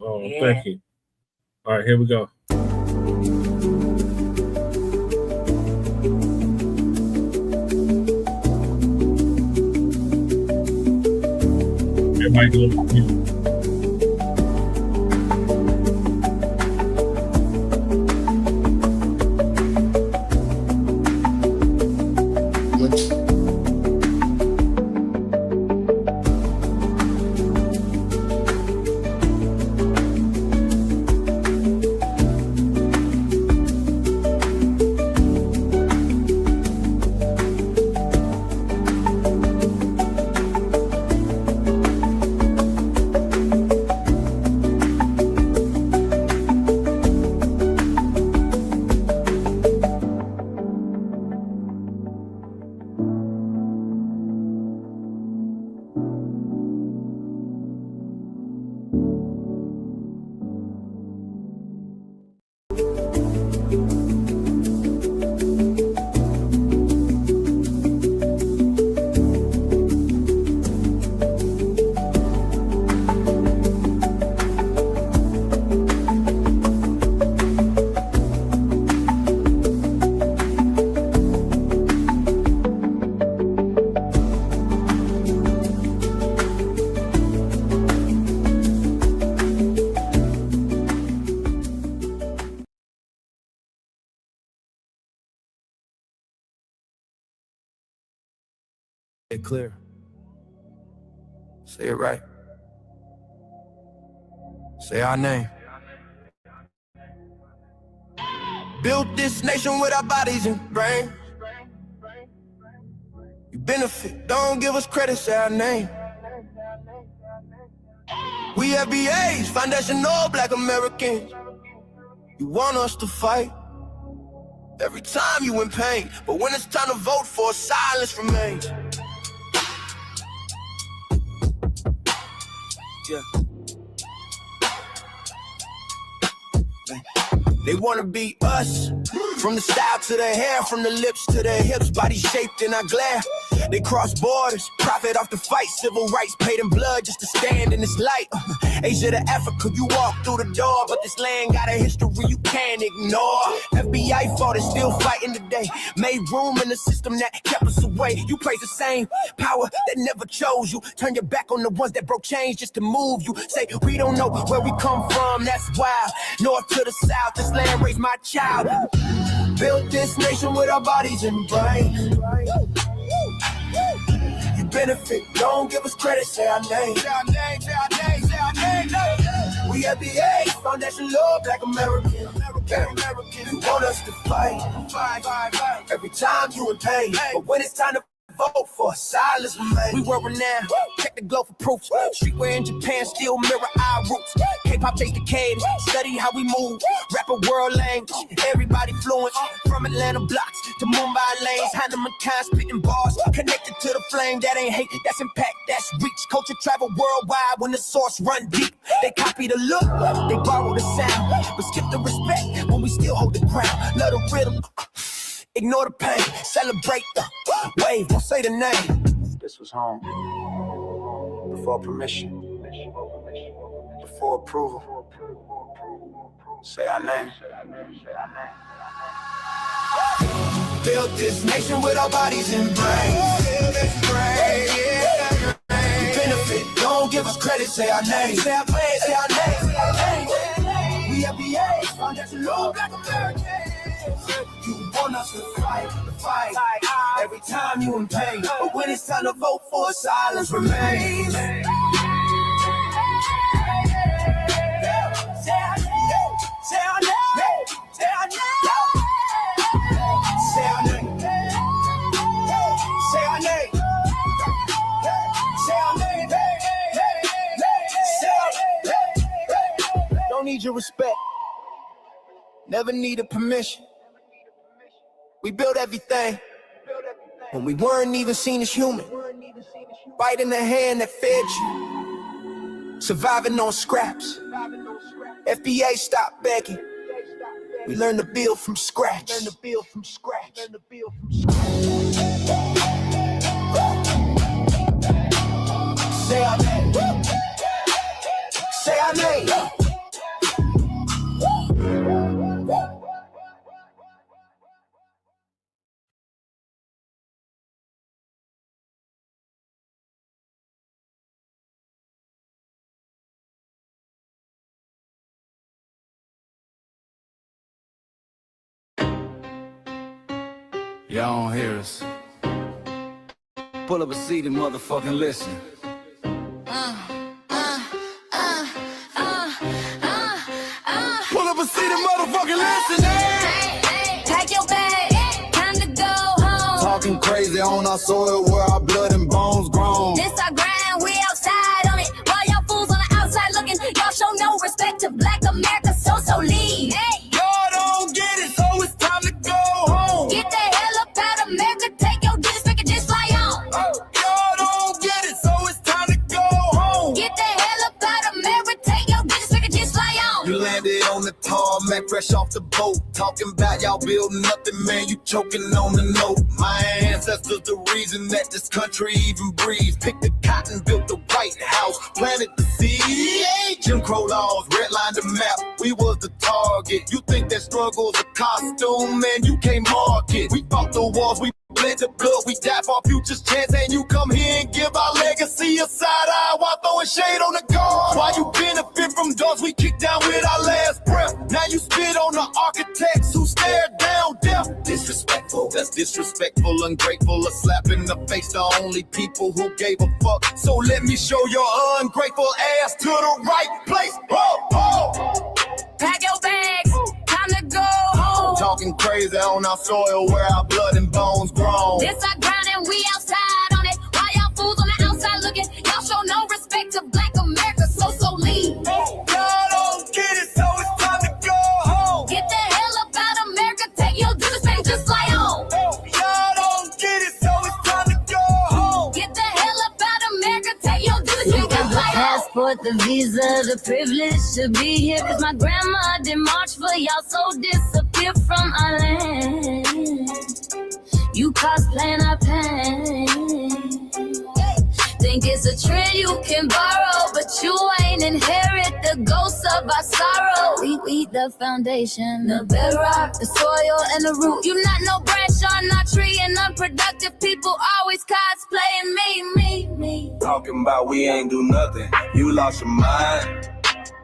Thank you. All right, here we go. Everybody go to mute. It clear. Say it right. Say our name. Built this nation with our bodies and brains. You benefit, don't give us credit, say our name. We FBAs, foundational Black Americans. You want us to fight every time you in pain, but when it's time to vote for, silence remains. Yeah. They wanna be us, from the style to the hair, from the lips to the hips, body shaped in our glare. They cross borders, profit off the fight, civil rights paid in blood just to stand in this light. Asia to Africa, you walk through the door, but this land got a history you can't ignore. FBI fought and still fighting today, made room in the system that kept us away. You praise the same power that never chose you, turn your back on the ones that broke chains just to move you. Say we don't know where we come from, that's wild. North to the south, this land raised my child. Built this nation with our bodies and brains. You benefit, don't give us credit, say our name. Say our name, say our name, say our name. We FBA, foundation law, Black American. You want us to fight every time you in pain, but when it's time to vote for silence remains. We were renowned, check the glow for proof. Streetwear in Japan still mirror our roots. K-pop chase the caves, study how we move. Rapper world language, everybody fluent. From Atlanta blocks to Mumbai lanes, Hannah McCann spitting bars, connected to the flame. That ain't hate, that's impact, that's reach. Culture travel worldwide when the source run deep. They copy the look, they borrow the sound, but skip the respect when we still hold the ground. Love the rhythm, ignore the pain, celebrate the wave, don't say the name. This was home, before permission, before approval. Say our name. Built this nation with our bodies and brains. You benefit, don't give us credit, say our name. Say our name, say our name, say our name. We FBA, foundational Black Americans. You want us to fight every time you in pain, but when it's time to vote for, silence remains. Say our name, say our name, say our name, say our name, say our name, say our name, say our name. Don't need your respect, never needed permission. We built everything when we weren't even seen as human. Biting the hand that fed you, surviving on scraps. FBA stopped begging. We learned to build from scratch. Say our name. Say our name. Y'all don't hear us. Pull up a seat and motherfucking listen. Pull up a seat and motherfucking listen. Pack your bag, time to go home. Talking crazy on our soil where our blood and bones grown. This our grind, we outside on it. While y'all fools on the outside looking, y'all show no respect to Black America, so leave. Hey, Y'all don't get it, so it's time to go home. get the hell up out of America, take your disrespect and just fly on. Y'all don't get it, so it's time to go home. Get the hell up out of America, take your disrespect and just fly on. You landed on the tarmac, fresh off the boat. Talking about y'all building nothing, man, you choking on the note. My ancestors the reason that this country even breathes. Picked the cotton, built the White House, planted the seed. Jim Crow laws, redlined the map, we was the target. You think that struggle's a costume, man, you can't mark it. We fought the wars, we bled the blood, we died for our future's chance. And you come here and give our legacy a side eye while throwing shade on the guard. While you benefit from doors we kicked down with our last breath. Now you spit on the architects who stared down death. Disrespectful, that's disrespectful, ungrateful. A slap in the face to only people who gave a fuck. So let me show your ungrateful ass to the right place. Pack your bags, time to go home. Talking crazy on our soil where our blood and bones grown. This our grind and we outside on it. While y'all fools on the outside looking, y'all show no respect to Black America, so leave. Y'all don't get it, so it's time to go home. Get the hell up out of America, take your disrespect and just fly on. Y'all don't get it, so it's time to go home. Get the hell up out of America, take your disrespect and fly on. Passport, the visa, the privilege to be here. Cause my grandma did march for y'all, so disappear from our land. You cosplaying our pain. Think it's a trend you can borrow, but you ain't inherit the ghosts of our sorrow. We the foundation, the bedrock, the soil, and the root. You not no branch on our tree, and unproductive people always cosplaying me. Talking about we ain't do nothing, you lost your mind.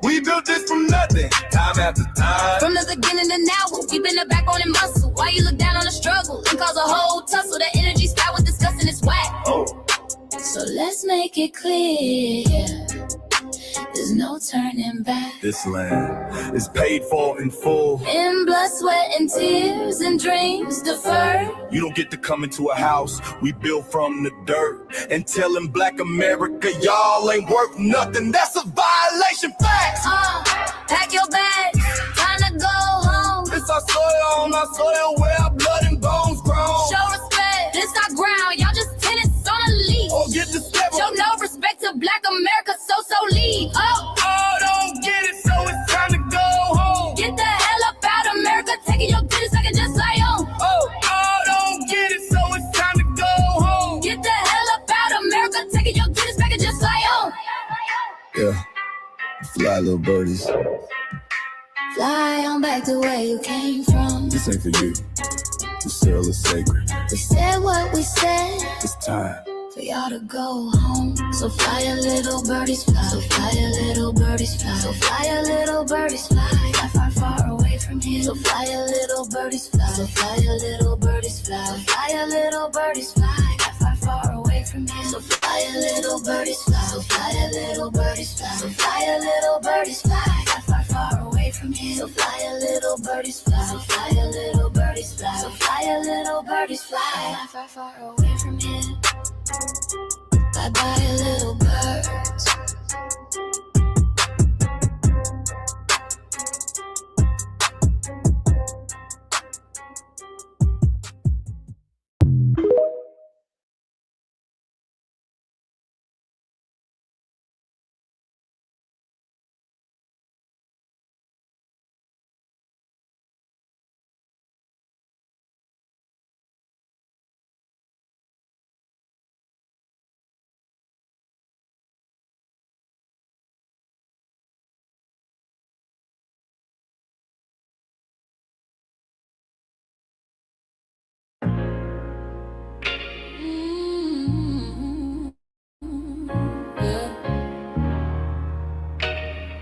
We built this from nothing, time after time. From the beginning to now, we been the backbone and muscle. Why you look down on the struggle and cause a whole tussle? The energy spat with disgusting is whack. So let's make it clear, there's no turning back. This land is paid for in full. In blood, sweat, and tears, and dreams deferred. You don't get to come into a house we built from the dirt and telling Black America y'all ain't worth nothing. That's a violation, facts. Pack your bags, time to go home. This our soil, on our soil where our blood and bones grown. Show respect, this our ground, y'all just tenants on a leash. Or get the step. Show no respect to Black America, so leave. Don't get it, so it's time to go home. Get the hell up out of America, taking your business, I can just fly on. Don't get it, so it's time to go home. Get the hell up out of America, taking your business, I can just fly on. Yeah, fly little birdies. Fly on back to where you came from. This ain't for you. The soil is sacred. We said what we said. It's time For y'all to go home. So fly a little birdies fly. So fly a little birdies fly. So fly a little birdies fly. Fly far, far away from here. So fly a little birdies fly. So fly a little birdies fly. So fly a little birdies fly. Fly far, far away from here. So fly a little birdies fly. So fly a little birdies fly. So fly a little birdies fly. Fly far, far away from here. So fly a little birdies fly. So fly a little birdies fly. So fly a little birdies fly. Fly far, far away from here. Bye-bye, little birds.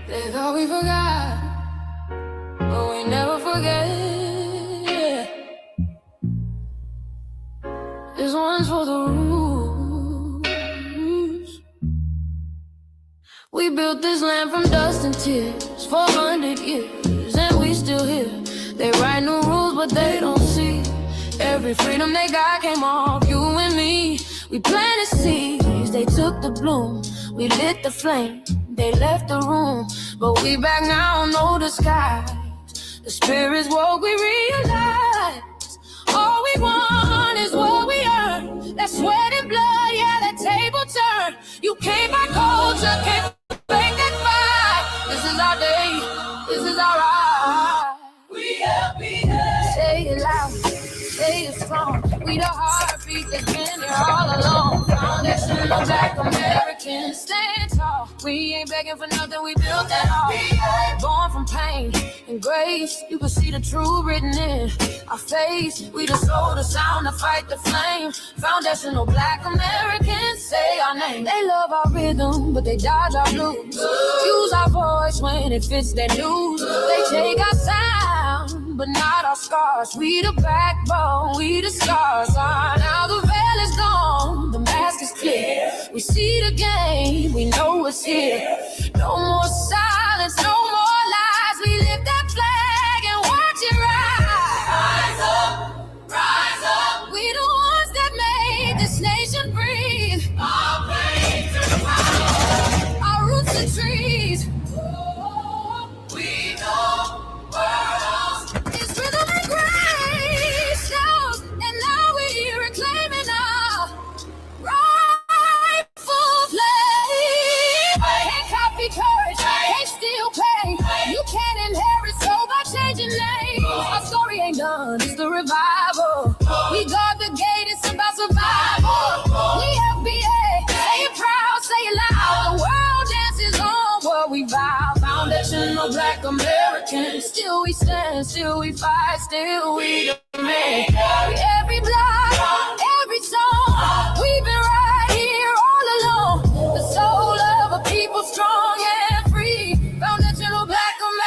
They thought we forgot, but we never forget. We built this land from dust and tears, 400 years, and we still here. They write new rules, but they don't see. Every freedom they got came off you and me. We planted seeds, they took the bloom. We lit the flame, they left the room. But we back now, no disguise. The spirit's woke, we realize. All we want is what we earn. That sweat and blood, yeah, that table turn. You can't buy culture, can't fake that fight. This is our day, this is our right. We happy. Say it loud, say it strong. We the heartbeat that's been here all along. Foundation of Black Americans, stand tall. We ain't begging for nothing, we built that all. Born from pain and grace, you can see the truth written in our face. We the soul, the sound, the fight, the flame. Foundational Black Americans, say our name. They love our rhythm, but they dodge our blues. Use our voice when it fits their news. They take our sound, but not our scars. We the backbone, we the stars. Now the veil is gone, the mask is clear. We see the game, we know it's here. No more silence, no more lies. We lift that flag and watch it rise. Rise up. We the ones that made this nation breathe. Our pain to power, our roots and trees. We know world is rhythm and grace shows, and now we reclaiming our rightful place. Can't copy courage, can't steal pain. You can't inherit soul by changing names. Our story ain't done, it's the revival. We guard the gate, it's about survival. We FBA, say it proud, say it loud. The world dances on what we vow. Foundational Black Americans, still we stand, still we fight, still we demand. Every block, every song, we've been right here all along. The soul of a people strong and free. Foundational Black Americans.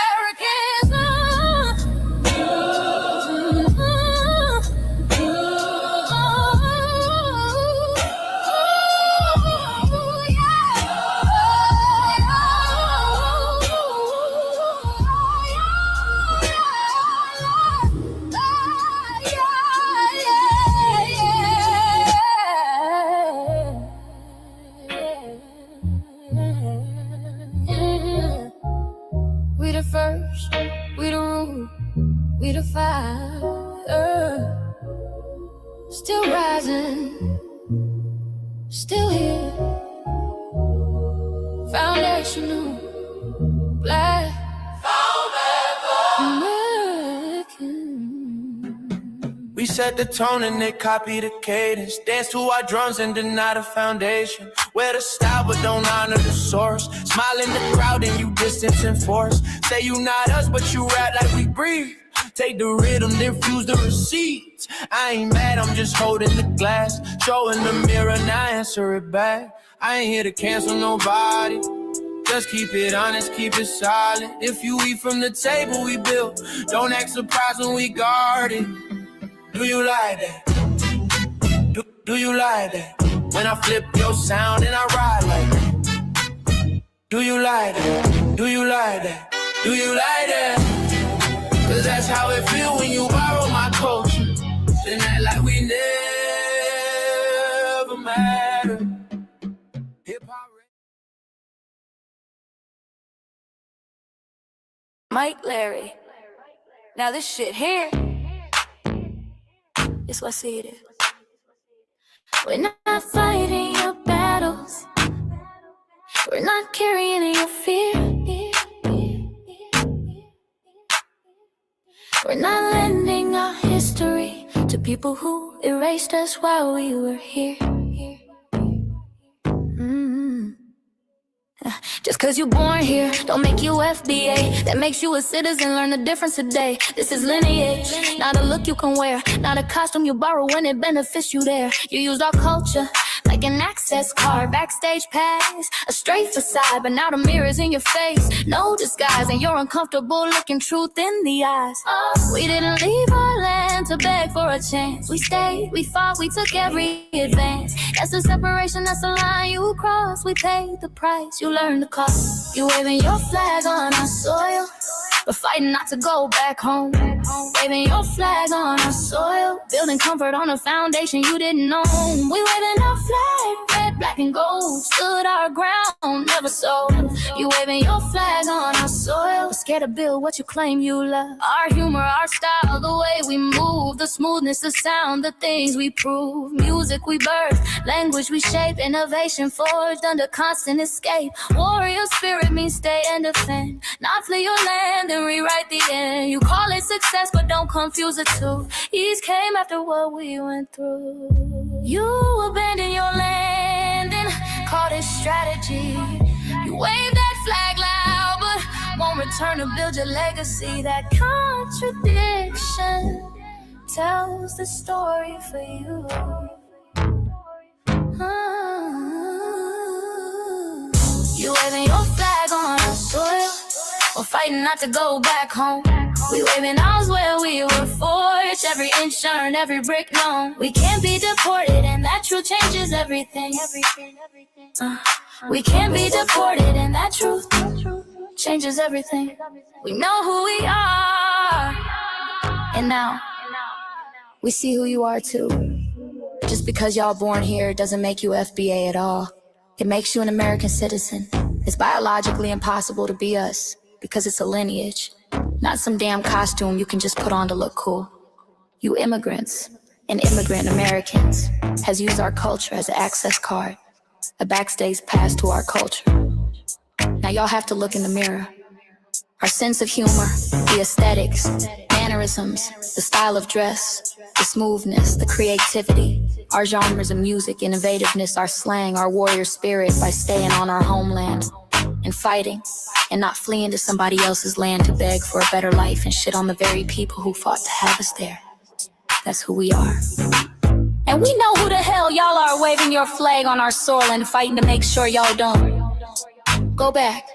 We the first, we the root, we the fire. Still rising, still here. Foundational Black American. We set the tone and they copy the cadence. Dance to our drums and deny the foundation. Wear the style but don't honor the source. Smile in the crowd and you distance and force. Say you not us but you rap like we breathe. Take the rhythm, then fuse the receipts. I ain't mad, I'm just holding the glass. Showing the mirror, now answer it back. I ain't here to cancel nobody. Just keep it honest, keep it solid. If you eat from the table we built, don't act surprised when we guard it. Do you like that? Do you like that? When I flip your sound and I ride like that. Do you like that? Do you like that? Do you like that? Cause that's how it feel when you borrow my culture. Then act like we never matter. Hip-hop. Mike Larry. Now this shit here, it's what I see it is. We're not fighting your battles. We're not carrying your fear. We're not lending our history to people who erased us while we were here. Just cause you born here, don't make you FBA. That makes you a citizen, learn the difference today. This is lineage, not a look you can wear. Not a costume you borrow when it benefits you there. You used our culture like an access card, backstage pass, a straight facade. But now the mirror's in your face, no disguise. And you're uncomfortable looking truth in the eyes. We didn't leave our land land to beg for a chance. We stayed, we fought, we took every advance. That's the separation, that's the line you cross. We paid the price, you learned the cost. You waving your flag on our soil, but fighting not to go back home. Waving your flag on our soil, building comfort on a foundation you didn't own. We waving our flag, red, black, and gold. Stood our ground, never sold. You waving your flag on our soil, but scared to build what you claim you love. Our humor, our style, the way we move, the smoothness, the sound, the things we prove. Music we birth, language we shape, innovation forged under constant escape. Warrior spirit means stay and defend, not flee your land and rewrite the end. You call it success, but don't confuse the two. East came after what we went through. You abandoned your land and called it strategy. You wave that flag loud, but won't return to build your legacy. That contradiction tells the story for you. You waving your flag on our soil, we're fighting not to go back home. We waving ours where we were forged, every inch earned, every brick known. We can't be deported, and that truth changes everything. We can't be deported, and that truth changes everything. We know who we are, and now we see who you are too. Just because y'all born here doesn't make you FBA at all. It makes you an American citizen. It's biologically impossible to be us, because it's a lineage, not some damn costume you can just put on to look cool. You immigrants and immigrant Americans has used our culture as an access card, a backstage pass to our culture. Now y'all have to look in the mirror. Our sense of humor, the aesthetics, mannerisms, the style of dress, the smoothness, the creativity, our genres of music, innovativeness, our slang, our warrior spirit by staying on our homeland and fighting and not fleeing to somebody else's land to beg for a better life and shit on the very people who fought to have us there. That's who we are. And we know who the hell y'all are waving your flag on our soil and fighting to make sure y'all don't go back.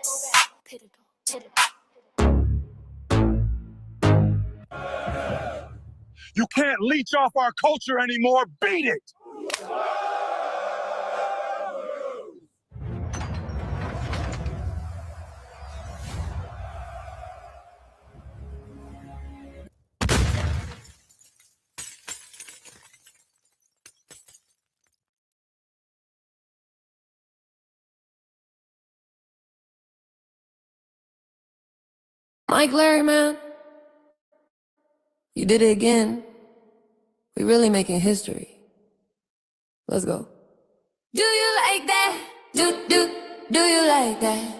You can't leech off our culture anymore. Beat it! Mike Larry, man, you did it again. We really making history. Let's go. Do you like that? Do you like that?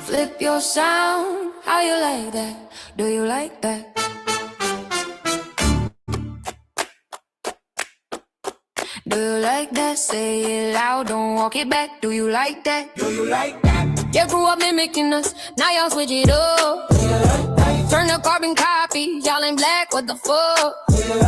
Flip your sound, how you like that? Do you like that? Do you like that? Say it loud, don't walk it back. Do you like that? Do you like that? You grew up mimicking us, now y'all switch it up. Turn the carbon copy, y'all ain't black, what the fuck?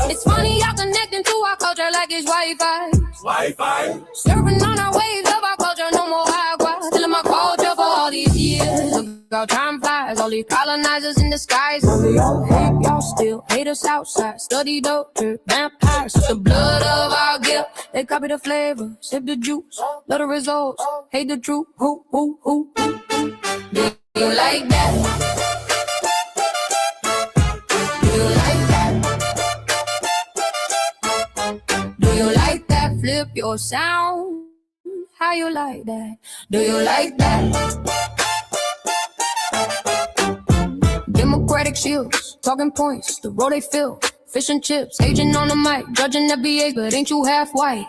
It's funny y'all connecting to our culture like it's Wi-Fi. Wi-Fi. Surfing on our waves of our culture, no more agua. Still in my culture for all these years. Look how time flies, all these colonizers in disguise. Y'all hate, y'all still hate us outside. Study dope, vampires, the blood of our guilt. They copy the flavor, sip the juice, love the results, hate the truth. Who? Do you like that? Do you like that? Do you like that? Flip your sound. How you like that? Do you like that? Democratic shields, talking points, the road they fill. Fish and chips, agent on the mic, judging FBAs, but ain't you half white?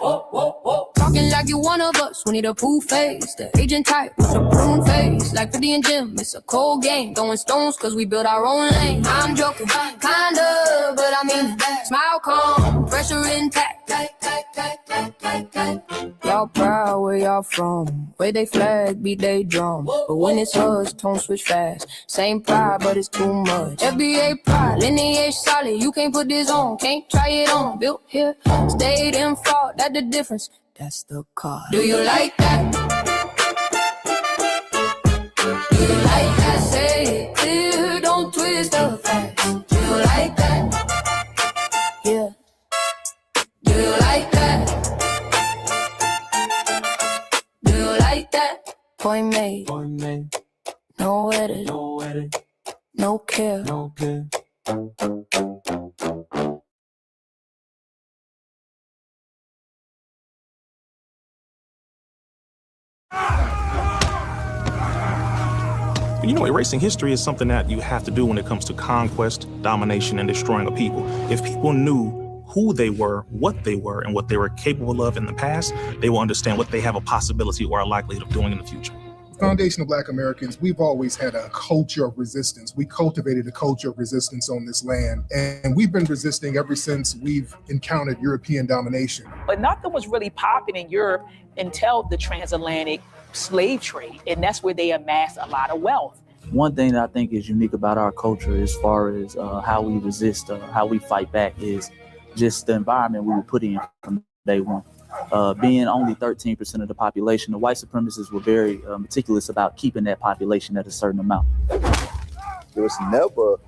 Talking like you one of us, we need a proof face. The agent type with a prune face, like 50 and Jim, it's a cold game. Throwing stones cause we built our own lane. I'm joking, kinda, but I mean it. Smile calm, pressure intact. Y'all proud where y'all from, where they flag, beat they drum. But when it's us, tone switch fast. Same pride, but it's too much. FBA pride, lineage solid, you can't put this on, can't try it on. Built here, stayed and fought, that's the difference. That's the card. Do you like that? Do you like that? Say it clear, don't twist the facts. Do you like that? No edit, no care. You know, erasing history is something that you have to do when it comes to conquest, domination, and destroying a people. If people knew who they were, and what they were capable of in the past, they will understand what they have a possibility or a likelihood of doing in the future. Foundation of Black Americans, we've always had a culture of resistance. We cultivated a culture of resistance on this land, and we've been resisting ever since we've encountered European domination. But nothing was really popping in Europe until the transatlantic slave trade, and that's where they amassed a lot of wealth. One thing that I think is unique about our culture as far as how we resist, how we fight back, is just the environment we were put in from day one. Being only 13% of the population, the white supremacists were very meticulous about keeping that population at a certain amount. There was never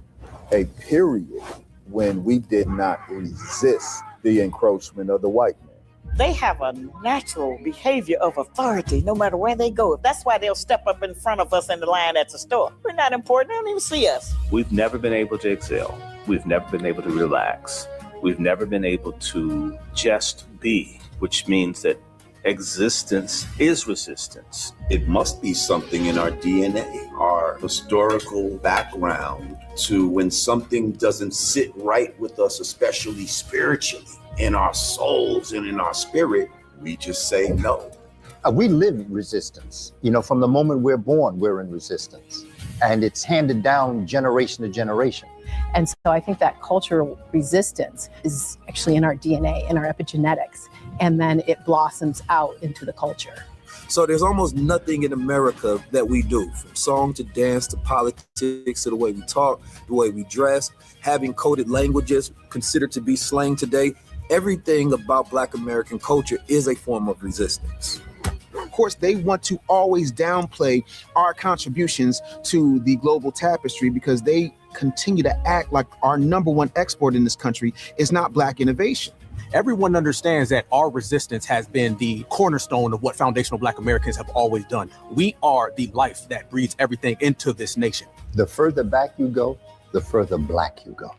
a period when we did not resist the encroachment of the white man. They have a natural behavior of authority no matter where they go. That's why they'll step up in front of us in the line at the store. We're not important. They don't even see us. We've never been able to excel. We've never been able to relax. We've never been able to just be, which means that existence is resistance. It must be something in our DNA, our historical background, to when something doesn't sit right with us, especially spiritually, in our souls and in our spirit, we just say no. We live in resistance. You know, from the moment we're born, we're in resistance. And it's handed down generation to generation. And so I think that cultural resistance is actually in our DNA, in our epigenetics, and then it blossoms out into the culture. So there's almost nothing in America that we do, from song to dance to politics to the way we talk, the way we dress, having coded languages considered to be slang today. Everything about Black American culture is a form of resistance. Of course, they want to always downplay our contributions to the global tapestry because they continue to act like our number one export in this country is not Black innovation. Everyone understands that our resistance has been the cornerstone of what foundational Black Americans have always done. We are the life that breathes everything into this nation. The further back you go, the further Black you go.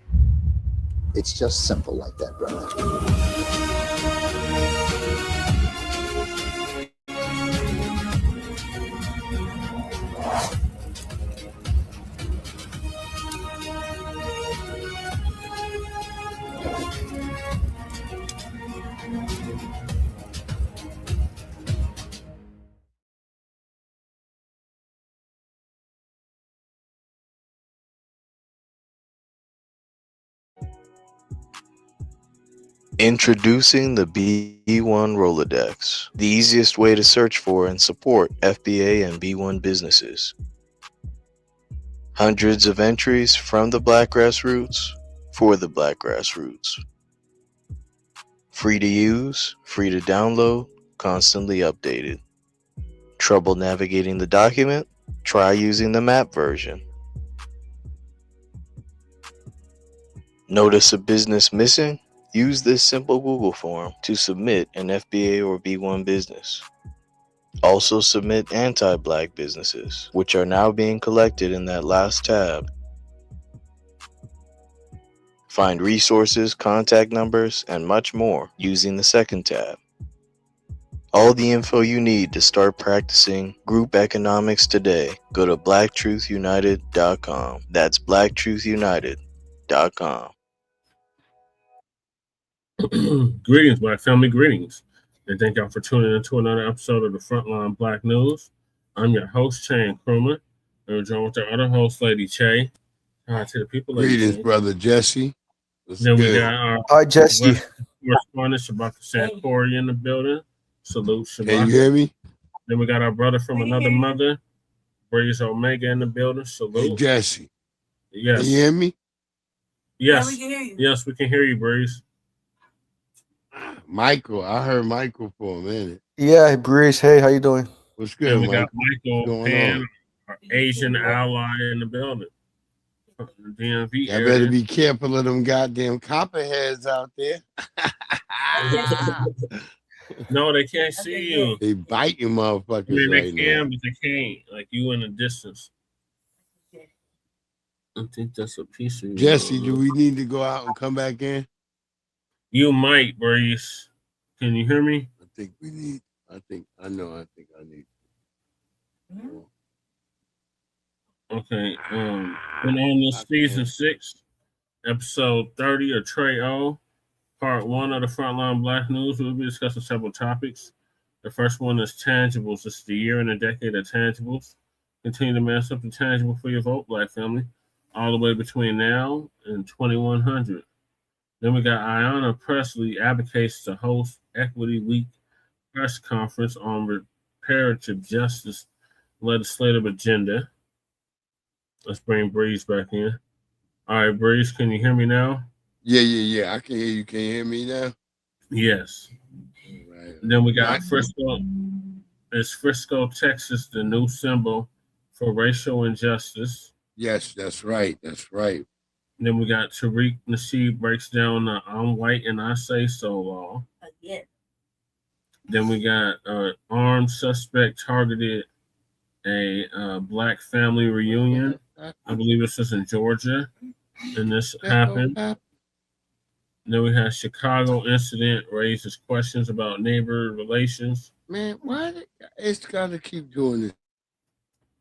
It's just simple like that, brother. Introducing the B1 Rolodex, the easiest way to search for and support FBA and B1 businesses. Hundreds of entries from the Black grassroots for the Black grassroots. Free to use, free to download, constantly updated. Trouble navigating the document? Try using the map version. Notice a business missing? Use this simple Google form to submit an FBA or B1 business. Also submit anti-Black businesses, which are now being collected in that last tab. Find resources, contact numbers, and much more using the second tab. All the info you need to start practicing group economics today. Go to blacktruthunited.com. That's blacktruthunited.com. Greetings, Black family, greetings. And thank y'all for tuning in to another episode of the Frontline Black News. I'm your host, Chan Krumah. And we're joined with our other host, Lady Che. Hi to the people. Greetings, brother Jesse. Then we got our hi, Jesse. Correspondent, Shabaka Sankori in the building. Salute, Shabaka. Can you hear me? Then we got our brother from another mother, Breeze Omega in the building. Salute. Hey, Jesse. Yes. Can you hear me? Yes. Yeah, we can hear you. Yes, we can hear you, Breeze. Michael, I heard Michael for a minute. Yeah, Breeze. Hey, how you doing? What's good, Then we Michael? got Michael Pan, our Asian ally in the building. The DMV I area. better be careful of them goddamn copperheads out there. No, they can't see you. They biting motherfuckers I mean, they right can, now. but they can't. Like you in the distance. I think that's a piece of Jesse, do we need to go out and come back in? You might, Breeze. Can you hear me? I think we need. I think I need. Okay. And on this season 6, episode 30 of Trey O, part 1 of the Frontline Black News, we'll be discussing several topics. The first one is tangibles. It's the year and a decade of tangibles. Continue to man something tangible for your vote, Black family, all the way between now and 2100. Then we got Ayanna Pressley advocates to host Equity Week press conference on reparative justice legislative agenda. Let's bring Breeze back in. All right, Breeze, can you hear me now? Yeah. I can hear you. Can you hear me now? Yes. Right. Then we got Frisco. Is Frisco, Texas, the new symbol for racial injustice? Yes, that's right. That's right. Then we got Tariq Nasheed breaks down the I'm white and I say so law. Again. Then we got armed suspect targeted a black family reunion. I believe this is in Georgia, and this happened. Then we had Chicago incident raises questions about neighbor relations. Man, why it's got to keep doing this?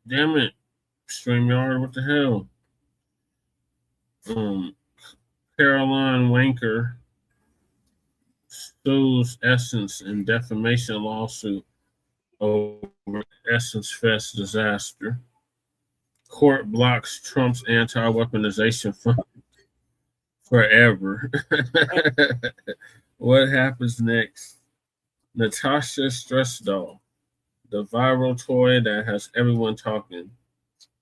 Damn it, StreamYard, what the hell? Caroline Wanker sues Essence in defamation lawsuit over Essence Fest disaster. Court blocks Trump's anti-weaponization fund forever. What happens next? Natasha stress doll, the viral toy that has everyone talking.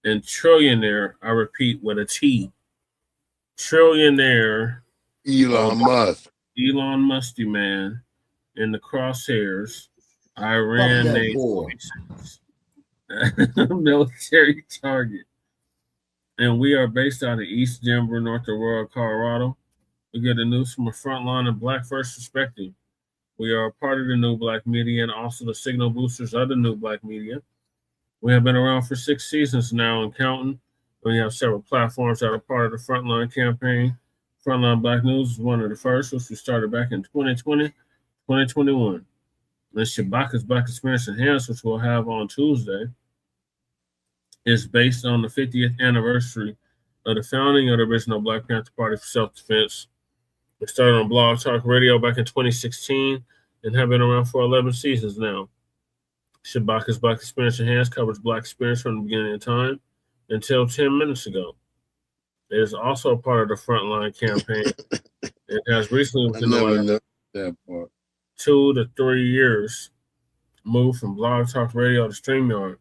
And Trillionaire, I repeat, with a T. Trillionaire. Elon Musk. Elon Musty Man in the Crosshairs. Iran military target. And we are based out of East Denver, North Aurora, Colorado. We get the news from a frontline and Black First perspective. We are a part of the new Blacc Media and also the signal boosters of the new Blacc Media. We have been around for 6 seasons now and counting. We have several platforms that are part of the Frontline campaign. Frontline Black News is one of the first, which we started back in 2020, 2021. The Shabaka's Black Experience Enhanced, which we'll have on Tuesday, is based on the 50th anniversary of the founding of the original Black Panther Party for Self-Defense. It started on Blog Talk Radio back in 2016 and have been around for 11 seasons now. Shabaka's Black Experience Enhanced covers Black experience from the beginning of time until 10 minutes ago. It is also part of the Frontline campaign. It has recently, within the last 2 to 3 years, moved from Blog Talk Radio to StreamYard.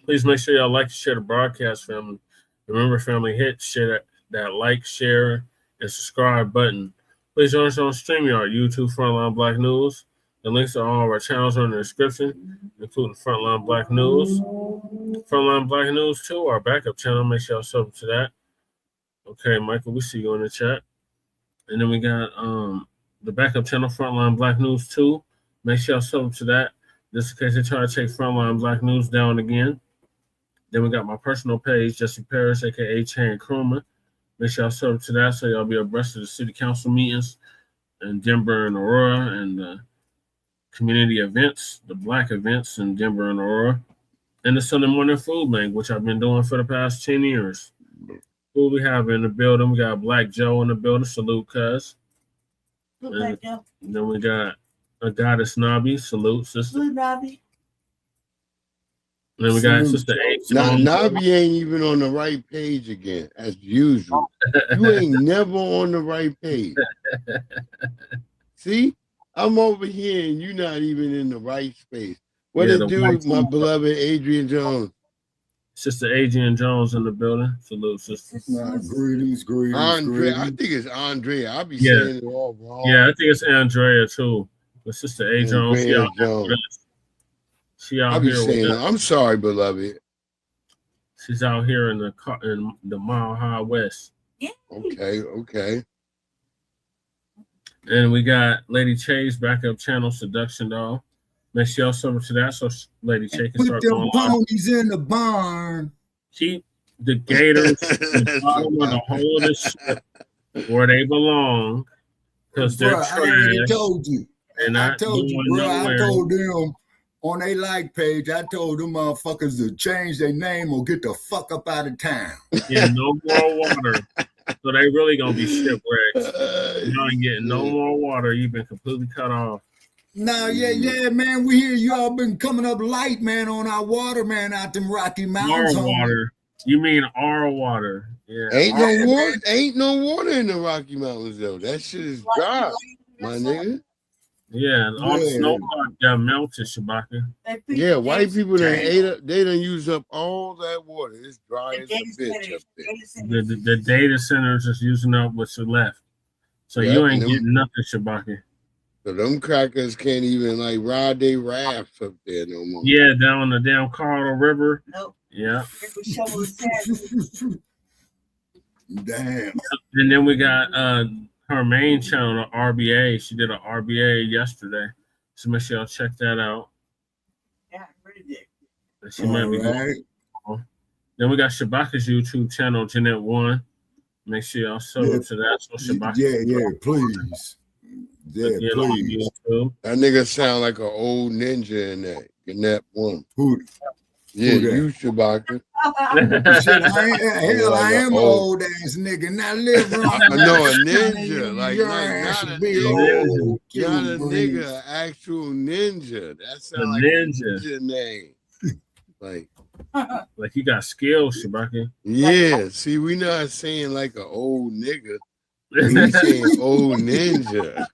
Please make sure y'all like and share the broadcast, family. Remember, family, hit share that like, share, and subscribe button. Please join us on StreamYard, YouTube Frontline Black News. The links to all of our channels are in the description, including Frontline Black News. Frontline Black News 2, our backup channel. Make sure y'all sub to that. Okay, Michael, we see you in the chat. And then we got the backup channel, Frontline Black News 2. Make sure y'all sub to that, just in case they try to take Frontline Black News down again. Then we got my personal page, Jesse Parrish, a.k.a. Chan Krumah. Make sure y'all sub to that so y'all be abreast of the city council meetings in Denver and Aurora and the community events, the Black events in Denver and Aurora, and the Sunday morning food bank, which I've been doing for the past 10 years. Who we have in the building? We got Black Joe in the building. Salute, cuz. And then we got a Goddess Nobby. Salute, sister. Salute, Nobby. And then we got Sister H. Nobby ain't even on the right page again, as usual. You ain't never on the right page. See? I'm over here and you're not even in the right space. What it do with my beloved Adrian Jones? Sister Adrian Jones in the building. Salute, sister. Greetings. Andre, I think it's Andrea. I'll be saying it all wrong. Yeah, I think it's Andrea too. But Sister Adrian Jones. She out here with I'm sorry, beloved. She's out here in the Mile High West. Yeah. Okay. And we got Lady Che's backup channel, Seduction Doll. Make sure y'all sub to that so Lady Che can start going live. Put them ponies in the barn. Keep the gators the bottom of the hole of the ship where they belong because they're Bruh, trash. I already told you. And I told you, bro. nowhere. I told them on their like page, I told them motherfuckers to change their name or get the fuck up out of town. Yeah, no more water. So they really gonna be shipwrecks. You ain't getting no more water. You've been completely cut off. No, yeah, man. We hear you all been coming up light, man, on our water, man, out them Rocky Mountains. Our water. You mean our water? Yeah. Ain't no water. Ain't no water in the Rocky Mountains though. That shit is dry, my nigga. Yeah, all the snow got melted, Shabaka. Yeah, white people they done used up all that water. It's dry as a bitch up there. The data centers is using up what's left. So you ain't getting nothing, Shabaka. So them crackers can't even like ride their rafts up there no more. Yeah, down on the damn Colorado River. Nope. Yeah. Damn. And then we got her main channel, the RBA. She did an RBA yesterday. So make sure y'all check that out. Yeah, pretty good. She might be good. Then we got Shabaka's YouTube channel, Jeanette One. Make sure y'all sub up to that. So Shabaka. Yeah, please. Yeah, please. That nigga sound like an old ninja in that. Jeanette One. Who? Yeah, you Shabaka. Shit, I am an old ass nigga. Now live wrong. I know a ninja, like not a nigga, an actual ninja. That sounds like a ninja name. Like you got skills, Shabaka. Yeah, see, we not saying like an old nigga. We saying old ninja.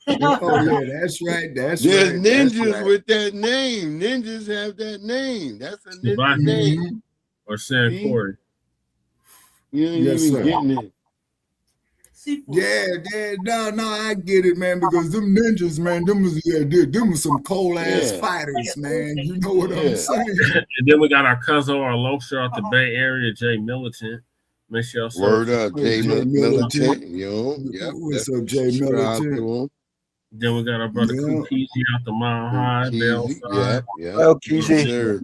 Oh yeah, that's right. There's ninjas with that name. Ninjas have that name. That's a ninja name. Or Sam Corey. You ain't even getting it. Yeah, no, I get it, man. Because them ninjas, man, them was some cold ass fighters, man. You know what I'm saying? And then we got our cousin, our local out the Bay Area, Jay Militant. Make sure y'all word up, Jay Militant. Yo, what's up, Jay Militant? Then we got our brother Kukizi out the Mile High, Bellside. Well, Kukizi.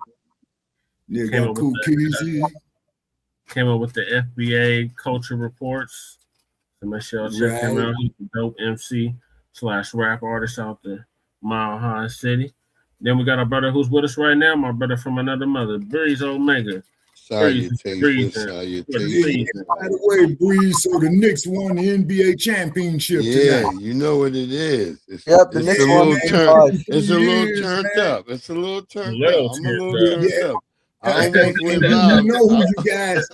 Yeah, got Kukizi. Came up with the FBA culture reports. So make sure y'all check him out. He's a dope MC / rap artist out the Mile High City. Then we got our brother who's with us right now, my brother from another mother, Breeze Omega. Salutations. By the way, Breeze, so the Knicks won the NBA championship tonight. You know what it is. It's the Knicks won. It's a little turned up. It's a little turned up. I'm a little turned up. I almost went live. You know who you guys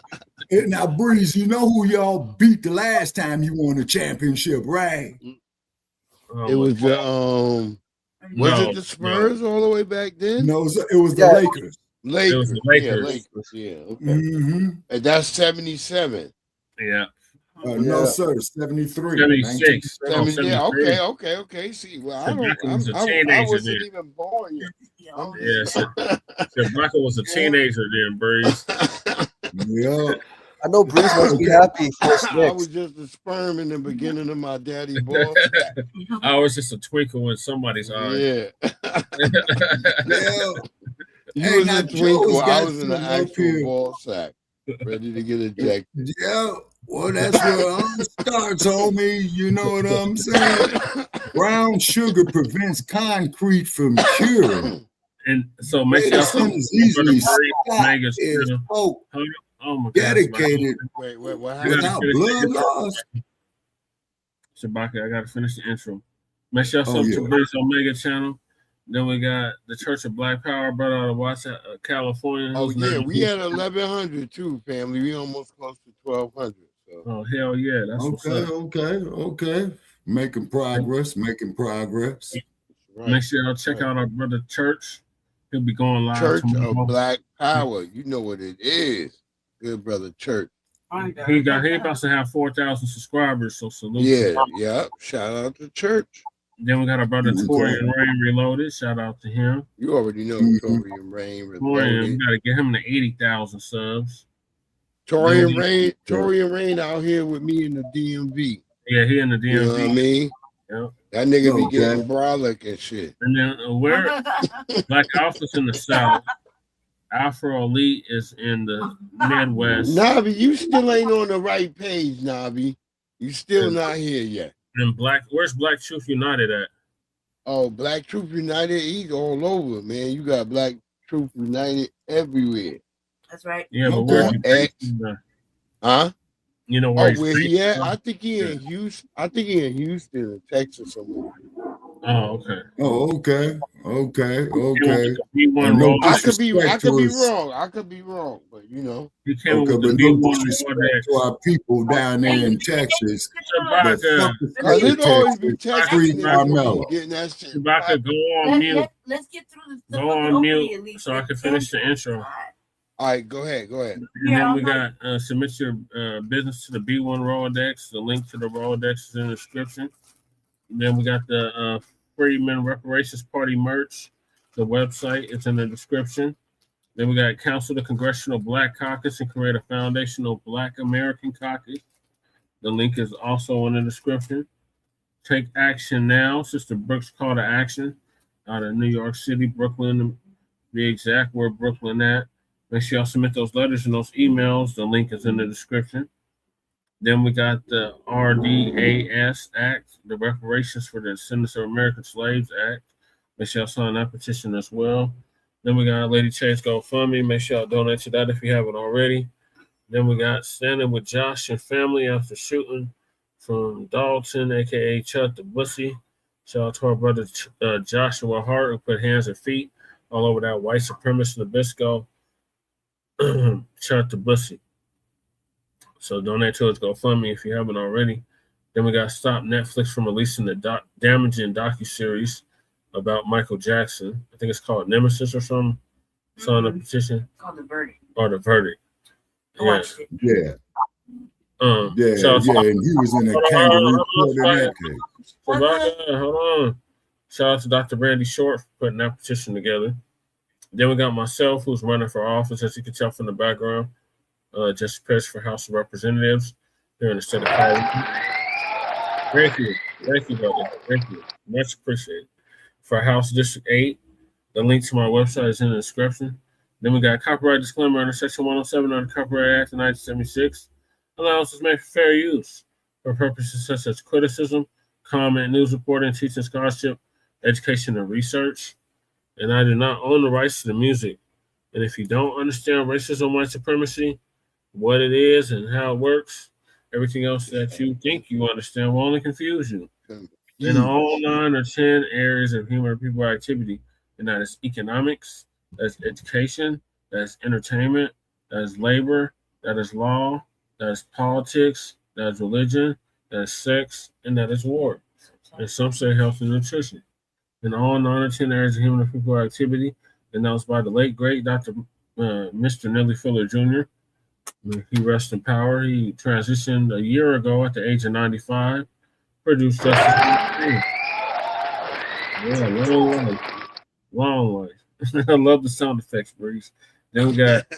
now, Breeze, you know who y'all beat the last time you won a championship, right? It was the was it the Spurs all the way back then? No, it was the Lakers. Lakers. It was the Lakers. Yeah, okay. And that's 77. Yeah. No, sir, 73. 76. Yeah, okay. See, well, I wasn't even born yet. So Blacc was a teenager then, Breeze. Yeah. I know Breeze must be happy for I was just a sperm in the beginning of my daddy ball. I was just a twinkle in somebody's eye. Yeah. You was a twinkle. I was in an actual ball sack, ready to get ejected. Yeah. Well, that's where it all starts, homie. You know what I'm saying? Brown sugar prevents concrete from curing. And so make sure Oh my God. Dedicated. Wait, what without blood loss. Shabaka, I gotta finish the intro. Make sure y'all to Breeze Omega channel. Then we got the Church of Black Power, brother out of Watson, California. Oh yeah, we had 1,100 too, family. We almost close to 1,200. So. Oh hell yeah, that's okay. Making progress. Right. Make sure y'all check out our brother Church. He'll be going live. Church of Black Power. You know what it is. Good brother Church. He about to have 4,000 subscribers, so salute. Yeah. Shout out to Church. Then we got our brother Torian Rain Reloaded. Shout out to him. You already know Torian Rain Reloaded. We gotta get him to 80,000 subs. Torian Rain out here with me in the DMV. Yeah, he in the DMV. You know what I mean? Yeah. That nigga be getting brolic and shit. And then where Black Office in the South. Afro Elite is in the Midwest. Navi, you still ain't on the right page, Navi. You still not here yet. And where's Black Truth United at? Oh, Black Truth United, he's all over, man. You got Black Truth United everywhere. That's right. Yeah, but where's X? Huh? You know where where he at? I think he in Houston. I think he in Houston, Texas, somewhere. Oh, okay. Oh, okay. Okay. I could be wrong. I could be wrong, but you know. Okay, but no disrespect to our people down there in Texas. But it always be Texas. Free Carmelo. Getting that shit. Chewbacca, go on mute. Let's get through the Go on mute so I can finish the intro. All right, go ahead. And then we got submit your business to the B1 Rolodex. The link to the Rolodex is in the description. And then we got the Freedmen Reparations Party merch. The website is in the description. Then we got Council the Congressional Black Caucus and create a foundational Black American Caucus. The link is also in the description. Take action now. Sister Brooks Call to Action out of New York City, Brooklyn, the exact where Brooklyn at. Make sure y'all submit those letters and those emails. The link is in the description. Then we got the RDAS Act, the Reparations for the Descendants of American Slaves Act. Make sure y'all sign that petition as well. Then we got Lady Chase GoFundMe. Make sure y'all donate to that if you haven't already. Then we got Standing with Josh and Family after shooting from Dalton, a.k.a. Chuck the Bussy. Shout out to our brother Joshua Hart, who put hands and feet all over that white supremacist Nabisco. Chuck the Bussy. So donate to his GoFundMe if you haven't already. Then we got Stop Netflix from releasing the damaging docuseries about Michael Jackson. I think it's called Nemesis or something. Sign a petition. It's called The Verdict. Or The Verdict. Watched it. Yeah. And he was in a kangaroo court in that case. Hold on. Shout out to Dr. Randy Short for putting that petition together. Then we got myself, who's running for office, as you can tell from the background. Just pitched for House of Representatives here in the state of Colorado. Thank you, brother. Thank you. Much appreciated. For House District 8, the link to my website is in the description. Then we got copyright disclaimer under Section 107 of the Copyright Act of 1976. Allowances made for fair use for purposes such as criticism, comment, news reporting, teaching, scholarship, education, and research. And I do not own the rights to the music. And if you don't understand racism, white supremacy, what it is and how it works, everything else that you think you understand will only confuse you. In all 9 or 10 areas of human or people activity, and that is economics, that's education, that's entertainment, that's labor, that is law, that is politics, that is religion, that is sex, and that is war. And some say health and nutrition. In all 9 or 10 areas of human or people activity, announced by the late, great Dr. Mr. Nellie Fuller Jr. He rests in power. He transitioned a year ago at the age of 95. Produced Justice. Yeah, long life. I love the sound effects, Breeze. Then we got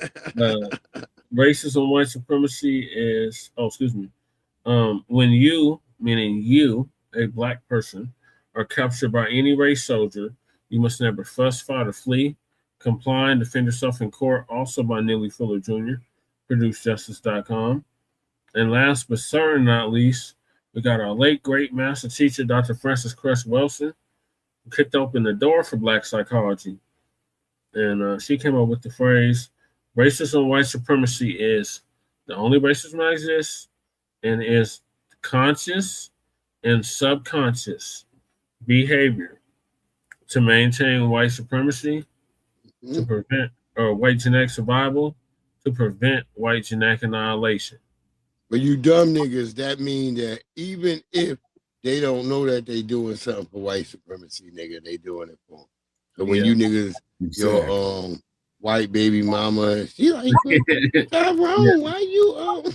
racism, white supremacy is, when you, meaning you, a black person, are captured by any race soldier, you must never fuss, fight, or flee. Comply and defend yourself in court, also by Nellie Fuller Jr., ProduceJustice.com. And last but certainly not least, we got our late, great master teacher, Dr. Frances Cress Wilson, who kicked open the door for Black psychology. And she came up with the phrase, racism, white supremacy is the only racism that exists and is conscious and subconscious behavior to maintain white supremacy, to prevent white genetic survival, to prevent white genetic annihilation. But you dumb niggas, that mean that even if they don't know that they doing something for white supremacy, nigga, they doing it for them. So when you niggas, your white baby mama, she like, what's wrong? Why you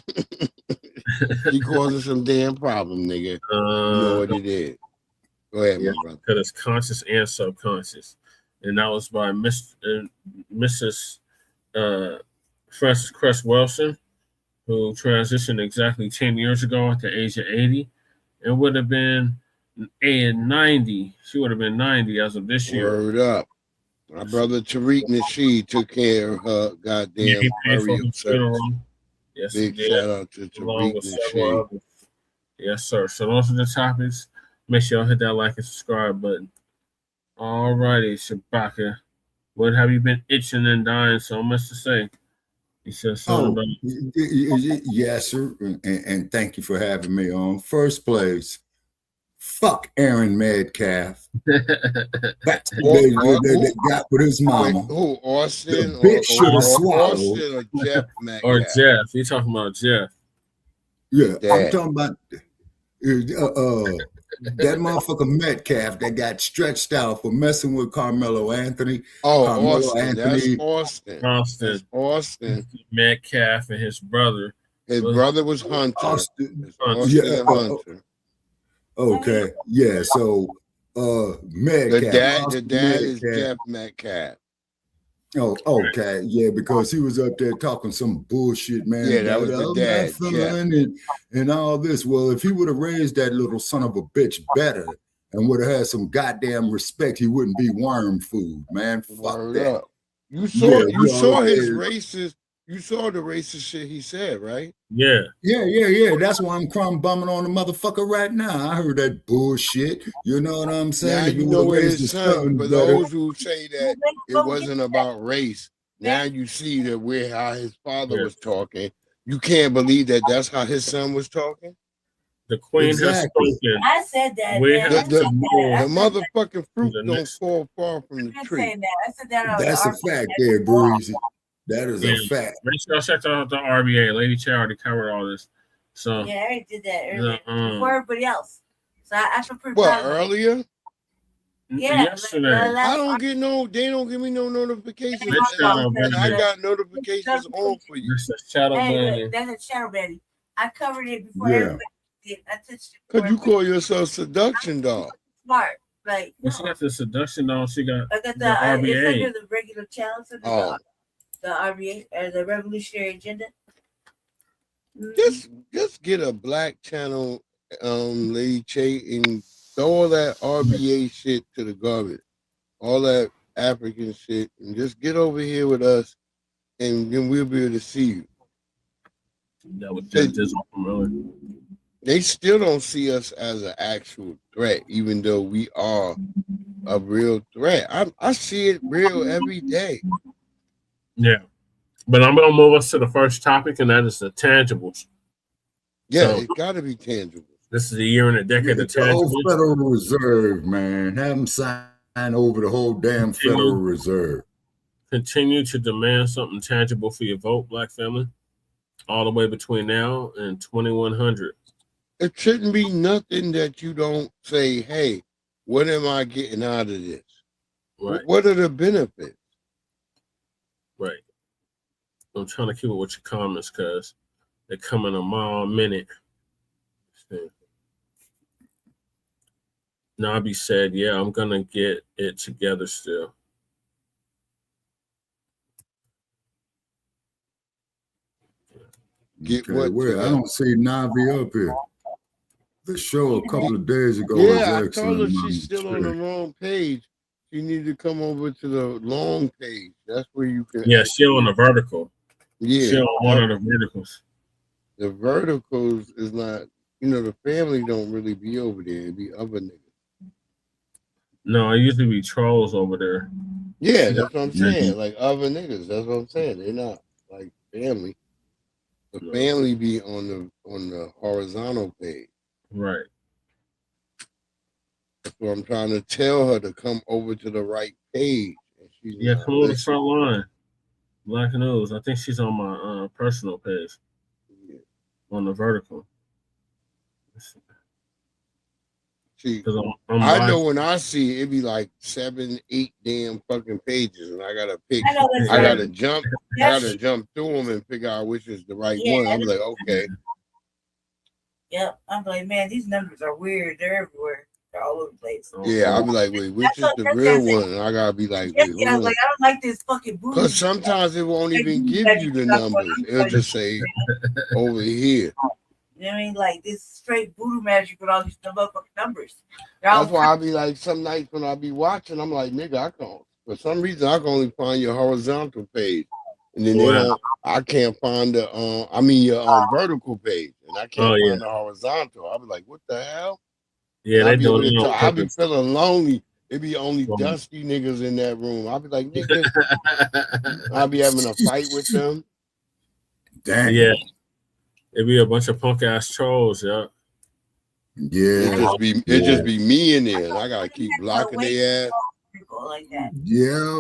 she causing some damn problem, nigga. You know what it is. Go ahead, my brother. Because it's conscious and subconscious. And that was by Mrs. Frances Cress Wilson, who transitioned exactly 10 years ago at the age of 80, and would have been 90. She would have been 90 as of this year. Word up. My brother Tariq Nasheed took care of her goddamn Yeah, he paid for burial his service. funeral. Yes, he Big did. shout out to Along Tariq with several Nasheed. others. Yes, sir. So those are the topics. Make sure y'all hit that like and subscribe button. All righty, Shabaka. What have you been itching and dying so much to say? He said something about yes, sir. And thank you for having me on. First place, fuck Aaron Metcalf. That's the guy got with his mama. Wait, who, Austin? The bitch should have swallowed. Austin or Jeff Metcalf? Or Jeff. You talking about Jeff. Yeah, Dad. I'm talking about that motherfucker Metcalf that got stretched out for messing with Carmelo Anthony. Oh, Carmelo Austin. That's Austin. That's Austin. Metcalf and his brother. His brother was Hunter. Austin. Austin and Hunter. Okay. Yeah. So Metcalf. The dad is Jeff Metcalf. Oh, okay. Yeah, because he was up there talking some bullshit, man. Yeah, that was the dad. And all this. Well, if he would have raised that little son of a bitch better and would have had some goddamn respect, he wouldn't be worm food, man. Fuck that. You saw his racist. You saw the racist shit he said, right? Yeah. Yeah. That's why I'm crumb bumming on the motherfucker right now. I heard that bullshit. You know what I'm saying? Now you know where his son. For those who say that it wasn't about race, now you see that how his father was talking. You can't believe that that's how his son was talking. The queen has spoken. I said that. The motherfucking fruit don't fall far from the tree. I said that. That's a fact there, Breezy. That is a fact. Make sure y'all check out the RBA. Lady Chair already covered all this. So yeah, I already did that earlier before everybody else. So I feel pretty proud. What, earlier? Yeah, yesterday. I don't get they don't give me no notifications. And I got notifications on for you. That's a shadow banning. I covered it before everybody did. I touched it. Because you call yourself seduction dog. Smart. Like, well, she got the seduction dog. She got I got the RBA. It's under the regular channel. So the RBA or the Revolutionary Agenda. Just get a black channel, Lady Che, and throw all that RBA shit to the garbage, all that African shit, and just get over here with us, and then we'll be able to see you. That would just really. They still don't see us as an actual threat, even though we are a real threat. I see it real every day. Yeah. But I'm going to move us to the first topic, and that is the tangibles. Yeah, it's got to be tangible. This is a year and a decade of the whole tangibles. Federal Reserve, man. Have them sign over the whole damn Federal Reserve. Continue to demand something tangible for your vote, Black family, all the way between now and 2100. It shouldn't be nothing that you don't say, hey, what am I getting out of this? Right. What are the benefits? Right. I'm trying to keep it with your comments because they're coming a mile a minute. Nabi said, yeah, I'm going to get it together still. Get okay, where I don't see Navi up here. The show a couple of days ago was excellent. I told her she's still on the wrong page. You need to come over to the long page. That's where you can. Yeah, she on the vertical. Yeah, she on one of the verticals. The verticals is not. The family don't really be over there. It be other niggas. No, it usually be trolls over there. Yeah, that's what I'm saying. Like other niggas. That's what I'm saying. They're not like family. The family be on the horizontal page. Right. That's what I'm trying to tell her, to come over to the right page. Yeah, come on the front line. Black News. I think she's on my personal page. Yeah. On the vertical. See, I'm I know when I see it, be like 7, 8 damn fucking pages, and I gotta pick. I gotta jump. I gotta jump through them and figure out which is the right one. I'm like, okay. Yep, I'm like, man, these numbers are weird. They're everywhere. They're all over the place. Yeah, I'll be like, wait, which is the real one? And I gotta be like, wait, yeah, like I don't like this fucking booty. Because sometimes it won't even give you the numbers. It'll just say over here. You know what I mean? Like this straight voodoo magic with all these motherfucking numbers. That's why I be like, some nights when I be watching, I'm like, nigga, I can't For some reason, I can only find your horizontal page, and then they don't. I can't find the your vertical page, and I can't find the horizontal. I'll be like, what the hell? Yeah, they do it. I'll be feeling lonely. It be only dusty niggas in that room. I'll be like, nigga, I'll be having a fight with them. Damn. Yeah. It'd be a bunch of punk ass trolls, yeah. Yeah. It just be me in there, and I gotta keep blocking their ass. Like that. Yeah.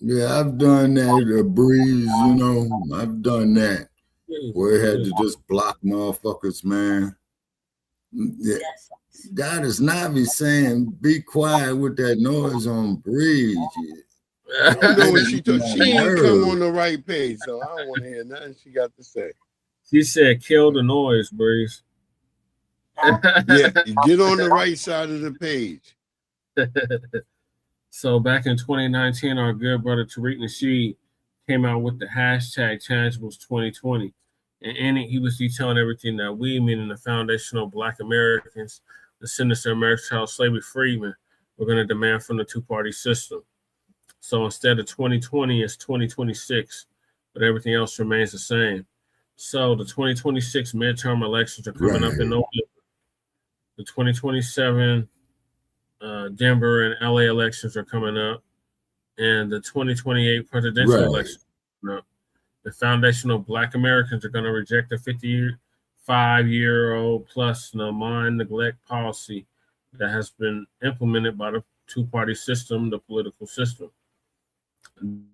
Yeah, I've done that. Breeze, you know, I've done that. Where it had to just block motherfuckers, man. Yeah. God is Navi saying, be quiet with that noise on Breeze. I don't know what she thought. She didn't come on the right page, so I don't want to hear nothing she got to say. She said, kill the noise, Breeze. Yeah, get on the right side of the page. So back in 2019, our good brother Tariq Nasheed came out with the hashtag Tangibles2020. And in it, he was detailing everything that we, meaning the foundational Black Americans, the sinister American child slavery freedmen, were going to demand from the two-party system. So instead of 2020, it's 2026, but everything else remains the same. So the 2026 midterm elections are coming up in November. The 2027 Denver and LA elections are coming up, and the 2028 presidential election. The foundational Black Americans are going to reject the 55-year-old plus malign neglect policy that has been implemented by the two-party system, the political system.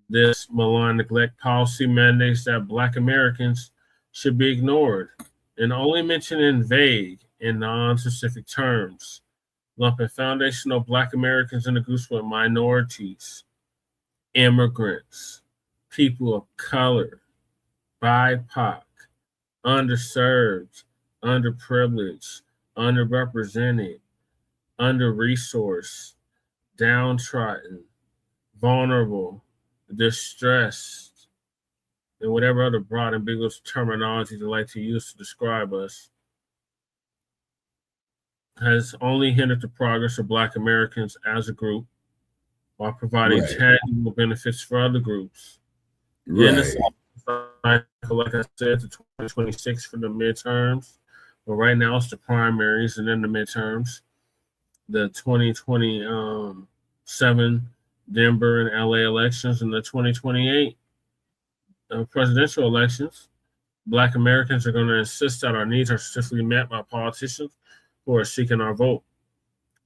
This malign neglect policy mandates that Black Americans should be ignored and only mentioned in vague and non-specific terms, lumping foundational Black Americans into groups with minorities, immigrants, people of color, BIPOC, underserved, underprivileged, underrepresented, under-resourced, downtrodden, vulnerable, distressed, and whatever other broad ambiguous terminology they like to use to describe us, has only hindered the progress of Black Americans as a group while providing tangible benefits for other groups. In this cycle, like I said, the 2026 for the midterms, but right now it's the primaries and then the midterms. The 2027 Denver and LA elections and the 2028 presidential elections. Black Americans are going to insist that our needs are specifically met by politicians who are seeking our vote.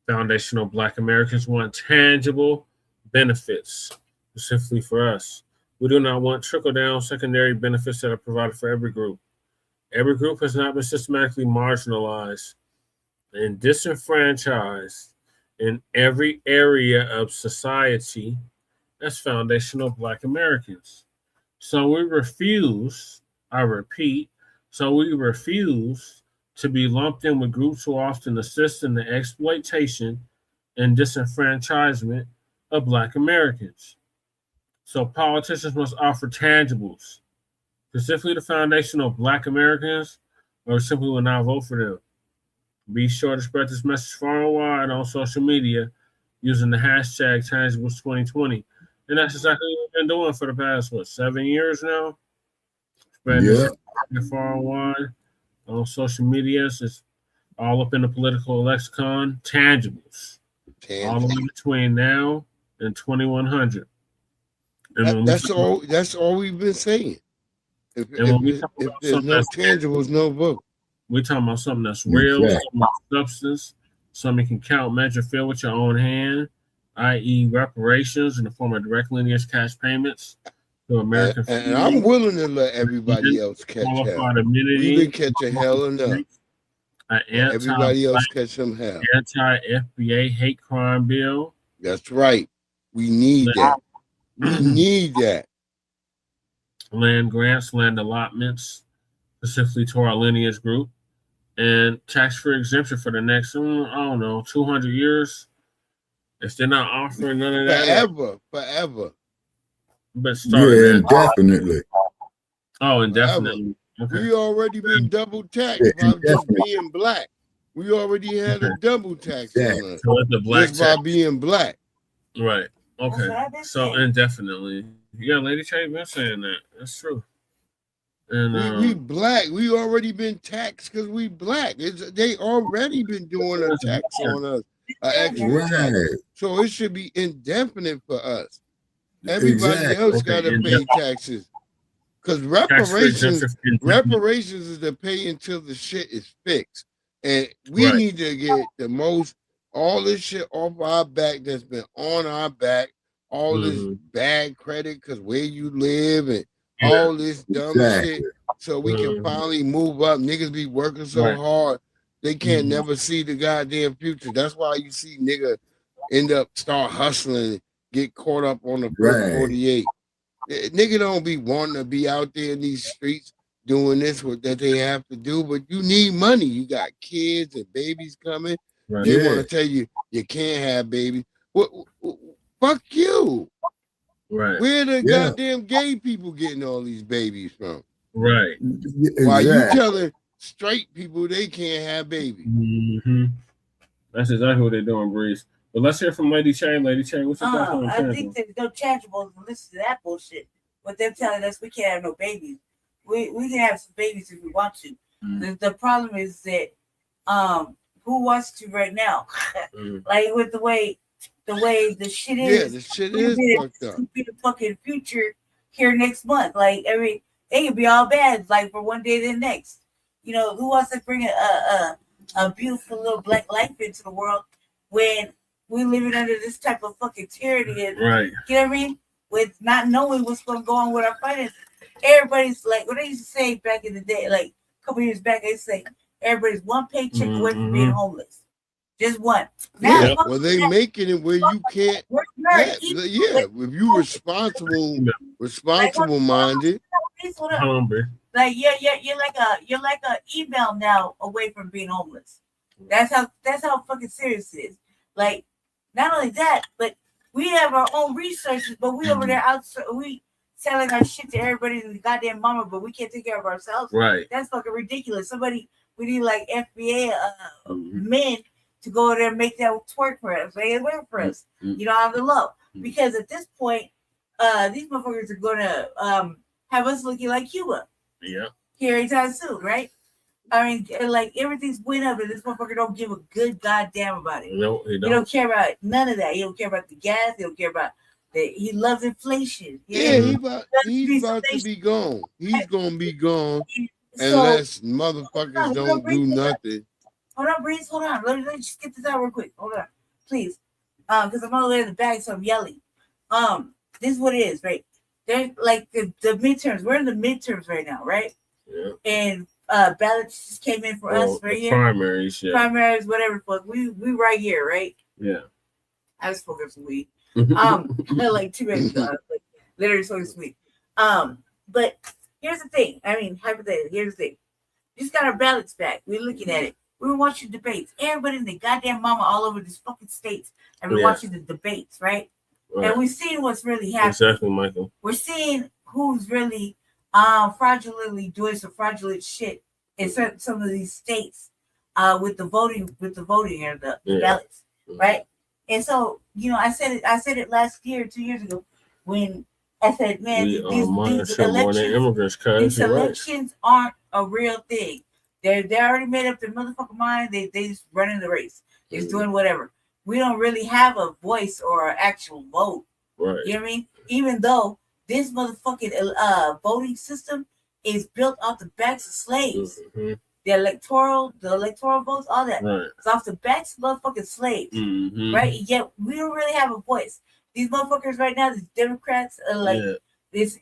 Foundational Black Americans want tangible benefits, specifically for us. We do not want trickle-down secondary benefits that are provided for every group. Every group has not been systematically marginalized and disenfranchised in every area of society as foundational Black Americans. So we refuse, I repeat, we refuse to be lumped in with groups who often assist in the exploitation and disenfranchisement of Black Americans. So politicians must offer tangibles, specifically the foundational Black Americans, or simply will not vote for them. Be sure to spread this message far and wide on social media using the hashtag Tangibles2020. And that's exactly what we've been doing for the past, 7 years now? Spreading this far and wide on social media. It's all up in the political lexicon. Tangibles. All the way between now and 2100. That's all we've been saying. If there's no tangibles, no vote. We're talking about something that's real, something about substance, something you can count, measure, feel with your own hand, i.e. reparations in the form of direct lineage cash payments to American and I'm willing to let everybody else catch hell. We've been catching hell enough. Everybody else catch some hell. Anti-FBA hate crime bill. That's right. We need that. We need that. Land grants, land allotments, specifically to our lineage group, and tax-free exemption for the next, 200 years. If they're not offering none of that. Forever. But indefinitely. Oh, indefinitely. Okay. We already been double taxed by just being Black. We already had a double tax on us so it's a black just by being Black. Right. Okay. So indefinitely. Yeah, Lady Ch been saying that. That's true. And we black. We already been taxed because we black. They already been doing a tax on us, an extra tax. So it should be indefinite for us. Everybody else got to pay taxes. Because reparations is to pay until the shit is fixed. And we need to get the most, all this shit off our back that's been on our back, all this bad credit because where you live and all this dumb shit, so we can finally move up. Niggas be working so hard, they can't never see the goddamn future. That's why you see nigga end up start hustling, get caught up on the first 48. Nigga don't be wanting to be out there in these streets doing this that they have to do, but you need money. You got kids and babies coming. They want to tell you you can't have babies. Fuck you. Where the goddamn gay people getting all these babies from? Why you telling straight people they can't have babies? That's exactly what they're doing, Breeze. But let's hear from Lady Ch. Lady Ch, what's your thoughts on I think there's no tangibles to listen to that bullshit. But they're telling us we can't have no babies. We can have some babies if we want to. The problem is that who wants to right now? Like with the way the shit is. Yeah, the shit is fucked up. Be the fucking future here next month. Like they can be all bad like for one day to the next. You know, who wants to bring a beautiful little black life into the world when we're living under this type of fucking tyranny and you know what I mean? With not knowing what's going to go on with our finances. Everybody's like, what I used to say back in the day, like a couple years back, I used to say, everybody's one paycheck away from being homeless. Just one. Now, well, they making it where you can't. If you responsible minded. Like you're like a email now away from being homeless. That's how fucking serious it is. Like, not only that, but we have our own resources, but we over there we selling our shit to everybody in the goddamn mama, but we can't take care of ourselves. That's fucking ridiculous. We need like FBA men to go over there and make that twerk for us. They work for us. You know, on the low. Because at this point, these motherfuckers are gonna have us looking like Cuba. Here anytime soon, right? I mean, like everything's went up, and this motherfucker don't give a good goddamn about it. No, he don't. He don't care about none of that. He don't care about the gas. He don't care about that. He loves inflation. He's about to be gone. He's gonna be gone unless motherfuckers don't do nothing. Hold on, Breeze. Hold on. Let me just get this out real quick. Hold on, please. Because I'm all the way in the bag, so I'm yelling. This is what it is, right? There's like the midterms. We're in the midterms right now, right? And ballots just came in for us right here. Primaries, primaries, whatever. Fuck, we right here, right? I was smoking some weed. Like 2 minutes ago, like literally smoking some weed. But here's the thing. I mean, hypothetically, here's the thing. We just got our ballots back. We're looking at it. We were watching debates. Everybody in the goddamn mama all over these fucking states. And we're watching the debates, right? And we're seeing what's really happening. Exactly, Michael. We're seeing who's really fraudulently doing some fraudulent shit in some of these states with the voting and the ballots, right? And so, you know, I said it last year, 2 years ago, when I said, man, these elections aren't a real thing. They already made up their motherfucking mind. They just running the race. They're just doing whatever. We don't really have a voice or an actual vote. You know what I mean? Even though this motherfucking voting system is built off the backs of slaves. The electoral votes, all that. It's off the backs of motherfucking slaves. Right? Yet we don't really have a voice. These motherfuckers right now, these Democrats are like it's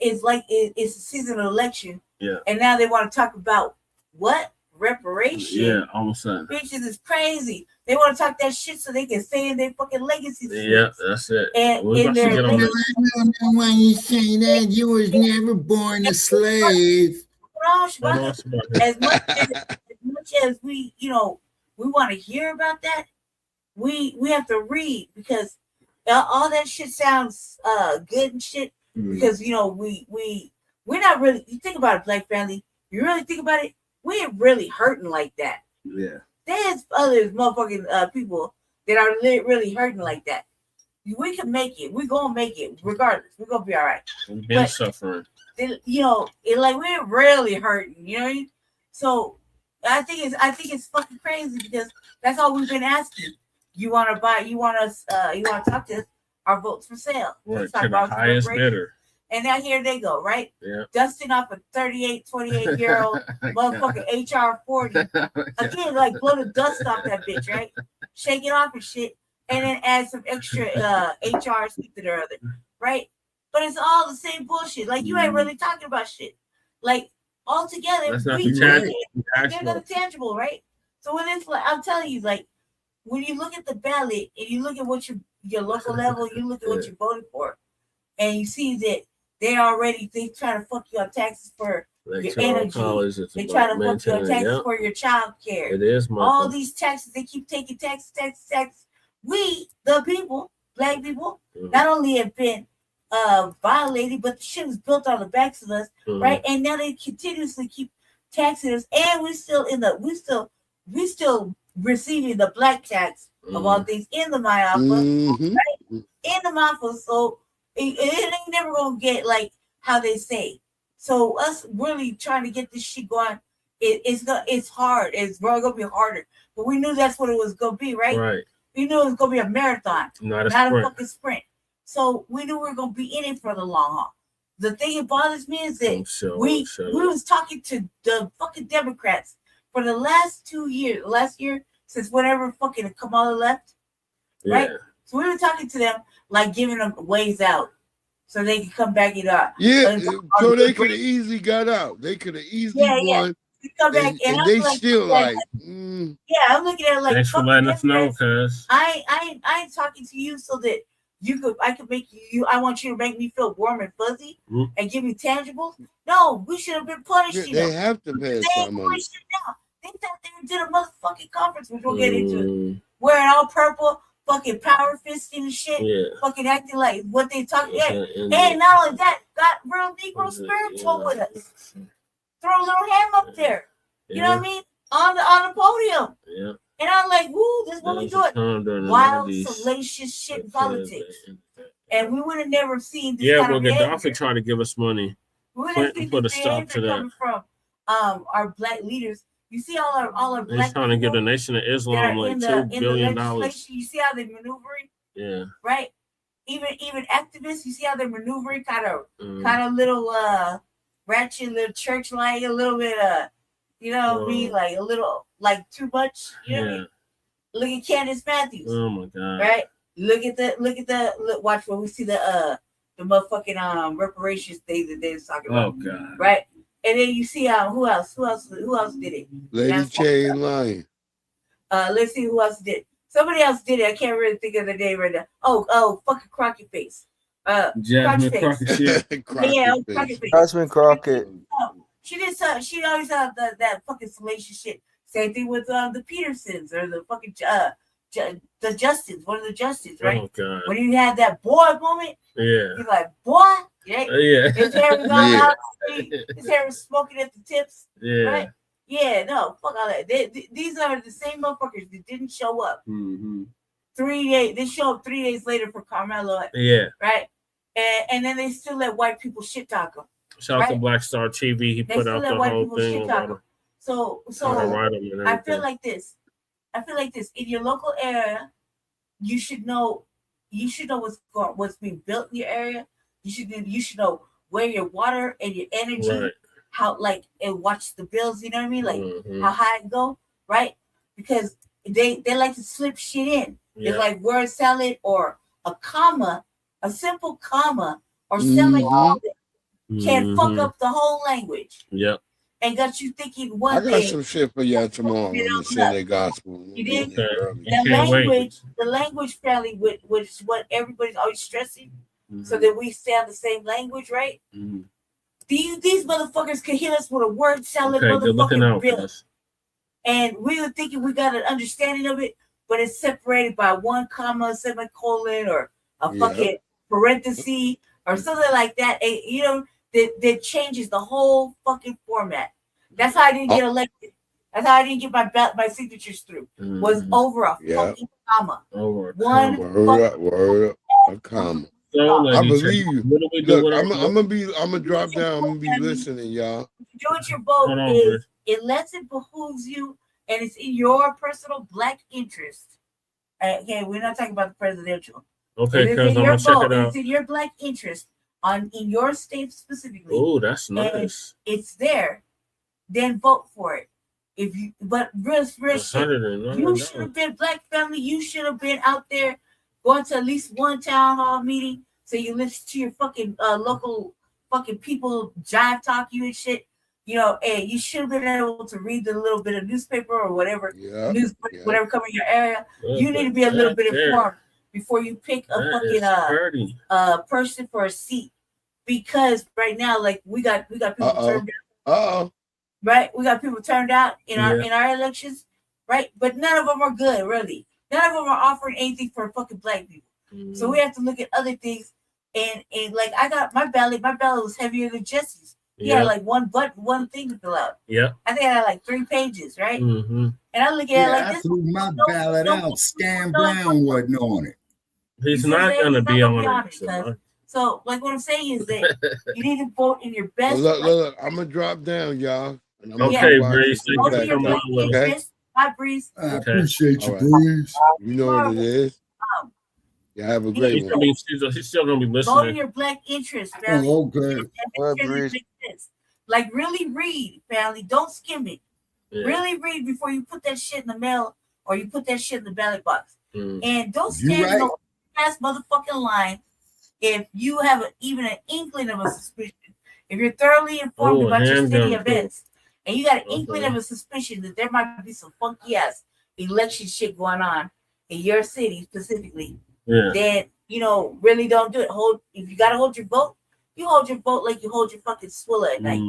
a season of election. And now they want to talk about what? Reparation. All of a sudden. Bitches is crazy. They want to talk that shit so they can stay in their fucking legacy. That's it. And in their when you say that, you was never born a slave. As much as we, you know, we want to hear about that, we have to read because all that shit sounds good and shit. Because you know we're not really. You think about it, Black family. You really think about it. We ain't really hurting like that. There's other motherfucking people that are really hurting like that. we can make it. We're gonna make it regardless. We're gonna be all right. We've been suffering. You know, we're really hurting. You know what I mean? So I think it's fucking crazy because that's all we've been asking. You want to buy? You want us? You want to talk to us? Our votes for sale. Right, to the highest bidder. And now here they go, right? Yeah. Dusting off a 28-year-old motherfucker HR 40. Again, like blow the dust off that bitch, right? Shake it off and shit. And then add some extra HR to the other, right? But it's all the same bullshit. Like you ain't really talking about shit. Like all together, that's not they're not tangible, right? So when it's like, I'm telling you, like when you look at the ballot and you look at what your local level, you look at what you voted for, and you see that they try to fuck you on taxes for your energy. They try to fuck you on taxes for your child care. It is all these taxes. They keep taking taxes. We, the people, black people, not only have been violated, but the shit was built on the backs of us, right? And now they continuously keep taxing us, and we still receiving the black tax of all things in the Mayafa, right? In the Mayafa, so it ain't never gonna get like how they say. So us really trying to get this shit going, it's hard. It's gonna be harder, but we knew that's what it was gonna be, right? Right. We knew it was gonna be a marathon, not a fucking sprint. So we knew we were gonna be in it for the long haul. The thing that bothers me is that we was talking to the fucking Democrats for the last 2 years, last year since whenever fucking Kamala left, right? So we were talking to them like giving them ways out so they could come back and yeah, so they could have easily got out. They could have easily won. Come back and they still like, yeah, I'm looking at it like, thanks for letting us know, cuz I ain't talking to you so that I could make you. I want you to make me feel warm and fuzzy and give me tangibles. No, we should have been punishing they them. Have to pass some money. They thought they did a motherfucking conference, which we'll get into it. Wearing all purple, fucking power fisting and shit, fucking acting like what they talking about. And not only that, got real Negro spiritual with us. Throw a little ham up there. You know what I mean? On the podium. Yeah. And I'm like, woo, this is what we do it. Wild, salacious shit in politics. And we would have never seen this kind of Gaddafi tried to give us money. Clinton put a stop to that. From our black leaders. You see all our black They're trying to give the Nation of Islam like $2 billion. You see how they're maneuvering? Yeah. Right? Even activists, you see how they're maneuvering kind of little ratchet, little church like a little bit you know what I mean? Like a little like too much. You know what I mean? Look at Candace Matthews. Oh my god. Right? Look watch when we see the motherfucking reparations thing that they was talking about. Oh god. Right? And then you see who else did it? Lady Chain Lion. Let's see who else did it. Somebody else did it. I can't really think of the name right now. Oh, fucking Crockett Face. Jasmine Crockett. Crockett Face. Jasmine Crockett. She always had that fucking salacious shit. Same thing with the Petersons or the fucking the Justins, one of the Justins, right? Oh god. When you had that boy moment, you're like, boy, his hair was all out, his hair was smoking at the tips, right? Yeah, no, fuck all that. These are the same motherfuckers that didn't show up. 3 days, they show up 3 days later for Carmelo, right? And then they still let white people shit talk them. Shout out to Black Star TV. He put out the whole thing. So I feel like this. In your local area, you should know what's being built in your area. You should know where your water and your energy, how and watch the bills. You know what I mean? Like how high it go, right? Because they like to slip shit in. It's like word salad or a comma, a simple comma or semicolon can fuck up the whole language. Yep. And got you thinking one day. I got some shit for y'all tomorrow on the Sunday Gospel. You did? The language family, which is what everybody's always stressing, so that we stay on the same language, right? These motherfuckers can hit us with a word salad motherfucking bill. And we were thinking we got an understanding of it, but it's separated by one comma, semicolon, or a fucking parenthesis, or something like that. And, you know, that changes the whole fucking format. That's how I didn't get elected. That's how I didn't get my signatures through. Was over a fucking comma. Over one word up. A comma. So, I ladies, believe you. what do we do Look, with our I'm gonna drop down. I'm gonna be listening, y'all. Do with your vote Hold on, is Chris. unless it behooves you and it's in your personal black interest. Okay, we're not talking about the presidential. Okay, It is cuz in I'm your gonna check vote. it out. It's in your black interest in your state specifically. Oh, that's and nice. it's there. Then vote for it. If you, but real shit, you should have been Black family. You should have been out there going to at least one town hall meeting so you listen to your fucking local fucking people jive talk you and shit. You know, and you should have been able to read a little bit of newspaper or whatever whatever cover in your area. You need to be a little bit informed before you pick a fucking person for a seat. Because right now, like we got people turned out. Right, we got people turned out in our elections, right? But none of them are good, really. None of them are offering anything for fucking black people. So we have to look at other things. And like I got my ballot was heavier than Jesse's. He had like one thing to fill out. Yeah. I think I had like 3 pages, right? Mm-hmm. And I look at it like I this. threw my ballot out. Stan Brown wasn't on it. He's not gonna be on it. So, like what I'm saying is that you need to vote in your best. Look, I'm gonna drop down, y'all. Okay, Breeze. Vote in your black interest. Hi, Breeze. I appreciate you, Breeze. You know what it is. Yeah, have a great one. He's still gonna be listening. Vote in your black interest, family. Oh, okay. Like really read, family. Don't skim it. Yeah. Really read before you put that shit in the mail or you put that shit in the ballot box. And don't You stand in right. no ass motherfucking line if you have even an inkling of a suspicion. If you're thoroughly informed about your city events and you got an inkling of a suspicion that there might be some funky ass election shit going on in your city specifically, then really don't do it. If you gotta hold your vote, you hold your vote like you hold your fucking swilla at night.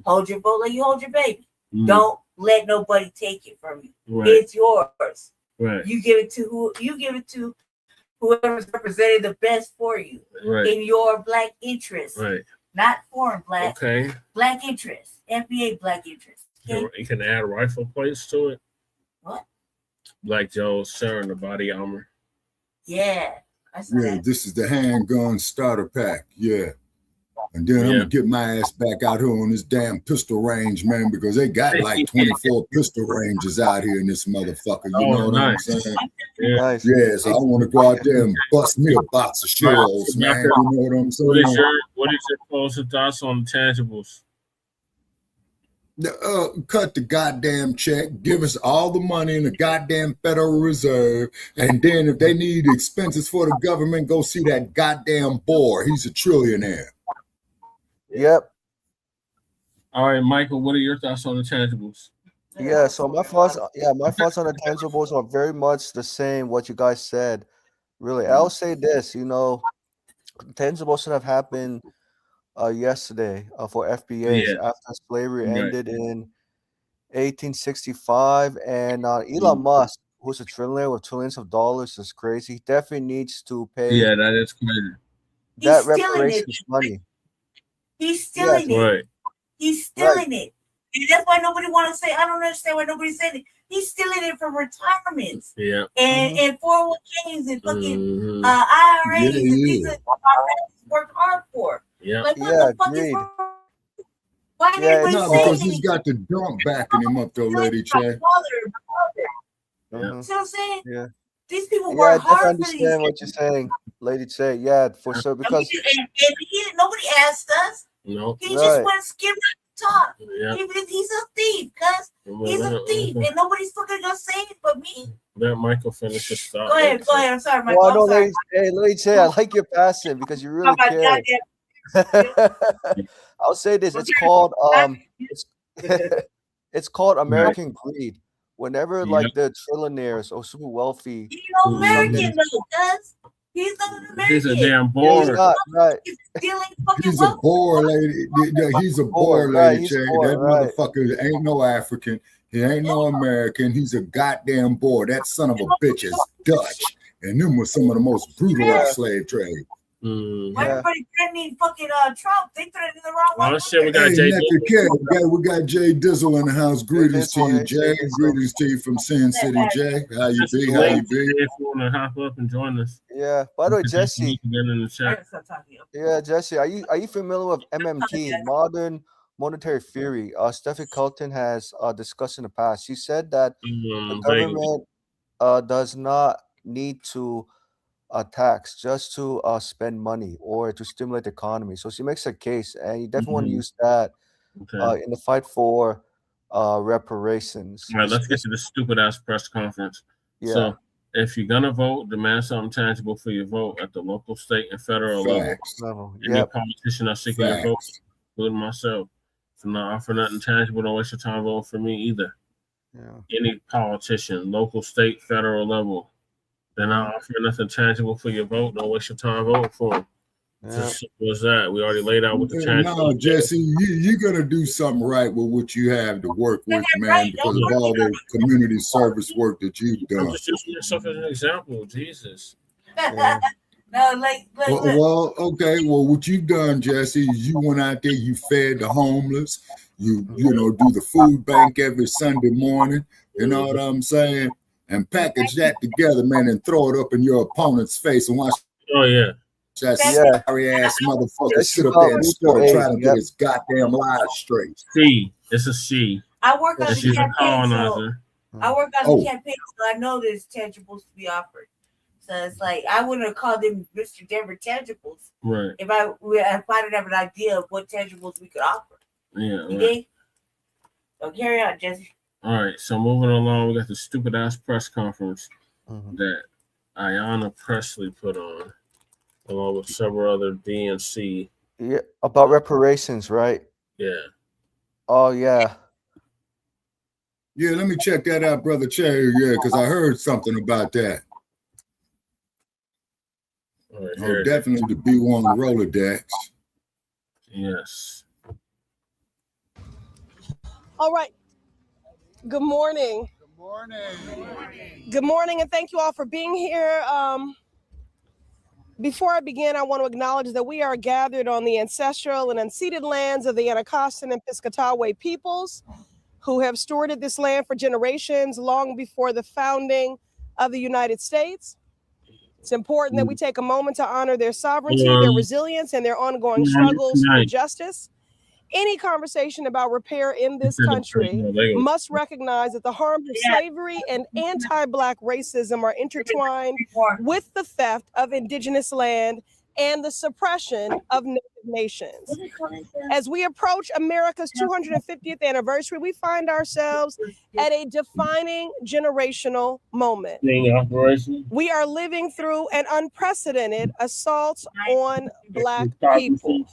Hold your vote like you hold your baby. Don't let nobody take it from you. Right. It's yours. Right. You give it to whoever's represented the best for you in your black interest. Right. Not foreign black. Okay. Black interest. FBA black interest. Okay? You can add rifle plates to it. What? Like Joe's sharing the body armor. Yeah. This is the handgun starter pack. Yeah. And then I'm gonna get my ass back out here on this damn pistol range, man, because they got like 24 pistol ranges out here in this motherfucker. You know what I'm saying? Yeah. So I want to go out there and bust me a box of shells, man. You know what I'm saying? What is your closing thoughts on tangibles? Cut the goddamn check, give us all the money in the goddamn Federal Reserve, and then if they need expenses for the government, go see that goddamn boy. He's a trillionaire. Yep. All right, Michael, what are your thoughts on the tangibles? Yeah, so my thoughts on the tangibles are very much the same what you guys said. Really, I'll say this, tangibles should have happened yesterday for FBAs after slavery ended in 1865, and Elon Musk, who's a trillionaire with trillions of dollars, is crazy. He definitely needs to pay. Yeah, that is crazy. That reparations money. He's stealing it. He's stealing it. And that's why nobody want to say, I don't understand why nobody's saying it. He's stealing it from retirements. Yeah. And 401ks and fucking IRAs and things that IRAs work hard for. Yeah. Like, what the fuck is wrong? Why did anybody say because anything? he's got the dunk backing him up, though, Lady Che. See what I'm saying? Yeah. These people I work hard for understand these what you're saying, Lady Che. Yeah, for sure. Because nobody asked us. No. He just went skimmed the top. Yeah. He's a thief, cuz. He's a thief. And nobody's fucking gonna say it but me. Let Michael finish his thought. Go ahead. I'm sorry, Michael. Well, I'm sorry. Lady Che, I like your passion because you really care. I'll say this: it's called it's called American greed. Whenever like the trillionaires or super wealthy, He's no American though, cuz. He's not an American. He's a damn boy. He's not, right. He's a boar, lady. He's a boar, Lady Che. That motherfucker ain't no African. He ain't no American. He's a goddamn boar. That son of a bitch is Dutch. And them were some of the most brutal slave trade. Why everybody threatening fucking Trump? They threatening the wrong one. Oh shit, we got Hey, Jay. we got Jay Dizzle in the house. Greetings to you, Jay. Greetings to you from Sin City, Jay. How you be? How you be? If you want to hop up and join us. Yeah. By the way, Jesse. Get in the chat. Yeah, Jesse. Are you familiar with MMT, modern monetary theory? Steffi Colton has discussed in the past. She said that the government does not need to tax just to spend money or to stimulate the economy. So she makes a case, and you definitely want to use that in the fight for reparations. All right, let's get to the stupid ass press conference. Yeah. So if you're gonna vote, demand something tangible for your vote at the local, state, and federal level. Any politician that's seeking your vote, including myself, if I'm not offering nothing tangible, don't waste your time voting for me either. Yeah. Any politician, local, state, federal level, they're not offering nothing tangible for your vote, don't waste your time voting for them. It's as simple as that. We already laid out what the tangible. No, Jesse, you're gonna do something right with what you have to work with, man, because of all the community service work that you've done. I'm just using yourself as an example, Jesus. Yeah. No, Well, okay. Well, what you've done, Jesse, is you went out there, you fed the homeless, you know, do the food bank every Sunday morning. You know what I'm saying? And package that together, man, and throw it up in your opponent's face and watch. Oh yeah. That sorry ass motherfucker sit up there and still trying to get his goddamn lies straight. It's a she. I work on the She's a campaign, so colonizer. I work on the campaign, so I know there's tangibles to be offered. So it's like I wouldn't have called them Mr. Denver tangibles, right? If I didn't have an idea of what tangibles we could offer. Yeah. You Right. dig? So carry on, Jesse. All right. So moving along, we got the stupid ass press conference that Ayanna Pressley put on, along with several other DNC. Yeah, about reparations, right? Yeah. Oh yeah. Yeah, let me check that out, Brother Che. Yeah, because I heard something about that. Right, definitely the B1 Rolodex. Yes. All right. Good morning. Good morning. Good morning, and thank you all for being here. Before I begin, I want to acknowledge that we are gathered on the ancestral and unceded lands of the Anacostan and Piscataway peoples who have stewarded this land for generations, long before the founding of the United States. It's important that we take a moment to honor their sovereignty, their resilience, and their ongoing struggles for justice. Any conversation about repair in this country must recognize that the harms of slavery and anti-Black racism are intertwined with the theft of indigenous land and the suppression of Native nations. As we approach America's 250th anniversary, we find ourselves at a defining generational moment. We are living through an unprecedented assault on Black people.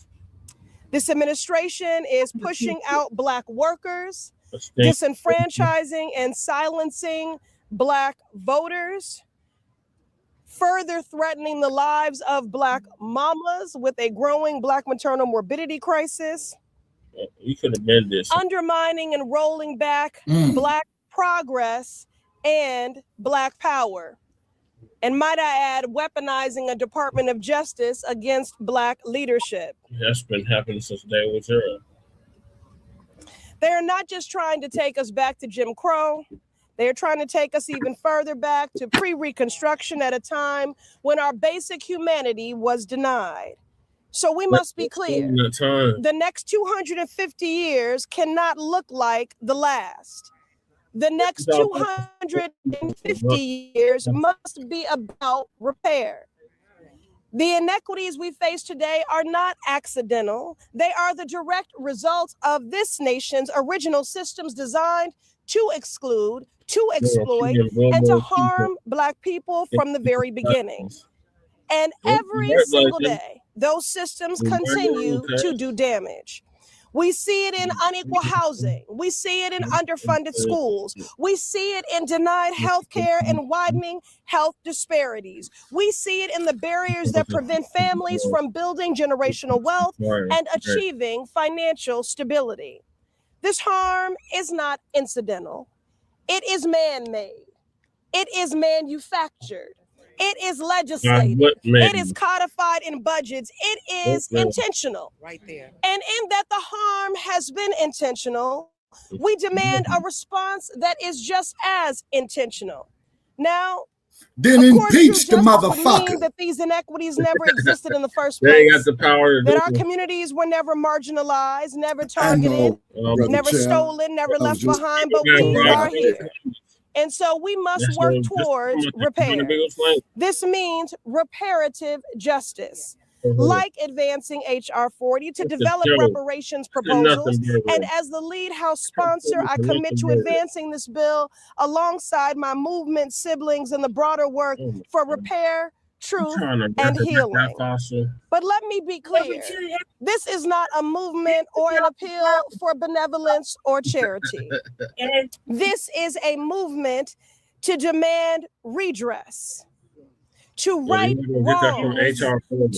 This administration is pushing out Black workers, disenfranchising and silencing Black voters, further threatening the lives of Black mamas with a growing Black maternal morbidity crisis. You could have been this. Undermining and rolling back Black progress and Black power. And might I add, weaponizing a Department of Justice against Black leadership. That's been happening since day was zero. They are not just trying to take us back to Jim Crow. They are trying to take us even further back to pre-Reconstruction at a time when our basic humanity was denied. So we must be clear. The next 250 years cannot look like the last. The next 250 years must be about repair. The inequities we face today are not accidental. They are the direct result of this nation's original systems designed to exclude, to exploit, and to harm Black people from the very beginning. And every single day, those systems continue to do damage. We see it in unequal housing. We see it in underfunded schools. We see it in denied health care and widening health disparities. We see it in the barriers that prevent families from building generational wealth and achieving financial stability. This harm is not incidental. It is man-made. It is manufactured. It is legislated. It is codified in budgets. It is intentional. Right there. And in that the harm has been intentional, we demand a response that is just as intentional. Now, then of course, impeach the would motherfucker. mean that these inequities never existed in the first They ain't got place. the power to That do our it. communities were never marginalized, never I targeted, know, Brother never Chad. stolen, never That was left just- behind, but we are here. And so we must That's work what- that's towards what the repair. biggest link. This means reparative justice, Mhm. like advancing HR 40 to That's a develop joke. reparations That's proposals. nothing, bro. And as the lead house sponsor, I That's commit to nothing, bro. advancing this bill alongside my movement siblings in the broader work for repair, truth, Trying to and represent healing. that fossil. But let me be clear, this is not a movement or an appeal for benevolence or charity. This is a movement to demand redress, to right you're gonna get that from wrongs, HR 40.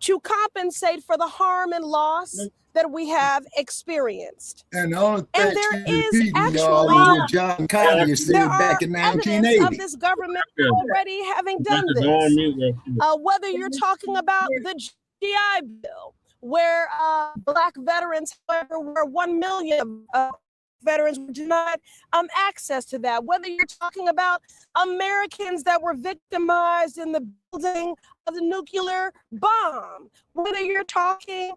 to compensate for the harm and loss that we have experienced. And the only And thing there she's is repeating, actually y'all, is what John Conyers said there back are in evidence 1980. of this government Yeah. already having done That's the go on this. mute real quick. Whether you're talking about the GI Bill, where Black veterans, however, where 1 million veterans were denied access to that, whether you're talking about Americans that were victimized in the building of the nuclear bomb, whether you're talking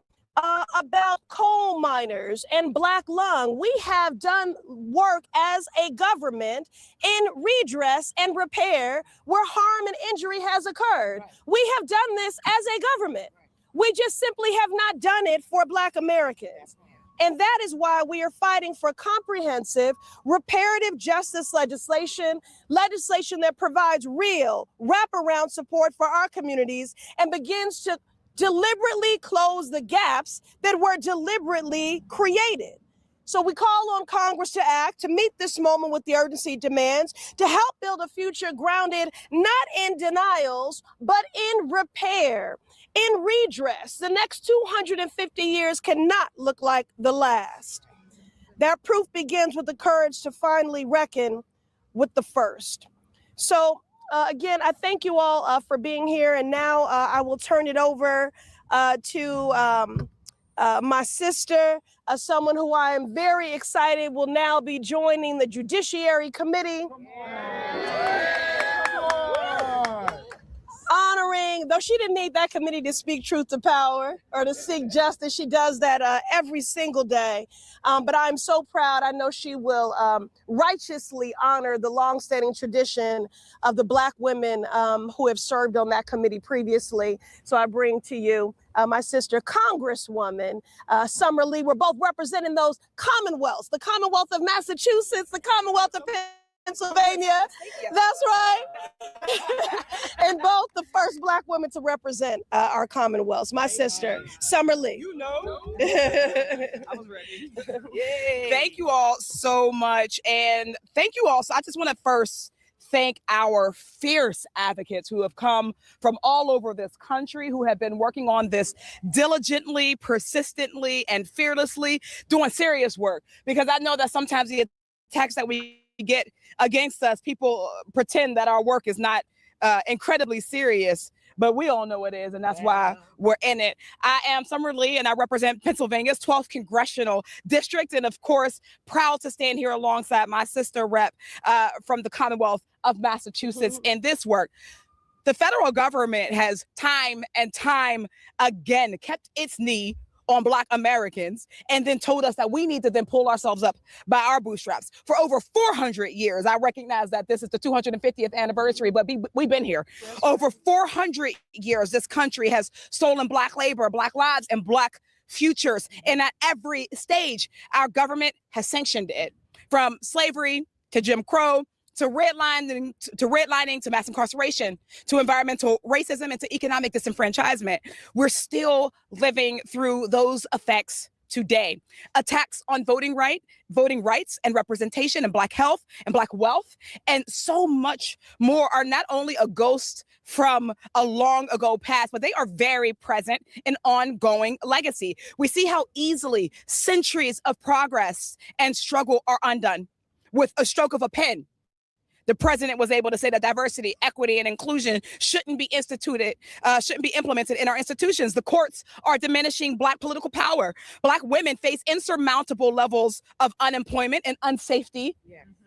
about coal miners and Black lung. We have done work as a government in redress and repair where harm and injury has occurred. We have done this as a government. We just simply have not done it for Black Americans. And that is why we are fighting for comprehensive reparative justice legislation that provides real wraparound support for our communities and begins to deliberately close the gaps that were deliberately created. So we call on Congress to act to meet this moment with the urgency it demands, to help build a future grounded not in denials, but in repair, in redress. The next 250 years cannot look like the last. That proof begins with the courage to finally reckon with the first. So again, I thank you all for being here. And now I will turn it over to my sister, someone who I am very excited will now be joining the Judiciary Committee. Honoring, though she didn't need that committee to speak truth to power or to seek justice, she does that every single day. But I'm so proud. I know she will righteously honor the longstanding tradition of the Black women who have served on that committee previously. So I bring to you my sister, Congresswoman Summer Lee. We're both representing those Commonwealths, the Commonwealth of Massachusetts, the Commonwealth of Pennsylvania. That's right. And both the first Black women to represent our Commonwealths. My sister, Summer Lee. You know. I was ready. Thank you all so much. And thank you all. So I just want to first thank our fierce advocates who have come from all over this country, who have been working on this diligently, persistently, and fearlessly, doing serious work. Because I know that sometimes the attacks that we get against us, people pretend that our work is not incredibly serious, but we all know it is, and that's why we're in it. I am Summer Lee, and I represent Pennsylvania's 12th Congressional District, and of course, proud to stand here alongside my sister rep from the Commonwealth of Massachusetts in this work. The federal government has time and time again kept its knee on Black Americans and then told us that we need to then pull ourselves up by our bootstraps. For over 400 years, I recognize that this is the 250th anniversary, but we've been here. Over 400 years, this country has stolen Black labor, Black lives, and Black futures. And at every stage, our government has sanctioned it. From slavery to Jim Crow, to redlining, to mass incarceration, to environmental racism, and to economic disenfranchisement. We're still living through those effects today. Attacks on voting rights and representation and Black health and Black wealth and so much more are not only a ghost from a long ago past, but they are very present and ongoing legacy. We see how easily centuries of progress and struggle are undone with a stroke of a pen. the president was able to say that diversity, equity, and inclusion shouldn't be implemented in our institutions. The courts are diminishing Black political power. Black women face insurmountable levels of unemployment and unsafety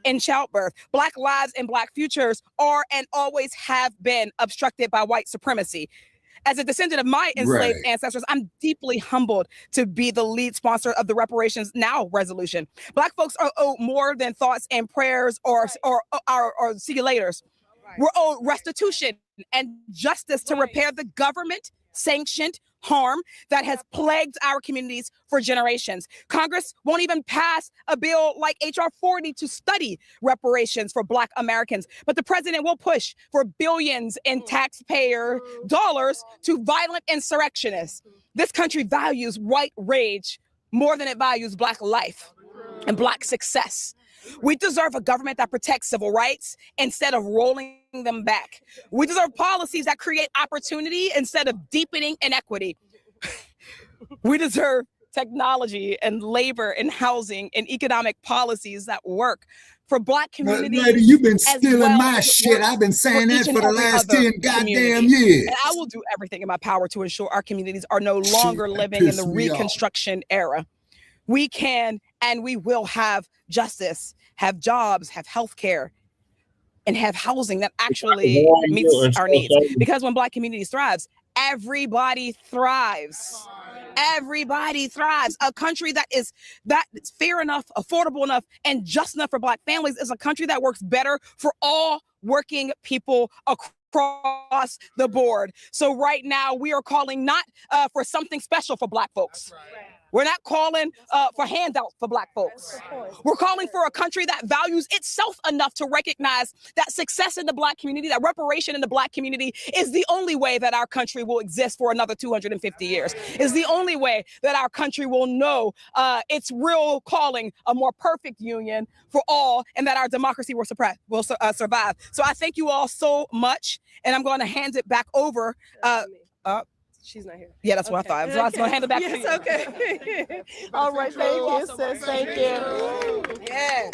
in childbirth. Black lives and Black futures are and always have been obstructed by white supremacy. As a descendant of my enslaved ancestors, I'm deeply humbled to be the lead sponsor of the Reparations Now resolution. Black folks are owed more than thoughts and prayers or see you laters. We're owed restitution and justice to repair the government-sanctioned harm that has plagued our communities for generations. Congress won't even pass a bill like H.R. 40 to study reparations for Black Americans, but the president will push for billions in taxpayer dollars to violent insurrectionists. This country values white rage more than it values Black life and Black success. We deserve a government that protects civil rights instead of rolling them back. We deserve policies that create opportunity instead of deepening inequity. We deserve technology and labor and housing and economic policies that work for Black communities. Lady, you've been stealing my shit. I've been saying that for the last 10 goddamn years. And I will do everything in my power to ensure our communities are no longer living in the Reconstruction era. We can and we will have justice, have jobs, have healthcare, and have housing that actually meets our needs. Because when Black communities thrives, everybody thrives. Everybody thrives. A country that is fair enough, affordable enough, and just enough for Black families is a country that works better for all working people across the board. So right now we are calling not for something special for Black folks. We're not calling for handouts for Black folks. We're calling for a country that values itself enough to recognize that success in the Black community, that reparation in the Black community is the only way that our country will exist for another 250 years. Is the only way that our country will know its real calling, a more perfect union for all, and that our democracy will survive. So I thank you all so much, and I'm going to hand it back over. She's not here. Yeah, that's what I thought. So I was going to hand it back to you. Okay. All right. Thank you, sis. Thank you. Yeah.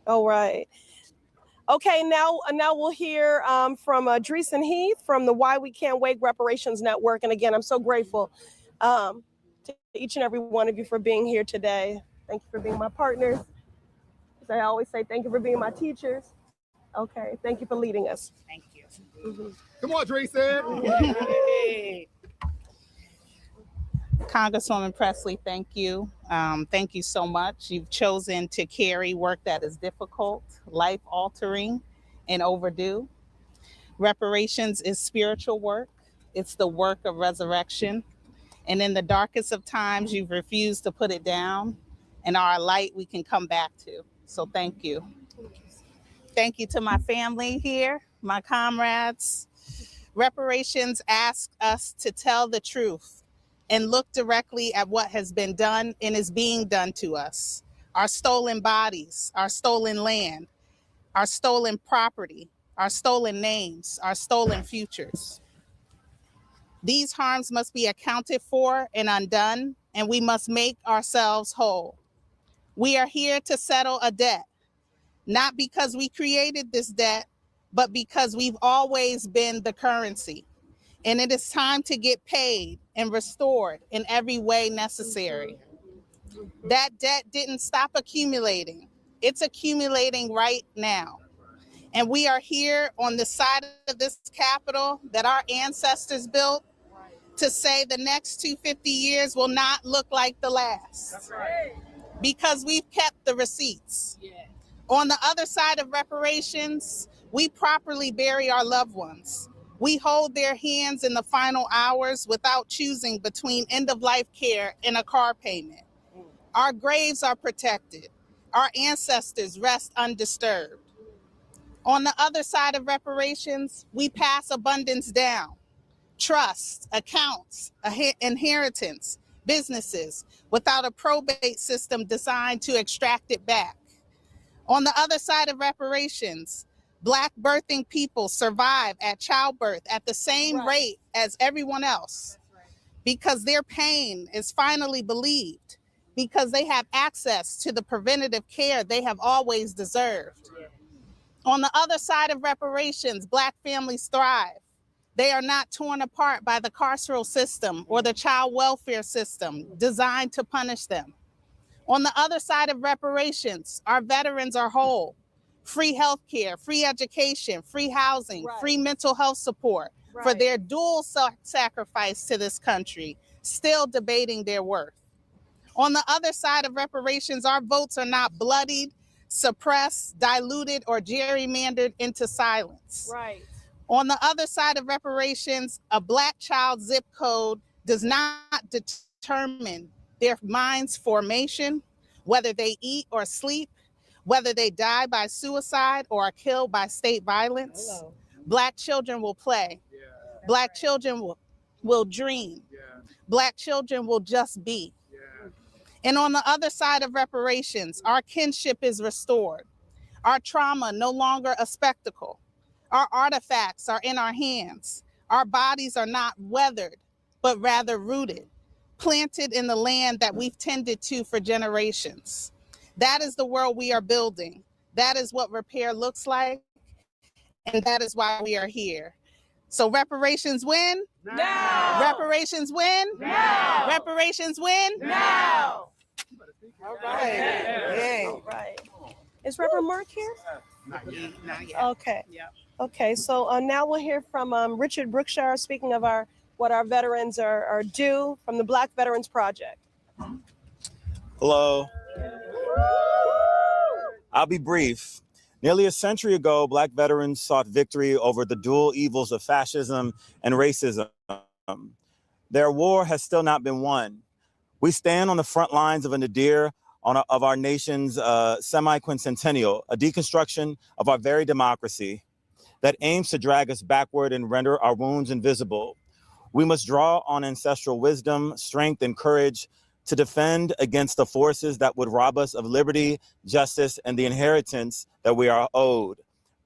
All right. Okay. Now we'll hear from Dreesen Heath from the Why We Can't Wait Reparations Network. And again, I'm so grateful to each and every one of you for being here today. Thank you for being my partners. As I always say, thank you for being my teachers. Okay. Thank you for leading us. Thank you. Mm-hmm. Come on, Dreesen. Hey. Congresswoman Pressley, thank you. Thank you so much. You've chosen to carry work that is difficult, life-altering, and overdue. Reparations is spiritual work. It's the work of resurrection. And in the darkest of times, you've refused to put it down, and are a light we can come back to. So thank you. Thank you to my family here, my comrades. Reparations ask us to tell the truth and look directly at what has been done and is being done to us. Our stolen bodies, our stolen land, our stolen property, our stolen names, our stolen futures. These harms must be accounted for and undone, and we must make ourselves whole. We are here to settle a debt, not because we created this debt, but because we've always been the currency. And it is time to get paid and restored in every way necessary. That debt didn't stop accumulating. It's accumulating right now. And we are here on the side of this Capitol that our ancestors built to say the next 250 years will not look like the last. Because we've kept the receipts. On the other side of reparations, we properly bury our loved ones. We hold their hands in the final hours without choosing between end-of-life care and a car payment. Our graves are protected. Our ancestors rest undisturbed. On the other side of reparations, we pass abundance down. Trust, accounts, inheritance, businesses, without a probate system designed to extract it back. On the other side of reparations, Black birthing people survive at childbirth at the same rate as everyone else because their pain is finally believed, because they have access to the preventative care they have always deserved. On the other side of reparations, Black families thrive. They are not torn apart by the carceral system or the child welfare system designed to punish them. On the other side of reparations, our veterans are whole. Free health care, free education, free housing, free mental health support for their dual sacrifice to this country, still debating their worth. On the other side of reparations, our votes are not bloodied, suppressed, diluted, or gerrymandered into silence. Right. On the other side of reparations, a Black child's zip code does not determine their mind's formation, whether they eat or sleep, whether they die by suicide or are killed by state violence. Hello. Black children will play. Black children will dream. Black children will just be. And on the other side of reparations, our kinship is restored. Our trauma no longer a spectacle. Our artifacts are in our hands. Our bodies are not weathered, but rather rooted, planted in the land that we've tended to for generations. That is the world we are building. That is what repair looks like. And that is why we are here. So reparations win? Now. Reparations win? Now. Reparations win? Now. All right. Yeah. All right. Is Reverend Mark here? Not yet. Okay. Yeah. Okay. So now we'll hear from Richard Brookshire, speaking of what our veterans are due from the Black Veterans Project. Hello. I'll be brief. Nearly a century ago, Black veterans sought victory over the dual evils of fascism and racism. Their war has still not been won. We stand on the front lines of a nadir of our nation's semi-quincentennial, a deconstruction of our very democracy that aims to drag us backward and render our wounds invisible. We must draw on ancestral wisdom, strength, and courage to defend against the forces that would rob us of liberty, justice, and the inheritance that we are owed.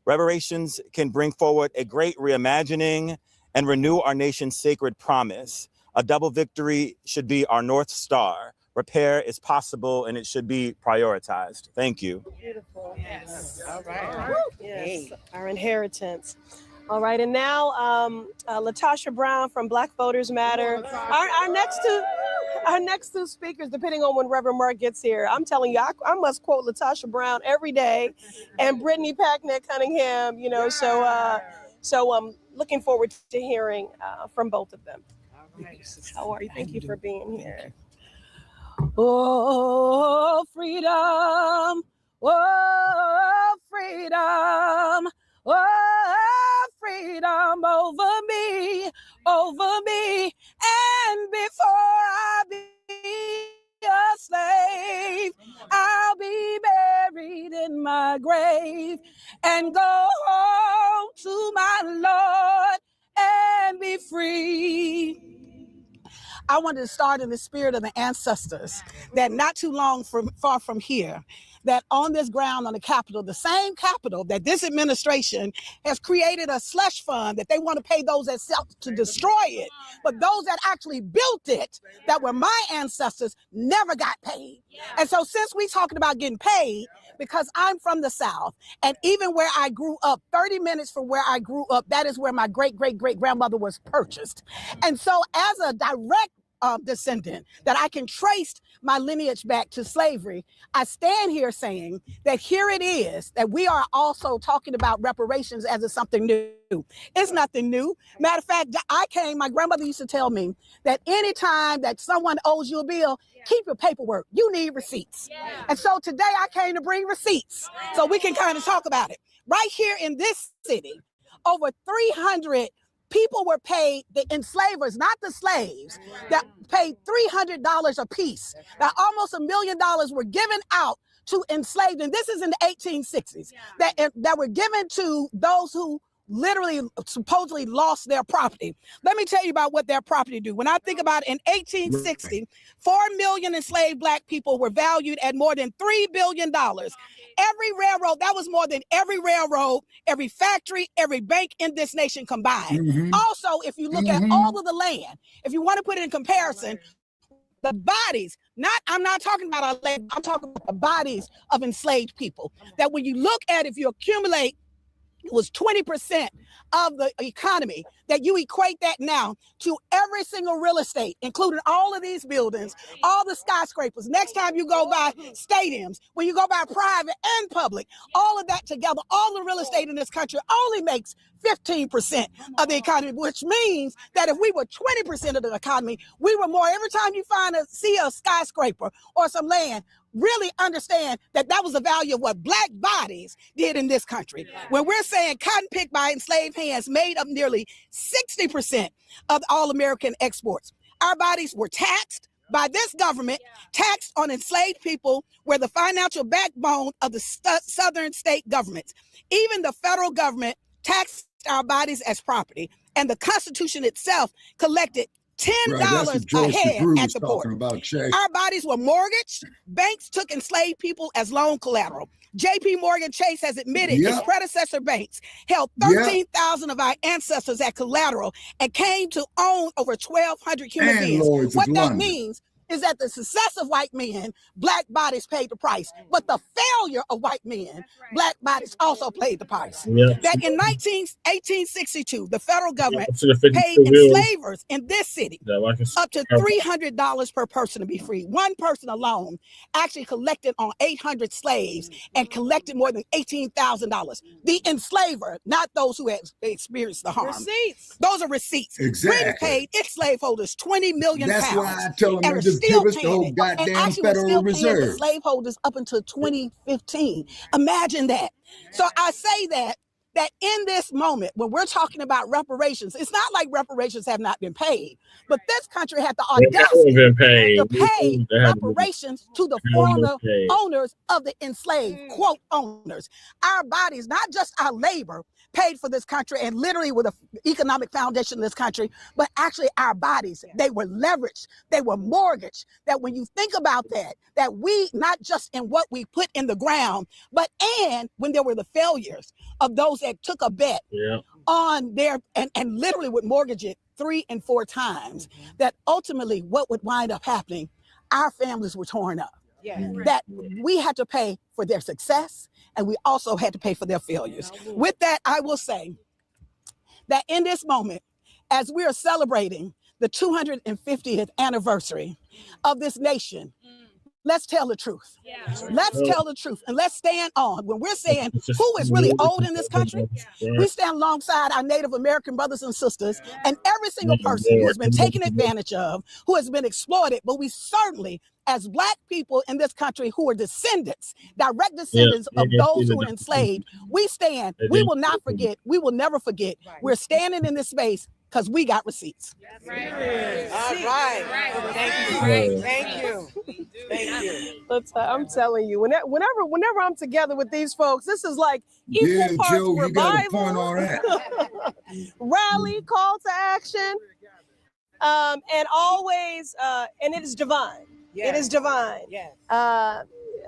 Reparations can bring forward a great reimagining and renew our nation's sacred promise. A double victory should be our North Star. Repair is possible and it should be prioritized. Thank you. Beautiful. Yes. All right. Yes. Our inheritance. All right. And now Natasha Brown from Black Voters Matter. Our next two speakers, depending on when Reverend Mark gets here, I'm telling you, I must quote Natasha Brown every day, and Brittany Packnett Cunningham. So I'm looking forward to hearing from both of them. How are you? Thank you for being here. Oh, freedom. Oh, freedom. Oh, freedom over me. And before I be a slave, I'll be buried in my grave and go home to my Lord and be free. I wanted to start in the spirit of the ancestors that not too far from here, that on this ground, on the Capitol, the same Capitol that this administration has created a slush fund that they want to pay those that sought to destroy it. But those that actually built it, that were my ancestors, never got paid. And so since we're talking about getting paid, because I'm from the South, and even where I grew up, 30 minutes from where I grew up, that is where my great-great-great-grandmother was purchased. And so as a direct descendant, that I can trace my lineage back to slavery, I stand here saying that here it is, that we are also talking about reparations as it's something new. It's nothing new. Matter of fact, my grandmother used to tell me that anytime that someone owes you a bill, keep your paperwork. You need receipts. And so today I came to bring receipts so we can kind of talk about it. Right here in this city, over 300 people were paid, the enslavers, not the slaves, that paid $300 a piece. Now, almost $1 million were given out to enslaved, and this is in the 1860s, that were given to those who literally supposedly lost their property. Let me tell you about what their property do. When I think about in 1860, 4 million enslaved Black people were valued at more than $3 billion. Every railroad, that was more than every railroad, every factory, every bank in this nation combined. Also, if you look at all of the land, if you want to put it in comparison, the bodies, I'm not talking about our land, I'm talking about the bodies of enslaved people. That when you look at, if you accumulate it was 20% of the economy, that you equate that now to every single real estate, including all of these buildings, all the skyscrapers. Next time you go by stadiums, when you go by private and public, all of that together, all the real estate in this country only makes 15% of the economy, which means that if we were 20% of the economy, we were more. Every time you see a skyscraper or some land, really understand that that was the value of what Black bodies did in this country. When we're saying cotton picked by enslaved hands made up nearly 60% of all American exports, our bodies were taxed by this government, taxed on enslaved people, were the financial backbone of the southern state governments. Even the federal government taxed our bodies as property, and the Constitution itself collected $10 a head at the port. Our bodies were mortgaged. Banks took enslaved people as loan collateral. J.P. Morgan Chase has admitted his predecessor banks held 13,000 of our ancestors at collateral and came to own over 1,200 human beings. What that means is that the success of white men, Black bodies paid the price, but the failure of white men, Black bodies also paid the price. That in 1862, the federal government paid enslavers in this city up to $300 per person to be free. One person alone actually collected on 800 slaves and collected more than $18,000. The enslaver, not those who had experienced the harm. Receipts. Those are receipts. Exactly. Britain paid its slaveholders 20 million That's pounds. why I tell them to just give us the whole goddamn Federal Reserve. The slaveholders up until 2015. Imagine that. So I say that in this moment, when we're talking about reparations, it's not like reparations have not been paid, but this country had the audacity to pay reparations to the former owners of the enslaved, quote, owners. Our bodies, not just our labor, paid for this country and literally with the economic foundation of this country, but actually our bodies, they were leveraged, they were mortgaged. That when you think about that we, not just in what we put in the ground, but and when there were the failures of those that took a bet on their, and literally would mortgage it 3 and 4 times, that ultimately what would wind up happening, our families were torn up. That we had to pay for their success, and we also had to pay for their failures. With that, I will say that in this moment, as we are celebrating the 250th anniversary of this nation, let's tell the truth. Let's tell the truth, and let's stand on. When we're saying who is really old in this country, we stand alongside our Native American brothers and sisters and every single person who has been taken advantage of, who has been exploited. But we certainly, as Black people in this country who are descendants, direct descendants of those who were enslaved, we stand. We will not forget. We will never forget. We're standing in this space because we got receipts. All right. Thank you. I'm telling you, whenever I'm together with these folks, this is like equal parts Joe, you got a point on revival, rally, call to action, and always, and it is divine. It is divine.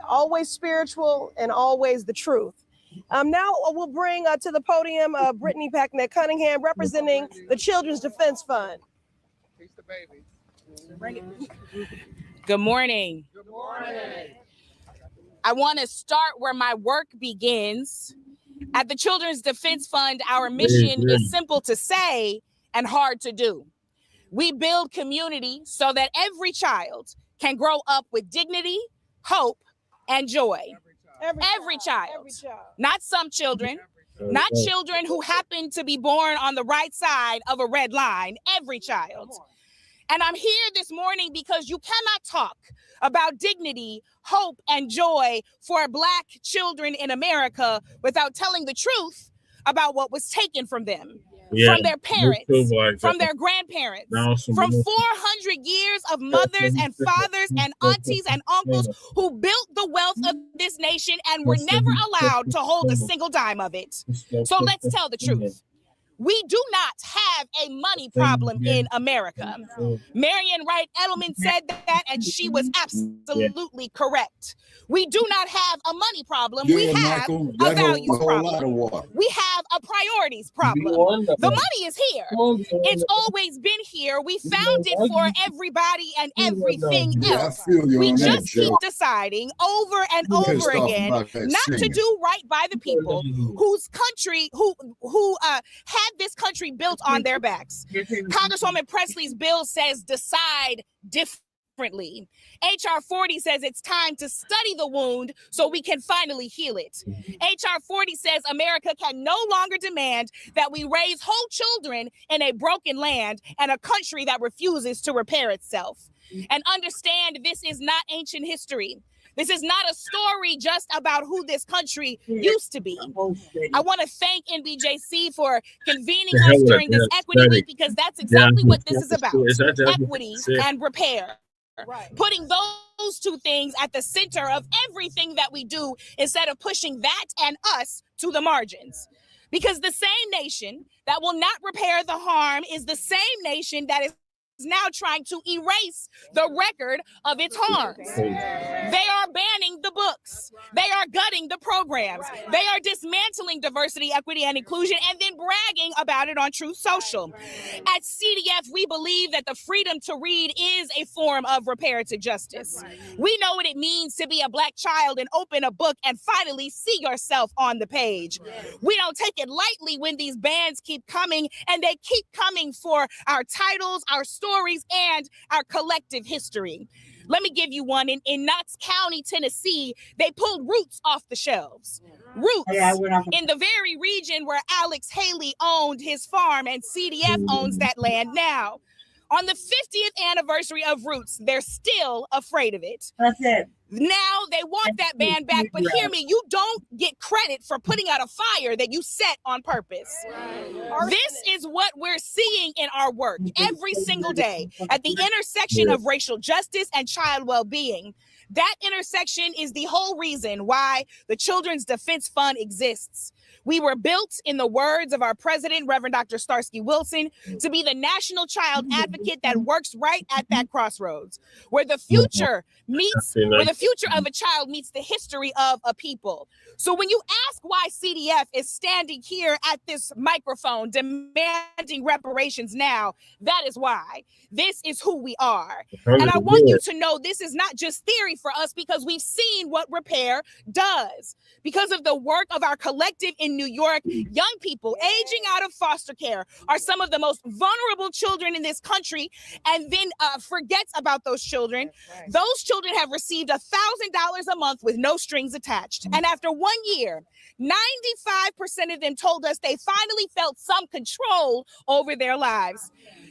Always spiritual and always the truth. Now we'll bring to the podium Brittany Packnett-Cunningham, representing the Children's Defense Fund. Good morning. Good morning. I want to start where my work begins. At the Children's Defense Fund, our mission is simple to say and hard to do. We build community so that every child can grow up with dignity, hope, and joy. Every child. Not some children, not children who happen to be born on the right side of a red line, every child. And I'm here this morning because you cannot talk about dignity, hope, and joy for Black children in America without telling the truth about what was taken from them. From their parents, from their grandparents, from 400 years of mothers and fathers and aunties and uncles who built the wealth of this nation and were never allowed to hold a single dime of it. So let's tell the truth. We do not have a money problem in America. Marian Wright Edelman said that, and she was absolutely correct. We do not have a money problem. We have a values problem. We have a priorities problem. The money is here. It's always been here. We found it for everybody and everything Yeah, I else. feel you We on that, just keep Joe. deciding over and Pissed over off again about that not to singing. do right by the people whose country, who had this country built on their backs. Congresswoman Pressley's bill says decide differently. HR 40 says it's time to study the wound so we can finally heal it. HR 40 says America can no longer demand that we raise whole children in a broken land and a country that refuses to repair itself. And understand this is not ancient history. This is not a story just about who this country used to be. I want to thank NBJC for convening us during this equity week, because that's exactly what this is about. Equity and repair. Putting those two things at the center of everything that we do instead of pushing that and us to the margins. Because the same nation that will not repair the harm is the same nation that is now trying to erase the record of its harms. They are banning the books. They are gutting the programs. They are dismantling diversity, equity, and inclusion, and then bragging about it on Truth Social. At CDF, we believe that the freedom to read is a form of reparative justice. We know what it means to be a Black child and open a book and finally see yourself on the page. We don't take it lightly when these bans keep coming, and they keep coming for our titles, our stories, and our collective history. Let me give you one. In Knox County, Tennessee, they pulled Roots off the shelves. Roots, in the very region where Alex Haley owned his farm and CDF owns that land now. On the 50th anniversary of Roots, they're still afraid of it. That's it. Now they want that ban back, but hear me, you don't get credit for putting out a fire that you set on purpose. This is what we're seeing in our work every single day at the intersection of racial justice and child well-being. That intersection is the whole reason why the Children's Defense Fund exists. We were built, in the words of our president, Reverend Dr. Starsky Wilson, to be the national child advocate that works right at that crossroads, where the future meets, where the future of a child meets the history of a people. So when you ask why CDF is standing here at this microphone demanding reparations now, that is why. This is who we are. And I want you to know this is not just theory for us, because we've seen what repair does. Because of the work of our collective in New York, young people aging out of foster care are some of the most vulnerable children in this country, and then forgets about those children. Those children have received $1,000 a month with no strings attached. And after 1 year, 95% of them told us they finally felt some control over their lives.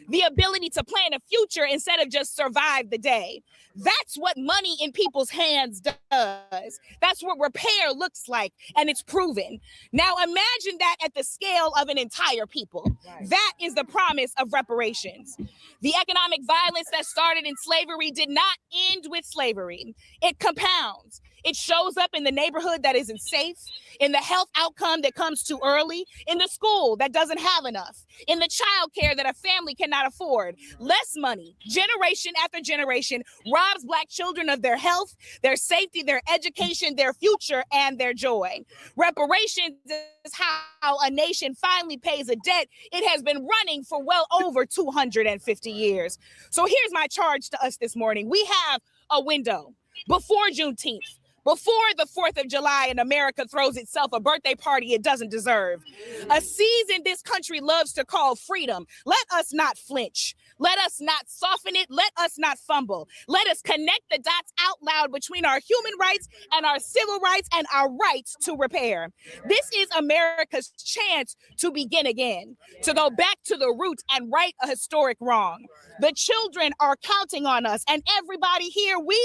The ability to plan a future instead of just survive the day. That's what money in people's hands does. That's what repair looks like, and it's proven. Now imagine that at the scale of an entire people. That is the promise of reparations. The economic violence that started in slavery did not end with slavery. It compounds. It shows up in the neighborhood that isn't safe, in the health outcome that comes too early, in the school that doesn't have enough, in the child care that a family cannot afford. Less money, generation after generation, robs Black children of their health, their safety, their education, their future, and their joy. Reparations is how a nation finally pays a debt it has been running for well over 250 years. So here's my charge to us this morning. We have a window before Juneteenth, before the 4th of July, and America throws itself a birthday party it doesn't deserve. A season this country loves to call freedom. Let us not flinch. Let us not soften it. Let us not fumble. Let us connect the dots out loud between our human rights and our civil rights and our rights to repair. This is America's chance to begin again, to go back to the roots and right a historic wrong. The children are counting on us, and everybody here, we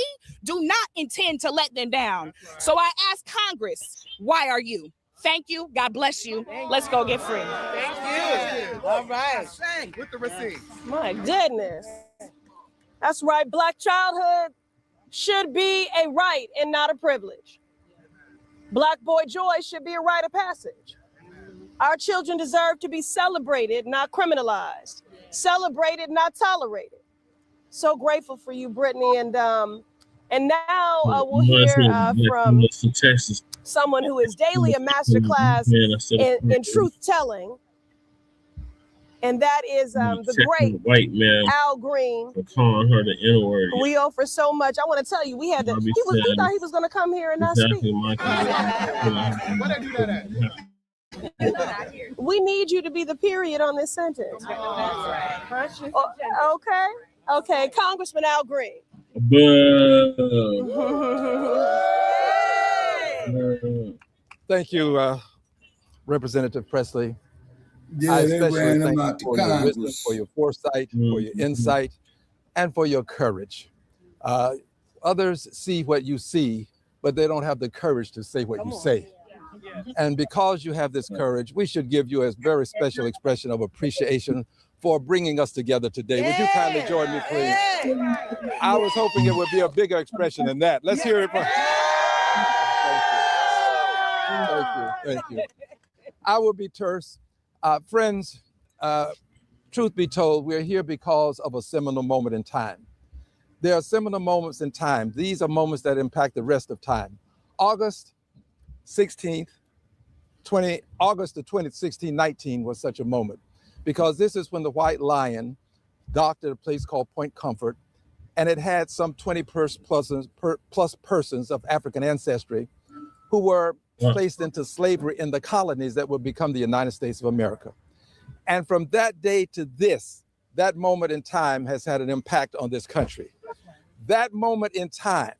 do not intend to let them down. So I ask Congress, why are you? Thank you. God bless you. Let's go get free. Thank you. All right. With the receipt. My goodness. That's right. Black childhood should be a right and not a privilege. Black boy joy should be a rite of passage. Our children deserve to be celebrated, not criminalized. Celebrated, not tolerated. So grateful for you, Brittany. And now we'll hear from Texas. someone who is daily a masterclass in truth telling. And that is the great white man Al Green. for calling her the N-word. We owe for so much. I want to tell you, we had to. We thought he was going to come here and not speak. We need you to be the period on this sentence. Okay, Congressman Al Green. Thank you, Representative Pressley. Yeah, I they especially ran thank them you out to for your wisdom, Congress. for your foresight, for your insight, and for your courage. Others see what you see, but they don't have the courage to say what you say. And because you have this courage, we should give you a very special expression of appreciation for bringing us together today. Would you kindly join me, please? I was hoping it would be a bigger expression than that. Let's hear it from. Thank you. I will be terse. Friends, truth be told, we're here because of a seminal moment in time. There are seminal moments in time. These are moments that impact the rest of time. August the 2016-19 was such a moment, because this is when the White Lion docked at a place called Point Comfort, and it had some 20 plus persons of African ancestry who were placed into slavery in the colonies that would become the United States of America. And from that day to this, that moment in time has had an impact on this country. That moment in time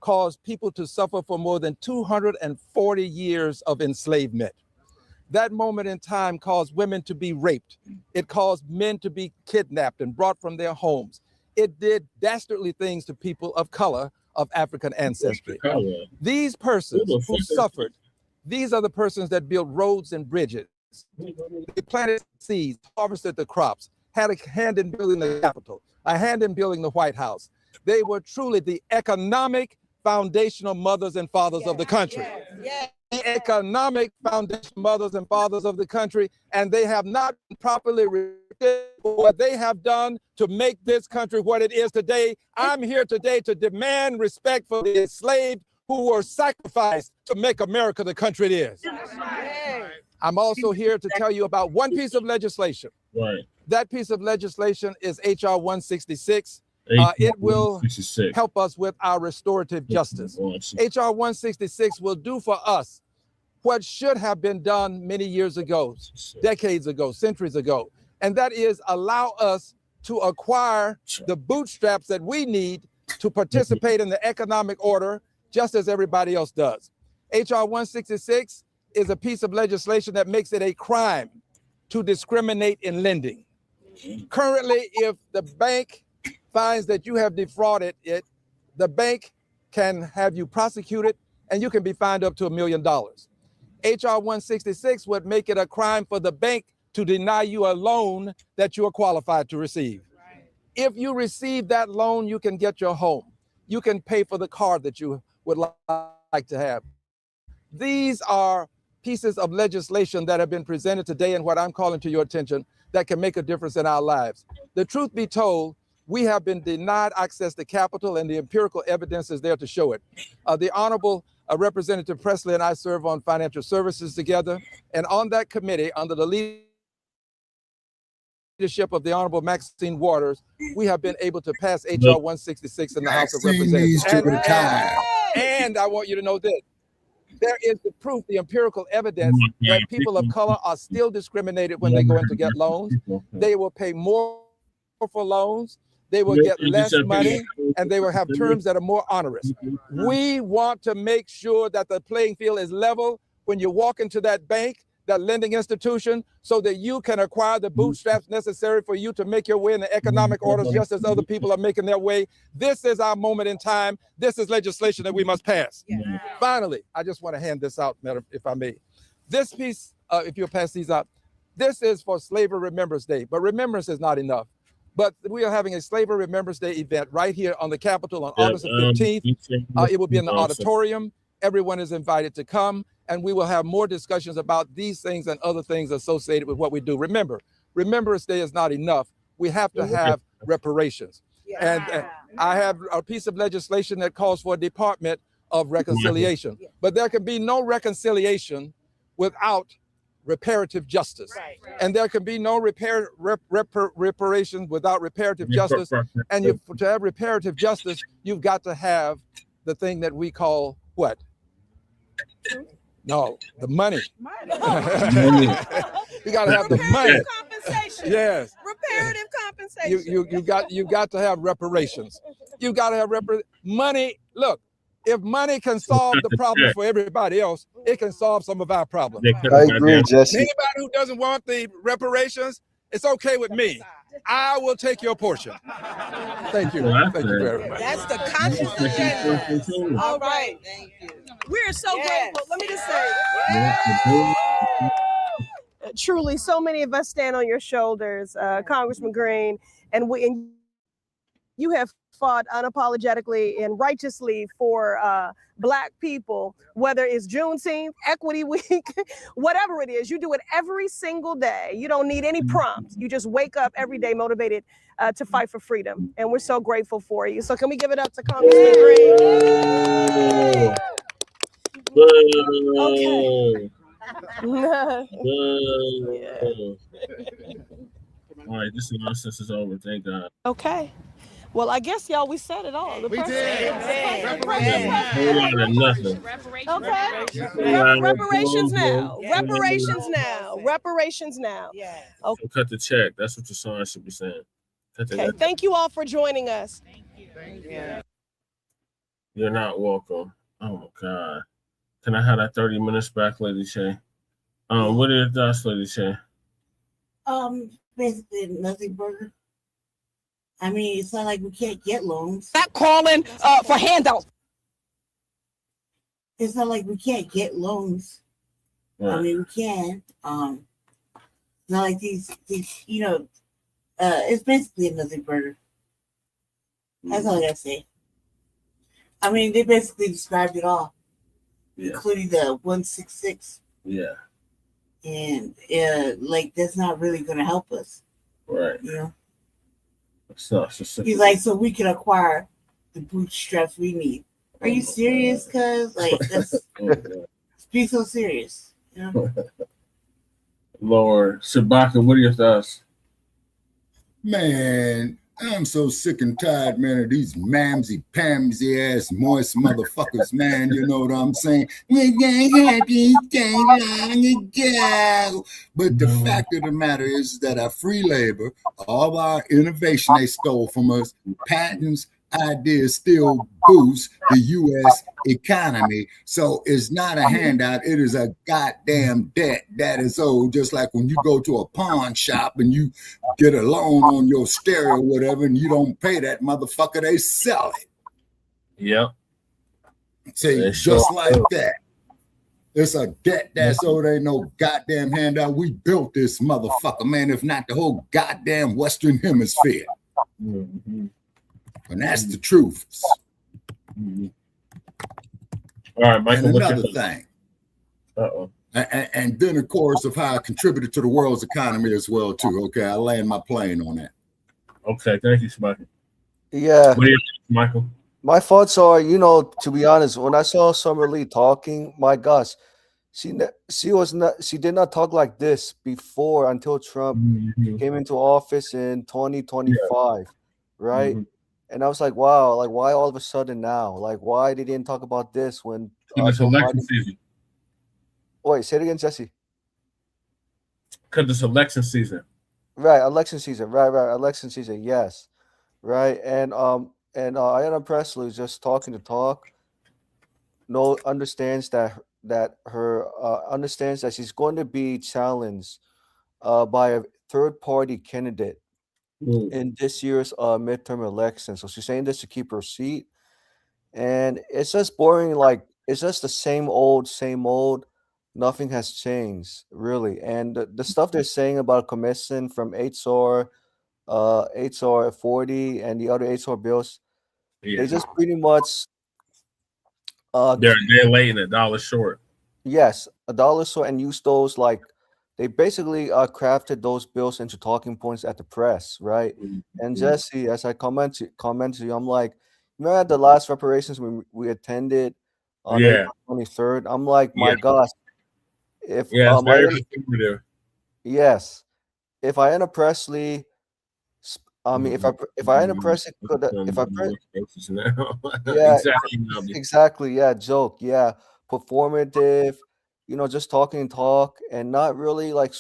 caused people to suffer for more than 240 years of enslavement. That moment in time caused women to be raped. It caused men to be kidnapped and brought from their homes. It did dastardly things to people of color of African ancestry. These persons who suffered, these are the persons that built roads and bridges. They planted seeds, harvested the crops, had a hand in building the Capitol, a hand in building the White House. They were truly the economic foundational mothers and fathers of the country. The economic foundational mothers and fathers of the country, and they have not been properly respected for what they have done to make this country what it is today. I'm here today to demand respect for the enslaved who were sacrificed to make America the country it is. I'm also here to tell you about one piece of legislation. That piece of legislation is HR 166. It will help us with our restorative justice. HR 166 will do for us what should have been done many years ago, decades ago, centuries ago. And that is allow us to acquire the bootstraps that we need to participate in the economic order just as everybody else does. HR 166 is a piece of legislation that makes it a crime to discriminate in lending. Currently, if the bank finds that you have defrauded it, the bank can have you prosecuted and you can be fined up to $1 million. HR 166 would make it a crime for the bank to deny you a loan that you are qualified to receive. If you receive that loan, you can get your home. You can pay for the car that you would like to have. These are pieces of legislation that have been presented today and what I'm calling to your attention that can make a difference in our lives. The truth be told, we have been denied access to capital, and the empirical evidence is there to show it. The Honorable Representative Pressley and I serve on financial services together, and on that committee, under the leadership of the Honorable Maxine Waters, we have been able to pass HR 166 in the House of Representatives. And I want you to know this. There is the proof, the empirical evidence that people of color are still discriminated when they go in to get loans. They will pay more for loans. They will get less money, and they will have terms that are more onerous. We want to make sure that the playing field is level when you walk into that bank, that lending institution, so that you can acquire the bootstraps necessary for you to make your way in the economic orders just as other people are making their way. This is our moment in time. This is legislation that we must pass. Finally, I just want to hand this out, Madam, if I may. This piece, if you'll pass these out, this is for Slavery Remembrance Day, but remembrance is not enough. But we are having a Slavery Remembrance Day event right here on the Capitol on August the 15th. It will be in the auditorium. Everyone is invited to come, and we will have more discussions about these things and other things associated with what we do. Remember, Remembrance Day is not enough. We have to have reparations. And I have a piece of legislation that calls for a department of reconciliation. But there can be no reconciliation without reparative justice. And there can be no reparations without reparative justice. And to have reparative justice, you've got to have the thing that we call what? No, the money. You got to have the money. Compensation. Yes. Reparative compensation. You got to have reparations. You got to have money. Look, if money can solve the problem for everybody else, it can solve some of our problems. I agree, Jesse. Anybody who doesn't want the reparations, it's okay with me. I will take your portion. Thank you. Thank you very much. That's the conscious agenda. All right. Thank you. We're so grateful. Let me just say. Truly, so many of us stand on your shoulders, Congressman Green, and you have fought unapologetically and righteously for Black people, whether it's Juneteenth, Equity Week, whatever it is. You do it every single day. You don't need any prompts. You just wake up every day motivated to fight for freedom, and we're so grateful for you. So can we give it up to Congressman Green? Okay. All right, this nonsense is over. Thank God. Okay. Well, I guess y'all, we said it all. We did. Whole lot of nothing. Okay. Reparations now. Reparations now. Reparations now. Okay. Cut the check. That's what your son should be saying. Okay. Thank you all for joining us. Thank you. You're not welcome. Oh my God. Can I have that 30 minutes back, Lady Shay? What are your thoughts, Lady Shay? Basically nothing burger. I mean, it's not like we can't get loans. Not calling for handouts. It's not like we can't get loans. Right. I mean, we can. Not like these, it's basically another burger. That's all I gotta say. I mean, they basically described it all, including the 166. Yeah. And that's not really gonna help us. Right. You know. So He's like, so we can acquire the bootstraps we need. Are you serious? Cause that's be so serious. You know? Lord, Shabaka, what are your thoughts? Man, I'm so sick and tired, man, of these mamsy-pamsy ass moist motherfuckers, man. You know what I'm saying? But the fact of the matter is that our free labor, all our innovation they stole from us, patents, ideas still boost the U.S. economy. So it's not a handout. It is a goddamn debt that is owed. Just like when you go to a pawn shop and you get a loan on your stereo or whatever, and you don't pay that motherfucker, they sell it. Yep. See, just like that. It's a debt that's owed. Ain't no goddamn handout. We built this motherfucker, man, if not the whole goddamn Western Hemisphere. Mm-hmm. And that's the truth. Mm-hmm. All right, Michael. And another thing. And then, of course, of how I contributed to the world's economy as well, too. Okay, I land my plane on that. Okay, thank you, Michael. Yeah. What do you think, Michael? My thoughts are, to be honest, when I saw Summer Lee talking, my gosh, she did not talk like this before until Trump came into office in 2025, right? Mm-hmm. And I was like, wow, like why all of a sudden now? Like why they didn't talk about this when it's election season. Wait, say it again, Jesse. Because it's election season. Right, election season. Right, election season. Yes, right. And Ayanna Pressley is just talking to talk. No, understands that she's going to be challenged by a third-party candidate in this year's midterm election. So she's saying this to keep her seat, and it's just boring. Like it's just the same old. Nothing has changed really. And the stuff they're saying about commission from HR 40 and the other HR bills, they just pretty much they're late and $1 short. Yes, $1 short, and use those like. They basically crafted those bills into talking points at the press, right? Mm-hmm. And Jesse, as I comment to you, I'm like, remember at the last reparations when we attended, on April 23rd. I'm like, my gosh, if it's very informative. yes, if Ayanna Pressley, I mean, if Ayanna Pressley could, if I yeah, exactly, yeah, joke, yeah, performative, you know, just talking talk and not really like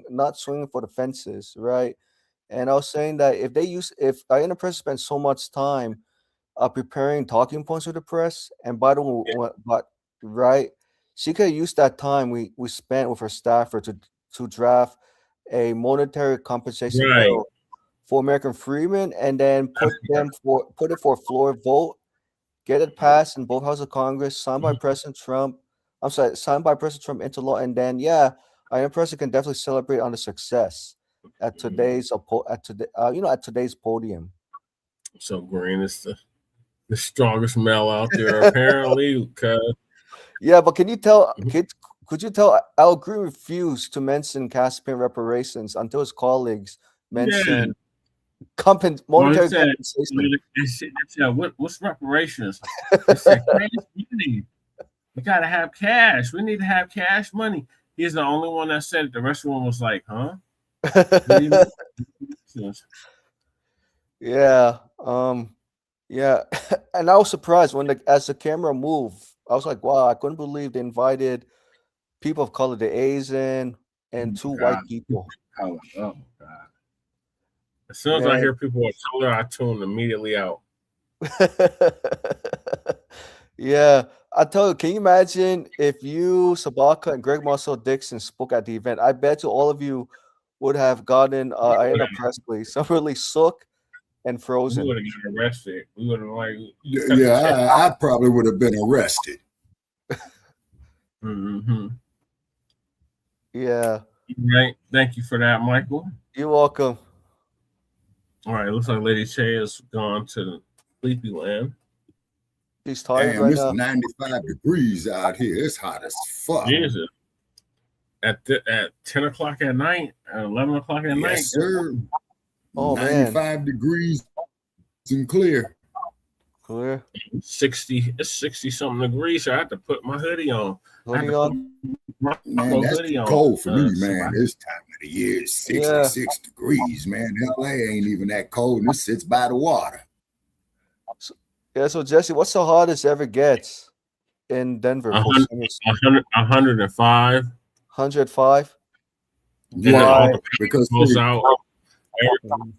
not swinging for the fences, right? And I was saying that if Ayanna Pressley spent so much time preparing talking points for the press, and by the way, right, she could use that time we spent with her staffer to draft a monetary compensation bill for American freemen, and then put it for a floor vote, get it passed in both houses of Congress, signed by President Trump. I'm sorry, signed by President Trump into law, and then Ayanna Pressley can definitely celebrate on the success at today's at today's podium. So Green is the strongest male out there, apparently. Yeah, but can you tell? Could you tell Al Green refused to mention Caspian reparations until his colleagues mentioned monetary compensation? What's reparations? They said, you gotta have cash. We need to have cash money. He's the only one that said it. The rest of them was like, huh? Yeah. Yeah. And I was surprised when as the camera moved, I was like, wow, I couldn't believe they invited people of color, the Asian and two white people. Oh God. As soon as I hear people of color, I tune immediately out. Yeah. I tell you, can you imagine if you, Sabaka, and Greg Marcel Dixon spoke at the event? I bet you all of you would have gotten Ayanna Pressley, similarly shook and frozen. We would have got arrested. We would have I probably would have been arrested. Yeah. Right. Thank you for that, Michael. You're welcome. All right. Looks like Lady Che has gone to the sleepy land. She's tired Damn, right it's now. 95 degrees out here. It's hot as fuck. Jesus. At 10 o'clock at night, at 11 o'clock at night. Yes, sir. Oh, 95 degrees and clear. Clear. 60 something degrees. So I have to put my hoodie on. Hoodie on. Man, that's cold for me, man. This time of the year is 66 degrees, man. LA ain't even that cold, and it sits by the water. So Jesse, what's the hottest ever gets in Denver? 105. 105. Yeah, because goes out.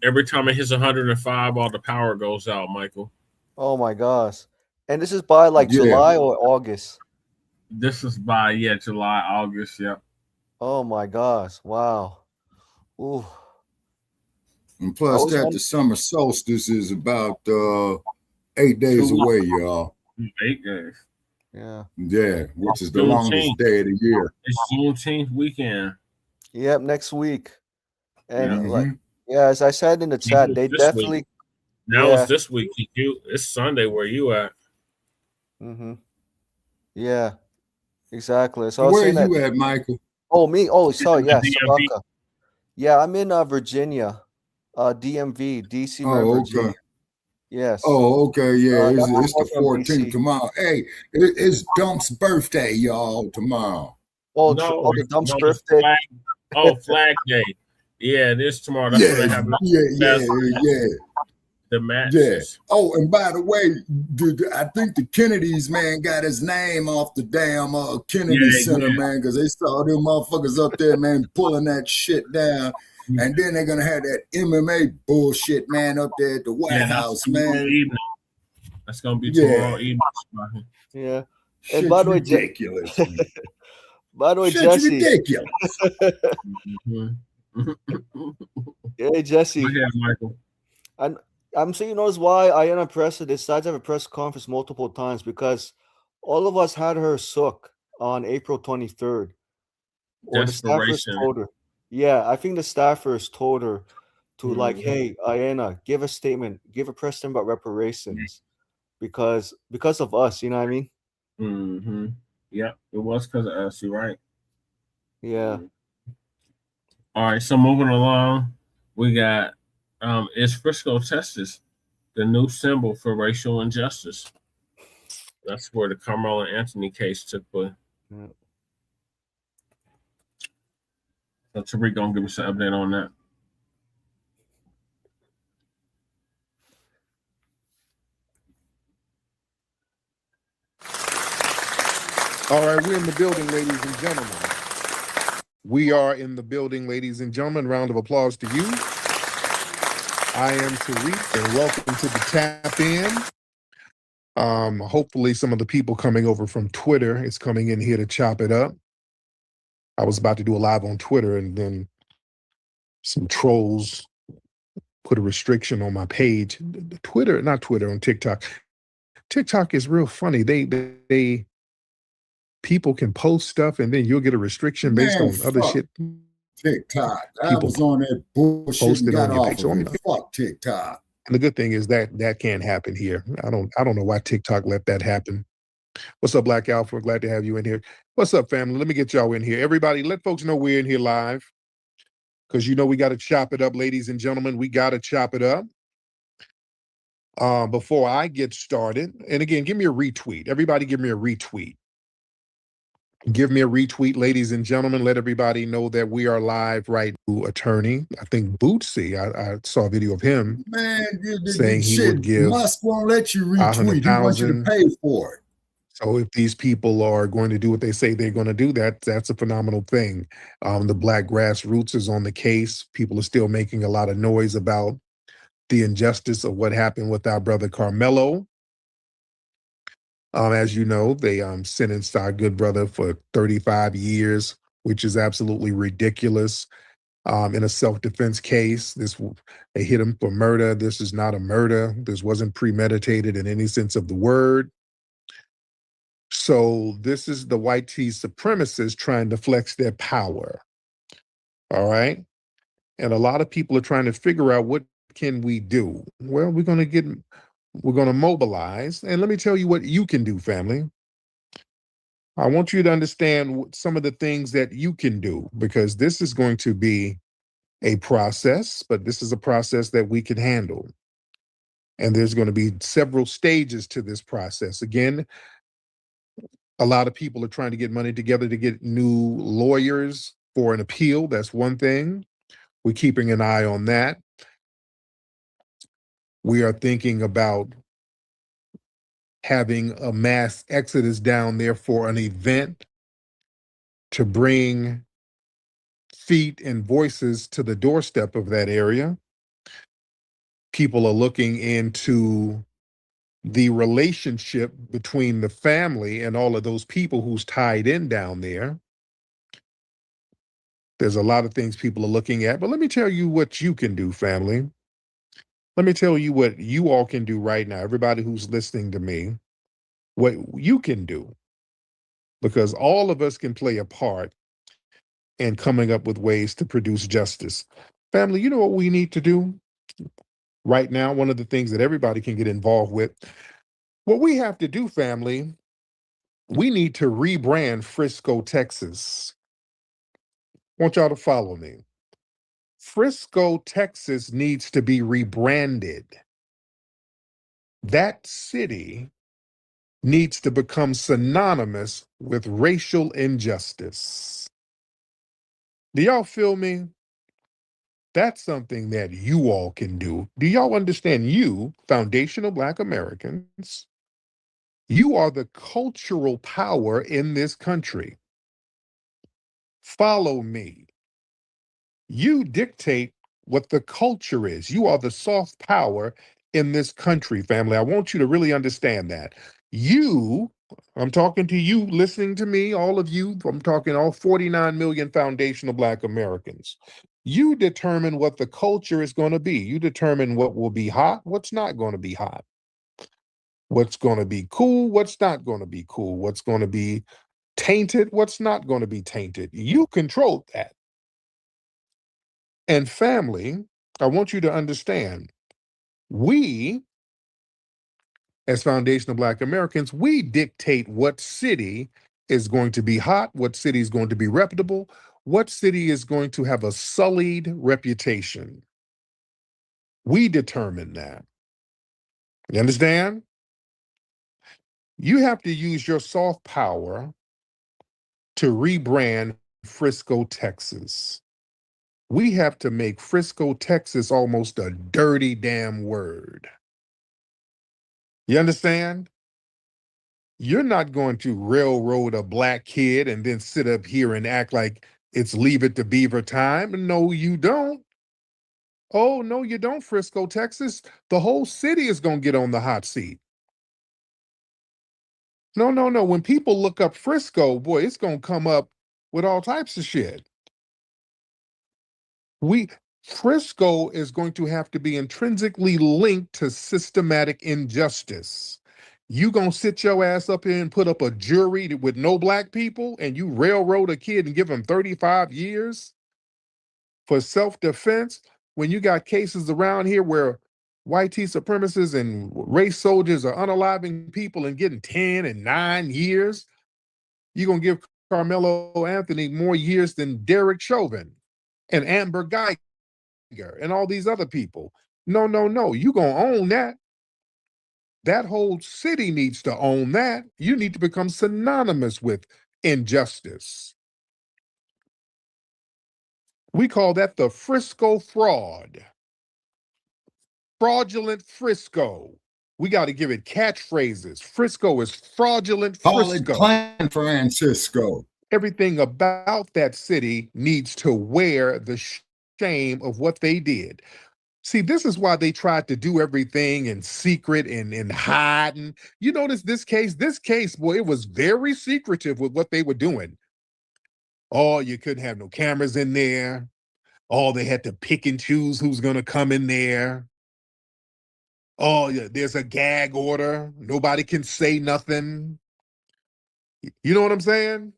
Every time it hits 105, all the power goes out, Michael. Oh my gosh. And this is by like July or August? This is by July, August, yeah. Oh my gosh. Wow. Ooh. And plus that the summer solstice is about 8 days away, y'all. 8 days. Yeah. Yeah, which is the longest day of the year. It's Juneteenth weekend. Yep, next week. And as I said in the chat, they definitely it's this week. It's Sunday where you at. Yeah, exactly. So where are you at, Michael? Oh, me. Oh, sorry. Yeah, Sabaka. Yeah, I'm in Virginia, DMV, DC, Virginia. Okay. Yes. Oh, okay. Yeah, it's the 14th tomorrow. Hey, it's Dump's birthday, y'all, tomorrow. Oh, the Dump's birthday. Flag Day. Yeah, this tomorrow. That's what happened. Yeah. The match. Yeah. Oh, and by the way, I think the Kennedys, man, got his name off the damn Kennedy Center, man, because they saw them motherfuckers up there, man, pulling that shit down. And then they're going to have that MMA bullshit, man, up there at the White House, man. That's going to be tomorrow evening. Yeah. Shit's And by the way, ridiculous. By the way, Shit's Jesse. ridiculous. Hey, Jesse. Yeah, Michael. I'm sure you notice why Ayanna Pressley decided to have a press conference multiple times, because all of us had her shook on April 23rd. Or the staffers told her. Yeah, I think the staffers told her to like, hey, Ayanna, give a statement, give a press statement about reparations, because of us, you know what I mean? Yeah, it was because of us. You're right. Yeah. All right, so moving along, we got is Frisco, Texas, the new symbol for racial injustice. That's where the Carmelo Anthony case took place. So Tariq gonna give us an update on that. All right, we're in the building, ladies and gentlemen. We are in the building, ladies and gentlemen. Round of applause to you. I am Tariq, and welcome to the Tap In. Hopefully some of the people coming over from Twitter is coming in here to chop it up. I was about to do a live on Twitter, and then some trolls put a restriction on my page. On TikTok. TikTok is real funny. They people can post stuff and then you'll get a restriction based on other shit. TikTok. I was on that bullshit and got off of it. Fuck TikTok. And the good thing is that can't happen here. I don't know why TikTok let that happen. What's up, Black Alpha? Glad to have you in here. What's up, family? Let me get y'all in here. Everybody, let folks know we're in here live. Because you know we got to chop it up, ladies and gentlemen. We got to chop it up. Before I get started, and again, give me a retweet. Everybody give me a retweet. Give me a retweet, ladies and gentlemen. Let everybody know that we are live right now. Attorney, I think Bootsy, I saw a video of him saying he would give Musk won't let you retweet. He wants you to pay for it. So if these people are going to do what they say they're going to do, that's a phenomenal thing. The Black grassroots is on the case. People are still making a lot of noise about the injustice of what happened with our brother Carmelo. As you know, they sentenced our good brother for 35 years, which is absolutely ridiculous. In a self-defense case, they hit him for murder. This is not a murder. This wasn't premeditated in any sense of the word. So this is the white tea supremacists trying to flex their power. All right? And a lot of people are trying to figure out what can we do? Well, we're going to mobilize. And let me tell you what you can do, family. I want you to understand some of the things that you can do, because this is going to be a process, but this is a process that we can handle. And there's going to be several stages to this process. Again, a lot of people are trying to get money together to get new lawyers for an appeal. That's one thing. We're keeping an eye on that. We are thinking about having a mass exodus down there for an event to bring feet and voices to the doorstep of that area. People are looking into the relationship between the family and all of those people who's tied in down there. There's a lot of things people are looking at, but let me tell you what you can do, family. Let me tell you what you all can do right now, everybody who's listening to me, what you can do, because all of us can play a part in coming up with ways to produce justice. Family, you know what we need to do right now? One of the things that everybody can get involved with, what we have to do, family, we need to rebrand Frisco, Texas. I want y'all to follow me. Frisco, Texas needs to be rebranded. That city needs to become synonymous with racial injustice. Do y'all feel me? That's something that you all can do. Do y'all understand? You, foundational Black Americans, you are the cultural power in this country. Follow me. You dictate what the culture is. You are the soft power in this country, family. I want you to really understand that. I'm talking to you, listening to me, all of you. I'm talking all 49 million foundational Black Americans. You determine what the culture is going to be. You determine what will be hot, what's not going to be hot. What's going to be cool, what's not going to be cool. What's going to be tainted, what's not going to be tainted. You control that. And family, I want you to understand, we, as foundational Black Americans, we dictate what city is going to be hot, what city is going to be reputable, what city is going to have a sullied reputation. We determine that. You understand? You have to use your soft power to rebrand Frisco, Texas. We have to make Frisco, Texas almost a dirty damn word. You understand? You're not going to railroad a black kid and then sit up here and act like it's Leave It to Beaver time. No, you don't. Oh, no, you don't, Frisco, Texas. The whole city is going to get on the hot seat. No, no, no. When people look up Frisco, boy, it's going to come up with all types of shit. Frisco is going to have to be intrinsically linked to systematic injustice. You gonna sit your ass up here and put up a jury with no black people and you railroad a kid and give him 35 years for self-defense when you got cases around here where white supremacists and race soldiers are unaliving people and getting 10 and 9 years? You gonna give Carmelo Anthony more years than Derek Chauvin and Amber Geiger and all these other people? No, no, no. You gonna own that. That whole city needs to own that. You need to become synonymous with injustice. We call that the Frisco fraud. Fraudulent Frisco. We got to give it catchphrases. Frisco is fraudulent Frisco. Call it San Francisco. Everything about that city needs to wear the shame of what they did. See, this is why they tried to do everything in secret and in hiding. You notice this case, boy, it was very secretive with what they were doing. Oh, you couldn't have no cameras in there. Oh, they had to pick and choose who's going to come in there. Oh, yeah, there's a gag order. Nobody can say nothing. You know what I'm saying?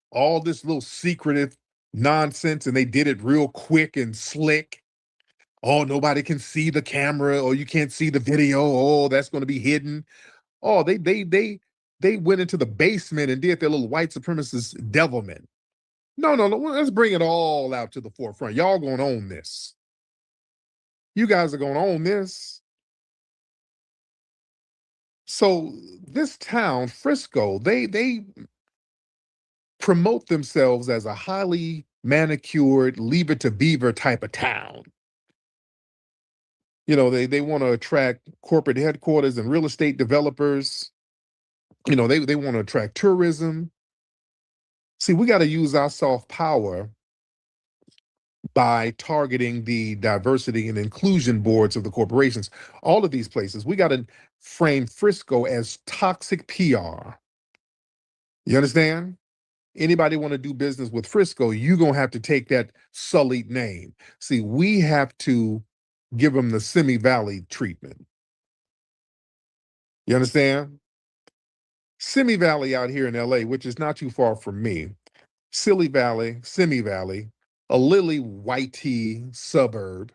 All this little secretive nonsense, and they did it real quick and slick. Oh, nobody can see the camera, or you can't see the video. Oh, that's going to be hidden. Oh, they went into the basement and did their little white supremacist devilment. No, no, no. Let's bring it all out to the forefront. Y'all going to own this. You guys are going to own this. So this town, Frisco, they promote themselves as a highly manicured, Leave It to Beaver type of town. You know, they want to attract corporate headquarters and real estate developers. You know, they want to attract tourism. See, we got to use our soft power by targeting the diversity and inclusion boards of the corporations. All of these places, we got to frame Frisco as toxic PR. You understand? Anybody want to do business with Frisco, you're going to have to take that sullied name. See, we have to give them the Simi Valley treatment. You understand? Simi Valley out here in LA, which is not too far from me. Simi Valley, a lily whitey suburb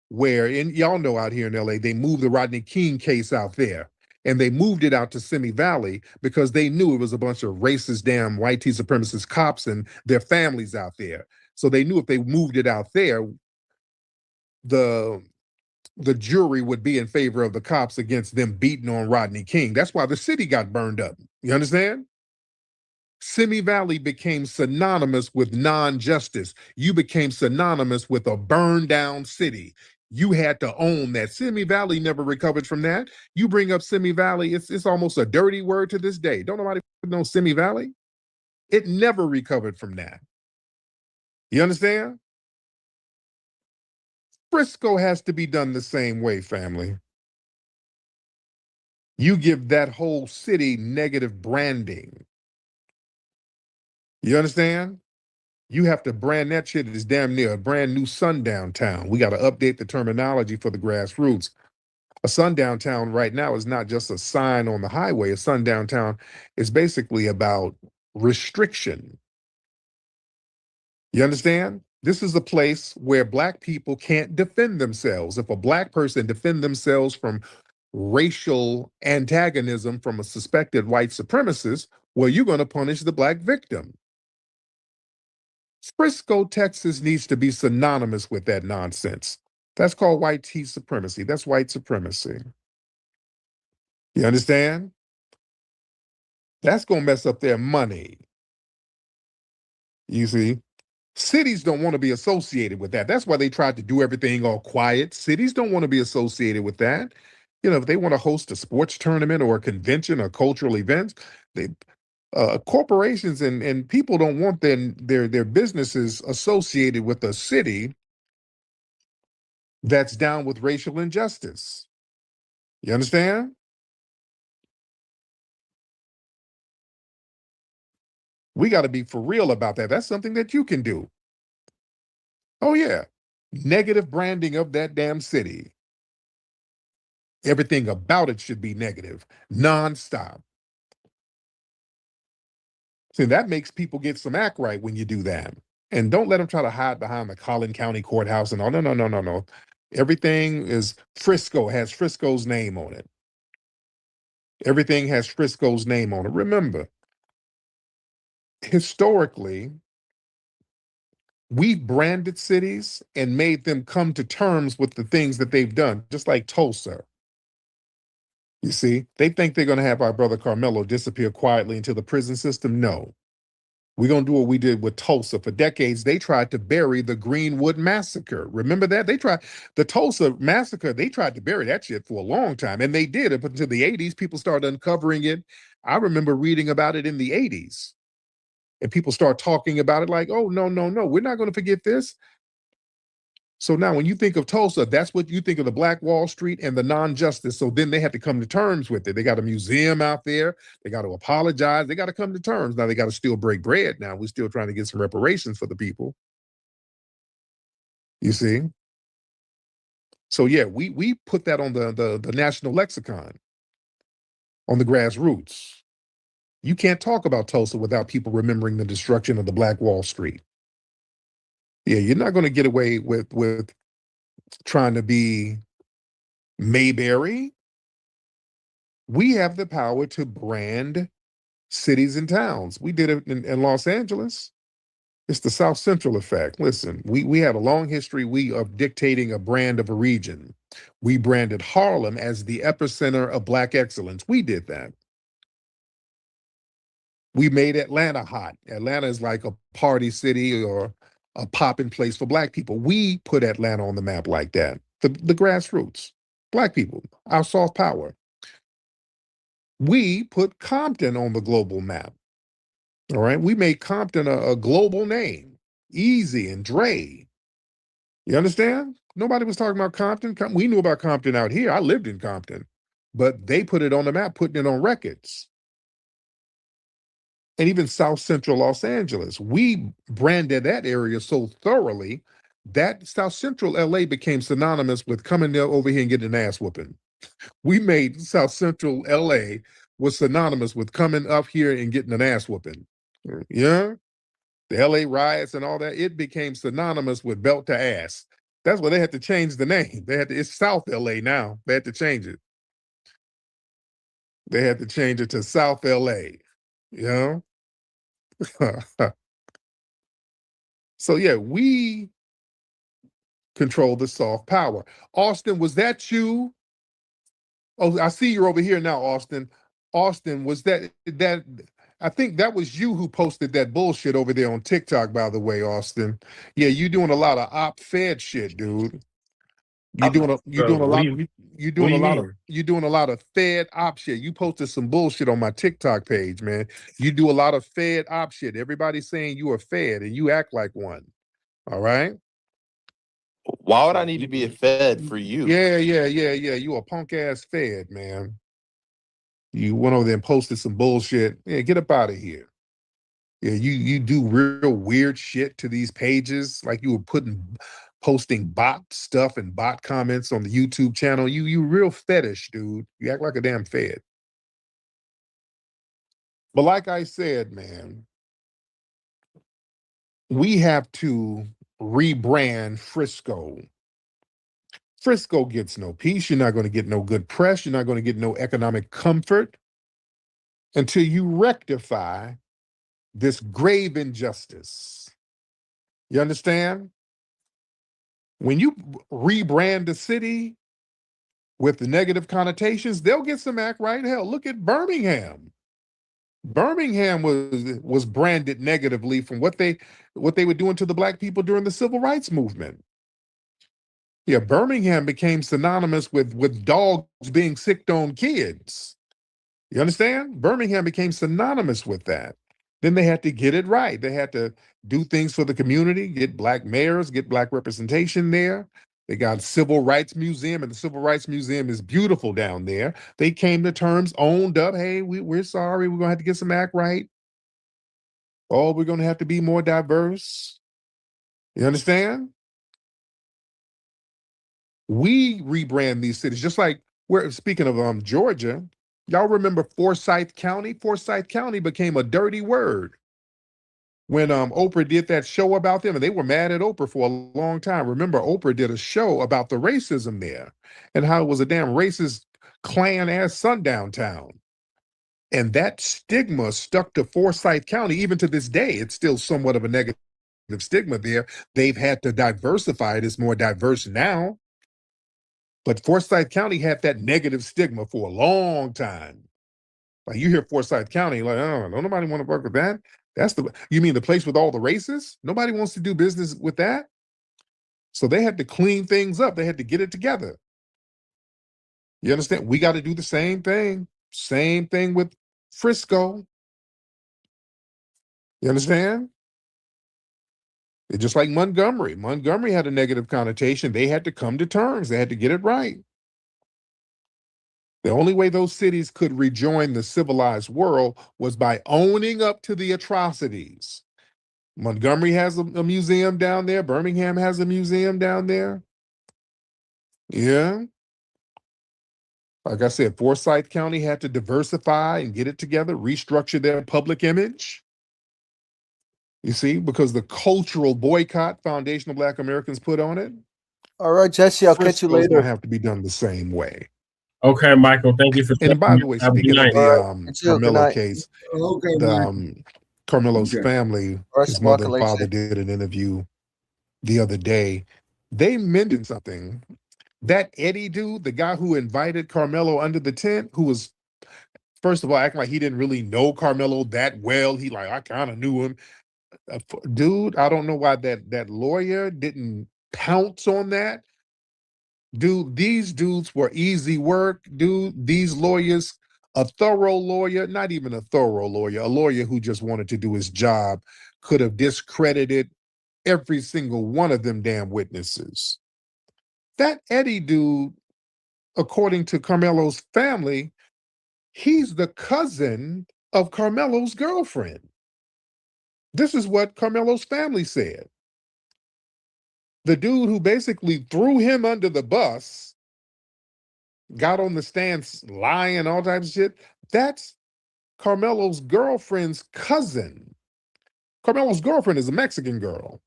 where, and y'all know out here in LA, they moved the Rodney King case out there. And they moved it out to Simi Valley because they knew it was a bunch of racist, damn white supremacist cops and their families out there. So they knew if they moved it out there, the jury would be in favor of the cops against them beating on Rodney King. That's why the city got burned up. You understand? Simi Valley became synonymous with non-justice. You became synonymous with a burned down city. You had to own that. Simi Valley never recovered from that. You bring up Simi Valley, it's almost a dirty word to this day. Don't nobody know Simi Valley? It never recovered from that. You understand? Frisco has to be done the same way, family. You give that whole city negative branding. You understand? You have to brand that shit as damn near a brand new sundown town. We got to update the terminology for the grassroots. A sundown town right now is not just a sign on the highway. A sundown town is basically about restriction. You understand? This is a place where black people can't defend themselves. If a black person defend themselves from racial antagonism from a suspected white supremacist, well, you're going to punish the black victim. Frisco, Texas needs to be synonymous with that nonsense. That's called white supremacy. That's white supremacy. You understand? That's going to mess up their money. You see? Cities don't want to be associated with that. That's why they tried to do everything all quiet. Cities don't want to be associated with that. You know, if they want to host a sports tournament or a convention or cultural events, they corporations and people don't want their businesses associated with a city that's down with racial injustice. You understand? We got to be for real about that. That's something that you can do. Oh, yeah. Negative branding of that damn city. Everything about it should be negative, nonstop. See, that makes people get some act right when you do that. And don't let them try to hide behind the Collin County Courthouse and all. No, no, no, no, no. Everything is Frisco, has Frisco's name on it. Everything has Frisco's name on it. Remember, historically, we branded cities and made them come to terms with the things that they've done, just like Tulsa. You see, they think they're going to have our brother Carmelo disappear quietly into the prison system. No. We're going to do what we did with Tulsa. For decades, they tried to bury the Greenwood Massacre. Remember that? The Tulsa Massacre, they tried to bury that shit for a long time. And they did. Up until the 80s, people started uncovering it. I remember reading about it in the 80s. And people start talking about it like, oh, no, no, no, we're not going to forget this. So now when you think of Tulsa, that's what you think of the Black Wall Street and the non-justice. So then they had to come to terms with it. They got a museum out there. They got to apologize. They got to come to terms. Now they got to still break bread now. We're still trying to get some reparations for the people. You see? So yeah, we put that on the national lexicon, on the grassroots. You can't talk about Tulsa without people remembering the destruction of the Black Wall Street. Yeah, you're not going to get away with trying to be Mayberry. We have the power to brand cities and towns. We did it in Los Angeles. It's the South Central effect. Listen, we had a long history of dictating a brand of a region. We branded Harlem as the epicenter of Black excellence. We did that. We made Atlanta hot. Atlanta is like a party city or a popping place for Black people. We put Atlanta on the map like that. The grassroots, Black people, our soft power. We put Compton on the global map. All right. We made Compton a global name. Easy and Dre. You understand? Nobody was talking about Compton. We knew about Compton out here. I lived in Compton. But they put it on the map, putting it on records. And even South Central Los Angeles. We branded that area so thoroughly that South Central LA became synonymous with coming over here and getting an ass whooping. We made South Central LA was synonymous with coming up here and getting an ass whooping. Yeah. The LA riots and all that, it became synonymous with belt to ass. That's why they had to change the name. It's South LA now. They had to change it. They had to change it to South LA. You know? So yeah, we control the soft power. Austin, was that you? Oh, I see you're over here now, Austin. Austin, was that I think that was you who posted that bullshit over there on TikTok, by the way, Austin. Yeah, you doing a lot of op-fed shit, dude. You're doing a lot of fed op shit. You posted some bullshit on my TikTok page, man. You do a lot of fed op shit. Everybody's saying you are fed and you act like one. All right? Why would I need to be a fed for you? Yeah. You a punk ass fed, man. You went over there and posted some bullshit. Yeah, get up out of here. Yeah, you do real weird shit to these pages, like you were posting bot stuff and bot comments on the YouTube channel. You real fetish, dude. You act like a damn fed. But like I said, man, we have to rebrand Frisco. Frisco gets no peace. You're not going to get no good press. You're not going to get no economic comfort until you rectify this grave injustice. You understand? When you rebrand a city with the negative connotations, they'll get some act right. Hell, look at Birmingham. Birmingham was branded negatively from what they were doing to the black people during the civil rights movement. Yeah, Birmingham became synonymous with dogs being sicked on kids. You understand? Birmingham became synonymous with that. Then they had to get it right. They had to do things for the community, get black mayors, get black representation there. They got Civil Rights Museum, and the Civil Rights Museum is beautiful down there. They came to terms, owned up, hey, we're sorry, we're gonna have to get some act right. Oh, we're gonna have to be more diverse. You understand? We rebrand these cities, just like we're speaking of Georgia. Y'all remember Forsyth County? Forsyth County became a dirty word when Oprah did that show about them, and they were mad at Oprah for a long time. Remember, Oprah did a show about the racism there and how it was a damn racist Klan-ass sundown town. And that stigma stuck to Forsyth County. Even to this day, it's still somewhat of a negative stigma there. They've had to diversify it. It's more diverse now. But Forsyth County had that negative stigma for a long time. Like you hear Forsyth County, like, oh, don't nobody want to work with that. You mean the place with all the racists? Nobody wants to do business with that. So they had to clean things up. They had to get it together. You understand? We got to do the same thing. Same thing with Frisco. You understand? It's just like Montgomery. Montgomery had a negative connotation. They had to come to terms. They had to get it right. The only way those cities could rejoin the civilized world was by owning up to the atrocities. Montgomery has a museum down there. Birmingham has a museum down there. Yeah. Like I said, Forsyth County had to diversify and get it together, restructure their public image. You see, because the cultural boycott Foundation of Black Americans put on it. All right, Jesse, I'll catch you Frisco's later. gonna have to be done the same way. Okay, Michael, thank you for. And by the way, Have a good speaking of night. the Carmelo night. case, Okay, Carmelo's Okay. family, All right, his mother and Sparkle, father did an interview the other day. They mentioned something. That Eddie dude, the guy who invited Carmelo under the tent, who was, first of all, acting like he didn't really know Carmelo that well. He like, I kind of knew him. Dude, I don't know why that lawyer didn't pounce on that. Dude, these dudes were easy work. Dude, these lawyers, a thorough lawyer, not even a thorough lawyer, a lawyer who just wanted to do his job, could have discredited every single one of them damn witnesses. That Eddie dude, according to Carmelo's family, he's the cousin of Carmelo's girlfriend. This is what Carmelo's family said. The dude who basically threw him under the bus, got on the stand lying, all types of shit, that's Carmelo's girlfriend's cousin. Carmelo's girlfriend is a Mexican girl.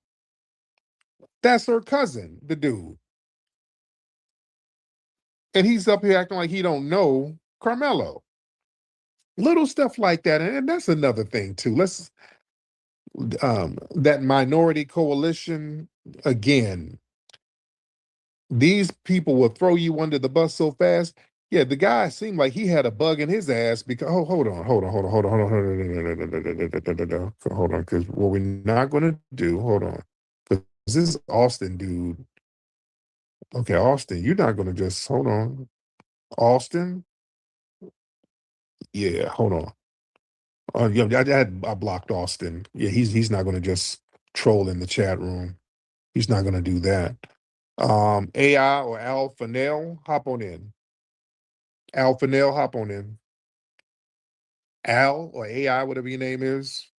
That's her cousin, the dude. And he's up here acting like he don't know Carmelo. Little stuff like that. And that's another thing too. Let's that minority coalition, again, these people will throw you under the bus so fast. Yeah, the guy seemed like he had a bug in his ass because hold on, because what we're not gonna do, hold on. Because this Austin dude. Okay, Austin, you're not gonna just hold on. Austin? Yeah, hold on. Yeah, I blocked Austin. Yeah, he's not gonna just troll in the chat room. He's not gonna do that. AI or Al Fanel, hop on in. Al Fanel, hop on in. Al or AI, whatever your name is.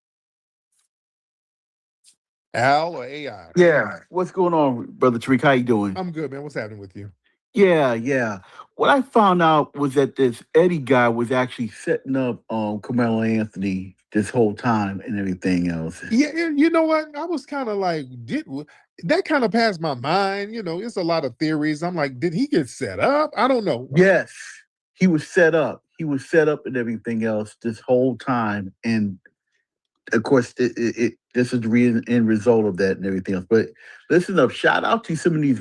Al or AI? Yeah. What's going on, Brother Tariq? How you doing? I'm good, man. What's happening with you? Yeah. What I found out was that this Eddie guy was actually setting up Carmelo Anthony this whole time and everything else. Yeah, you know what? I was kind of like, that kind of passed my mind. You know, it's a lot of theories. I'm like, did he get set up? I don't know. Yes, he was set up. He was set up and everything else this whole time. And of course, this is the end result of that and everything else. But listen up, shout out to some of these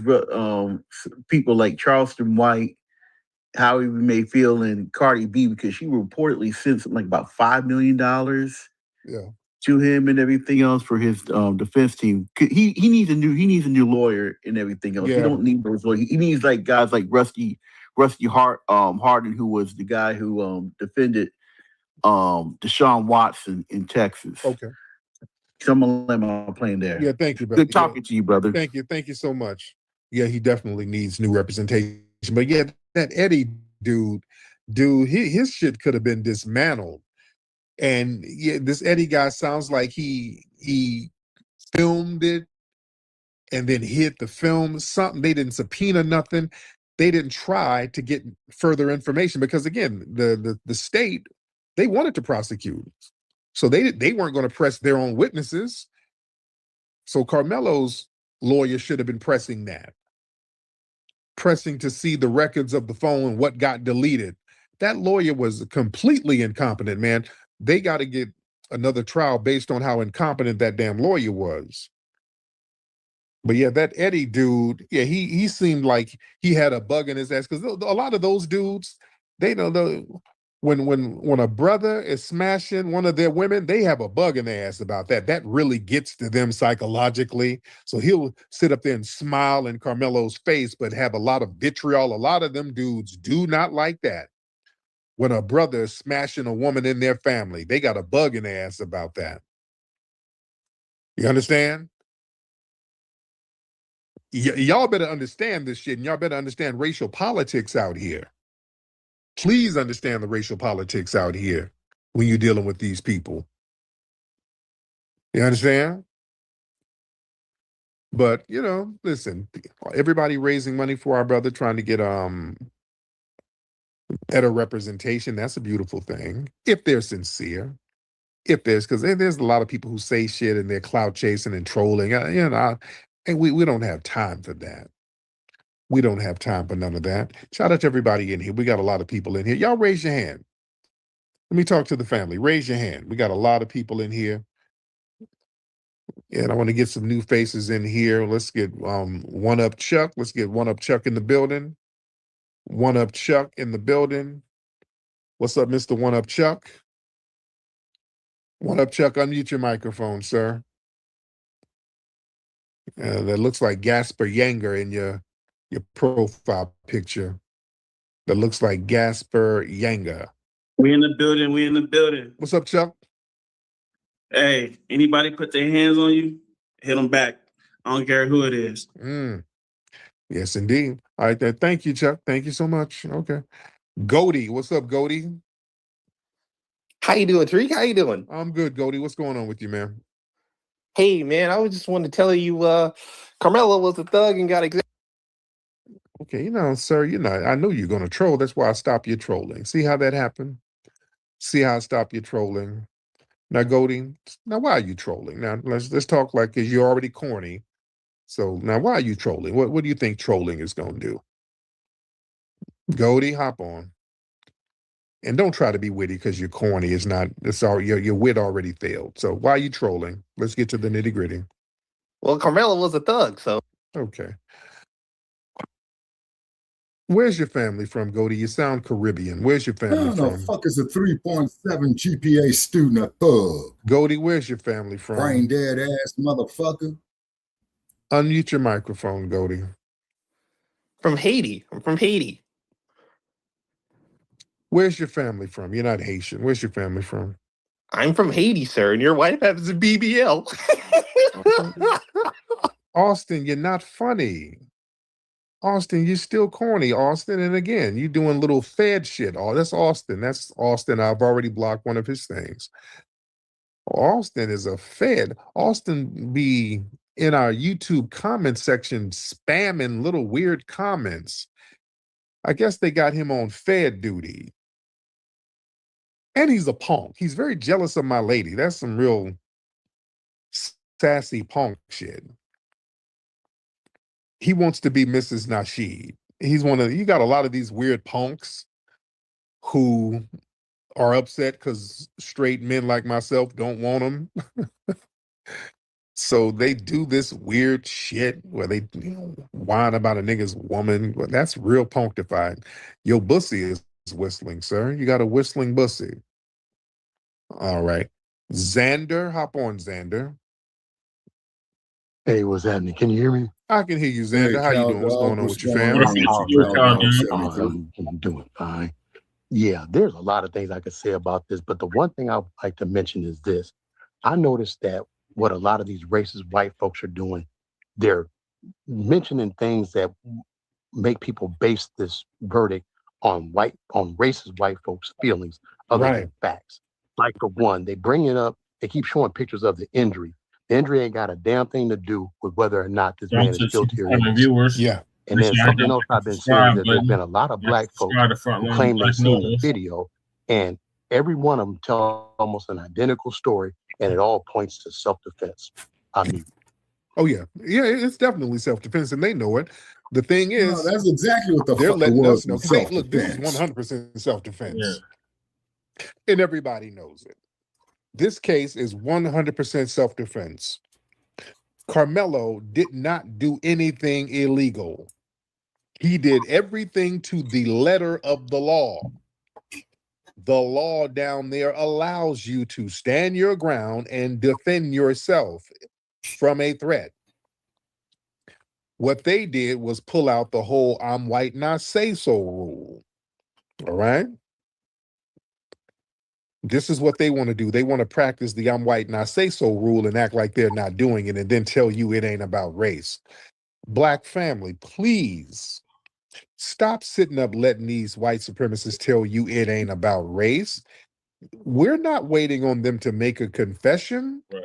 people like Charleston White how he may feel in Cardi B, because she reportedly sent something like about $5 million to him and everything else for his defense team. He needs a new lawyer and everything else. He don't need those lawyers. He needs like guys like Rusty Hardin, who was the guy who defended Deshaun Watson in Texas. Okay. So I'm gonna let my plane there. Yeah, thank you, brother. Good talking to you, brother. Thank you so much. Yeah, he definitely needs new representation. But yeah, that Eddie dude, his shit could have been dismantled. And yeah, this Eddie guy sounds like he filmed it and then hid the film. Something, they didn't subpoena nothing. They didn't try to get further information because again, the state, they wanted to prosecute. So they weren't going to press their own witnesses. So Carmelo's lawyer should have been pressing to see the records of the phone and what got deleted. That lawyer was completely incompetent, man. They got to get another trial based on how incompetent that damn lawyer was. But yeah, that Eddie dude, yeah, he seemed like he had a bug in his ass because a lot of those dudes, they know when a brother is smashing one of their women, they have a bug in their ass about that. That really gets to them psychologically. So he'll sit up there and smile in Carmelo's face, but have a lot of vitriol. A lot of them dudes do not like that. When a brother is smashing a woman in their family, they got a bug in their ass about that. You understand? Y'all better understand this shit, and y'all better understand racial politics out here. Please understand the racial politics out here when you're dealing with these people. You understand? But, you know, listen, everybody raising money for our brother, trying to get better representation, that's a beautiful thing. If they're sincere. Because there's a lot of people who say shit and they're clout chasing and trolling, you know, and we don't have time for that. We don't have time for none of that. Shout out to everybody in here. We got a lot of people in here. Y'all raise your hand. Let me talk to the family. Raise your hand. We got a lot of people in here. And I want to get some new faces in here. Let's get One Up Chuck. Let's get One Up Chuck in the building. One Up Chuck in the building. What's up, Mr. One Up Chuck? One Up Chuck, unmute your microphone, sir. That looks like Gasper Yanger in your profile picture. That looks like Gasper Yanger. We in the building. We in the building. What's up, Chuck? Hey, anybody put their hands on you, hit them back. I don't care who it is. Yes, indeed. All right, thank you, Chuck. Thank you so much. Okay. Goldie, what's up, Goldie? How you doing, Tariq? How you doing? I'm good, Goldie. What's going on with you, man? Hey, man, I just wanted to tell you, Carmelo was a thug and got Okay, you know, sir, you know, I know you're going to troll. That's why I stopped your trolling. See how that happened? See how I stopped your trolling? Now, Goldie, now why are you trolling? Now, let's talk like, because you're already corny. So now why are you trolling? What do you think trolling is going to do? Goldie, hop on. And don't try to be witty because you're corny. Your wit already failed. So why are you trolling? Let's get to the nitty gritty. Well, Carmelo was a thug, so. Okay. Where's your family from, Goldie? You sound Caribbean. Where's your family How from? the fuck is a 3.7 GPA student a thug? Goldie, where's your family from? Brain dead ass motherfucker. Unmute your microphone, Goldie. From Haiti. I'm from Haiti. Where's your family from? You're not Haitian. Where's your family from? I'm from Haiti, sir, and your wife has a BBL. Austin, you're not funny. Austin, you're still corny, Austin. And again, you're doing little Fed shit. Oh, that's Austin. That's Austin. I've already blocked one of his things. Austin is a Fed. Austin be in our YouTube comment section spamming little weird comments. I guess they got him on Fed duty. And he's a punk. He's very jealous of my lady. That's some real sassy punk shit. He wants to be Mrs. Nasheed. You got a lot of these weird punks who are upset because straight men like myself don't want them. So they do this weird shit where they whine about a nigga's woman. Well, that's real punctifying. Your bussy is whistling, sir. You got a whistling bussy. All right. Xander, hop on, Xander. Hey, what's happening? Can you hear me? I can hear you, Xander. How you doing? What's going on with your fam? How you doing? Fine. Yeah, there's a lot of things I could say about this, but the one thing I would like to mention is this. I noticed that what a lot of these racist white folks are doing, they're mentioning things that make people base this verdict on racist white folks' feelings other than facts. Like for one, they bring it up, they keep showing pictures of the injury. The injury ain't got a damn thing to do with whether or not this man is guilty or innocent. Viewers. Yeah. And then something else I've been seeing is that there's been a lot of black folks who claim they've seen the video, and every one of them tell almost an identical story, and it all points to self-defense. I mean, oh yeah, it's definitely self-defense, and they know it. The thing is, that's exactly what they're letting us know. self-defense. Look, this is 100% self-defense, and everybody knows it. This case is 100% self-defense. Carmelo did not do anything illegal. He did everything to the letter of the law. The law down there allows you to stand your ground and defend yourself from a threat. What they did was pull out the whole "I'm white and I say so" rule. All right? This is what they want to do. They want to practice the "I'm white and I say so" rule and act like they're not doing it and then tell you it ain't about race. Black family, please stop sitting up letting these white supremacists tell you it ain't about race. We're not waiting on them to make a confession. Right.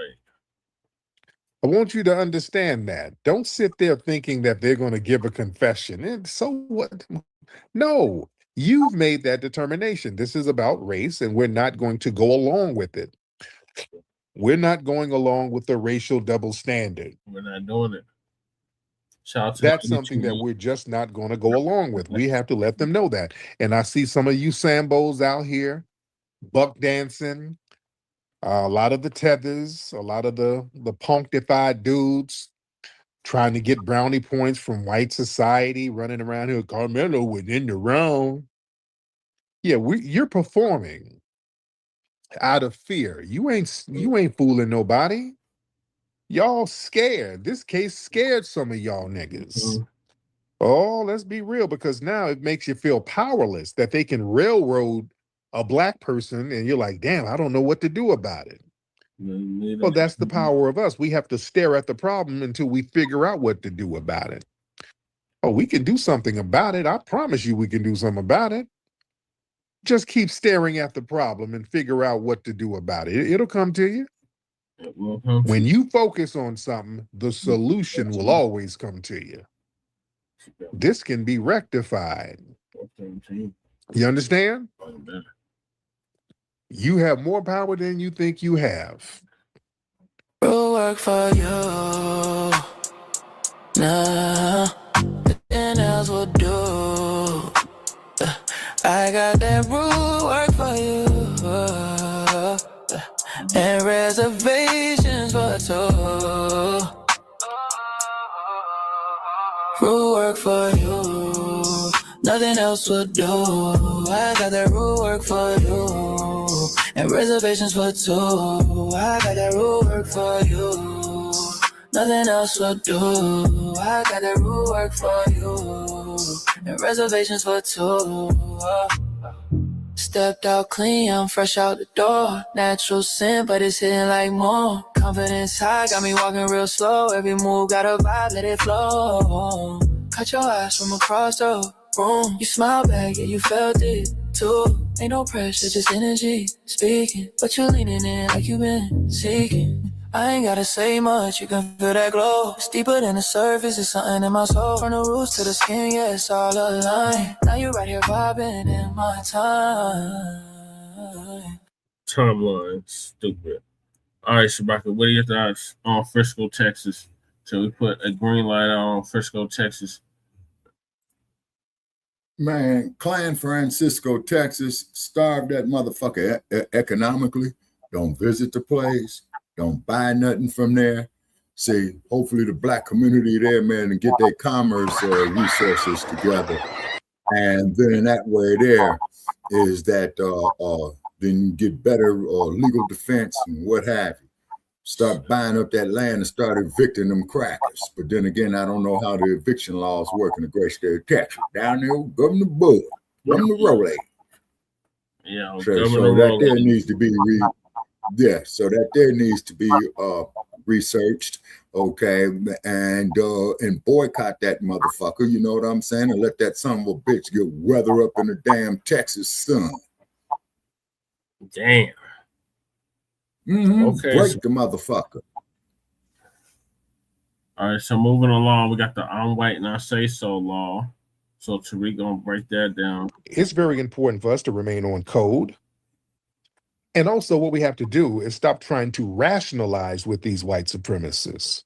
I want you to understand that. Don't sit there thinking that they're going to give a confession. And so what? No, you've made that determination. This is about race, and we're not going to go along with it. We're not going along with the racial double standard. We're not doing it. That's something that we're just not going to go along with. We have to let them know that. And I see some of you Sambos out here, buck dancing, a lot of the tethers, a lot of the punctified dudes trying to get brownie points from white society, running around here. Carmelo was in the wrong. Yeah, you're performing out of fear. You ain't fooling nobody. Y'all scared. This case scared some of y'all niggas. Oh, let's be real, because now it makes you feel powerless that they can railroad a black person and you're like, damn, I don't know what to do about it. Well, that's the power of us. We have to stare at the problem until we figure out what to do about it. Oh, we can do something about it. I promise you we can do something about it. Just keep staring at the problem and figure out what to do about it. It'll come to you. When you focus on something, the solution will always come to you. This can be rectified. You understand? You have more power than you think you have. Real work for you. Nah, nothing else will do. I got that real work for you. And reservations for two. Real work for you. Nothing else will do. I got that real work for you. And reservations for two. I got that real work for you. Nothing else will do. I got that real work for you. And reservations for two. Stepped out clean, I'm fresh out the door. Natural sin, but it's hitting like more. Confidence high, got me walking real slow. Every move got a vibe, let it flow. Cut your ass from across the room. You smile back, yeah, you felt it too. Ain't no pressure, just energy speaking. But you leaning in like you been seeking. I ain't gotta say much, you can feel that glow. It's deeper than the surface, it's something in my soul. From the roots to the skin, yeah, it's all aligned. Now you right here vibing in my time. Timeline, stupid. All right, Shabaka, what are your thoughts on Frisco, Texas? So we put a green light on Frisco, Texas. Man, Clan Francisco, Texas, starved that motherfucker economically. Don't visit the place. Don't buy nothing from there. See, hopefully the black community there, man, and get their commerce resources together. And then in that way there is that then you get better legal defense and what have you. Start buying up that land and start evicting them crackers. But then again, I don't know how the eviction laws work in the great state of Texas. Down there, Governor Bull, Governor Rowley. Yeah, So that there needs to be researched, okay, and boycott that motherfucker. You know what I'm saying? And let that son of a bitch get weather up in the damn Texas sun. Damn. Okay, break the motherfucker. All right, so moving along, we got the I'm white and I say so law. So Tariq gonna break that down. It's very important for us to remain on code. And also what we have to do is stop trying to rationalize with these white supremacists.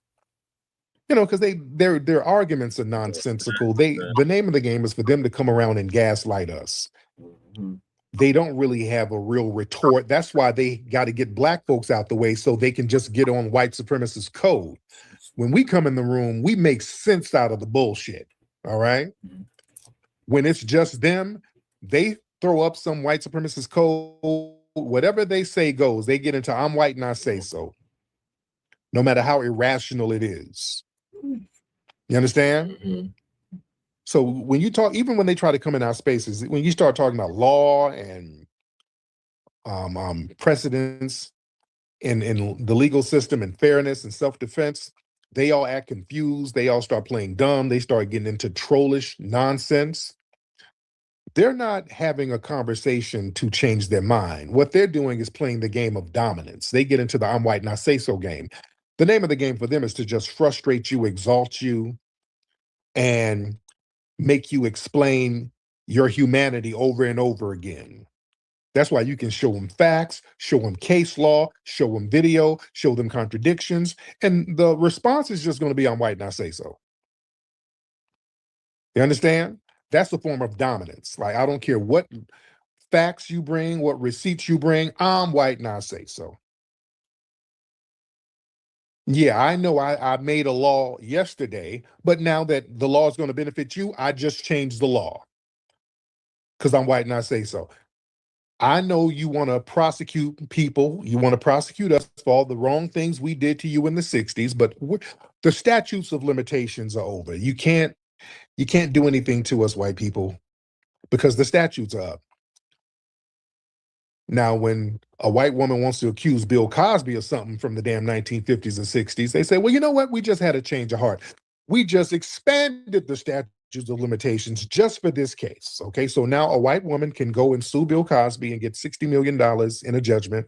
You know, because their arguments are nonsensical. The name of the game is for them to come around and gaslight us. Mm-hmm. They don't really have a real retort. That's why they got to get black folks out the way so they can just get on white supremacist code. When we come in the room, we make sense out of the bullshit, all right? When it's just them, they throw up some white supremacist code. Whatever they say goes. They get into I'm white and I say so. No matter how irrational it is. You understand? Mm-hmm. So when you talk, even when they try to come in our spaces, when you start talking about law and precedents in the legal system and fairness and self-defense, they all act confused. They all start playing dumb. They start getting into trollish nonsense. They're not having a conversation to change their mind. What they're doing is playing the game of dominance. They get into the I'm white and I say so game. The name of the game for them is to just frustrate you, exalt you, and make you explain your humanity over and over again. That's why you can show them facts, show them case law, show them video, show them contradictions, and the response is just going to be, I'm white and I say so. You understand? That's a form of dominance. Like, I don't care what facts you bring, what receipts you bring, I'm white and I say so. Yeah, I know I made a law yesterday, but now that the law is going to benefit you, I just changed the law because I'm white and I say so. I know you want to prosecute people. You want to prosecute us for all the wrong things we did to you in the 60s, but the statutes of limitations are over. You can't do anything to us white people because the statutes are up. Now, when a white woman wants to accuse Bill Cosby of something from the damn 1950s and 60s, they say, well, you know what? We just had a change of heart. We just expanded the statutes of limitations just for this case. Okay, so now a white woman can go and sue Bill Cosby and get $60 million in a judgment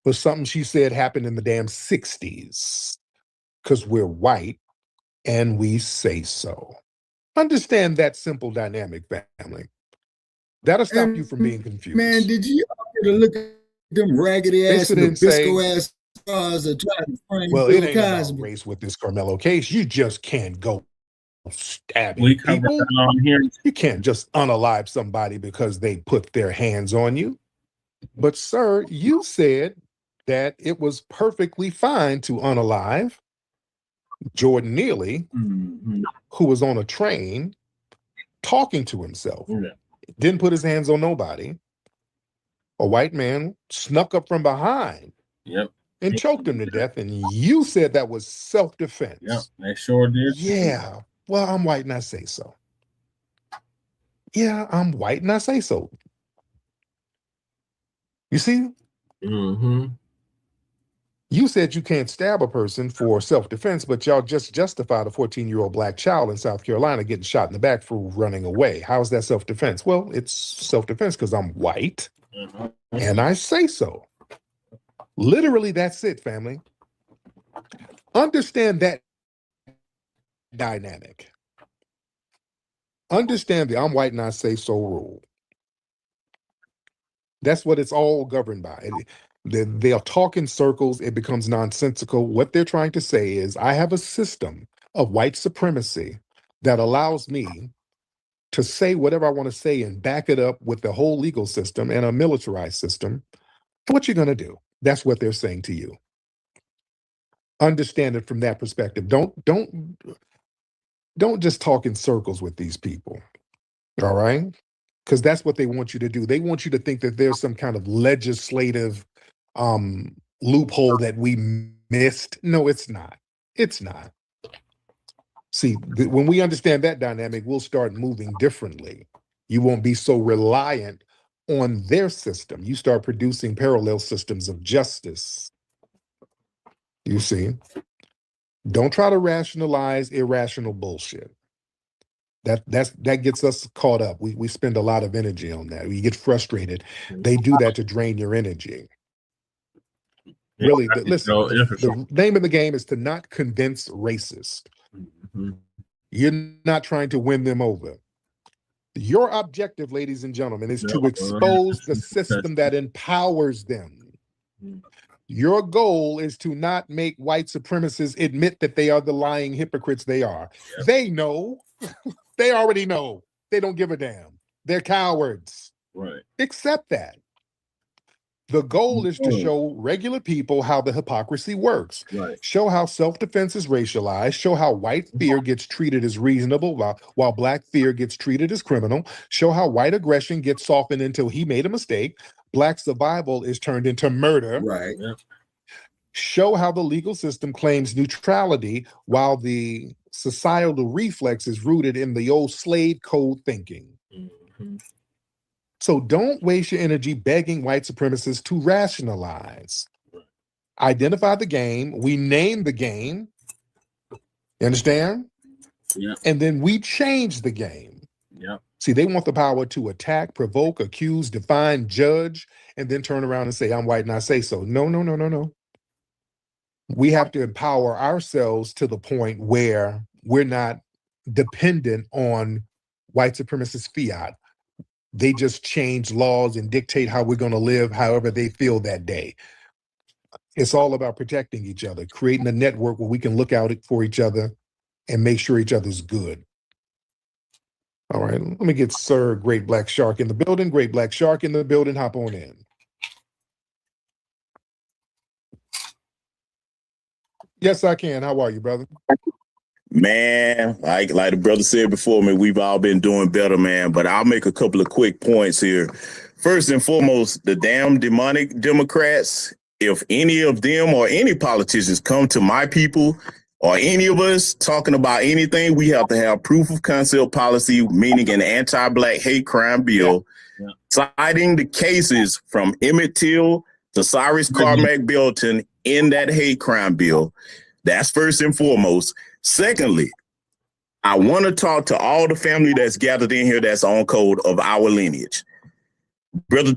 for something she said happened in the damn 60s because we're white and we say so. Understand that simple dynamic, family. That'll stop you from being confused. Man, did you look at them raggedy ass Nabisco ass cars that try to frame well, Bill it ain't about Cosby? race with this Carmelo case. You just can't go stabbing We covered people. that on here. You can't just unalive somebody because they put their hands on you. But sir, you said that it was perfectly fine to unalive Jordan Neely, who was on a train talking to himself. Didn't put his hands on nobody. A white man snuck up from behind and choked him to death. And you said that was self-defense. Yep, they sure did. Yeah. Well, I'm white and I say so. Yeah, I'm white and I say so. You see? Mm-hmm. You said you can't stab a person for self-defense, but y'all just justified a 14-year-old black child in South Carolina getting shot in the back for running away. How is that self-defense? Well, it's self-defense because I'm white and I say so. Literally, that's it, family. Understand that dynamic. Understand the I'm white and I say so rule. That's what it's all governed by. They'll talk in circles. It becomes nonsensical. What they're trying to say is, I have a system of white supremacy that allows me to say whatever I want to say and back it up with the whole legal system and a militarized system. What you going to do? That's what they're saying to you. Understand it from that perspective. Don't just talk in circles with these people. All right? Because that's what they want you to do. They want you to think that there's some kind of legislative loophole that we missed. No, it's not. It's not. See, when we understand that dynamic, we'll start moving differently. You won't be so reliant on their system. You start producing parallel systems of justice. You see? Don't try to rationalize irrational bullshit. That gets us caught up. We spend a lot of energy on that. We get frustrated. They do that to drain your energy. Really, listen, the name of the game is to not convince racists. You're not trying to win them over. Your objective, ladies and gentlemen, is to expose the system that empowers them. Your goal is to not make white supremacists admit that they are the lying hypocrites they are. Yep. They know. They already know. They don't give a damn. They're cowards. Right. Accept that. The goal is to show regular people how the hypocrisy works. Right. Show how self-defense is racialized. Show how white fear gets treated as reasonable while black fear gets treated as criminal. Show how white aggression gets softened until he made a mistake. Black survival is turned into murder. Right. Yep. Show how the legal system claims neutrality while the societal reflex is rooted in the old slave code thinking. Mm-hmm. So don't waste your energy begging white supremacists to rationalize. Identify the game. We name the game. You understand? Yeah. And then we change the game. Yeah. See, they want the power to attack, provoke, accuse, define, judge, and then turn around and say, I'm white and I say so. No, no, no, no, no. We have to empower ourselves to the point where we're not dependent on white supremacist fiat. They just change laws and dictate how we're going to live however they feel that day. It's all about protecting each other, creating a network where we can look out for each other and make sure each other's good. All right, let me get Sir Great Black Shark in the building. Great Black Shark in the building. Hop on in. Yes, I can. How are you, brother? Man, like the brother said before me, we've all been doing better, man. But I'll make a couple of quick points here. First and foremost, the damn demonic Democrats, if any of them or any politicians come to my people or any of us talking about anything, we have to have proof of concept policy, meaning an anti-black hate crime bill, citing the cases from Emmett Till to Cyrus Carmack Belton in that hate crime bill. That's first and foremost. Secondly, I want to talk to all the family that's gathered in here that's on code of our lineage. Brother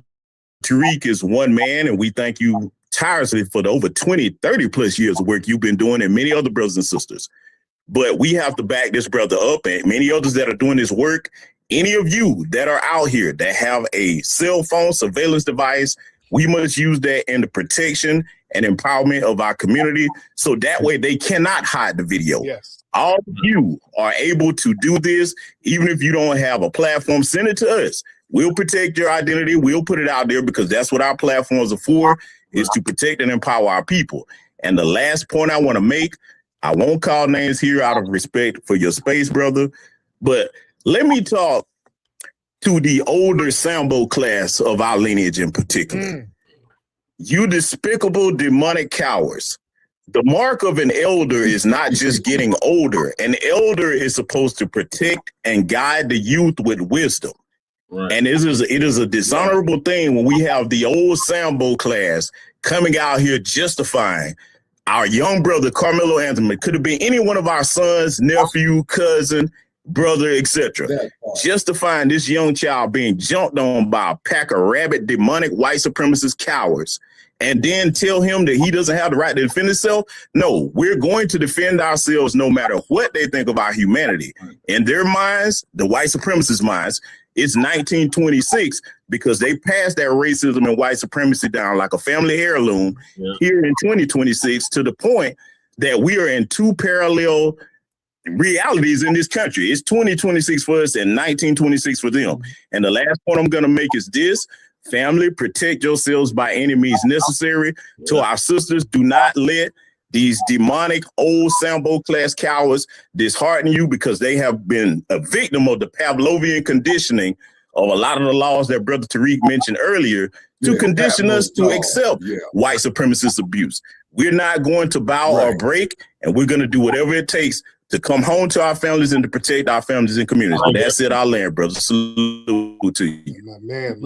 Tariq is one man, and we thank you tirelessly for the over 20, 30 plus years of work you've been doing, and many other brothers and sisters. But we have to back this brother up, and many others that are doing this work. Any of you that are out here that have a cell phone surveillance device, we must use that in the protection and empowerment of our community, so that way they cannot hide the video. Yes. All of you are able to do this, even if you don't have a platform, send it to us. We'll protect your identity. We'll put it out there because that's what our platforms are for, is to protect and empower our people. And the last point I want to make, I won't call names here out of respect for your space, brother, but let me talk to the older Sambo class of our lineage in particular. You despicable demonic cowards. The mark of an elder is not just getting older. An elder is supposed to protect and guide the youth with wisdom. Right. And it is a dishonorable thing when we have the old Sambo class coming out here justifying our young brother, Carmelo Anthony. Could have been any one of our sons, nephew, cousin, brother, etc. Justifying this young child being jumped on by a pack of rabid, demonic, white supremacist cowards, and then tell him that he doesn't have the right to defend himself. No, we're going to defend ourselves no matter what they think of our humanity. In their minds, the white supremacist minds, it's 1926 because they passed that racism and white supremacy down like a family heirloom here in 2026 to the point that we are in two parallel realities in this country. It's 2026 for us and 1926 for them. And the last point I'm going to make is this: family, protect yourselves by any means necessary. To our sisters, do not let these demonic old Sambo class cowards dishearten you because they have been a victim of the Pavlovian conditioning of a lot of the laws that Brother Tariq mentioned earlier to condition us to accept white supremacist abuse. We're not going to bow or break, and we're going to do whatever it takes to come home to our families and to protect our families and communities. But that's it, our land, brother. Salute to you. My man.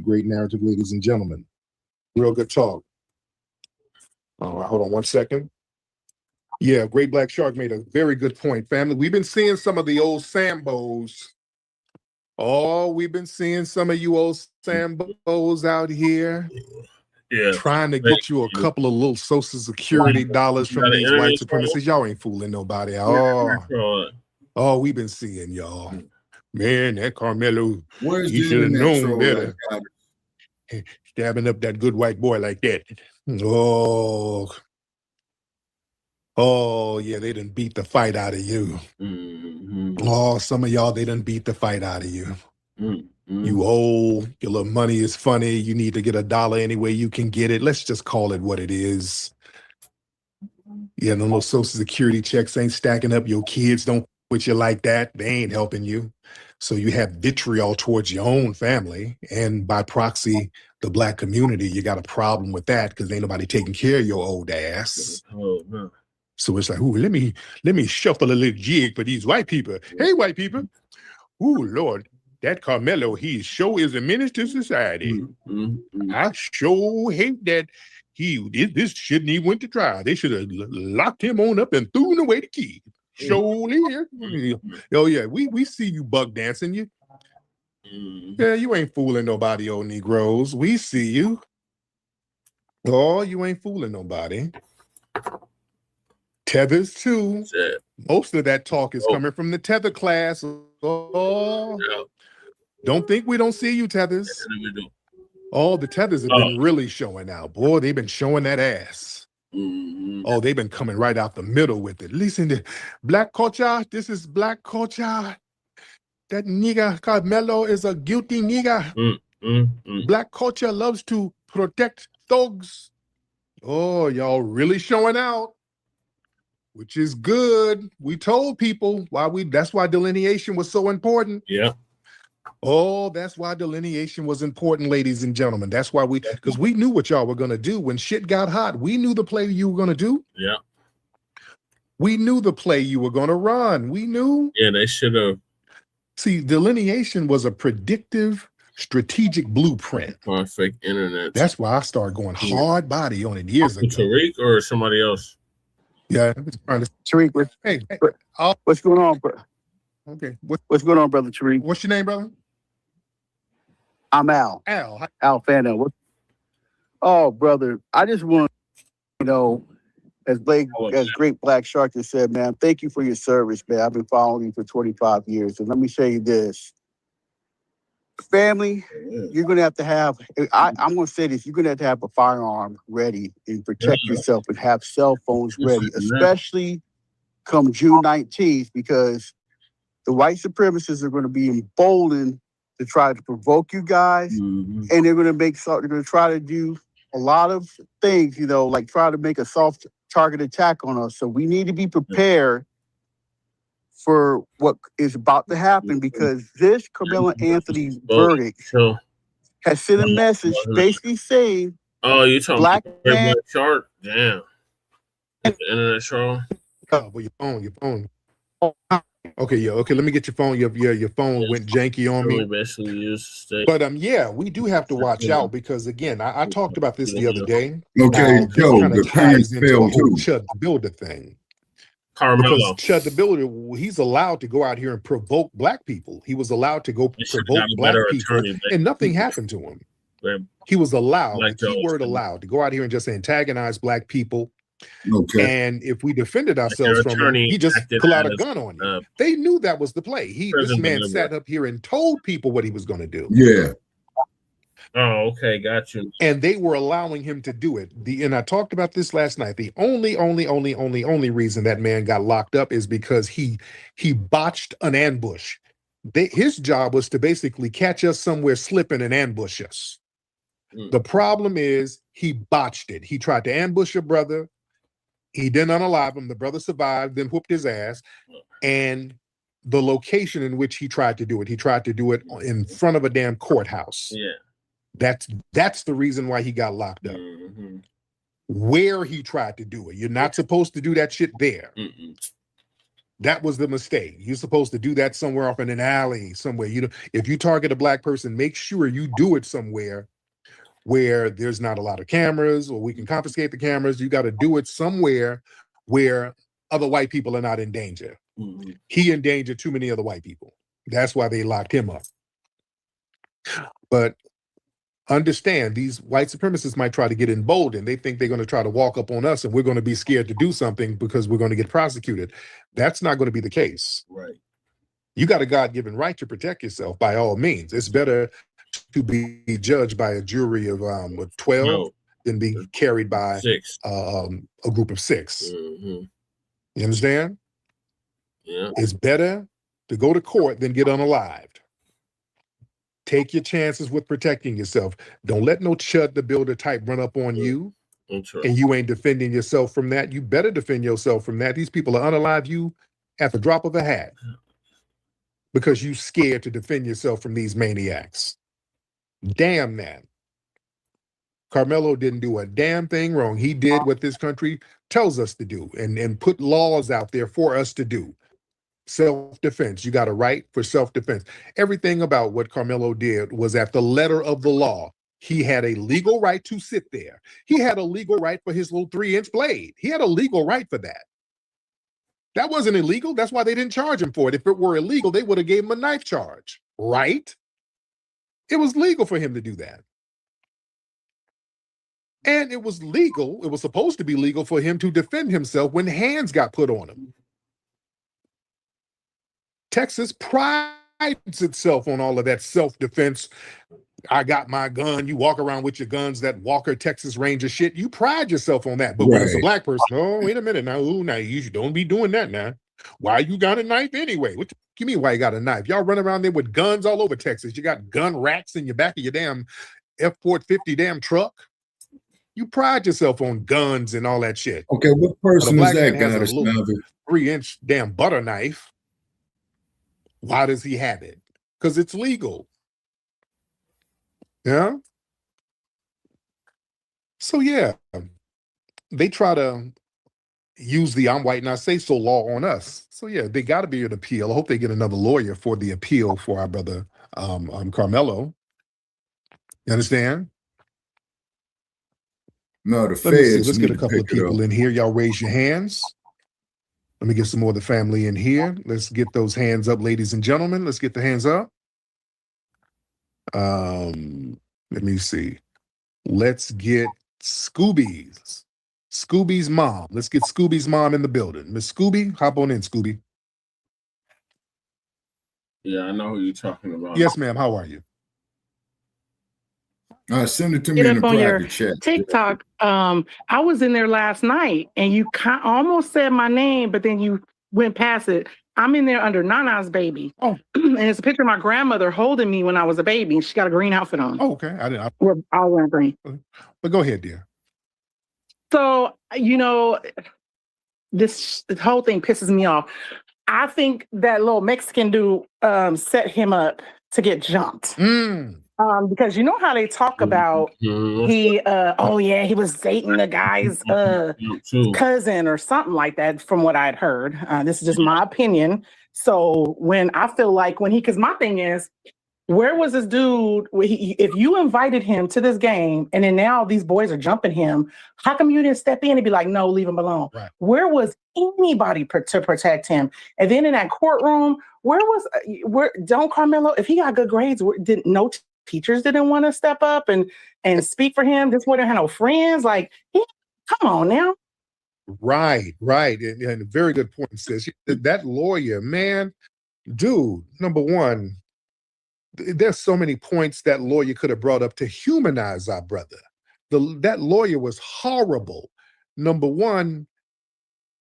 Great narrative, ladies and gentlemen. Real good talk. All right, hold on one second. Yeah, Great Black Shark made a very good point, family. We've been seeing some of the old Sambos. Oh, we've been seeing some of you old Sambos out here. Yeah. Trying to get you a couple of little Social Security dollars from these white supremacists. Y'all ain't fooling nobody. Oh, we've been seeing y'all. Man, that Carmelo, he should have known better. Stabbing up that good white boy like that. Oh, yeah, they done beat the fight out of you. Oh, some of y'all, they done beat the fight out of you. You old, your little money is funny. You need to get $1 any way you can get it. Let's just call it what it is. Yeah, the little Social Security checks ain't stacking up. Your kids don't with you like that. They ain't helping you. So you have vitriol towards your own family. And by proxy, the Black community, you got a problem with that because ain't nobody taking care of your old ass. Oh, no. So it's like, ooh, let me shuffle a little jig for these white people. Hey, white people. Ooh, Lord, that Carmelo, he sure is a menace to society. I sure hate that this shouldn't even went to trial. They should have locked him on up and threw away the key. Surely. Oh, yeah, we see you buck dancing. Yeah, you ain't fooling nobody, old Negroes. We see you. Oh, you ain't fooling nobody. Tethers too. Most of that talk is coming from the tether class. Oh, don't think we don't see you, Tethers. All the Tethers have been really showing out. Boy, they've been showing that ass. Oh, they've been coming right out the middle with it. Listen to Black culture. This is Black culture. That nigga Carmelo is a guilty nigga. Black culture loves to protect thugs. Oh, y'all really showing out. Which is good. We told people that's why delineation was so important. Yeah. Oh, that's why delineation was important, ladies and gentlemen. That's why because we knew what y'all were going to do. When shit got hot, we knew the play you were going to do. Yeah. We knew the play you were going to run. We knew. Yeah, they should have. See, delineation was a predictive, strategic blueprint. Perfect internet. That's why I started going hard body on it years ago. Tariq or somebody else? Yeah, Tariq, what's going on, bro? Okay, what's going on, brother Tariq? What's your name, brother? I'm Al. Al Fano. Oh, brother, I just want to know, as Great Black Shark just said, man, thank you for your service, man. I've been following you for 25 years, and let me say this. Family, you're going to have, I'm going to say this, you're going to have a firearm ready and protect yourself and have cell phones ready, especially come June 19th, because the white supremacists are going to be emboldened to try to provoke you guys, and they're going to try to do a lot of things, like try to make a soft target attack on us. So we need to be prepared for what is about to happen, because this Carmelo Anthony verdict has sent a message basically saying, "Oh, you talking Black man Shark? Damn, the internet troll." Oh, but your phone. Okay, yeah, okay. Let me get your phone. Your phone went janky on me. But yeah, we do have to watch out because again, I talked about this the other day. Okay, Joe, kind of the parents ties into the failed whole too. Chud the Builder thing. Carmelo. Because Chud the Builder, he's allowed to go out here and provoke Black people. He was allowed to go provoke Black people, and nothing happened to him. He was allowed, the key word allowed, to go out here and just antagonize Black people. Okay. And if we defended ourselves from him, he just pull out a gun on you. They knew that was the play. This man sat up here and told people what he was going to do. Yeah. Oh, okay, got you. And they were allowing him to do it. And I talked about this last night. The only reason that man got locked up is because he botched an ambush. His job was to basically catch us somewhere slipping and ambush us. The problem is he botched it. He tried to ambush your brother. He didn't unalive him. The brother survived, then whooped his ass. And the location in which he tried to do it, he tried to do it in front of a damn courthouse. Yeah. That's the reason why he got locked up. Where he tried to do it. You're not supposed to do that shit there. That was the mistake. You're supposed to do that somewhere off in an alley, somewhere. You know, if you target a black person, make sure you do it somewhere where there's not a lot of cameras, or we can confiscate the cameras. You got to do it somewhere where other white people are not in danger. He endangered too many other white people. That's why they locked him up. But understand, these white supremacists might try to get emboldened. They think they're going to try to walk up on us and we're going to be scared to do something because we're going to get prosecuted. That's not going to be the case. Right. You got a God-given right to protect yourself by all means. It's better to be judged by a jury of 12 than be carried by 6. A group of 6. You understand? Yeah. It's better to go to court than get unalived. Take your chances with protecting yourself. Don't let no chud the builder type run up on you and you ain't defending yourself from that. You better defend yourself from that. These people are unalive you at the drop of a hat because you scared to defend yourself from these maniacs. Damn that. Carmelo didn't do a damn thing wrong. He did what this country tells us to do and put laws out there for us to do. Self-defense. You got a right for self-defense. Everything about what Carmelo did was at the letter of the law. He had a legal right to sit there. He had a legal right for his little 3-inch blade. He had a legal right for that. That wasn't illegal. That's why they didn't charge him for it. If it were illegal, they would have gave him a knife charge, right? It was legal for him to do that. And it was legal, it was supposed to be legal for him to defend himself when hands got put on him. Texas prides itself on all of that self-defense. I got my gun. You walk around with your guns, that Walker Texas Ranger shit. You pride yourself on that. But when it's a black person, oh, wait a minute now. Ooh, now you don't be doing that now. Why you got a knife anyway? What you mean why you got a knife? Y'all run around there with guns all over Texas. You got gun racks in your back of your damn F-450 damn truck. You pride yourself on guns and all that shit. Okay, what person is that guy? 3-inch damn butter knife. Why does he have it? Because it's legal. Yeah. So yeah, they try to use the I'm white and I say so law on us. So yeah, they got to be an appeal. I hope they get another lawyer for the appeal for our brother Carmelo. You understand? No, the Let me see. feds. Let's get a couple of people in here. Y'all raise your hands. Let me get some more of the family in here. Let's get those hands up, ladies and gentlemen. Let's get the hands up. Let me see. Let's get Scooby's mom. Let's get Scooby's mom in the building. Miss Scooby, hop on in, Scooby. Yeah, I know who you're talking about. Yes, ma'am. How are you? Send it to me in the private chat. TikTok. I was in there last night and you almost said my name, but then you went past it. I'm in there under Nana's baby. Oh. And it's a picture of my grandmother holding me when I was a baby. She got a green outfit on. Oh, okay. We're all wearing green. But go ahead, dear. So, you know, this whole thing pisses me off. I think that little Mexican dude set him up to get jumped. Because you know how they talk about he was dating the guy's cousin or something like that, from what I'd heard. This is just my opinion. So when I feel like because my thing is, where was this dude? If you invited him to this game and then now these boys are jumping him, how come you didn't step in and be like, no, leave him alone? Right. Where was anybody to protect him? And then in that courtroom, where Don Carmelo, if he got good grades, teachers didn't want to step up and speak for him? Just wouldn't have no friends. Like, come on now. Right. And a very good point, sis. That lawyer, man, dude, number one, there's so many points that lawyer could have brought up to humanize our brother. That lawyer was horrible. Number one,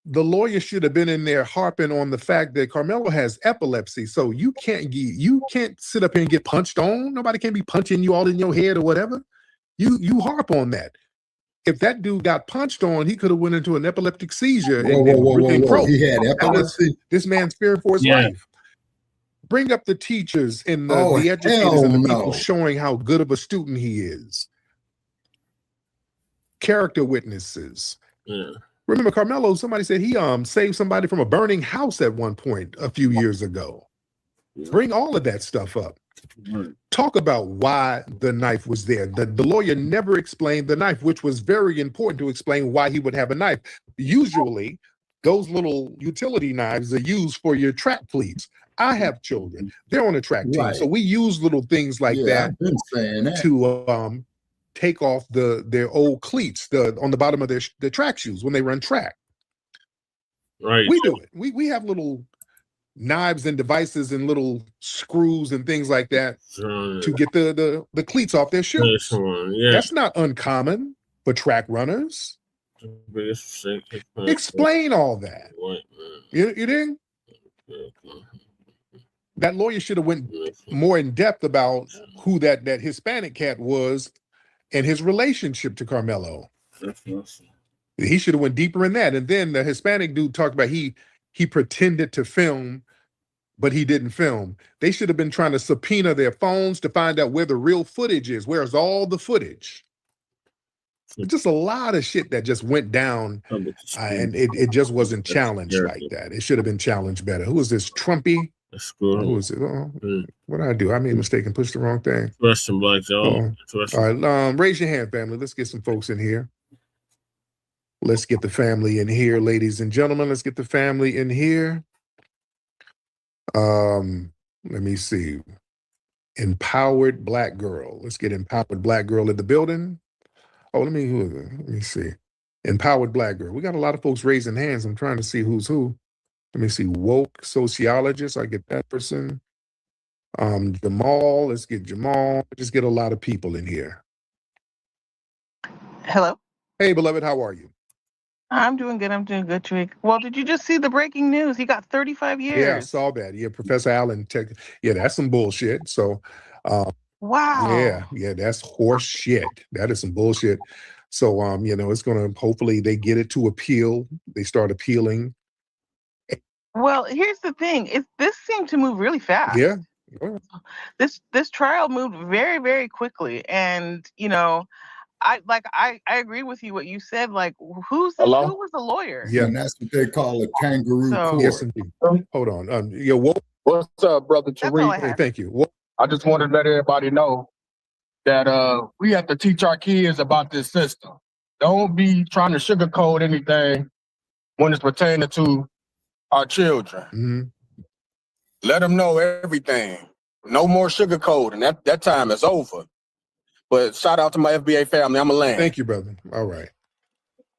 the lawyer should have been in there harping on the fact that Carmelo has epilepsy. So you can't sit up here and get punched on. Nobody can be punching you all in your head or whatever. You harp on that. If that dude got punched on, he could have went into an epileptic seizure Whoa. broke. He had That was epilepsy. this man's fearing for his life. Bring up the teachers and the educators and the people showing how good of a student he is. Character witnesses. Yeah. Remember, Carmelo, somebody said he saved somebody from a burning house at one point a few years ago. Bring all of that stuff up. Talk about why the knife was there. The lawyer never explained the knife, which was very important to explain why he would have a knife. Usually, those little utility knives are used for your track cleats. I have children. They're on a track team. So we use little things like that, I've been saying that to take off their old cleats on the bottom of their track shoes when they run track. Right. We do it. We have little knives and devices and little screws and things like that to get the cleats off their shoes. That's not uncommon for track runners. Explain all that. You didn't? That lawyer should have went more in depth about who that Hispanic cat was and his relationship to Carmelo. He should have went deeper in that. And then the Hispanic dude talked about he pretended to film, but he didn't film. They should have been trying to subpoena their phones to find out where the real footage is. Where's all the footage? Just a lot of shit that just went down, and it just wasn't challenged like that. It should have been challenged better. Who is this, Trumpy? Who is it? Oh, what did I do? I made a mistake and pushed the wrong thing. Russian Black Joe. All right, raise your hand, family. Let's get some folks in here. Let's get the family in here, ladies and gentlemen. Let's get the family in here. Let me see. Empowered Black Girl. Let's get Empowered Black Girl in the building. Oh, let me see. Empowered Black Girl. We got a lot of folks raising hands. I'm trying to see who's who. Let me see. Woke sociologist. I get that person. Jamal. Let's get Jamal. Just get a lot of people in here. Hello. Hey, beloved. How are you? I'm doing good. Tariq. Well, did you just see the breaking news? He got 35 years. Yeah, I saw that. Yeah, Professor Allen. Yeah, that's some bullshit. So, wow. Yeah, that's horse shit. That is some bullshit. So, it's gonna, hopefully they get it to appeal. They start appealing. Well, here's the thing. This seemed to move really fast. Yeah. This trial moved very, very quickly, and I agree with you what you said. Like, who was the lawyer? Yeah, and that's what they call a kangaroo court. Yes, indeed. Hold on. What's up, brother Tariq? Hey, thank you. I just wanted to let everybody know that we have to teach our kids about this system. Don't be trying to sugarcoat anything when it's pertaining to our children. Mm-hmm. Let them know everything. No more sugarcoating. That time is over. But shout out to my FBA family. I'm a land. Thank you, brother. All right.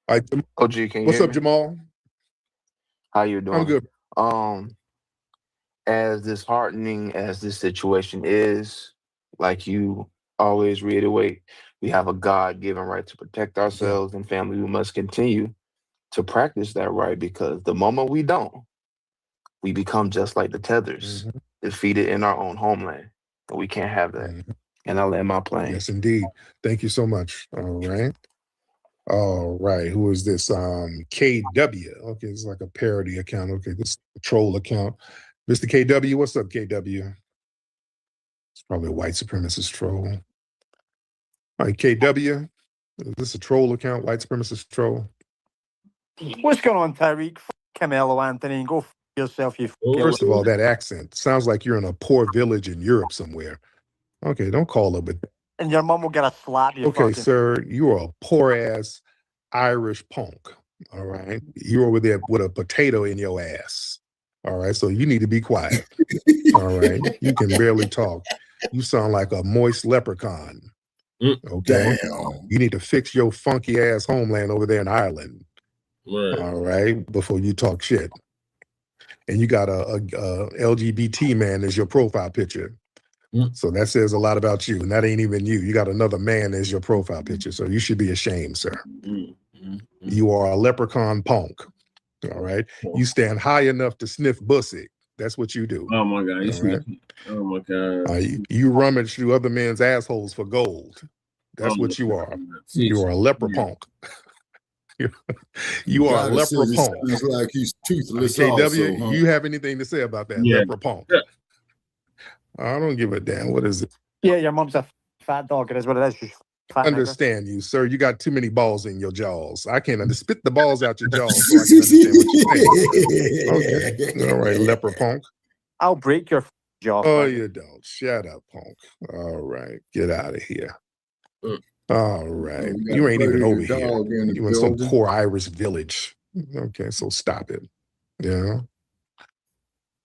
OG, can you What's hear up, me? Jamal? How you doing? I'm good. As disheartening as this situation is, like you always reiterate, we have a God-given right to protect ourselves and family. We must continue to practice that right, because the moment we don't, we become just like the Tethers, defeated in our own homeland. And we can't have that. And I'll land my plane. Yes, indeed. Thank you so much. All right. Who is this? KW. Okay, it's like a parody account. Okay, this is a troll account. Mr. KW, what's up, KW? It's probably a white supremacist troll. All right, KW. Is this a troll account, white supremacist troll? What's going on, Tariq? Camelo Anthony, go yourself, you. First of all, that accent sounds like you're in a poor village in Europe somewhere. Okay, don't call up with that. And your mom will get a slap. You Okay, fucking. sir, you are a poor-ass Irish punk, all right? You're over there with a potato in your ass, all right? So you need to be quiet, all right? You can barely talk. You sound like a moist leprechaun, okay? Damn. You need to fix your funky-ass homeland over there in Ireland, Right. all right, before you talk shit. And you got a LGBT man as your profile picture. So that says a lot about you, and that ain't even you. You got another man as your profile picture, so you should be ashamed, sir. You are a leprechaun punk, all right? You stand high enough to sniff pussy. That's what you do. Oh my God! All right? Oh my God! You rummage through other men's assholes for gold. That's what you are. You are a leper punk. You are a leper punk. Sounds like he's toothless. KW, Also, huh? you have anything to say about that? Yeah. Leper punk. I don't give a damn. What is it? Yeah, your mom's a fat dog. It is what it is. She's fat. Understand you, sir. You got too many balls in your jaws. I can't spit the balls out your jaws so I can understand what you're saying. Okay. All right, leper punk. I'll break your jaw. Oh, you don't. Shut up, punk. All right. Get out of here. All right. You ain't even over here. You in some poor Irish village. Okay, so stop it. Yeah.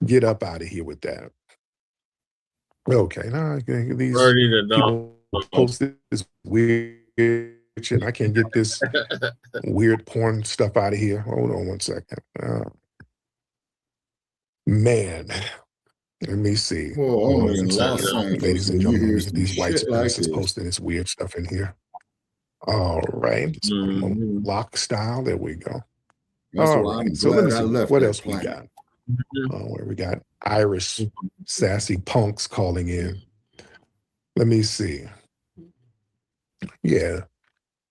Get up out of here with that. Okay. Now these people post this weird shit. I can't get this weird porn stuff out of here. Hold on one second. Man. Let me see. Ladies and gentlemen, these white supremacists posting this weird stuff in here. All right. Block style. There we go. All right. So let me see. What else we got? Where we got Irish sassy punks calling in. Let me see. Yeah.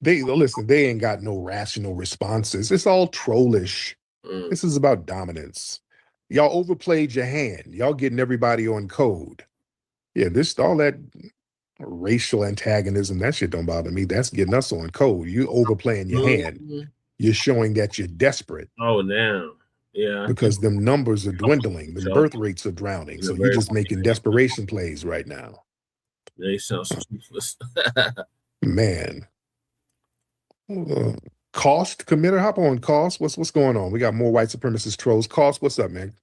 Listen, they ain't got no rational responses. It's all trollish. This is about dominance. Y'all overplayed your hand. Y'all getting everybody on code. Yeah, all that racial antagonism, that shit don't bother me. That's getting us on code. You overplaying your hand. You're showing that you're desperate. Oh, damn. Yeah. Because them numbers are dwindling. The birth rates are drowning. So you're just making desperation plays right now. They sound toothless. Man. Cost committer, hop on. Cost. What's going on? We got more white supremacist trolls. Cost, what's up, man?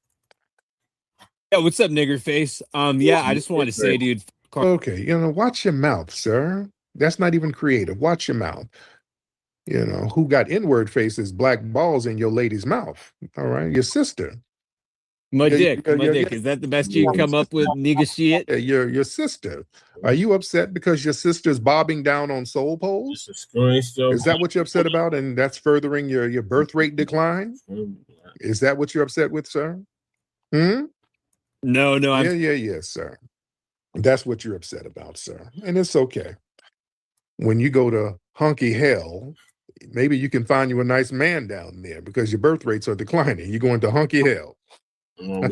Yeah, what's up, nigger face? Yeah, I just wanted to say, dude. Okay, watch your mouth, sir. That's not even creative. Watch your mouth. Who got N-word faces, black balls in your lady's mouth? All right, your sister. My dick. Is that the best you can come up with, nigga shit? Your sister. Are you upset because your sister's bobbing down on soul poles? Is that what you're upset about? And that's furthering your birth rate decline? Is that what you're upset with, sir? No. Yeah, sir. That's what you're upset about, sir. And it's okay. When you go to hunky hell, maybe you can find you a nice man down there because your birth rates are declining. You're going to hunky hell. Yes,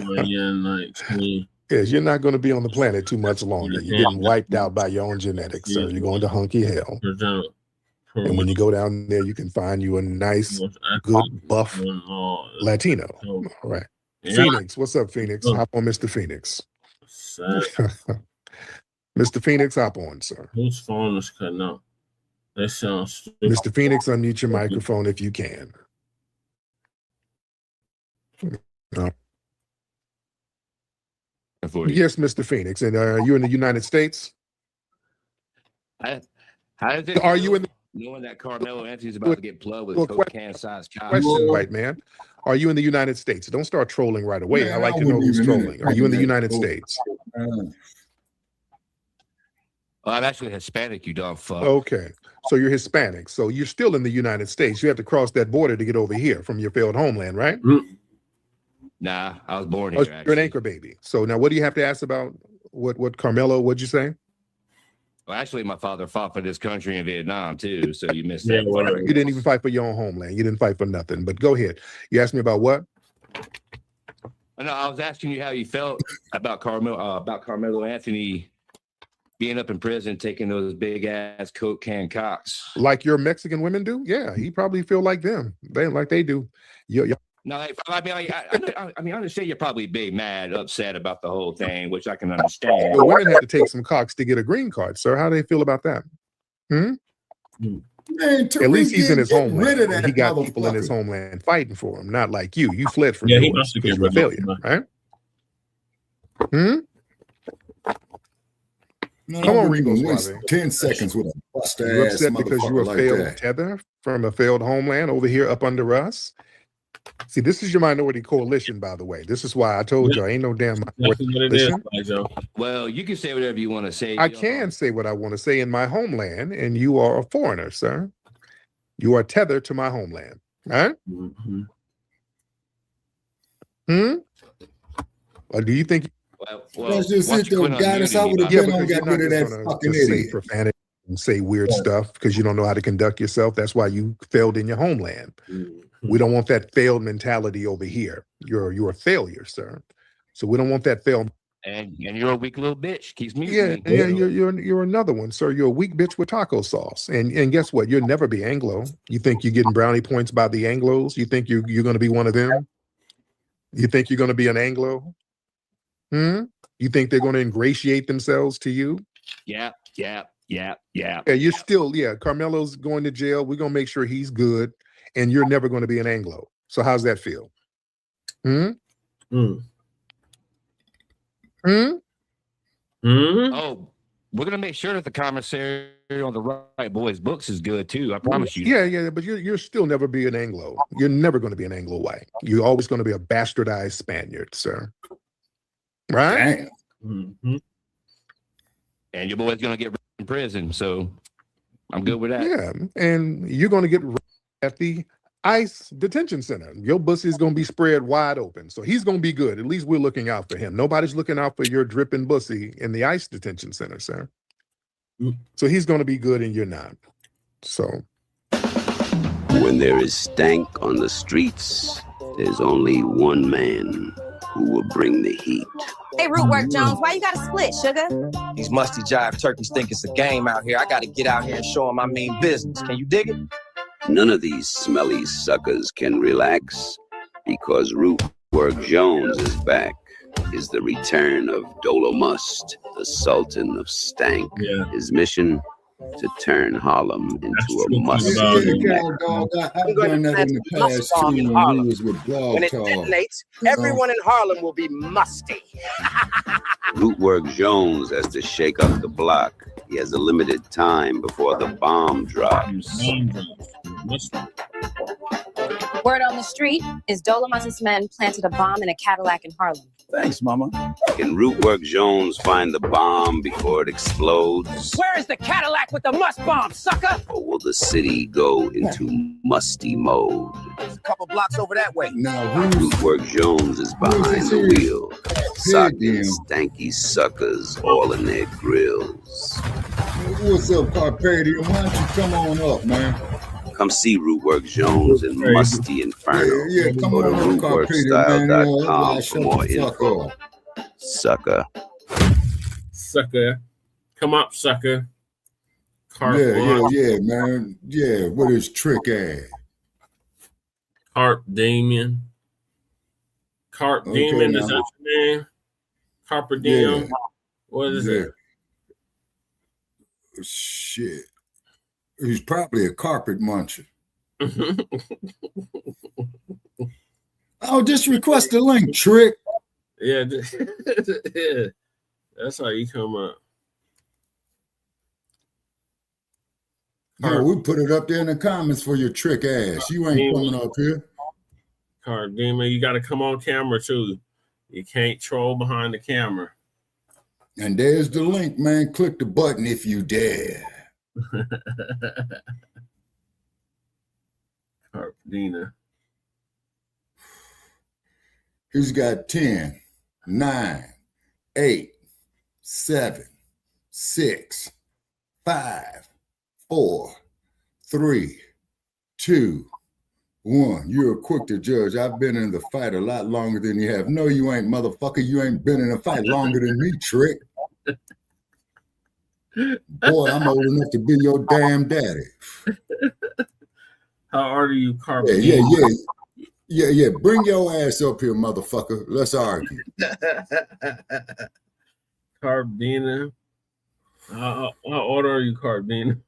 you're not going to be on the planet too much longer. You're getting wiped out by your own genetics, sir. You're going to hunky hell. And when you go down there, you can find you a nice, good, buff Latino. All right. Phoenix, what's up, Phoenix? Hop on, Mr. Phoenix. Mr. Phoenix, hop on, sir. Whose phone is cutting out? That sounds stupid. Mr. Phoenix, unmute your microphone if you can. Yes, Mr. Phoenix. And are you in the United States? How does it are you in the knowing that Carmelo Anthony's about to get plugged with a Coke can-sized cock? Question, white man. Are you in the United States? Don't start trolling right away. I like to know who's trolling. Are you in the United States? Well, I'm actually Hispanic, you dumb fuck. Okay. So you're Hispanic. So you're still in the United States. You have to cross that border to get over here from your failed homeland, right? Nah, I was born here. You're an anchor baby. So now what do you have to ask about what Carmelo, what'd you say? Well, actually, my father fought for this country in Vietnam, too, so you missed that. You didn't even fight for your own homeland. You didn't fight for nothing. But go ahead. You asked me about what? No, I was asking you how you felt about Carmelo Anthony being up in prison, taking those big-ass Coke can cocks. Like your Mexican women do? Yeah, he probably feel like them. They do. No, I understand you're probably big, mad, upset about the whole thing, which I can understand. The women had to take some cocks to get a green card, sir. How do they feel about that? Man, at least he's in his homeland. And he got people in his homeland fighting for him, not like you. You fled from yours because you're a failure, right? Come on, Rico Suave. 10 seconds with a busted You're ass upset because you're a like failed that. tether from a failed homeland over here up under us? See, this is your minority coalition, by the way. This is why I told you, ain't no damn minority coalition. Well, you can say whatever you want to say. I can say what I want to say in my homeland, and you are a foreigner, sir. You are tethered to my homeland, right? Or do you think? Let's just sit there, guys. I would have been on got rid of that fucking idiot. Profanity and say weird stuff because you don't know how to conduct yourself. That's why you failed in your homeland. We don't want that failed mentality over here. You're a failure, sir. So we don't want that failed. And you're a weak little bitch. Keeps muting me. Yeah, you're another one, sir. You're a weak bitch with taco sauce. And guess what? You'll never be Anglo. You think you're getting brownie points by the Anglos? You think you're going to be one of them? You think you're going to be an Anglo? You think they're going to ingratiate themselves to you? Yeah. Yeah, you're still, Carmelo's going to jail. We're going to make sure he's good. And you're never going to be an Anglo. So how's that feel? Oh, we're gonna make sure that the commissary on the right boys books is good too. I promise you. Yeah, but you're still never be an Anglo. You're never going to be an Anglo white. You're always going to be a bastardized Spaniard, sir. Right? And your boy's gonna get in prison, so I'm good with that. Yeah, and you're going to get at the ICE detention center. Your pussy is going to be spread wide open. So he's going to be good. At least we're looking out for him. Nobody's looking out for your dripping pussy in the ICE detention center, sir. So he's going to be good and you're not. So when there is stank on the streets, there's only one man who will bring the heat. Hey, Rootwork Jones, why you got to split, sugar? These musty jive turkeys think it's a game out here. I got to get out here and show them I mean business. Can you dig it? None of these smelly suckers can relax because Rootwork Jones is back. Is the return of Dolomust, the Sultan of Stank. His mission to turn Harlem into a musty I've done that in the past too when we was with When it detonates, everyone in Harlem will be musty. Rootwork Jones has to shake up the block. He has a limited time before the bomb drops. Word on the street is Dolomus's men planted a bomb in a Cadillac in Harlem. Thanks, Mama. Can Rootwork Jones find the bomb before it explodes? Where is the Cadillac with the must bomb, sucker? Or will the city go into musty mode? There's a couple blocks over that way. Rootwork Jones is behind the wheel, socking stanky suckers all in their grills. What's up, Carpathian? Why don't you come on up, man? Come see Rootwork Jones in Musty Inferno. Yeah, come Go to on, rootworkstyle.com for more info. Sucker. Come up, sucker. Yeah, man. Yeah, what is trick ass? Carp Damien. Carp Demon, is that your name? Carper Diem? Yeah. What is it? Shit. He's probably a carpet muncher. Oh, just request the link, Trick. Yeah, yeah. That's how you come up. Yeah, we put it up there in the comments for your trick ass. You ain't coming up here. Carp Demon, you got to come on camera too. You can't troll behind the camera. And there's the link, man. Click the button if you dare. Carpdina. He's got 10, 9, 8, 7, 6, 5, 4, 3, 2, 1. You're quick to judge. I've been in the fight a lot longer than you have. No, you ain't, motherfucker. You ain't been in a fight longer than me, Trick. Boy, I'm old enough to be your damn daddy. How old are you, Carp? Yeah. Bring your ass up here, motherfucker. Let's argue. Carpdina. How old are you, Carpdina?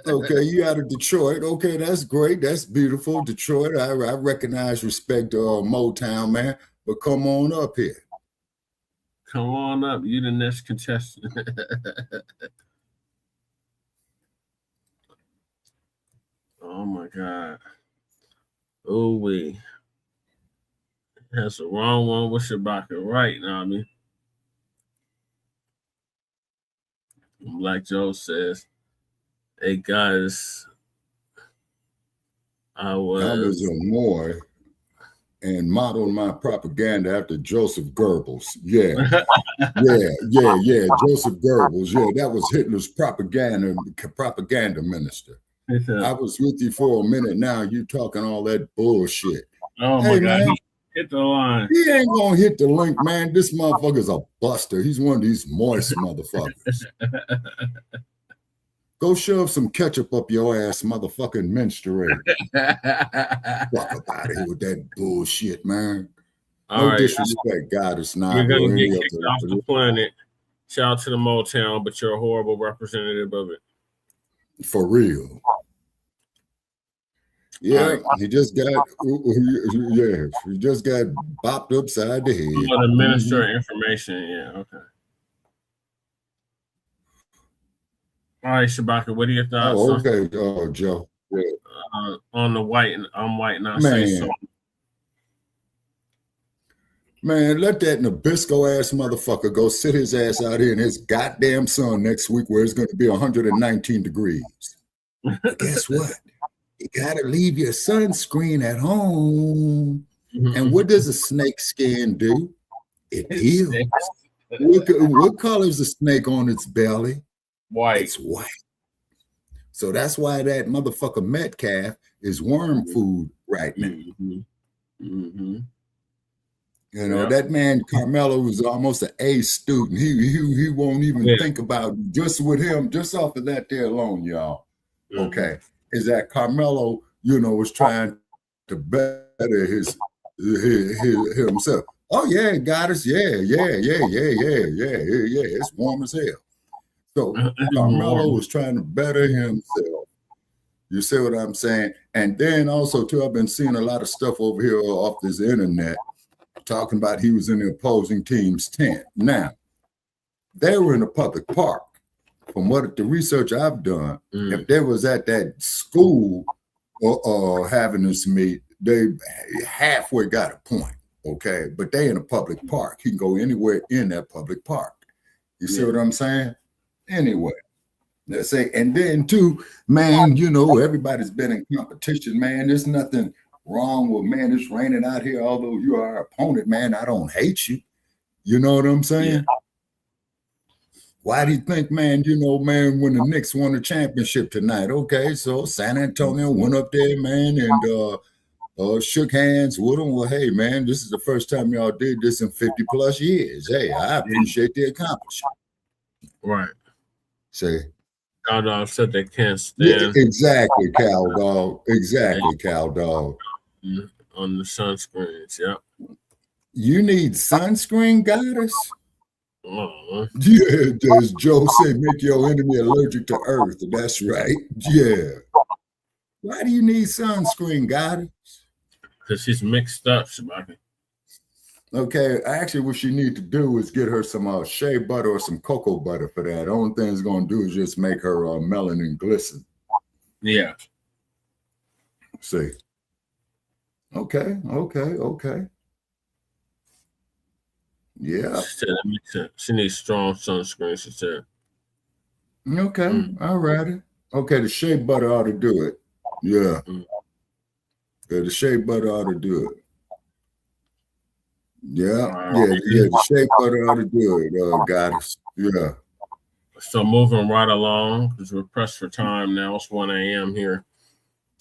Okay, you out of Detroit. Okay, that's great. That's beautiful. Detroit. I recognize, respect Motown, man. But come on up here. Come on up. You the next contestant. Oh my God. Oh wait. That's the wrong one with Shabaka right now. I mean. Black Joe says, hey guys, I was a more and modeled my propaganda after Joseph Goebbels. Yeah. Joseph Goebbels. Yeah, that was Hitler's propaganda minister. I was with you for a minute. Now you talking all that bullshit. Oh my God. Man, hit the line. He ain't gonna hit the link, man. This motherfucker's a buster. He's one of these moist motherfuckers. Go shove some ketchup up your ass, motherfucking menstruator. Fuck about it with that bullshit, man. No disrespect, God, it's not. You're gonna get kicked off the planet. Shout out to the Motown, but you're a horrible representative of it. For real. Yeah, he just got bopped upside the head. You want to minister information, yeah, okay. All right, Shabaka, what are your thoughts? Oh, okay, Joe. Yeah. On the white, I'm white, not man. Say so. Man, let that Nabisco ass motherfucker go sit his ass out here in his goddamn sun next week where it's going to be 119 degrees. But guess what? You got to leave your sunscreen at home. And what does a snake skin do? It peels. What color is a snake on its belly? White. It's white. So that's why that motherfucker Metcalf is worm food right now. You know, that man Carmelo was almost an A student. He won't even think about just with him, just off of that there alone, y'all. Okay. Is that Carmelo, you know, was trying to better himself. Oh yeah, goddess, yeah. It's warm as hell. So Carmelo was trying to better himself. You see what I'm saying? And then also too, I've been seeing a lot of stuff over here off this internet talking about he was in the opposing team's tent. Now, they were in a public park. From what the research I've done, if they was at that school or having this meet, they halfway got a point, okay? But they in a public park. He can go anywhere in that public park. You see what I'm saying? Anyway, let's say, and then too, man, you know, everybody's been in competition, man. There's nothing wrong with, man, it's raining out here. Although you are our opponent, man, I don't hate you. You know what I'm saying? Yeah. Why do you think, man, you know, man, when the Knicks won the championship tonight? Okay, so San Antonio went up there, man, and shook hands with them. Well, hey, man, this is the first time y'all did this in 50 plus years. Hey, I appreciate the accomplishment. Right. Say, Cow Dog said they can't stand. Yeah, exactly, Cow Dog. Exactly, Cow Dog. On the sunscreens, yeah. You need sunscreen, goddess? Yeah, does Joe say make your enemy allergic to earth? That's right. Yeah. Why do you need sunscreen, goddess? Because she's mixed up, Shabaka. Okay, actually, what she need to do is get her some shea butter or some cocoa butter for that. The only thing it's going to do is just make her melanin glisten. Yeah. See. Okay. Yeah. She needs strong sunscreen, she said. Okay, all righty. Okay, the shea butter ought to do it. Yeah. Yeah, the shea butter ought to do it. Yeah, the shea butter ought to do it, goddess. Yeah. So moving right along, because we're pressed for time now. It's 1 a.m. here.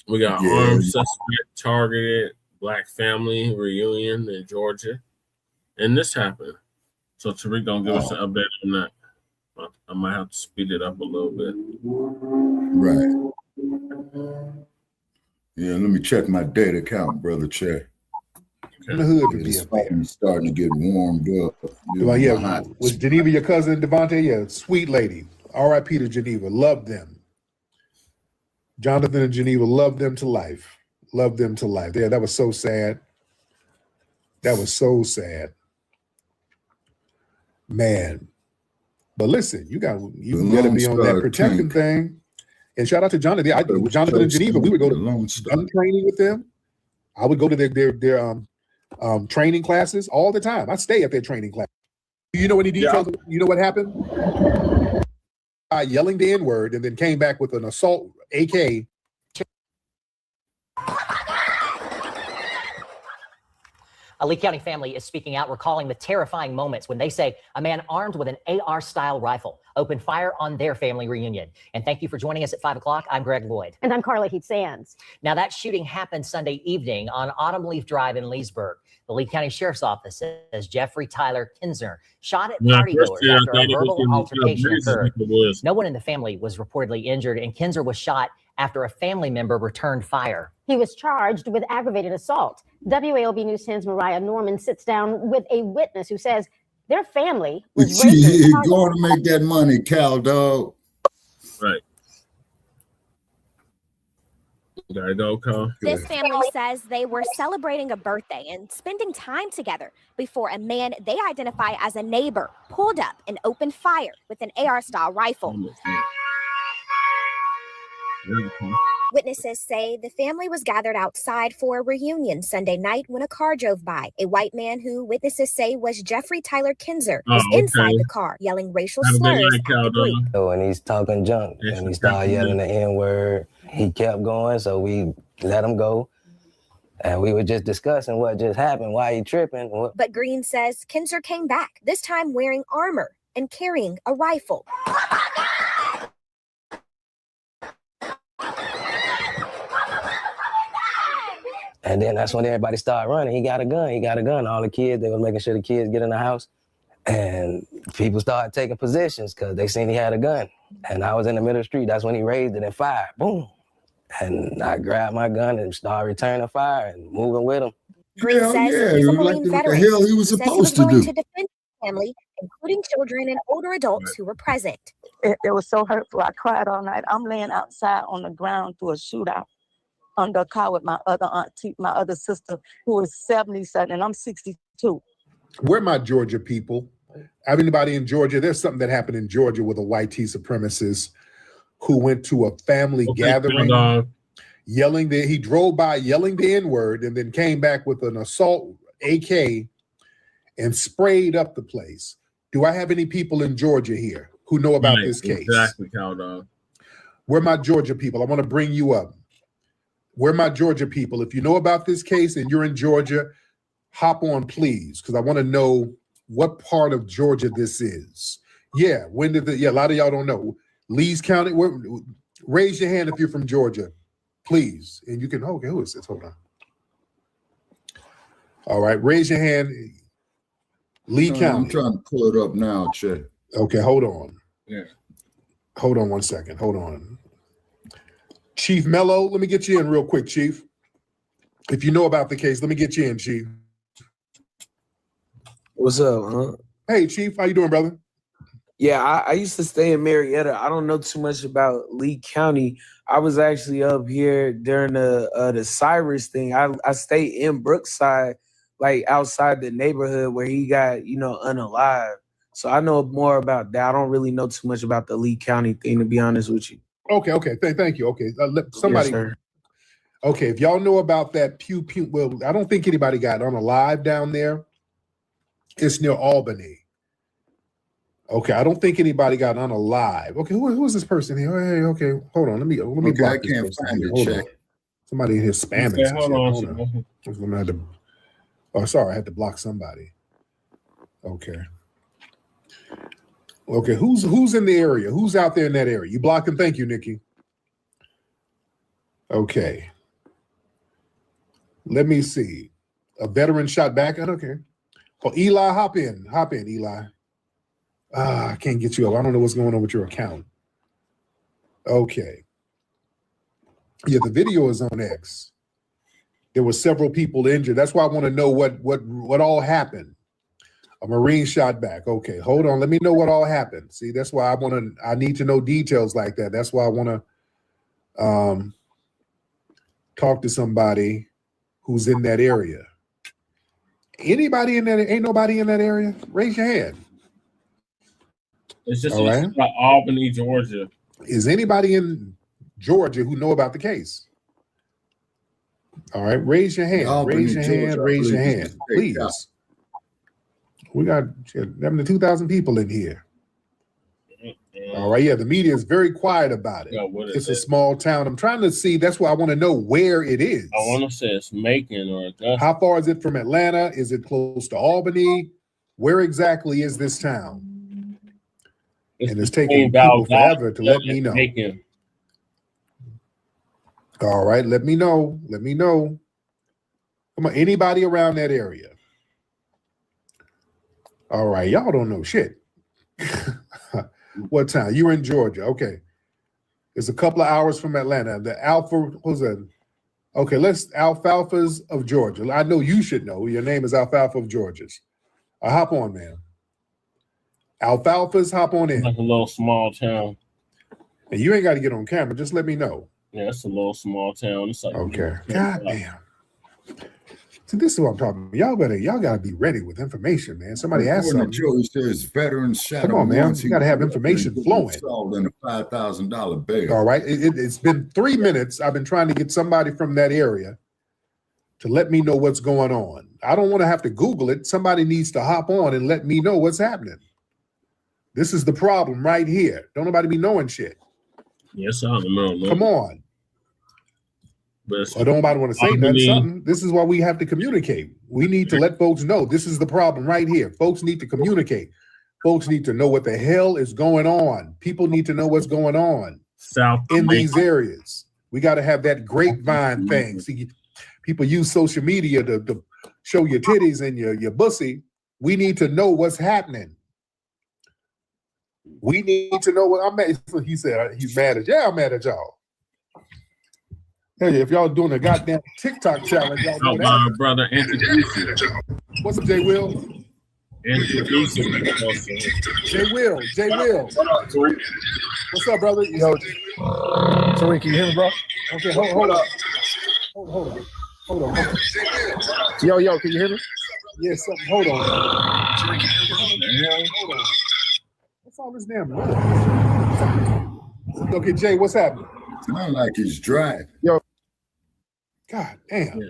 We got armed suspect targeted, Black family reunion in Georgia. And this happened. So Tariq gonna give us an update on that. I might have to speed it up a little bit. Right. Yeah, let me check my data count, brother Che. In the hood, it's starting to get warmed up. Was Geneva your cousin, Devontae? Yeah, sweet lady. R.I.P. to Geneva. Love them. Jonathan and Geneva, love them to life. Love them to life. Yeah, that was so sad. That was so sad. Man. But listen, you got to be on that protection thing. And shout out to Jonathan. Jonathan and Geneva, we would go to gun training with them. I would go to their training classes all the time. I stay at their training class. Do you know any details? Yeah. You know what happened? Yelling the N-word and then came back with an assault AK. A Lee County family is speaking out, recalling the terrifying moments when they say a man armed with an AR-style rifle opened fire on their family reunion. And thank you for joining us at 5 o'clock. I'm Greg Lloyd. And I'm Carla Heath Sands. Now, that shooting happened Sunday evening on Autumn Leaf Drive in Leesburg. The Lee County Sheriff's Office says Jeffrey Tyler Kinzer shot at partygoers after a verbal altercation occurred. No one in the family was reportedly injured, and Kinzer was shot after a family member returned fire. He was charged with aggravated assault. WAOB News 10's Mariah Norman sits down with a witness who says their family was He's going to make that money, Cal dog. Right. Gotta go, Cal. This family says they were celebrating a birthday and spending time together before a man they identify as a neighbor pulled up and opened fire with an AR-style rifle. Witnesses say the family was gathered outside for a reunion Sunday night when a car drove by. A white man who witnesses say was Jeffrey Tyler Kinzer was inside the car yelling racial slurs at the group. So, and he's talking junk and he started yelling the N-word. He kept going, so we let him go. And we were just discussing what just happened, why he tripping. But Green says Kinzer came back, this time wearing armor and carrying a rifle. And then that's when everybody started running. He got a gun. He got a gun. All the kids, they were making sure the kids get in the house. And people started taking positions because they seen he had a gun. And I was in the middle of the street. That's when he raised it and fired. Boom. And I grabbed my gun and started returning fire and moving with him. Green says he's a Marine veteran. The hell he was supposed to do. To defend his family, including children and older adults who were present. It was so hurtful. I cried all night. I'm laying outside on the ground through a shootout under a car with my other auntie, my other sister, who is 77, and I'm 62. Where my Georgia people? Anybody in Georgia? There's something that happened in Georgia with a white supremacist who went to a family gathering, yelling that he drove by yelling the N-word and then came back with an assault AK and sprayed up the place. Do I have any people in Georgia here who know about this case? Exactly, Cal. Where my Georgia people? I want to bring you up. Where my Georgia people? If you know about this case and you're in Georgia, hop on, please, because I want to know what part of Georgia this is. Yeah, when did a lot of y'all don't know. Lee's County, raise your hand if you're from Georgia, please. And you can, okay, who is this? Hold on. All right, raise your hand. Lee County. I'm trying to pull it up now, Che. Okay, hold on. Yeah. Hold on one second. Hold on. Chief Mello, let me get you in real quick, Chief. If you know about the case, let me get you in, Chief. What's up, huh? Hey, Chief, how you doing, brother? Yeah, I used to stay in Marietta. I don't know too much about Lee County. I was actually up here during the Cyrus thing. I stayed in Brookside, like outside the neighborhood where he got, unalived. So I know more about that. I don't really know too much about the Lee County thing, to be honest with you. Okay. Thank you. Okay. Somebody. Yes, okay. If y'all know about that pew, well, I don't think anybody got unalive down there. It's near Albany. Okay. I don't think anybody got unalive. Okay. Who is this person here? Hey, okay. Hold on. Let me block I can't find it, Che. Somebody in here spamming. Okay, hold on. I had to, sorry. I had to block somebody. Okay. Okay, who's in the area? Who's out there in that area? You blocked him. Thank you, Nikki. Okay. Let me see. A veteran shot back. Okay. Oh, Eli, hop in, Eli. I can't get you up. I don't know what's going on with your account. Okay. Yeah, the video is on X. There were several people injured. That's why I want to know what all happened. A Marine shot back. Okay, hold on. Let me know what all happened. See, that's why I need to know details like that. That's why I want to talk to somebody who's in that area. Anybody in that? Ain't nobody in that area? Raise your hand. It's just all right. Albany, Georgia. Is anybody in Georgia who know about the case? All right, raise your hand. Albany, Raise your Georgia, hand. Raise your hand, please. We got 2,000 people in here. All right, yeah, the media is very quiet about it. Yeah, what is it's it? a small town. I'm trying to see. That's why I want to know where it is. I want to say it's Macon or Augusta. How far is it from Atlanta? Is it close to Albany? Where exactly is this town? And it's taking people forever to let me know. Macon. All right, let me know. Let me know. Come on, anybody around that area? All right, y'all don't know shit. What time? You were in Georgia. Okay. It's a couple of hours from Atlanta. The what was that? Okay, let's Alfalfas of Georgia. I know you should know. Your name is Alfalfa of Georgia's. Hop on, man. Alfalfas, hop on in. Like a little small town. And you ain't got to get on camera. Just let me know. Yeah, it's a little small town. It's like okay. God damn. See, this is what I'm talking about. Y'all gotta be ready with information, man. Somebody asked something. George says veterans shadow. Come on, man. You gotta have information flowing. In a $5,000 bail. All right. It's been 3 minutes. I've been trying to get somebody from that area to let me know what's going on. I don't want to have to Google it. Somebody needs to hop on and let me know what's happening. This is the problem right here. Don't nobody be knowing shit. Yes, I don't know. Come on. I don't nobody want to say something. This is why we have to communicate. We need to let folks know this is the problem right here. Folks need to communicate. Folks need to know what the hell is going on. People need to know what's going on in these areas. We got to have that grapevine thing. See, people use social media to show your titties and your bussy. We need to know what's happening. We need to know what I'm mad. He said he's mad at y'all. I'm mad at y'all. Hey, if y'all doing a goddamn TikTok challenge, y'all know that. Brother, what's up, Jay Will? Jay Will. What up, Tariq? What's up, brother? Yo, Tariq, can you hear me, bro? Okay, hold on. Hold on. Yo, can you hear me? Yeah, something. Hold on. Hold on. What's all this damn noise? Okay, Jay, what's happening? Sound like he's driving. Yo. God damn. Yeah.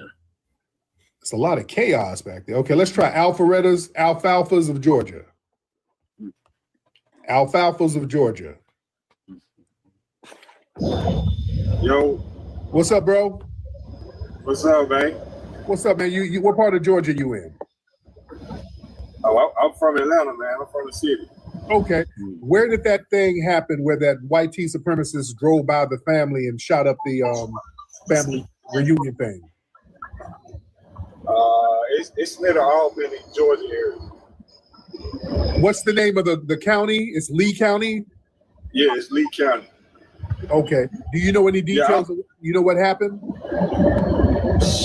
It's a lot of chaos back there. Okay, let's try Alfalfas of Georgia. Alfalfas of Georgia. Yo. What's up, bro? What's up, man? What's up, man? You what part of Georgia you in? Oh, I'm from Atlanta, man. I'm from the city. Okay. Where did that thing happen where that white supremacist drove by the family and shot up the family reunion thing? It's near the Albany, Georgia area. What's the name of the county? It's Lee County? Yeah, it's Lee County. Okay. Do you know any details? You know what happened?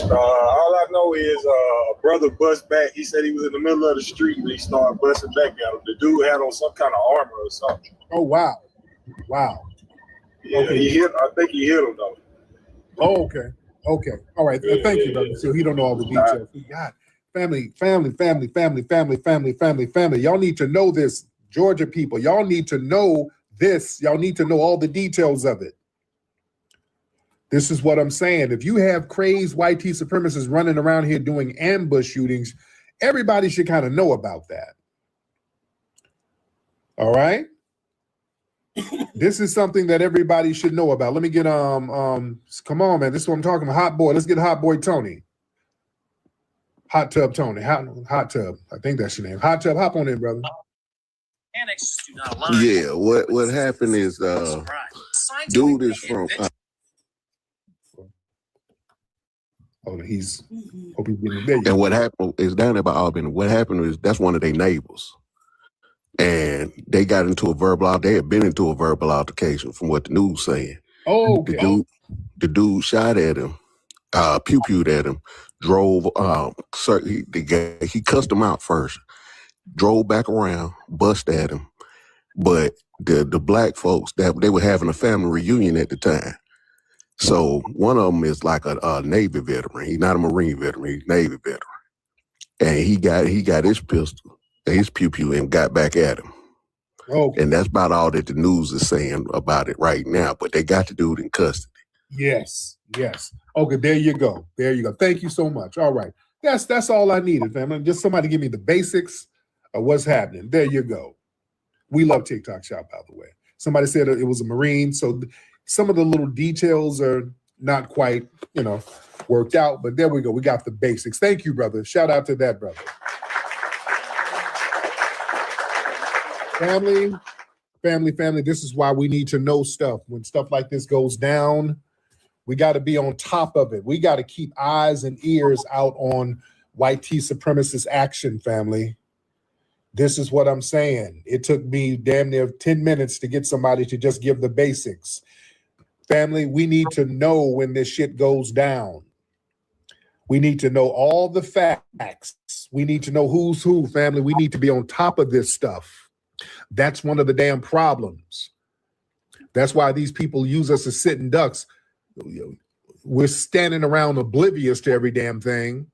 All I know is a brother bust back. He said he was in the middle of the street and he started busting back at him. The dude had on some kind of armor or something. Oh, wow. Wow. Yeah, okay. I think he hit him though. Oh, okay. Okay. All right. Thank you, brother. So he don't know all the details. God, family. Y'all need to know this, Georgia people. Y'all need to know this. Y'all need to know all the details of it. This is what I'm saying. If you have crazed white supremacists running around here doing ambush shootings, everybody should kind of know about that. All right? This is something that everybody should know about. Let me get come on, man. This is what I'm talking about. Hot boy. Let's get Hot Boy Tony. Hot Tub Tony. Hot Tub. I think that's your name. Hot Tub, hop on in, brother. Yeah, what happened is dude is from hope he's getting there. And what happened is down there by Albany. What happened is that's one of their neighbors. And they got into a verbal, they had been into a verbal altercation from what the news saying. Oh, okay. The dude shot at him, pew-pewed at him, drove, he cussed him out first, drove back around, bust at him. But the black folks, they were having a family reunion at the time. So one of them is like a Navy veteran. He's not a Marine veteran, he's a Navy veteran. And he got his pistol, his pew-pew, and got back at him. Okay. And that's about all that the news is saying about it right now. But they got the dude in custody. Yes. Okay, there you go. Thank you so much. All right. That's all I needed, family. Just somebody give me the basics of what's happening. There you go. We love TikTok Shop, by the way. Somebody said it was a Marine. So some of the little details are not quite, worked out. But there we go. We got the basics. Thank you, brother. Shout out to that, brother. Family, this is why we need to know stuff. When stuff like this goes down, we got to be on top of it. We got to keep eyes and ears out on white T supremacist action, family. This is what I'm saying. It took me damn near 10 minutes to get somebody to just give the basics. Family, we need to know when this shit goes down. We need to know all the facts. We need to know who's who, family. We need to be on top of this stuff. That's one of the damn problems. That's why these people use us as sitting ducks. We're standing around oblivious to every damn thing.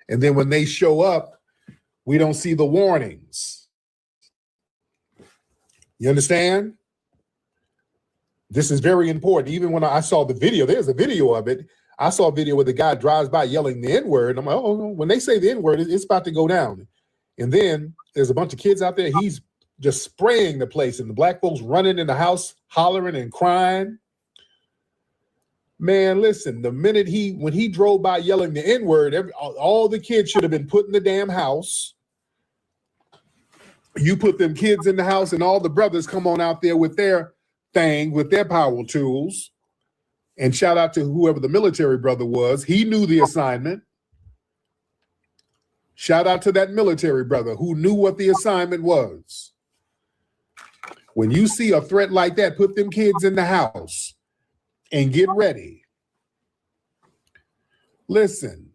And then when they show up, we don't see the warnings. You understand? This is very important. Even when I saw the video, there's a video of it. I saw a video where the guy drives by yelling the N-word. I'm like, oh, when they say the N-word, it's about to go down. And then there's a bunch of kids out there. He's just spraying the place, and the black folks running in the house, hollering and crying. Man, listen, the minute when he drove by yelling the N-word, all the kids should have been put in the damn house. You put them kids in the house, and all the brothers come on out there with their thing, with their power tools. And shout out to whoever the military brother was. He knew the assignment. Shout out to that military brother who knew what the assignment was. When you see a threat like that, put them kids in the house and get ready. Listen,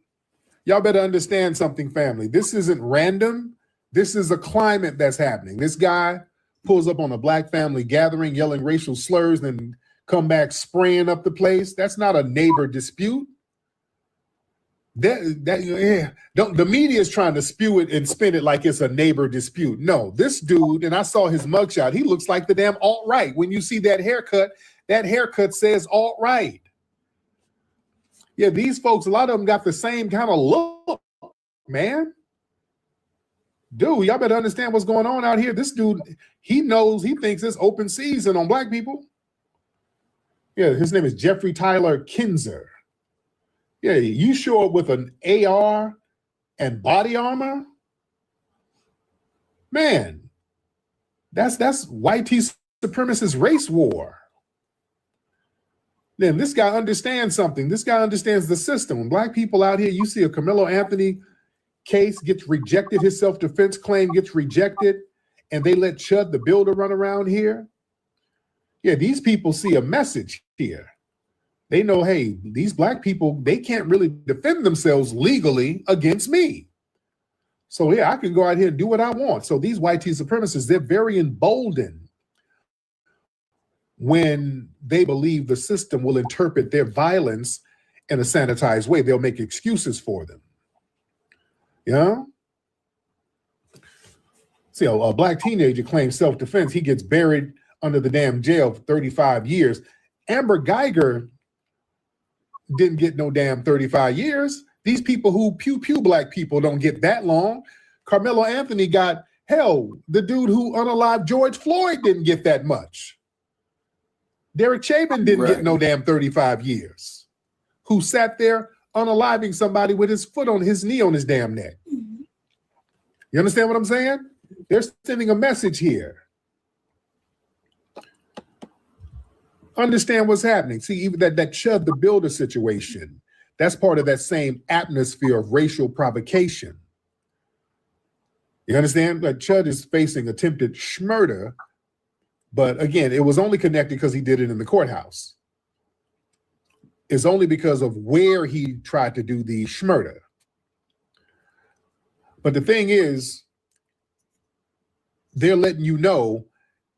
y'all better understand something, family. This isn't random. This is a climate that's happening. This guy pulls up on a black family gathering, yelling racial slurs, then come back spraying up the place. That's not a neighbor dispute. The media is trying to spew it and spin it like it's a neighbor dispute. No, this dude, and I saw his mugshot, he looks like the damn alt-right. When you see that haircut says alt-right. Yeah, these folks, a lot of them got the same kind of look, man. Dude, y'all better understand what's going on out here. This dude, he thinks it's open season on black people. Yeah, his name is Jeffrey Tyler Kinzer. Yeah, you show up with an AR and body armor, man, that's white T supremacist race war. Then this guy understands something. This guy understands the system. When black people out here, you see a Carmelo Anthony case gets rejected, his self-defense claim gets rejected, and they let Chud the Builder run around here. Yeah, these people see a message here. They know, hey, these black people, they can't really defend themselves legally against me. So yeah, I can go out here and do what I want. So these white T supremacists, they're very emboldened when they believe the system will interpret their violence in a sanitized way. They'll make excuses for them. Yeah. See, a black teenager claims self-defense. He gets buried under the damn jail for 35 years. Amber Geiger didn't get no damn 35 years. These people who pew black people don't get that long. Carmelo Anthony got, hell, the dude who unalived George Floyd didn't get that much. Derek Chauvin didn't get no damn 35 years. Who sat there unaliving somebody with his foot on his knee on his damn neck. You understand what I'm saying? They're sending a message here. Understand what's happening. See, even that Chud the Builder situation, that's part of that same atmosphere of racial provocation. You understand? Like Chud is facing attempted murder, but again, it was only connected because he did it in the courthouse. It's only because of where he tried to do the schmurder. But the thing is, they're letting you know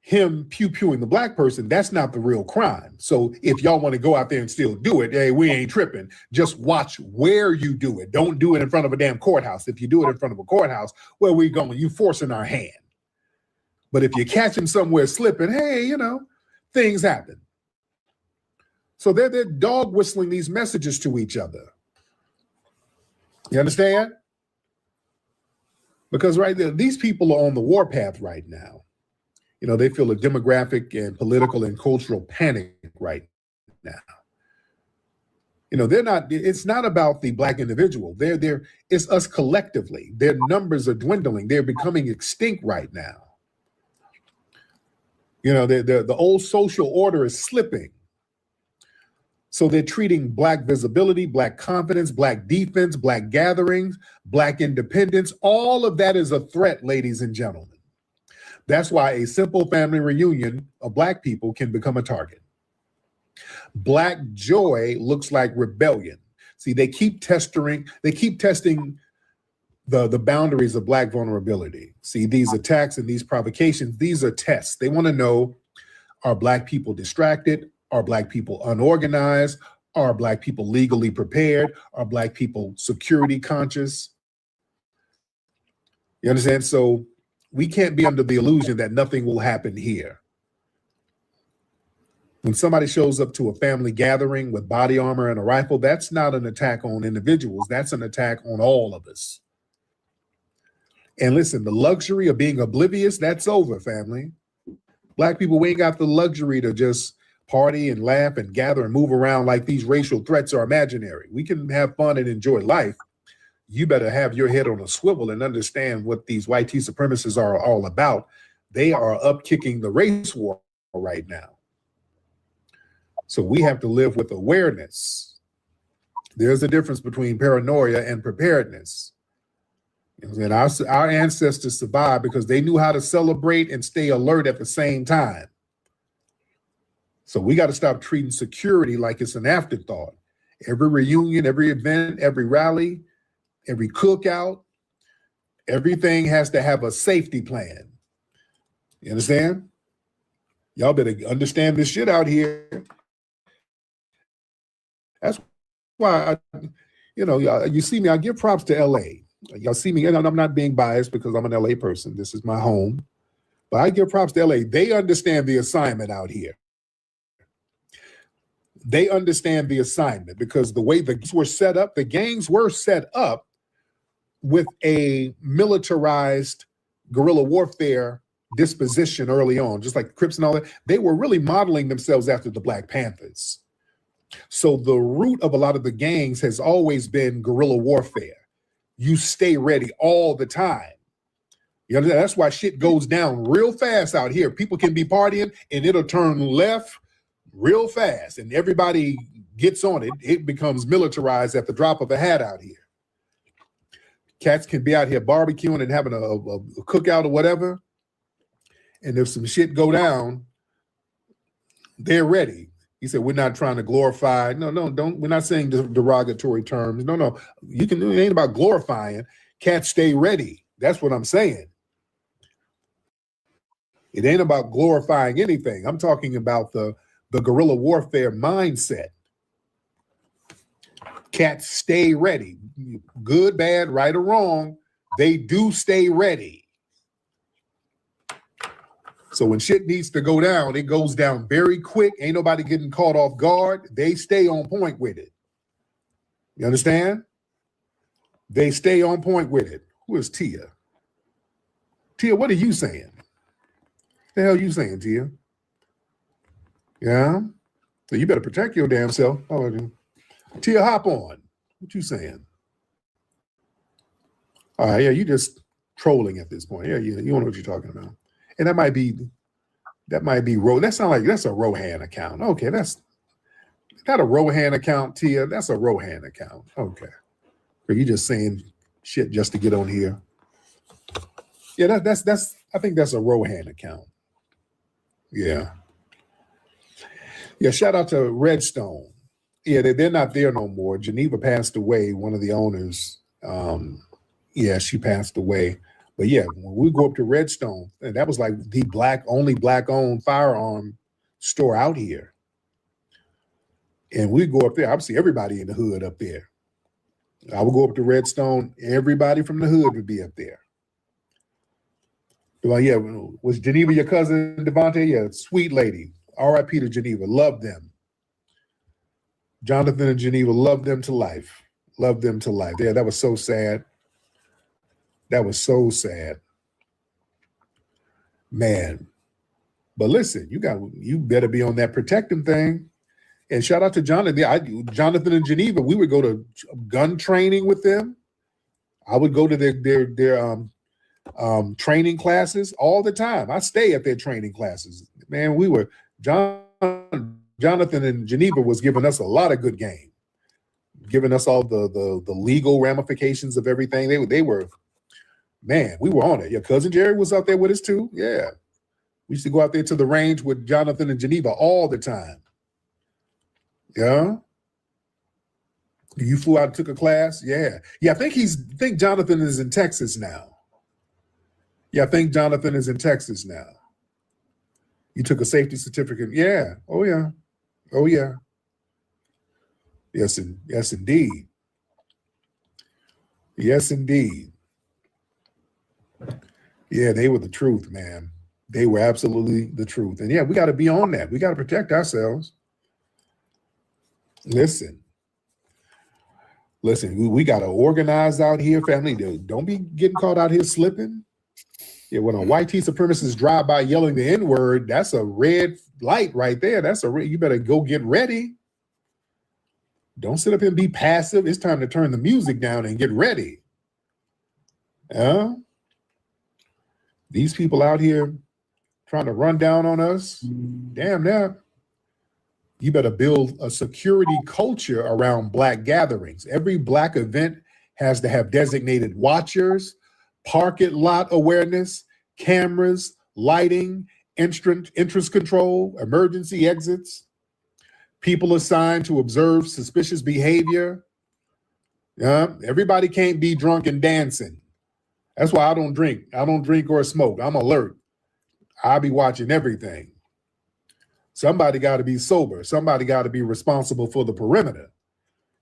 him pew-pewing the black person, that's not the real crime. So if y'all want to go out there and still do it, hey, we ain't tripping. Just watch where you do it. Don't do it in front of a damn courthouse. If you do it in front of a courthouse, where we going? You forcing our hand. But if you catch him somewhere slipping, hey, things happen. So they're dog whistling these messages to each other. You understand? Because right there, these people are on the warpath right now. You know, they feel a demographic and political and cultural panic right now. You know, it's not about the Black individual. It's us collectively. Their numbers are dwindling. They're becoming extinct right now. You know, the old social order is slipping. So they're treating Black visibility, Black confidence, Black defense, Black gatherings, Black independence. All of that is a threat, ladies and gentlemen. That's why a simple family reunion of Black people can become a target. Black joy looks like rebellion. See, they keep testing the boundaries of Black vulnerability. See, these attacks and these provocations, these are tests. They want to know, are Black people distracted? Are Black people unorganized? Are Black people legally prepared? Are Black people security conscious? You understand? So we can't be under the illusion that nothing will happen here. When somebody shows up to a family gathering with body armor and a rifle, that's not an attack on individuals. That's an attack on all of us. And listen, the luxury of being oblivious, that's over, family. Black people, we ain't got the luxury to just party and laugh and gather and move around like these racial threats are imaginary. We can have fun and enjoy life. You better have your head on a swivel and understand what these white supremacists are all about. They are up kicking the race war right now. So we have to live with awareness. There's a difference between paranoia and preparedness. And our ancestors survived because they knew how to celebrate and stay alert at the same time. So we got to stop treating security like it's an afterthought. Every reunion, every event, every rally, every cookout, everything has to have a safety plan. You understand? Y'all better understand this shit out here. That's why, you see me, I give props to LA. Y'all see me, and I'm not being biased because I'm an LA person. This is my home. But I give props to LA. They understand the assignment out here. They understand the assignment because the way the gangs were set up with a militarized guerrilla warfare disposition early on, just like the Crips and all that. They were really modeling themselves after the Black Panthers. So the root of a lot of the gangs has always been guerrilla warfare. You stay ready all the time. You know, that's why shit goes down real fast out here. People can be partying and it'll turn left real fast and everybody gets on it. It becomes militarized at the drop of a hat out here. Cats can be out here barbecuing and having a cookout or whatever. And if some shit go down, they're ready. He said, we're not trying to glorify. No, don't. We're not saying derogatory terms. No. It ain't about glorifying. Cats stay ready. That's what I'm saying. It ain't about glorifying anything. I'm talking about the guerrilla warfare mindset. Cats stay ready. Good, bad, right or wrong, they do stay ready. So when shit needs to go down, it goes down very quick. Ain't nobody getting caught off guard. They stay on point with it. You understand? They stay on point with it. Who is Tia? Tia, what are you saying? What the hell are you saying, Tia? Yeah? So you better protect your damn self. Oh, Tia, hop on. What you saying? All right, yeah, you just trolling at this point. Yeah, you don't know what you're talking about. And that might be that sounds like that's a Rohan account. Okay, that's not a Rohan account, Tia. That's a Rohan account. Okay. Are you just saying shit just to get on here? Yeah, that's I think that's a Rohan account. Yeah. Yeah, shout out to Redstone. Yeah, they're not there no more. Geneva passed away, one of the owners. Yeah, she passed away. But yeah, when we go up to Redstone, and that was like the only Black-owned firearm store out here. And we go up there, I would see everybody in the hood up there. I would go up to Redstone, everybody from the hood would be up there. Well, yeah, was Geneva your cousin, Devontae? Yeah, sweet lady. R.I.P. to Geneva, love them. Jonathan and Geneva, love them to life. Love them to life. Yeah, that was so sad. That was so sad. Man, But listen, you better be on that protecting thing. And shout out to Jonathan. Jonathan and Geneva, we would go to gun training with them. I would go to their training classes all the time. I stay at their training classes. Man, Jonathan and Geneva was giving us a lot of good game, giving us all the legal ramifications of everything. They were, man, we were on it. Your cousin Jerry was out there with us too. Yeah. We used to go out there to the range with Jonathan and Geneva all the time. Yeah. You flew out and took a class? Yeah. Yeah, I think Jonathan is in Texas now. Yeah, I think Jonathan is in Texas now. You took a safety certificate. Yeah. Oh, yeah. Oh, yeah. Yes, indeed. Yes, indeed. Yeah, they were the truth, man. They were absolutely the truth. And yeah, we got to be on that. We got to protect ourselves. Listen, we got to organize out here, family. Don't be getting caught out here slipping. Yeah, when a white supremacist drive by yelling the N-word, that's a red light right there. You better go get ready. Don't sit up here and be passive. It's time to turn the music down and get ready. These people out here trying to run down on us, damn now. You better build a security culture around Black gatherings. Every Black event has to have designated watchers, parking lot awareness, cameras, lighting, entrance control, emergency exits, people assigned to observe suspicious behavior. Everybody can't be drunk and dancing. That's why I don't drink. I don't drink or smoke. I'm alert. I'll be watching everything. Somebody got to be sober. Somebody got to be responsible for the perimeter.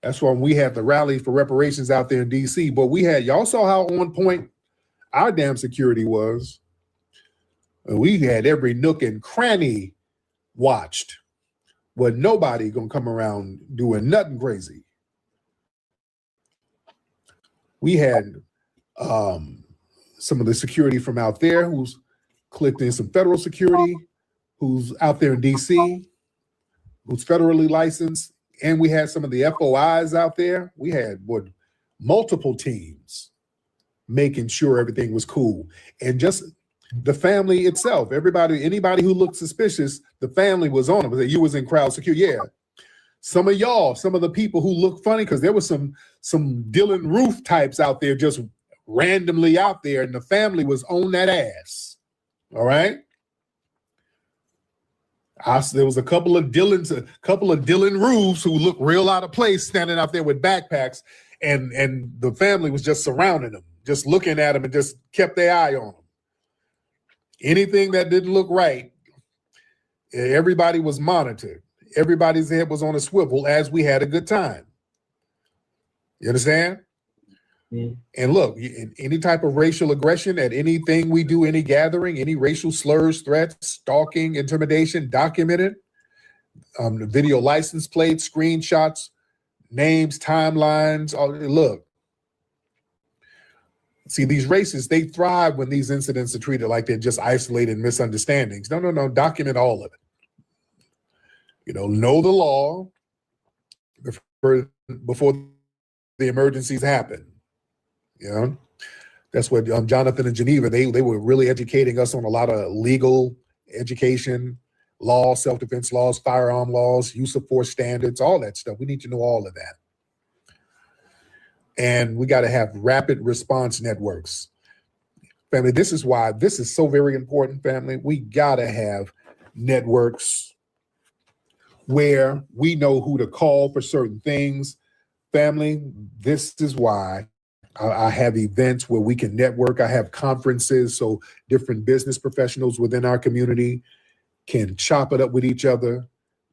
That's when we had the rally for reparations out there in DC. But y'all saw how on point our damn security was. And we had every nook and cranny watched. But nobody gonna come around doing nothing crazy. We had some of the security from out there who's clicked in some federal security, who's out there in DC, who's federally licensed, and we had some of the FOIs out there. We had multiple teams making sure everything was cool. And just the family itself, anybody who looked suspicious, the family was on them. You was in crowd security. Yeah. Some of the people who look funny, because there was some Dylan Roof types out there just randomly out there, and the family was on that ass. All right. There was a couple of Dylan Roofs who looked real out of place standing out there with backpacks, and the family was just surrounding them, just looking at them and just kept their eye on them. Anything that didn't look right, everybody was monitored. Everybody's head was on a swivel as we had a good time. You understand? Mm. And look, any type of racial aggression at anything we do, any gathering, any racial slurs, threats, stalking, intimidation, documented, video license plates, screenshots, names, timelines. Look, see, these racists, they thrive when these incidents are treated like they're just isolated misunderstandings. No, document all of it. Know the law before the emergencies happen. That's what Jonathan and Geneva, they were really educating us on a lot of legal education, law, self-defense laws, firearm laws, use of force standards, all that stuff. We need to know all of that. And we got to have rapid response networks. Family, this is why this is so very important, family. We got to have networks where we know who to call for certain things. Family, this is why I have events where we can network. I have conferences so different business professionals within our community can chop it up with each other,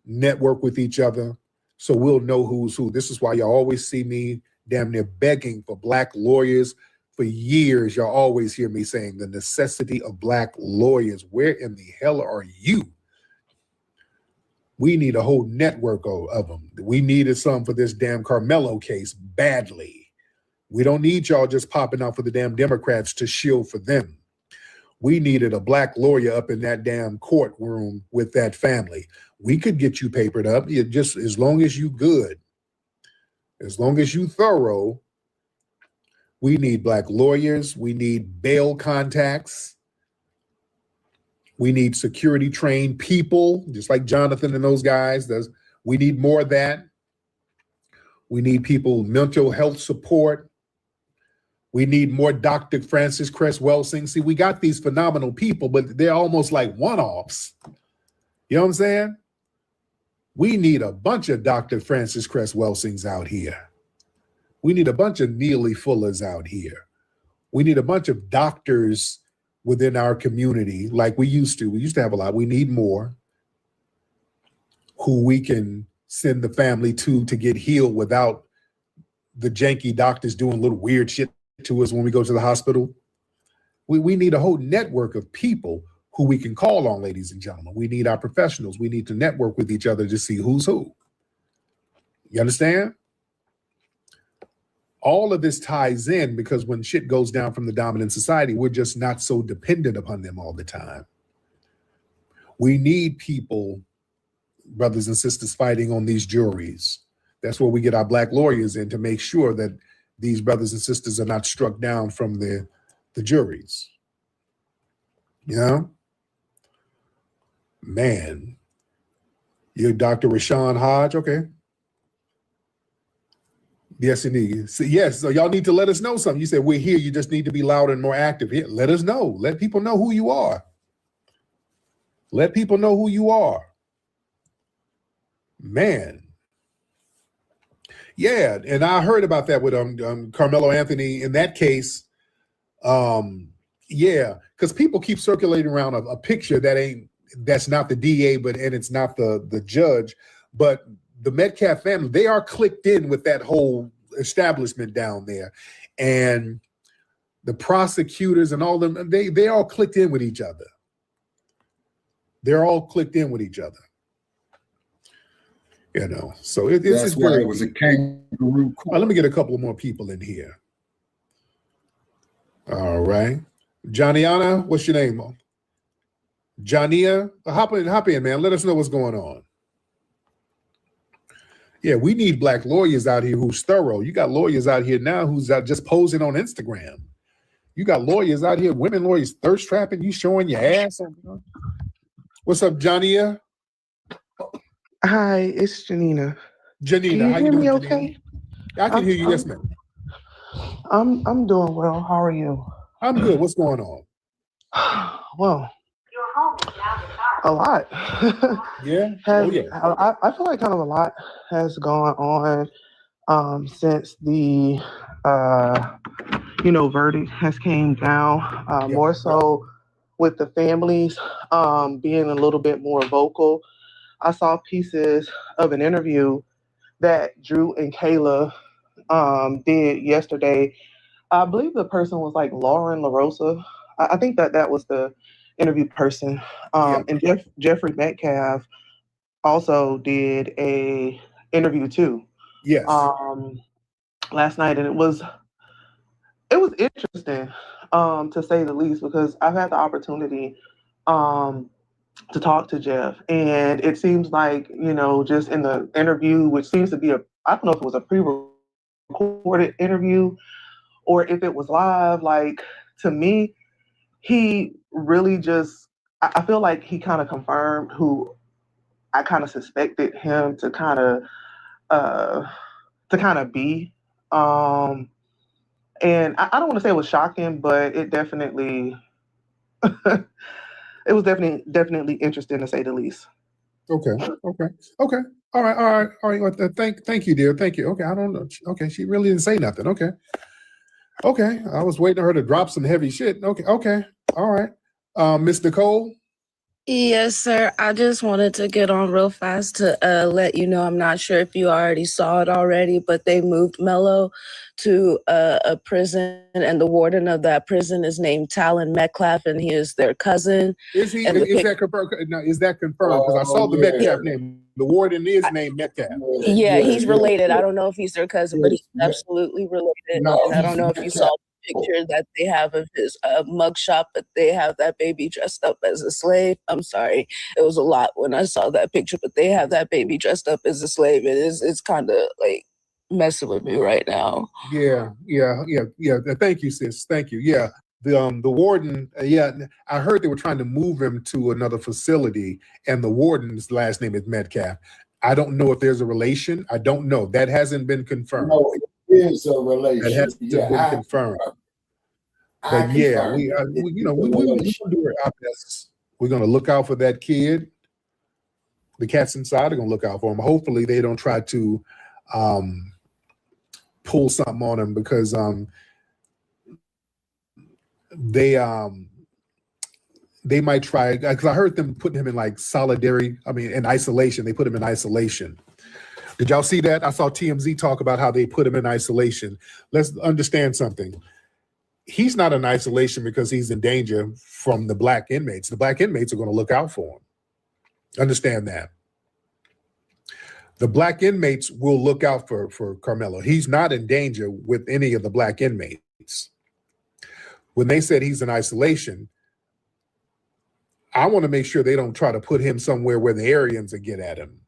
network with each other, so we'll know who's who. This is why y'all always see me damn near begging for Black lawyers. For years, y'all always hear me saying the necessity of Black lawyers. Where in the hell are you? We need a whole network of them. We needed some for this damn Carmelo case badly. We don't need y'all just popping out for the damn Democrats to shield for them. We needed a black lawyer up in that damn courtroom with that family. We could get you papered up. Just as long as you good, as long as you thorough. We need black lawyers. We need bail contacts. We need security trained people, just like Jonathan and those guys. We need more of that. We need people, mental health support. We need more Dr. Francis Cress Welsing. See, we got these phenomenal people, but they're almost like one-offs. You know what I'm saying? We need a bunch of Dr. Francis Cress Welsings out here. We need a bunch of Neely Fullers out here. We need a bunch of doctors within our community like we used to. We used to have a lot. We need more who we can send the family to get healed without the janky doctors doing little weird shit to us when we go to the hospital. We need a whole network of people who we can call on, ladies and gentlemen. We need our professionals. We need to network with each other to see who's who. You understand? All of this ties in because when shit goes down from the dominant society, we're just not so dependent upon them all the time. We need people, brothers and sisters, fighting on these juries. That's where we get our black lawyers in to make sure that these brothers and sisters are not struck down from the juries. You know? Man. You're Dr. Rashawn Hodge? Okay. Yes, indeed. So, yes, so y'all need to let us know something. You said we're here. You just need to be louder and more active. Here, let us know. Let people know who you are. Let people know who you are. Man. Yeah, and I heard about that with Carmelo Anthony. In that case, yeah, because people keep circulating around a picture that's not the DA, and it's not the judge, but the Metcalf family, they are clicked in with that whole establishment down there, and the prosecutors and all them, they all clicked in with each other. They're all clicked in with each other. You know, so it's why it was a kangaroo court. Let me get a couple more people in here. All right. Johnnyana, what's your name? Johnia, hop in, man. Let us know what's going on. Yeah, we need black lawyers out here who's thorough. You got lawyers out here now who's out just posing on Instagram. You got lawyers out here, women lawyers, thirst trapping, you showing your ass. What's up, Johnnia? Hi, it's Janina. Janina, can you how hear you doing, me Janina? okay? I can hear you, yes, ma'am. I'm doing well. How are you? I'm good. What's going on? Well, a lot. Yeah? I feel like kind of a lot has gone on since the verdict has came down. More so with the families being a little bit more vocal. I saw pieces of an interview that Drew and Kayla did yesterday. I believe the person was like Lauren LaRosa. I think that was the interview person. And Jeffrey Metcalf also did a interview too. Yes. Last night, and it was interesting to say the least, because I've had the opportunity to talk to Jeff, and it seems like, just in the interview, which seems to be I don't know if it was a pre-recorded interview or if it was live, like, to me, he really I feel like he kind of confirmed who I kind of suspected him to kind of be. And I don't want to say it was shocking, but it definitely it was definitely interesting, to say the least. Okay. All right. Well, thank you, dear. Thank you. Okay, I don't know. Okay, she really didn't say nothing. Okay. I was waiting for her to drop some heavy shit. Okay. All right. Miss Nicole? Yes, sir. I just wanted to get on real fast to let you know, I'm not sure if you already saw it already, but they moved Mello to a prison, and the warden of that prison is named Talon Metcalf, and he is their cousin. Is that confirmed? Now, is that confirmed? Because I saw the Metcalf name. The warden is named Metcalf. Yeah, he's related. I don't know if he's their cousin, but he's absolutely related. And I don't know if you saw the picture that they have of his mugshot, but they have that baby dressed up as a slave. I'm sorry, it was a lot when I saw that picture, but they have that baby dressed up as a slave. It's kind of like messing with me right now. Yeah. Thank you, sis. Thank you. Yeah. The warden, I heard they were trying to move him to another facility, and the warden's last name is Metcalf. I don't know if there's a relation. I don't know. That hasn't been confirmed. No, it is a relation. That hasn't been confirmed. But yeah, we gonna do our best. We're gonna look out for that kid. The cats inside are gonna look out for him. Hopefully, they don't try to pull something on him, because they might try, because I heard them putting him in like in isolation. They put him in isolation. Did y'all see that? I saw TMZ talk about how they put him in isolation. Let's understand something. He's not in isolation because he's in danger from the black inmates. The black inmates are going to look out for him. Understand that. The black inmates will look out for Carmelo. He's not in danger with any of the black inmates. When they said he's in isolation, I want to make sure they don't try to put him somewhere where the Aryans will get at him.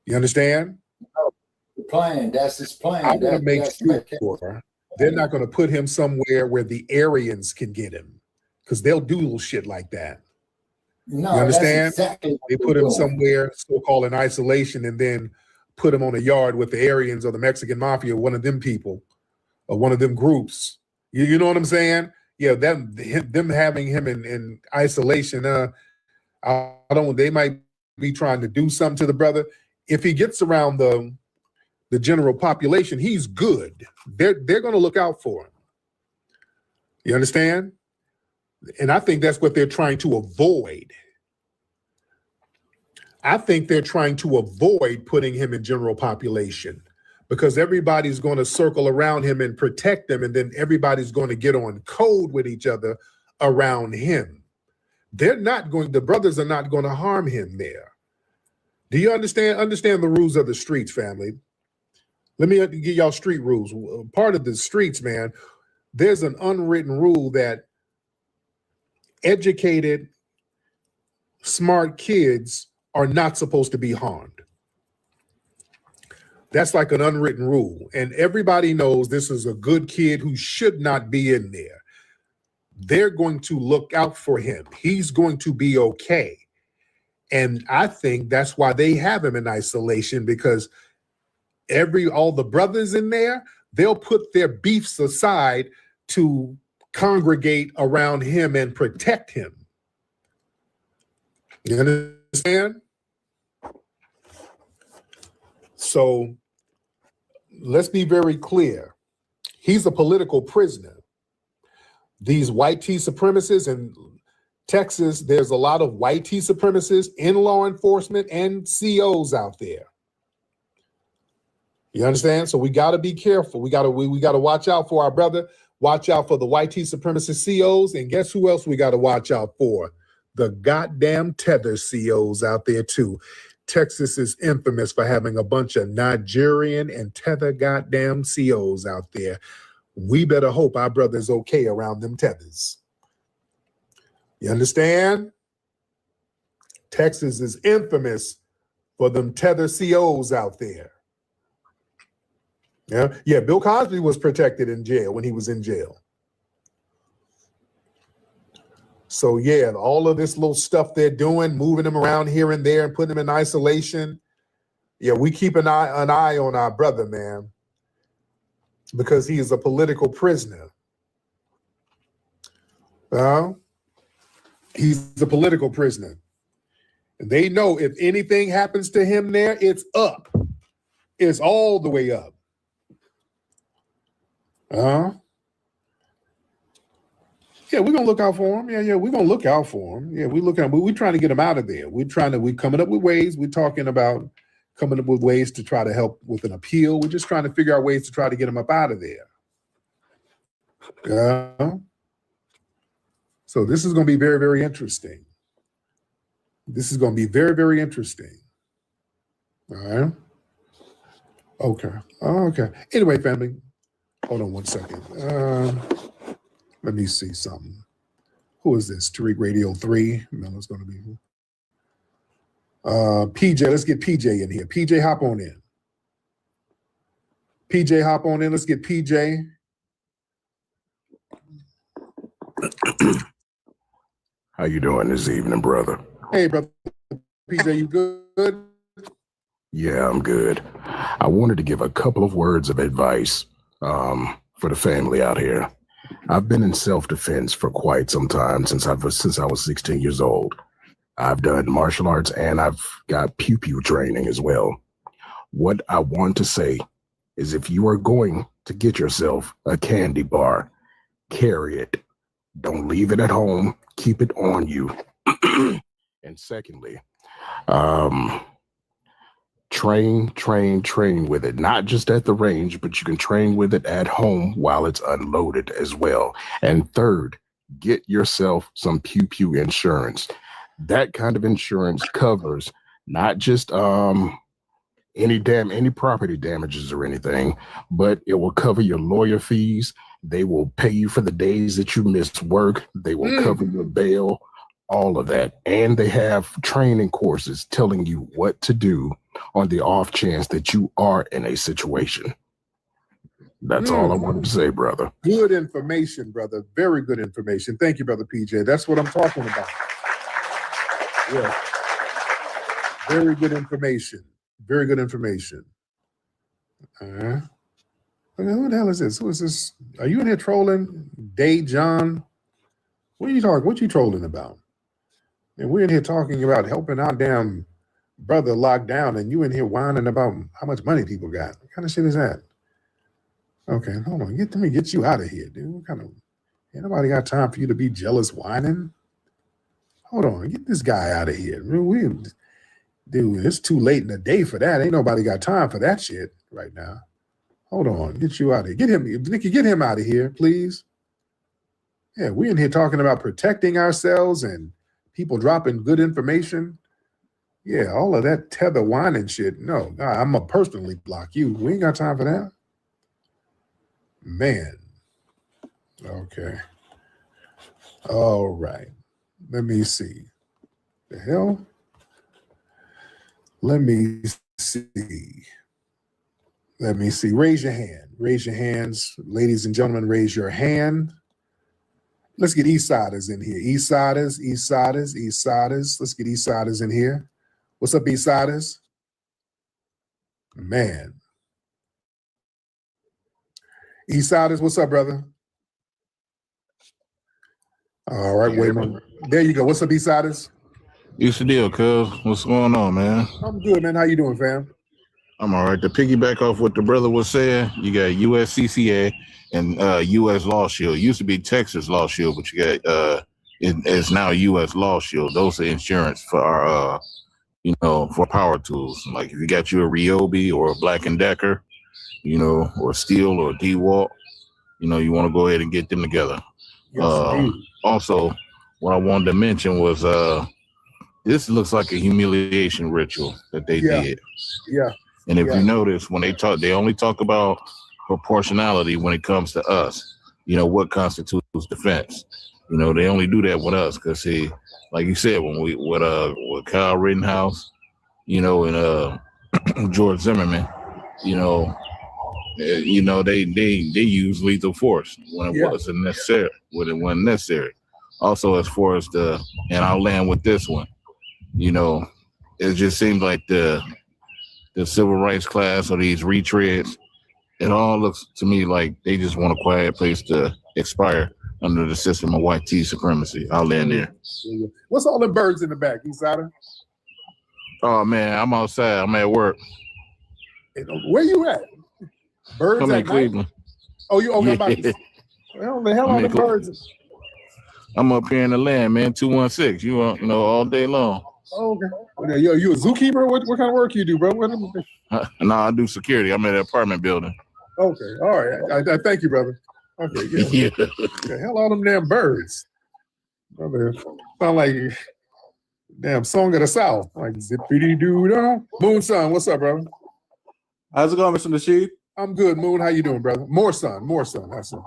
You understand? The plan, that's his plan. I want to make sure they're not going to put him somewhere where the Aryans can get him, because they'll do little shit like that. No, you understand? That's exactly they put him somewhere so-called in isolation, and then put him on a yard with the Aryans or the Mexican mafia, one of them people, or one of them groups. You know what I'm saying? Yeah, them having him in isolation. They might be trying to do something to the brother. If he gets around the general population, he's good. They're going to look out for him. You understand? And I think that's what they're trying to avoid. I think they're trying to avoid putting him in general population, because everybody's going to circle around him and protect him, and then everybody's going to get on code with each other around him. The brothers are not going to harm him there. Do you understand? Understand the rules of the streets, family. Let me give y'all street rules. Part of the streets, man, there's an unwritten rule that educated, smart kids are not supposed to be harmed. That's like an unwritten rule. And everybody knows this is a good kid who should not be in there. They're going to look out for him. He's going to be okay. And I think that's why they have him in isolation, because all the brothers in there, they'll put their beefs aside to congregate around him and protect him. You understand? So let's be very clear. He's a political prisoner. These white tea supremacists in Texas, there's a lot of white tea supremacists in law enforcement and COs out there. You understand? So we got to be careful. We got to watch out for our brother. Watch out for the white tea supremacist COs. And guess who else we got to watch out for? The goddamn tether COs out there too. Texas is infamous for having a bunch of Nigerian and tether goddamn COs out there. We better hope our brother's okay around them tethers. You understand? Texas is infamous for them tether COs out there. Yeah. Bill Cosby was protected in jail when he was in jail. So yeah, all of this little stuff they're doing, moving them around here and there and putting them in isolation. Yeah, we keep an eye on our brother, man, because he is a political prisoner. He's a political prisoner. And they know if anything happens to him there, it's up. It's all the way up. Yeah, we're gonna look out for him. Yeah, we're gonna look out for him. Yeah, we're trying to get him out of there. We're coming up with ways. We're talking about coming up with ways to try to help with an appeal. We're just trying to figure out ways to try to get him up out of there. So this is gonna be very, very interesting. This is gonna be very, very interesting. All right. Okay. Anyway, family, Hold on one second. Let me see something. Who is this? Tariq Radio 3. Melo's going to be. PJ, let's get PJ in here. PJ, hop on in. PJ, hop on in. Let's get PJ. How you doing this evening, brother? Hey, brother. PJ, you good? Yeah, I'm good. I wanted to give a couple of words of advice for the family out here. I've been in self-defense for quite some time, since I was 16 years old. I've done martial arts and I've got pew-pew training as well. What I want to say is, if you are going to get yourself a candy bar, carry it. Don't leave it at home. Keep it on you. And secondly, train with it. Not just at the range, but you can train with it at home while it's unloaded as well. And third, get yourself some pew-pew insurance. That kind of insurance covers not just any property damages or anything, but it will cover your lawyer fees. They will pay you for the days that you missed work. They will cover your bail, all of that. And they have training courses telling you what to do on the off chance that you are in a situation. That's all I wanted to say, brother. Good information, brother. Very good information. Thank you, brother PJ. That's what I'm talking about. Yeah. Very good information. Very good information. Who the hell is this? Who is this? Are you in here trolling? Day John? What are you talking? What you trolling about? And we're in here talking about helping our damn brother locked down, and you in here whining about how much money people got. What kind of shit is that? Okay, hold on. Let me get you out of here, dude. What kind of, ain't nobody got time for you to be jealous whining. Hold on, get this guy out of here. Dude, it's too late in the day for that. Ain't nobody got time for that shit right now. Hold on, get you out of here. Get him, Nikki, get him out of here, please. Yeah, we in here talking about protecting ourselves and people dropping good information. Yeah, all of that tether whining shit. No, I'm gonna personally block you. We ain't got time for that. Man. Okay. All right. Let me see. The hell? Let me see. Let me see. Raise your hand. Raise your hands. Ladies and gentlemen, raise your hand. Let's get Eastsiders in here. Eastsiders. Let's get Eastsiders in here. What's up, Eastsiders? Man. Eastsiders, what's up, brother? All right, wait a minute. There you go. What's up, Eastsiders? It's the deal, cuz. What's going on, man? I'm good, man. How you doing, fam? I'm all right. To piggyback off what the brother was saying, you got USCCA and U.S. Law Shield. It used to be Texas Law Shield, but you got it's now U.S. Law Shield. Those are insurance for our for power tools. Like if you got you a Ryobi or a Black & Decker, or Steel or DeWalt, you want to go ahead and get them together. Yes, also, what I wanted to mention was this looks like a humiliation ritual that they did. Yeah. And if you notice, when they talk, they only talk about proportionality when it comes to us. What constitutes defense. They only do that with us because, see, like you said, when we with Kyle Rittenhouse, and George Zimmerman, they use lethal force when it wasn't necessary. When it wasn't necessary. Also, as far as and I'll land with this one. It just seems like the civil rights class or these retreads, it all looks to me like they just want a quiet place to expire under the system of white supremacy. I'll land there. What's all the birds in the back, Eastsider? Oh man, I'm outside. I'm at work. Where you at? Birds I'm at in Cleveland. Oh, you okay? Well, the hell are the birds? I'm up here in the land, man. 216. All day long. Oh, okay. You a zookeeper? What kind of work you do, bro? No, I do security. I'm at an apartment building. Okay, all right. I thank you, brother. Okay, yeah. The hell all them damn birds. Brother, sound like damn Song of the South. Like zippity doo dah. Moon Sun, what's up, bro? How's it going, Mr. Nasheed? I'm good, Moon. How you doing, brother? More sun. That's it.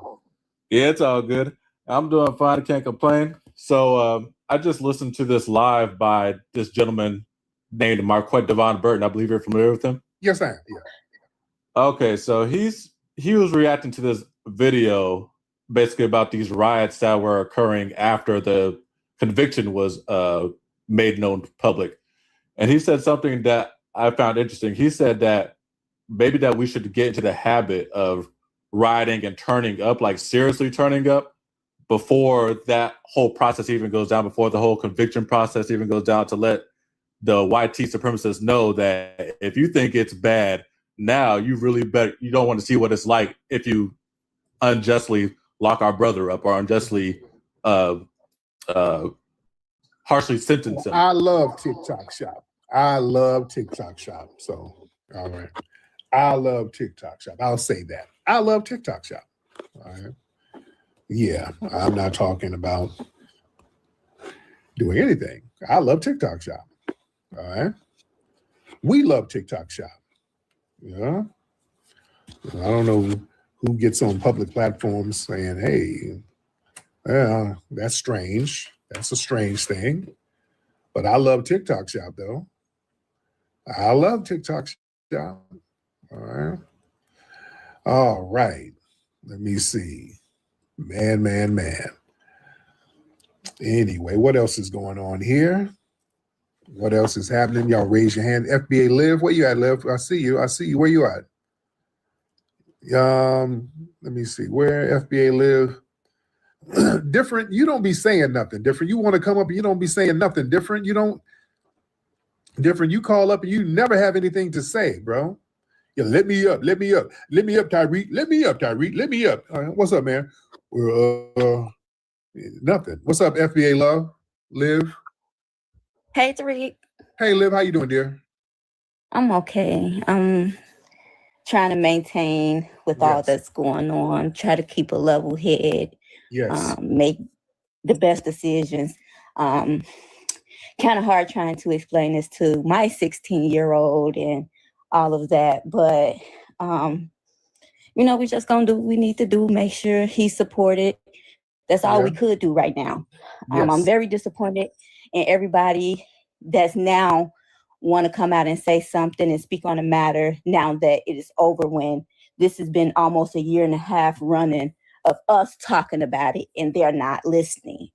Yeah, it's all good. I'm doing fine. I can't complain. So I just listened to this live by this gentleman named Marquette Devon Burton. I believe you're familiar with him. Yes, I am. Yeah. Okay, so he was reacting to this video basically about these riots that were occurring after the conviction was made known to public. And he said something that I found interesting. He said that maybe that we should get into the habit of rioting and turning up, like seriously turning up, before that whole process even goes down, before the whole conviction process even goes down, to let the YT supremacists know that if you think it's bad now, you don't want to see what it's like if you unjustly lock our brother up or unjustly harshly sentence him. I love TikTok Shop. So, all right. I love TikTok Shop. I'll say that. I love TikTok Shop. All right. Yeah, I'm not talking about doing anything. I love TikTok Shop. All right. We love TikTok Shop. Yeah. I don't know who gets on public platforms saying, hey, that's strange. That's a strange thing. But I love TikTok Shop, though. I love TikTok Shop. All right. All right. Let me see. Man. Anyway, what else is going on here? What else is happening? Y'all raise your hand. FBA Liv, where you at, Liv? I see you. Where you at? Let me see. Where FBA Liv? Different. You don't be saying nothing different. You want to come up and you don't be saying nothing different. You don't. Different. You call up and you never have anything to say, bro. Yeah, let me up, Tariq. Let me up. What's up, man? Nothing. What's up, FBA Love? Liv? Hey, Tariq. Hey, Liv. How you doing, dear? I'm okay. I'm trying to maintain with all that's going on. Try to keep a level head. Yes. Make the best decisions. Kind of hard trying to explain this to my 16-year-old and all of that, but we just gonna do what we need to do, make sure he's supported. That's all we could do right now. I'm very disappointed in everybody that's now want to come out and say something and speak on a matter now that it is over, when this has been almost 1.5 years running of us talking about it and they're not listening.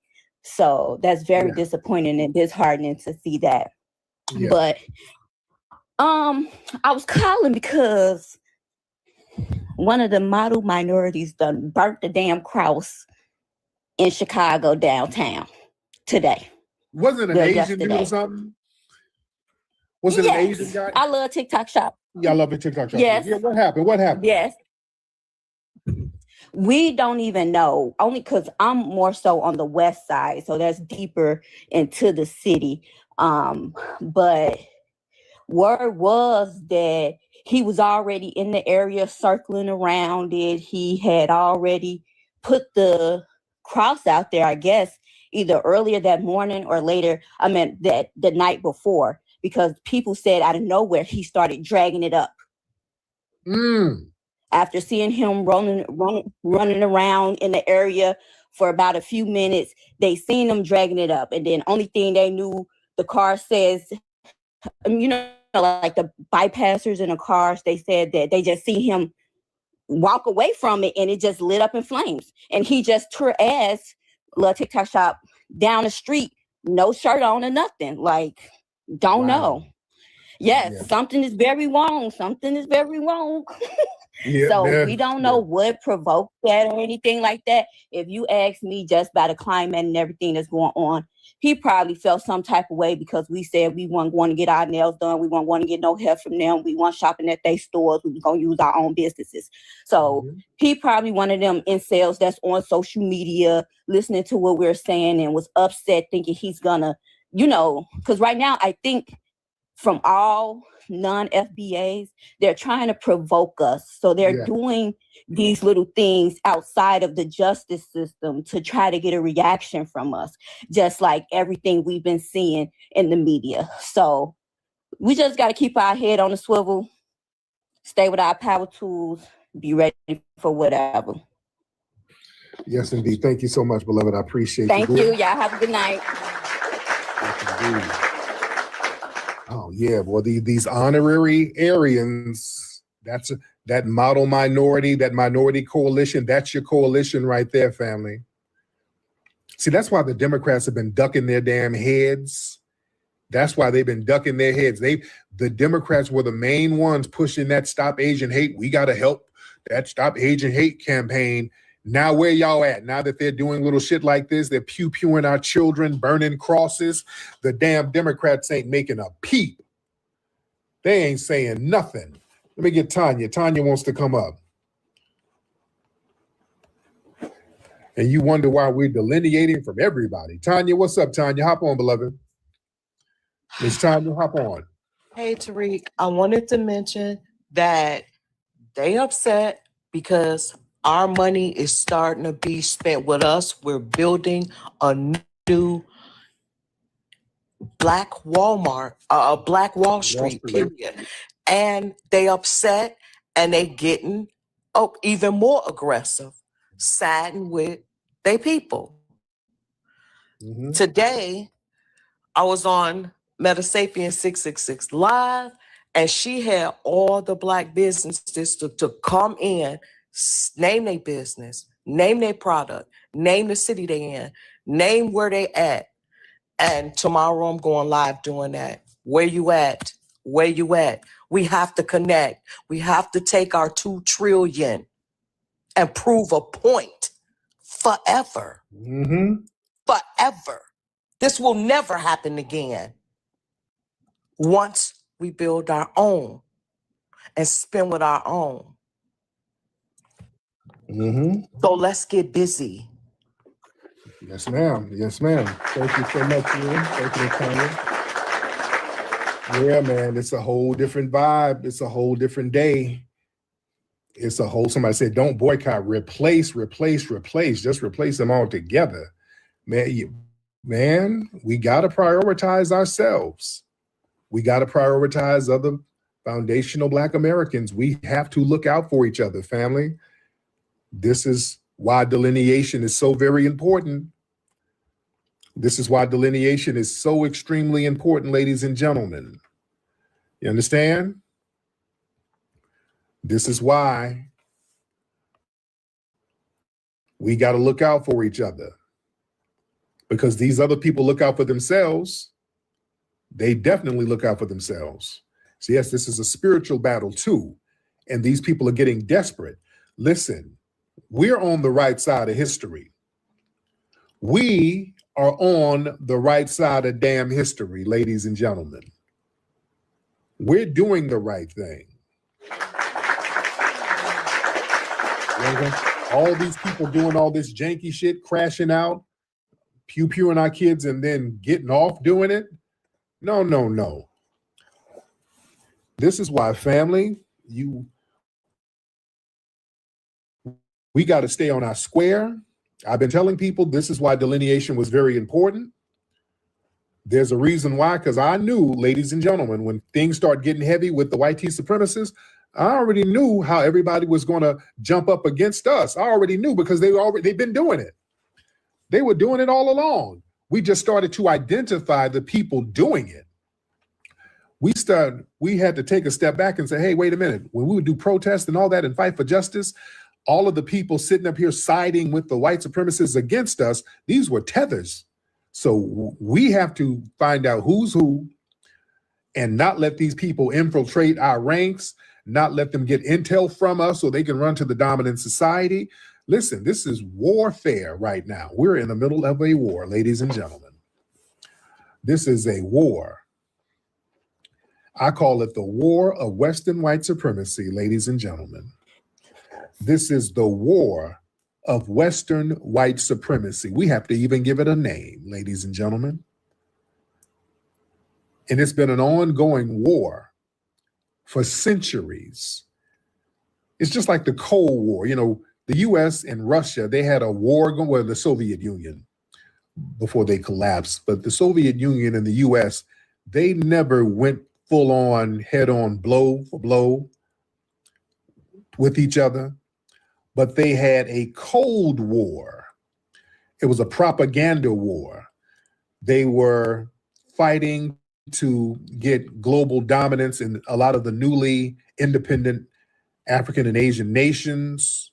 So that's very disappointing and disheartening to see that. But I was calling because one of the model minorities done burnt the damn cross in Chicago downtown today. Wasn't it an Asian dude or something? Was it an Asian guy? I love TikTok Shop. Yeah, I love the TikTok Shop. Yes. Yeah, what happened? Yes. We don't even know, only because I'm more so on the west side, so that's deeper into the city. But word was that he was already in the area circling around it. He had already put the cross out there, I guess, either earlier that morning or later. I mean, that the night before, because people said out of nowhere he started dragging it up. After seeing him running around in the area for about a few minutes, they seen him dragging it up, and then only thing they knew, the car says, like the bypassers in the cars, they said that they just see him walk away from it and it just lit up in flames. And he just tore ass, little TikTok Shop, down the street, no shirt on or nothing. Like, don't know. Yes, something is very wrong. Something is very wrong. We don't know what provoked that or anything like that. If you ask me, just by the climate and everything that's going on, he probably felt some type of way because we said we weren't going to get our nails done. We weren't going to get no help from them. We weren't shopping at their stores. We were going to use our own businesses. So he probably one of them incels that's on social media, listening to what we're saying and was upset, thinking he's going to, because right now I think from all non-FBAs, they're trying to provoke us. So they're doing these little things outside of the justice system to try to get a reaction from us, just like everything we've been seeing in the media. So we just got to keep our head on the swivel, stay with our power tools, be ready for whatever. Yes, indeed. Thank you so much, beloved. I appreciate Thank you. you. Y'all have a good night. Oh yeah, well these honorary Aryans, that model minority, that minority coalition, that's your coalition right there, family. See, that's why the Democrats have been ducking their damn heads. That's why they've been ducking their heads. The Democrats were the main ones pushing that Stop Asian Hate. We got to help that Stop Asian Hate campaign. Now where y'all at? Now that they're doing little shit like this, they're pew-pewing our children, burning crosses. The damn Democrats ain't making a peep. They ain't saying nothing. Let me get Tanya. Tanya wants to come up. And you wonder why we're delineating from everybody. Tanya, what's up, Tanya? Hop on, beloved. Miss Tanya, hop on. Hey, Tariq, I wanted to mention that they upset because our money is starting to be spent with us. We're building a new Black Walmart, a Black Wall Street, period. And they upset and they getting even more aggressive, siding with they people. Mm-hmm. Today, I was on Metasapien 666 Live, and she had all the Black businesses to come in, name their business, name their product, name the city they in, name where they at. And tomorrow I'm going live doing that. Where you at? Where you at? We have to connect. We have to take our 2 trillion and prove a point forever. Mm-hmm. Forever. This will never happen again. Once we build our own and spend with our own. Mm-hmm. So let's get busy. Yes, ma'am. Yes, ma'am. Thank you so much, man. Thank you, Tanya. Yeah, man, it's a whole different vibe. It's a whole different day. It's a whole, somebody said, don't boycott, replace. Just replace them all together. Man, we got to prioritize ourselves. We got to prioritize other foundational Black Americans. We have to look out for each other, family. This is why delineation is so very important. This is why delineation is so extremely important, ladies and gentlemen. You understand? This is why we got to look out for each other. Because these other people look out for themselves. They definitely look out for themselves. So yes, this is a spiritual battle too. And these people are getting desperate. Listen, we're on the right side of history. We are on the right side of damn history, ladies and gentlemen. We're doing the right thing. All these people doing all this janky shit, crashing out, pew-pewing our kids and then getting off doing it. No. This is why, family, we got to stay on our square. I've been telling people this is why delineation was very important. There's a reason why, because I knew, ladies and gentlemen, when things start getting heavy with the white supremacists, I already knew how everybody was going to jump up against us. I already knew because they've been doing it. They were doing it all along. We just started to identify the people doing it. We had to take a step back and say, hey, wait a minute. When we would do protests and all that and fight for justice, all of the people sitting up here siding with the white supremacists against us, these were tethers. So we have to find out who's who and not let these people infiltrate our ranks, not let them get intel from us so they can run to the dominant society. Listen, this is warfare right now. We're in the middle of a war, ladies and gentlemen. This is a war. I call it the war of Western white supremacy, ladies and gentlemen. This is the war of Western white supremacy. We have to even give it a name, ladies and gentlemen. And it's been an ongoing war for centuries. It's just like the Cold War. You know, the US and Russia, they had a war going, well, the Soviet Union before they collapsed, but the Soviet Union and the US, they never went full on, head on, blow for blow. with each other, but they had a Cold War. It was a propaganda war. They were fighting to get global dominance in a lot of the newly independent African and Asian nations.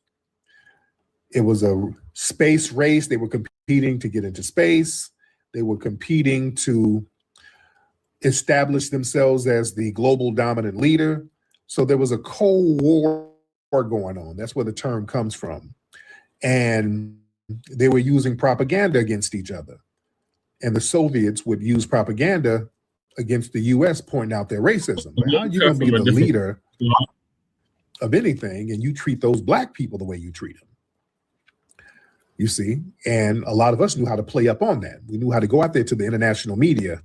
It was a space race. They were competing to get into space. They were competing to establish themselves as the global dominant leader. So there was a Cold War going on. That's where the term comes from. And they were using propaganda against each other. And the Soviets would use propaganda against the US, pointing out their racism. How are you going to be the leader of anything and you treat those black people the way you treat them? You see? And a lot of us knew how to play up on that. We knew how to go out there to the international media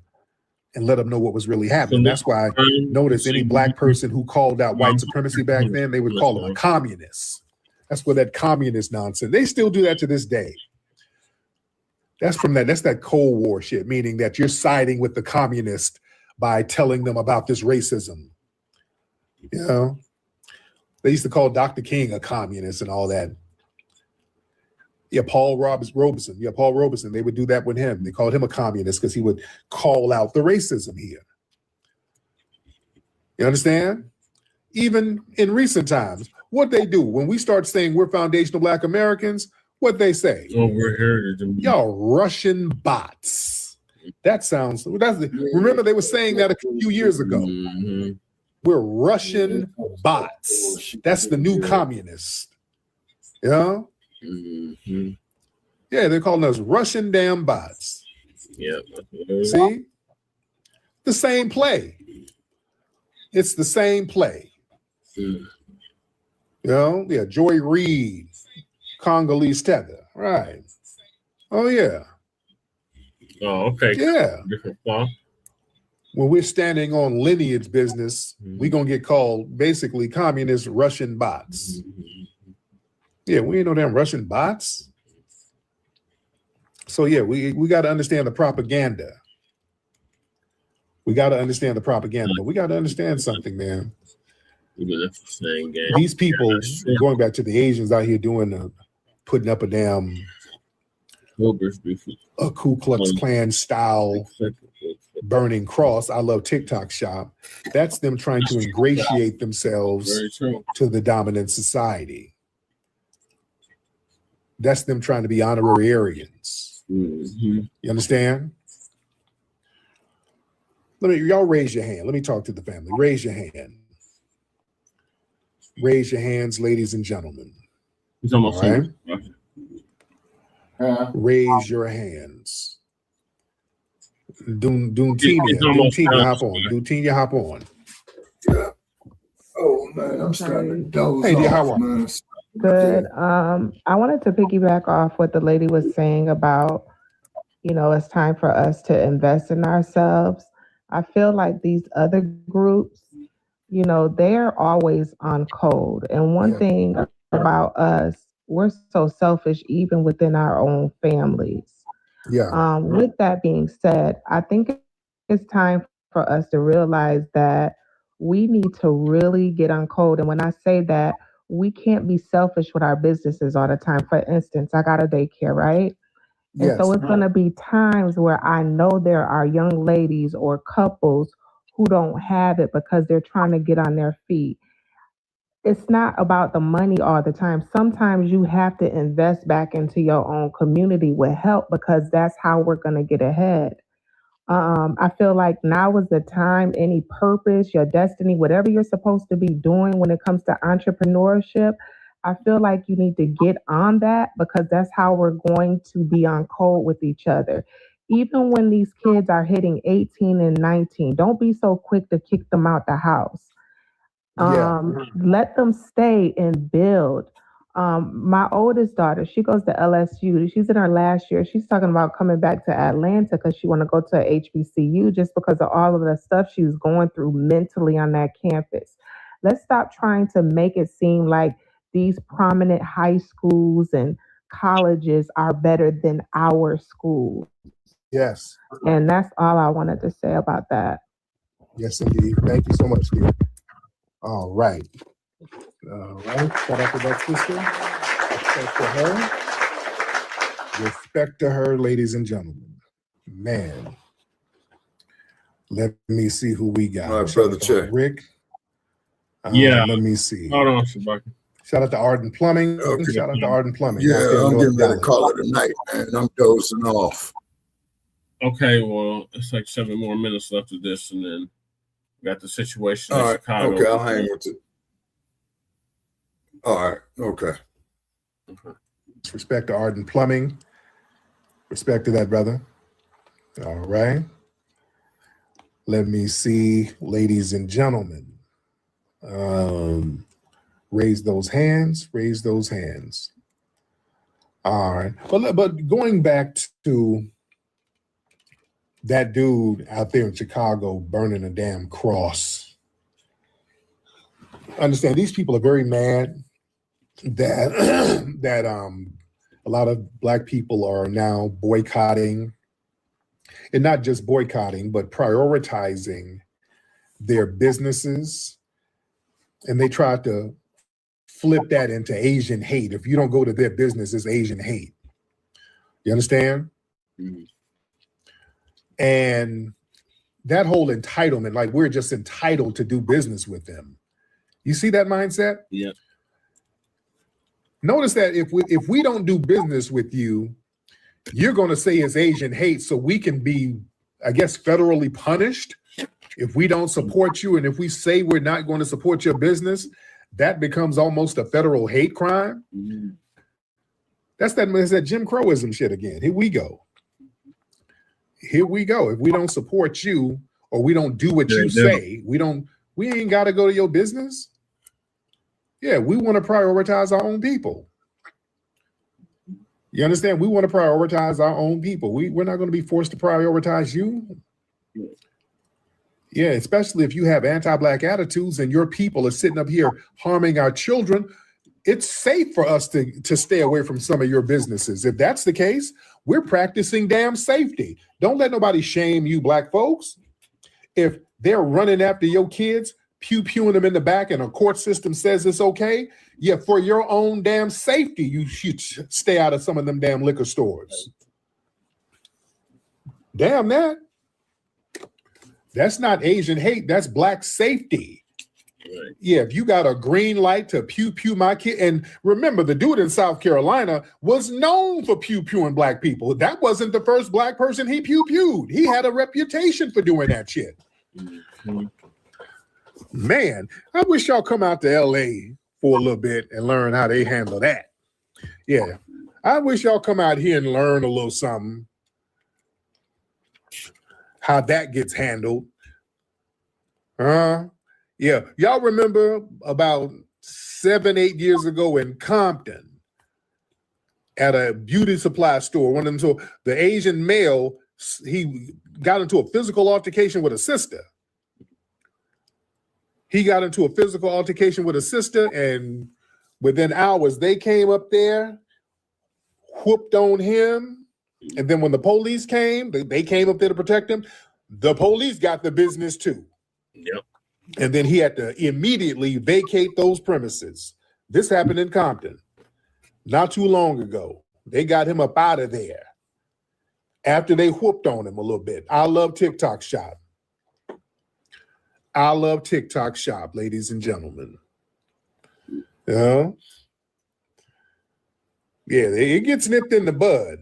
and let them know what was really happening. That's why notice any black person who called out white supremacy back then, they would call them a communist. That's where that communist nonsense. They still do that to this day. That's that Cold War shit, meaning that you're siding with the communist by telling them about this racism. You know? They used to call Dr. King a communist and all that. Yeah, Paul Robeson. Yeah, Paul Robeson. They would do that with him. They called him a communist because he would call out the racism here. You understand? Even in recent times, what they do when we start saying we're foundational Black Americans, what they say? Y'all Russian bots. That sounds. Remember they were saying that a few years ago. Mm-hmm. We're Russian bots. That's the new communist. You know? Mm-hmm. Yeah, they're calling us Russian damn bots. Yeah. See? The same play. It's the same play. Mm. You know? Yeah, Joy Reid, Congolese tether. Right. Oh, yeah. Oh, okay. Yeah. Different flaw. When we're standing on lineage business, we're going to get called basically communist Russian bots. Yeah, we ain't no damn Russian bots. So yeah, we got to understand the propaganda. We got to understand the propaganda, but we got to understand something, man. These people, going back to the Asians out here doing putting up a damn a Ku Klux Klan style burning cross. I love TikTok shop. That's them trying to ingratiate themselves to the dominant society. That's them trying to be honorary Aryans. Mm-hmm. You understand? Y'all raise your hand. Let me talk to the family. Raise your hand. Raise your hands, ladies and gentlemen. It's almost all right? Raise your hands. Doontinia, hop on. Doontinia, hop on. Oh man, I'm starting to doze Hey, dear, off, how are man. you? Good. I wanted to piggyback off what the lady was saying about, it's time for us to invest in ourselves. I feel like these other groups, they're always on code. And one thing about us, we're so selfish even within our own families. Yeah. With that being said, I think it's time for us to realize that we need to really get on code. And when I say that, we can't be selfish with our businesses all the time. For instance, I got a daycare, right? And so it's going to be times where I know there are young ladies or couples who don't have it because they're trying to get on their feet. It's not about the money all the time. Sometimes you have to invest back into your own community with help because that's how we're going to get ahead. I feel like now is the time, any purpose, your destiny, whatever you're supposed to be doing when it comes to entrepreneurship, I feel like you need to get on that because that's how we're going to be on code with each other. Even when these kids are hitting 18 and 19, don't be so quick to kick them out the house. Let them stay and build. My oldest daughter, she goes to LSU. She's in her last year. She's talking about coming back to Atlanta because she want to go to HBCU just because of all of the stuff she's going through mentally on that campus. Let's stop trying to make it seem like these prominent high schools and colleges are better than our schools. Yes. And that's all I wanted to say about that. Yes, indeed. Thank you so much, dear. All right. All right. Shout out to that sister. Respect to her. Respect to her, ladies and gentlemen. Man. Let me see who we got. All right, brother Che. Rick. Yeah. Let me see. Hold on, Shabaka. Shout out to Arden Plumbing. Okay. Shout out to Arden Plumbing. Yeah, out there in I'm North getting ready to Dallas. call it a night, man. I'm dozing off. Okay, well, it's like 7 more minutes left of this, and then we got the situation in All right. Chicago. Okay, I'll hang with it. All right. Okay. Respect to Arden Plumbing. Respect to that, brother. All right. Let me see, ladies and gentlemen. Raise those hands. Raise those hands. All right. But going back to that dude out there in Chicago burning a damn cross. Understand, these people are very mad that that a lot of Black people are now boycotting, and not just boycotting, but prioritizing their businesses. And they try to flip that into Asian hate. If you don't go to their business, it's Asian hate. You understand? Mm-hmm. And that whole entitlement, like we're just entitled to do business with them. You see that mindset? Yeah. Notice that if we don't do business with you, you're going to say it's Asian hate, so we can be, I guess, federally punished if we don't support you. And if we say we're not going to support your business, that becomes almost a federal hate crime. Mm-hmm. That's that Jim Crowism shit again. Here we go. Here we go. If we don't support you or we don't do what you say, we ain't got to go to your business. Yeah, we want to prioritize our own people. You understand? We want to prioritize our own people. We're not going to be forced to prioritize you. Yeah, especially if you have anti-Black attitudes and your people are sitting up here harming our children. It's safe for us to stay away from some of your businesses. If that's the case, we're practicing damn safety. Don't let nobody shame you, Black folks. If they're running after your kids, pew-pewing them in the back, and a court system says it's okay, yeah, for your own damn safety, you should stay out of some of them damn liquor stores. Damn that. That's not Asian hate, that's Black safety. Right. Yeah, if you got a green light to pew-pew my kid, and remember, the dude in South Carolina was known for pew-pewing Black people. That wasn't the first Black person he pew-pewed. He had a reputation for doing that shit. Mm-hmm. Man, I wish y'all come out to LA for a little bit and learn how they handle that. Yeah, I wish y'all come out here and learn a little something, how that gets handled. Yeah, y'all remember about 7-8 years ago in Compton at a beauty supply store, one of them, so the Asian male, he got into a physical altercation with a sister. He got into a physical altercation with a sister, and within hours, they came up there, whooped on him, and then when the police came, they came up there to protect him. The police got the business too. Yep. And then he had to immediately vacate those premises. This happened in Compton not too long ago. They got him up out of there after they whooped on him a little bit. I love TikTok Shop. I love TikTok Shop, ladies and gentlemen. Yeah, it gets nipped in the bud.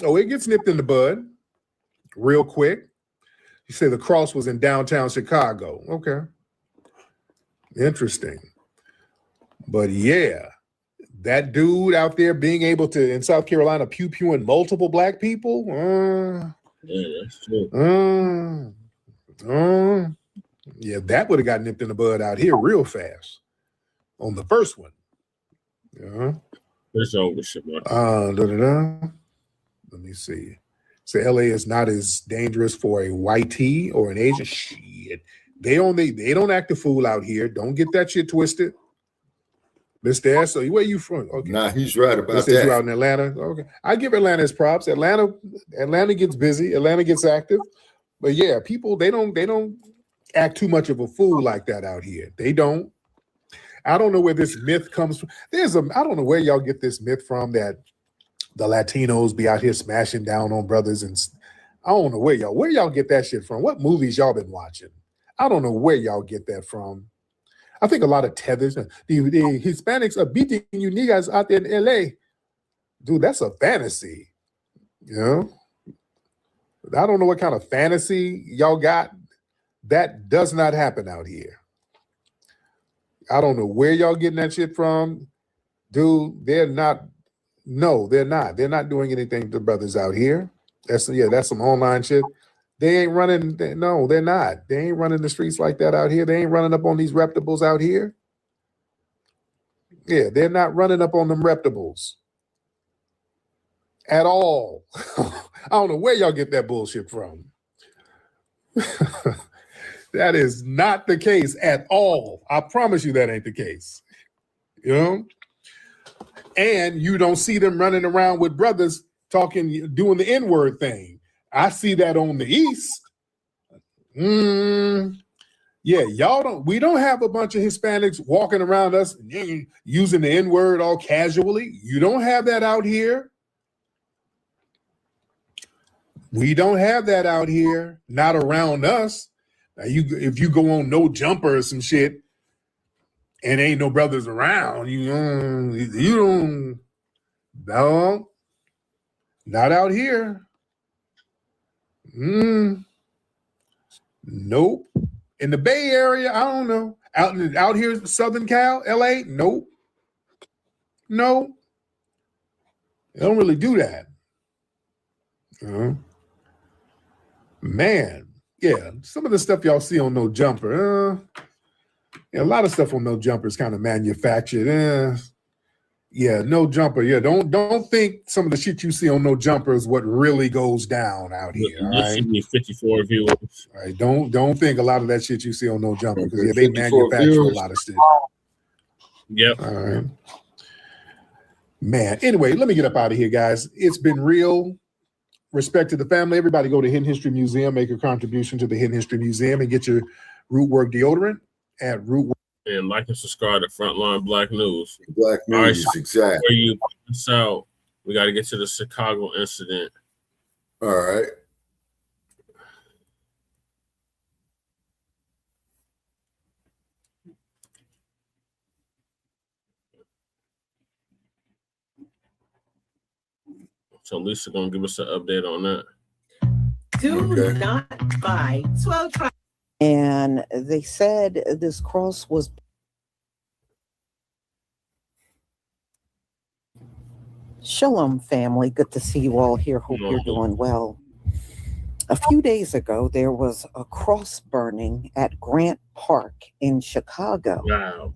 Oh, it gets nipped in the bud real quick. You say the cross was in downtown Chicago. Okay. Interesting. But yeah, that dude out there being able to, in South Carolina, pew-pewing multiple Black people. Yeah, that's true. Yeah, that would have got nipped in the bud out here real fast on the first one. It's over, shit. Let me see. So LA is not as dangerous for a whitey or an Asian. Shit. They don't act a fool out here. Don't get that shit twisted. Mr. S, so where you from? Okay. Nah, he's right about that. You out in Atlanta? Okay. I give Atlanta its props. Atlanta gets busy. Atlanta gets active. But yeah, people, they don't act too much of a fool like that out here. They don't. I don't know where this myth comes from. I don't know where y'all get this myth from that the Latinos be out here smashing down on brothers, and I don't know where y'all get that shit from. What movies y'all been watching? I don't know where y'all get that from. I think a lot of tethers. The Hispanics are beating you niggas out there in LA. Dude, that's a fantasy. You know? I don't know what kind of fantasy y'all got. That does not happen out here. I don't know where y'all getting that shit from. Dude, they're not. No, they're not. They're not doing anything to brothers out here. That's some online shit. They ain't running. No, they're not. They ain't running the streets like that out here. They ain't running up on these reputables out here. Yeah, they're not running up on them reputables at all. I don't know where y'all get that bullshit from. That is not the case at all. I promise you that ain't the case. You know? And you don't see them running around with brothers talking, doing the N-word thing. I see that on the East. Yeah, we don't have a bunch of Hispanics walking around us using the N-word all casually. You don't have that out here. We don't have that out here, not around us. Now, if you go on No Jumper or some shit and ain't no brothers around, you don't, no, not out here. Nope. In the Bay Area, I don't know. Out here in Southern Cal, LA, nope. No. They don't really do that. Man, yeah, some of the stuff y'all see on No Jumper, a lot of stuff on No Jumper is kind of manufactured. Yeah, No Jumper. Yeah, don't think some of the shit you see on No Jumper is what really goes down out here. All right? 54 viewers. All right, don't think a lot of that shit you see on No Jumper, because they manufacture a lot of shit. Yep. All right. Man, anyway, let me get up out of here, guys. It's been real. Respect to the family. Everybody go to Hidden History Museum, make a contribution to the Hidden History Museum, and get your Rootwork deodorant at Rootwork. And like and subscribe to Frontline Black News. Black News, exactly. Before you put this out, we got to get to the Chicago incident. All right. So Lisa gonna give us an update on that. Do not buy 12 try. And they said this cross was Shalom, family. Good to see you all here. Hope you're doing well. A few days ago, there was a cross burning at Grant Park in Chicago. Wow.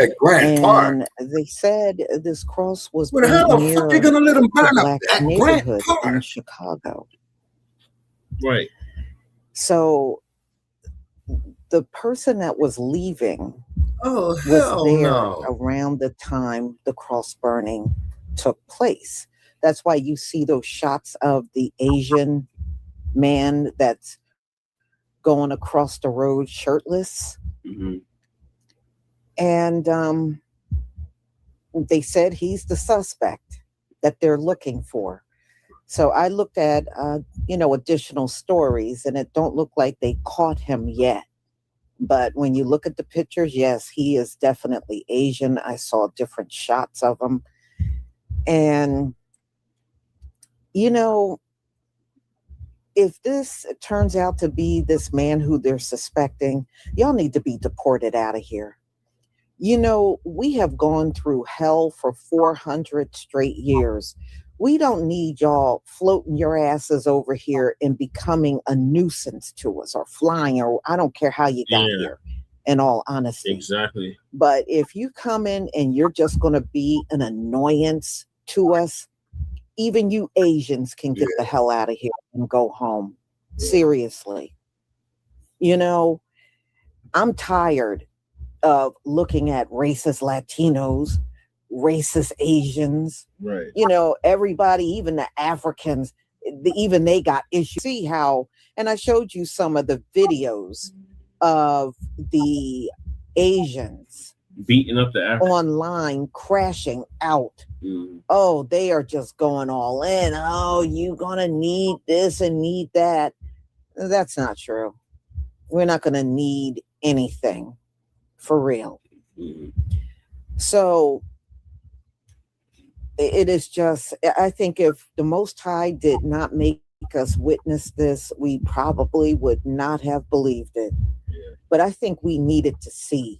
At Grant Park. And they said this cross was Well, how the fuck they gonna let them burn up Black at Grant neighborhood Park? in Chicago. Right. So the person that was leaving was there around the time the cross burning took place. That's why you see those shots of the Asian man that's going across the road shirtless. Mm-hmm. And they said he's the suspect that they're looking for. So I looked at, additional stories, and it don't look like they caught him yet. But when you look at the pictures, yes, he is definitely Asian. I saw different shots of him. And, if this turns out to be this man who they're suspecting, y'all need to be deported out of here. We have gone through hell for 400 straight years. We don't need y'all floating your asses over here and becoming a nuisance to us, or flying, or I don't care how you got here, in all honesty. Exactly. But if you come in and you're just going to be an annoyance to us, even you Asians can get the hell out of here and go home. Seriously. I'm tired of looking at racist Latinos, racist Asians, right? Everybody, even the Africans, even they got issues. See how, and I showed you some of the videos of the Asians beating up the African online, crashing out. Oh, they are just going all in. Oh, you gonna need this and need that. That's not true. We're not gonna need anything for real. So it is just, I think if the Most High did not make us witness this, we probably would not have believed it. But I think we needed to see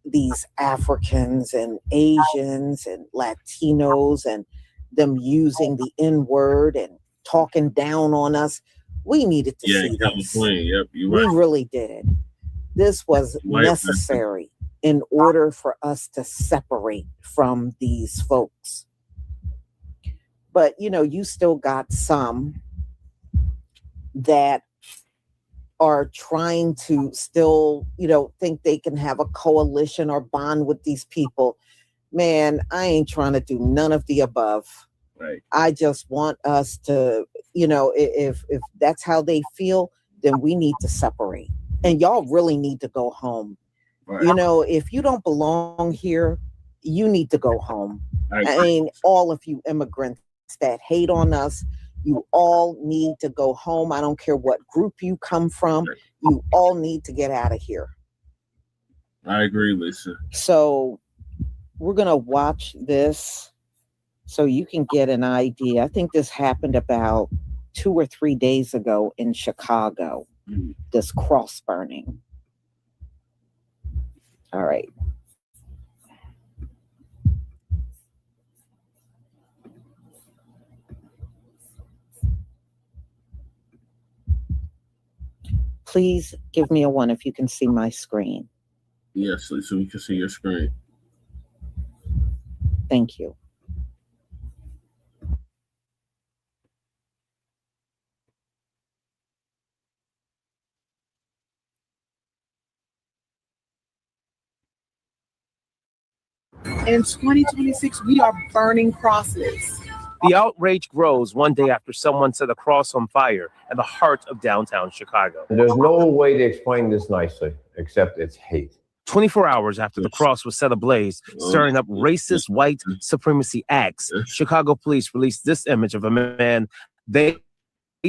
these Africans and Asians and Latinos and them using the N-word and talking down on us. We needed to see this. Yep, We really did. This was necessary in order for us to separate from these folks. But, you know, you still got some that are trying to still, you know, think they can have a coalition or bond with these people. Man, I ain't trying to do none of the above. Right. I just want us to, you know, if that's how they feel, then we need to separate. And y'all really need to go home. Right. You know, if you don't belong here, you need to go home. I mean, all of you immigrants that hate on us, you all need to go home. I don't care what group you come from. You all need to get out of here. I agree, Lisa. So we're going to watch this so you can get an idea. I think this happened about 2 or 3 days ago in Chicago, this cross burning. All right. Please give me a 1 if you can see my screen. Yes, Lisa, we can see your screen. Thank you. In 2026, we are burning crosses. The outrage grows one day after someone set a cross on fire in the heart of downtown Chicago. There's no way to explain this nicely, except it's hate. 24 hours after the cross was set ablaze, stirring up racist white supremacy acts, Chicago police released this image of a man they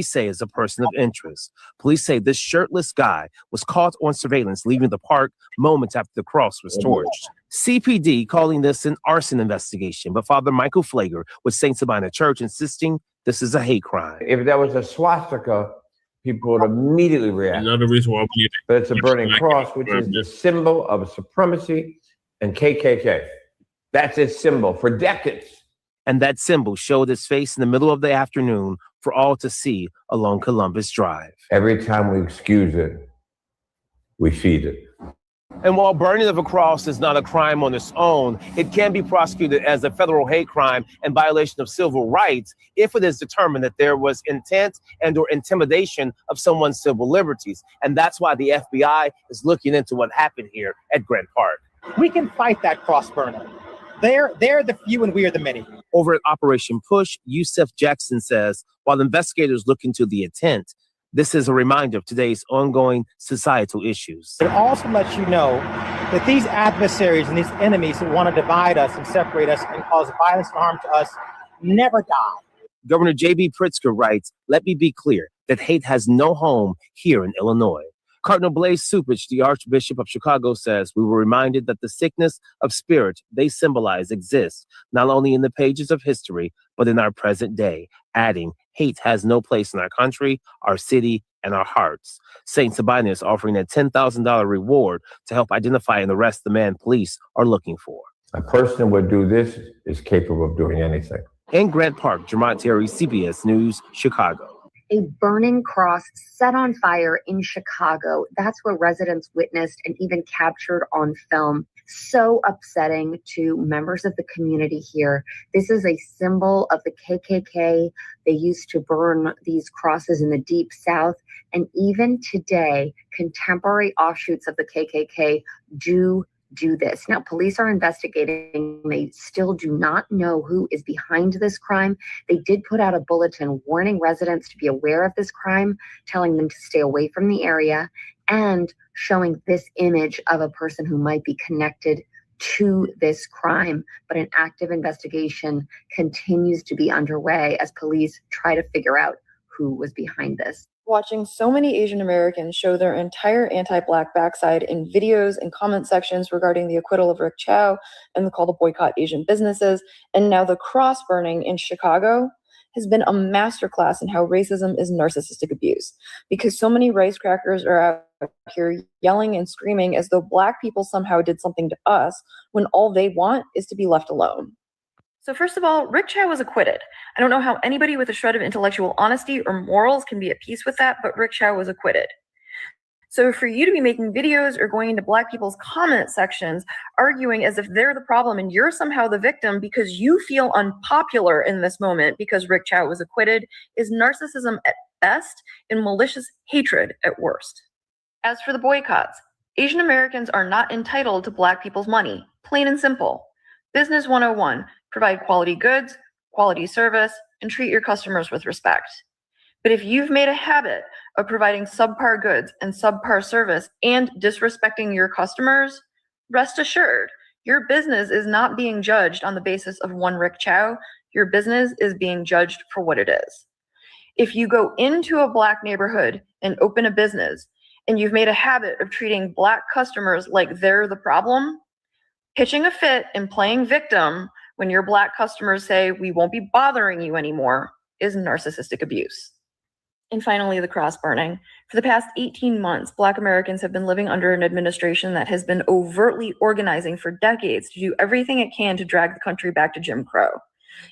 say is a person of interest. Police say this shirtless guy was caught on surveillance leaving the park moments after the cross was torched. CPD calling this an arson investigation, but Father Michael Flager with St. Sabina Church insisting this is a hate crime. If that was a swastika, people would immediately react. Another reason why we But it's a burning cross, which is the symbol of supremacy and KKK. That's its symbol for decades. And that symbol showed its face in the middle of the afternoon for all to see along Columbus Drive. Every time we excuse it, we feed it. And while burning of a cross is not a crime on its own, it can be prosecuted as a federal hate crime and violation of civil rights if it is determined that there was intent and or intimidation of someone's civil liberties. And that's why the FBI is looking into what happened here at Grant Park. We can fight that cross burner. They're the few and we are the many. Over at Operation Push, Yusef Jackson says, while investigators look into the intent, this is a reminder of today's ongoing societal issues. It also lets you know that these adversaries and these enemies that want to divide us and separate us and cause violence and harm to us never die. Governor J.B. Pritzker writes, let me be clear that hate has no home here in Illinois. Cardinal Blaise Cupich, the Archbishop of Chicago, says we were reminded that the sickness of spirit they symbolize exists not only in the pages of history, but in our present day, adding, hate has no place in our country, our city, and our hearts. St. Sabina is offering a $10,000 reward to help identify and arrest the man police are looking for. A person who would do this is capable of doing anything. In Grant Park, Jermont Terry, CBS News, Chicago. A burning cross set on fire in Chicago. That's what residents witnessed and even captured on film. So upsetting to members of the community here. This is a symbol of the KKK. They used to burn these crosses in the Deep South. And even today, contemporary offshoots of the KKK do this. Now, police are investigating. They still do not know who is behind this crime. They did put out a bulletin warning residents to be aware of this crime, telling them to stay away from the area. and showing this image of a person who might be connected to this crime. But an active investigation continues to be underway as police try to figure out who was behind this. Watching so many Asian Americans show their entire anti-Black backside in videos and comment sections regarding the acquittal of Rick Chow and the call to boycott Asian businesses, and now the cross burning in Chicago, has been a masterclass in how racism is narcissistic abuse. Because so many wisecrackers are out here yelling and screaming as though Black people somehow did something to us, when all they want is to be left alone. So first of all, Rick Chow was acquitted. I don't know how anybody with a shred of intellectual honesty or morals can be at peace with that, but Rick Chow was acquitted. So for you to be making videos or going into Black people's comment sections, arguing as if they're the problem and you're somehow the victim because you feel unpopular in this moment because Rick Chow was acquitted, is narcissism at best and malicious hatred at worst. As for the boycotts, Asian Americans are not entitled to Black people's money, plain and simple. Business 101. Provide quality goods, quality service, and treat your customers with respect. But if you've made a habit of providing subpar goods and subpar service and disrespecting your customers, rest assured, your business is not being judged on the basis of one Rick Chow. Your business is being judged for what it is. If you go into a Black neighborhood and open a business and you've made a habit of treating Black customers like they're the problem, pitching a fit and playing victim when your Black customers say, we won't be bothering you anymore, is narcissistic abuse. And finally, the cross burning. For the past 18 months, Black Americans have been living under an administration that has been overtly organizing for decades to do everything it can to drag the country back to Jim Crow.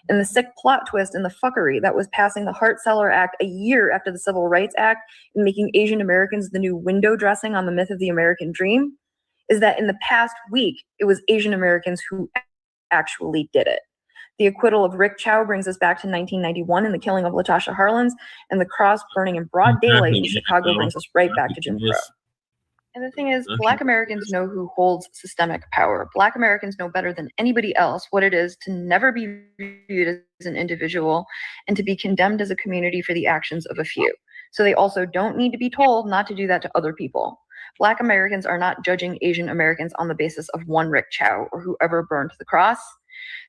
And the sick plot twist and the fuckery that was passing the Hart-Celler Act a year after the Civil Rights Act and making Asian Americans the new window dressing on the myth of the American dream is that in the past week, it was Asian Americans who actually did it. The acquittal of Rick Chow brings us back to 1991 and the killing of Natasha Harlins, and the cross burning in broad daylight in Chicago brings us right back to Jim Crow. And the thing is, Black Americans know who holds systemic power. Black Americans know better than anybody else what it is to never be viewed as an individual and to be condemned as a community for the actions of a few. So they also don't need to be told not to do that to other people. Black Americans are not judging Asian Americans on the basis of one Rick Chow or whoever burned the cross.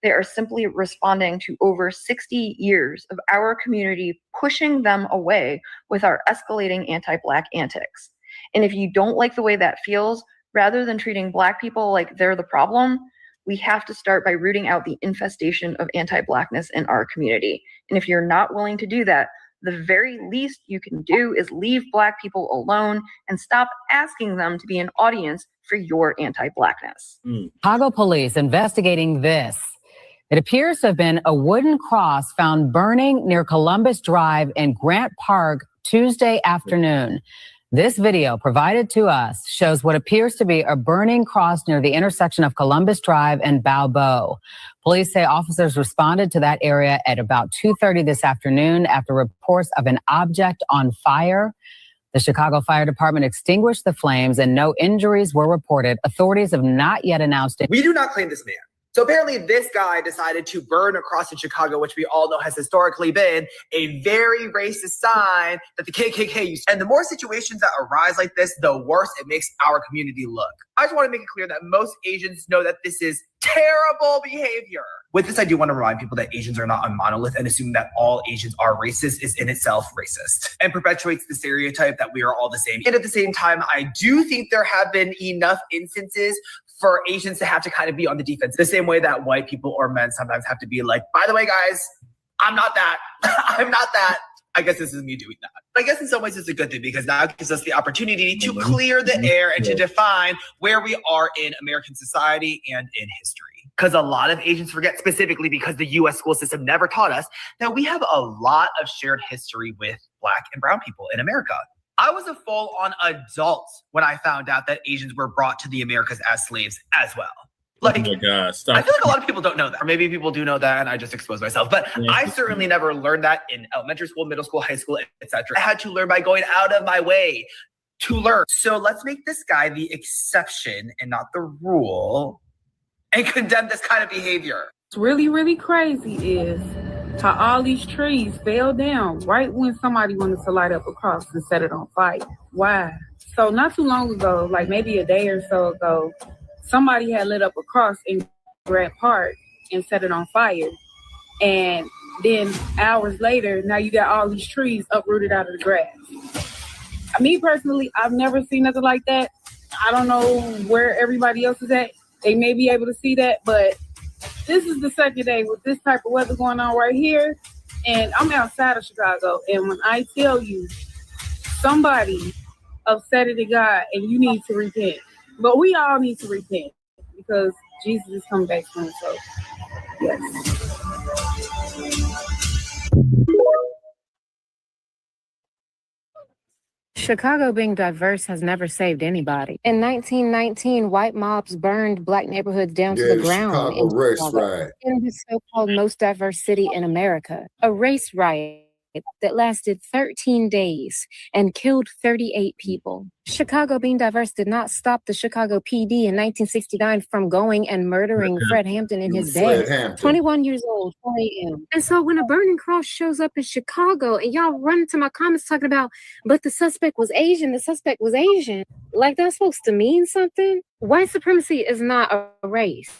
They are simply responding to over 60 years of our community pushing them away with our escalating anti-Black antics. And if you don't like the way that feels, rather than treating Black people like they're the problem, we have to start by rooting out the infestation of anti-Blackness in our community. And if you're not willing to do that, the very least you can do is leave Black people alone and stop asking them to be an audience for your anti-Blackness. Chicago police investigating this. It appears to have been a wooden cross found burning near Columbus Drive in Grant Park Tuesday afternoon. This video provided to us shows what appears to be a burning cross near the intersection of Columbus Drive and Balboa. Police say officers responded to that area at about 2:30 this afternoon after reports of an object on fire. The Chicago Fire Department extinguished the flames and no injuries were reported. Authorities have not yet announced it. We do not claim this man. So apparently this guy decided to burn a cross in Chicago, which we all know has historically been a very racist sign that the KKK used. And the more situations that arise like this, the worse it makes our community look. I just want to make it clear that most Asians know that this is terrible behavior. With this, I do want to remind people that Asians are not a monolith, and assuming that all Asians are racist is in itself racist and perpetuates the stereotype that we are all the same. And at the same time, I do think there have been enough instances for Asians to have to kind of be on the defense, the same way that white people or men sometimes have to be like, by the way, guys, I'm not that. I'm not that. I guess this is me doing that. But I guess in some ways it's a good thing because now it gives us the opportunity to clear the air and to define where we are in American society and in history. Because a lot of Asians forget, specifically because the US school system never taught us, that we have a lot of shared history with Black and brown people in America. I was a full-on adult when I found out that Asians were brought to the Americas as slaves as well. Like, oh my God, stop. I feel like a lot of people don't know that. Or maybe people do know that and I just exposed myself. But I certainly never learned that in elementary school, middle school, high school, etc. I had to learn by going out of my way to learn. So let's make this guy the exception and not the rule and condemn this kind of behavior. What's really, really crazy is how all these trees fell down right when somebody wanted to light up a cross and set it on fire. Why? So not too long ago, like maybe a day or so ago, somebody had lit up a cross in Grant Park and set it on fire. And then hours later, now you got all these trees uprooted out of the grass. Me personally, I've never seen nothing like that. I don't know where everybody else is at. They may be able to see that, but this is the second day with this type of weather going on right here. And I'm outside of Chicago. And when I tell you, somebody upset to God and you need to repent. But we all need to repent because Jesus is coming back soon. So, yes. Chicago being diverse has never saved anybody. In 1919, white mobs burned black neighborhoods down to the ground Chicago race riot. in the so-called most diverse city in America. A race riot that lasted 13 days and killed 38 people. Chicago being diverse did not stop the Chicago PD in 1969 from going and murdering Fred Hampton in his bed. 21 years old, 4 a.m. And so when a burning cross shows up in Chicago and y'all run into my comments talking about, but the suspect was Asian, like that's supposed to mean something? White supremacy is not a race.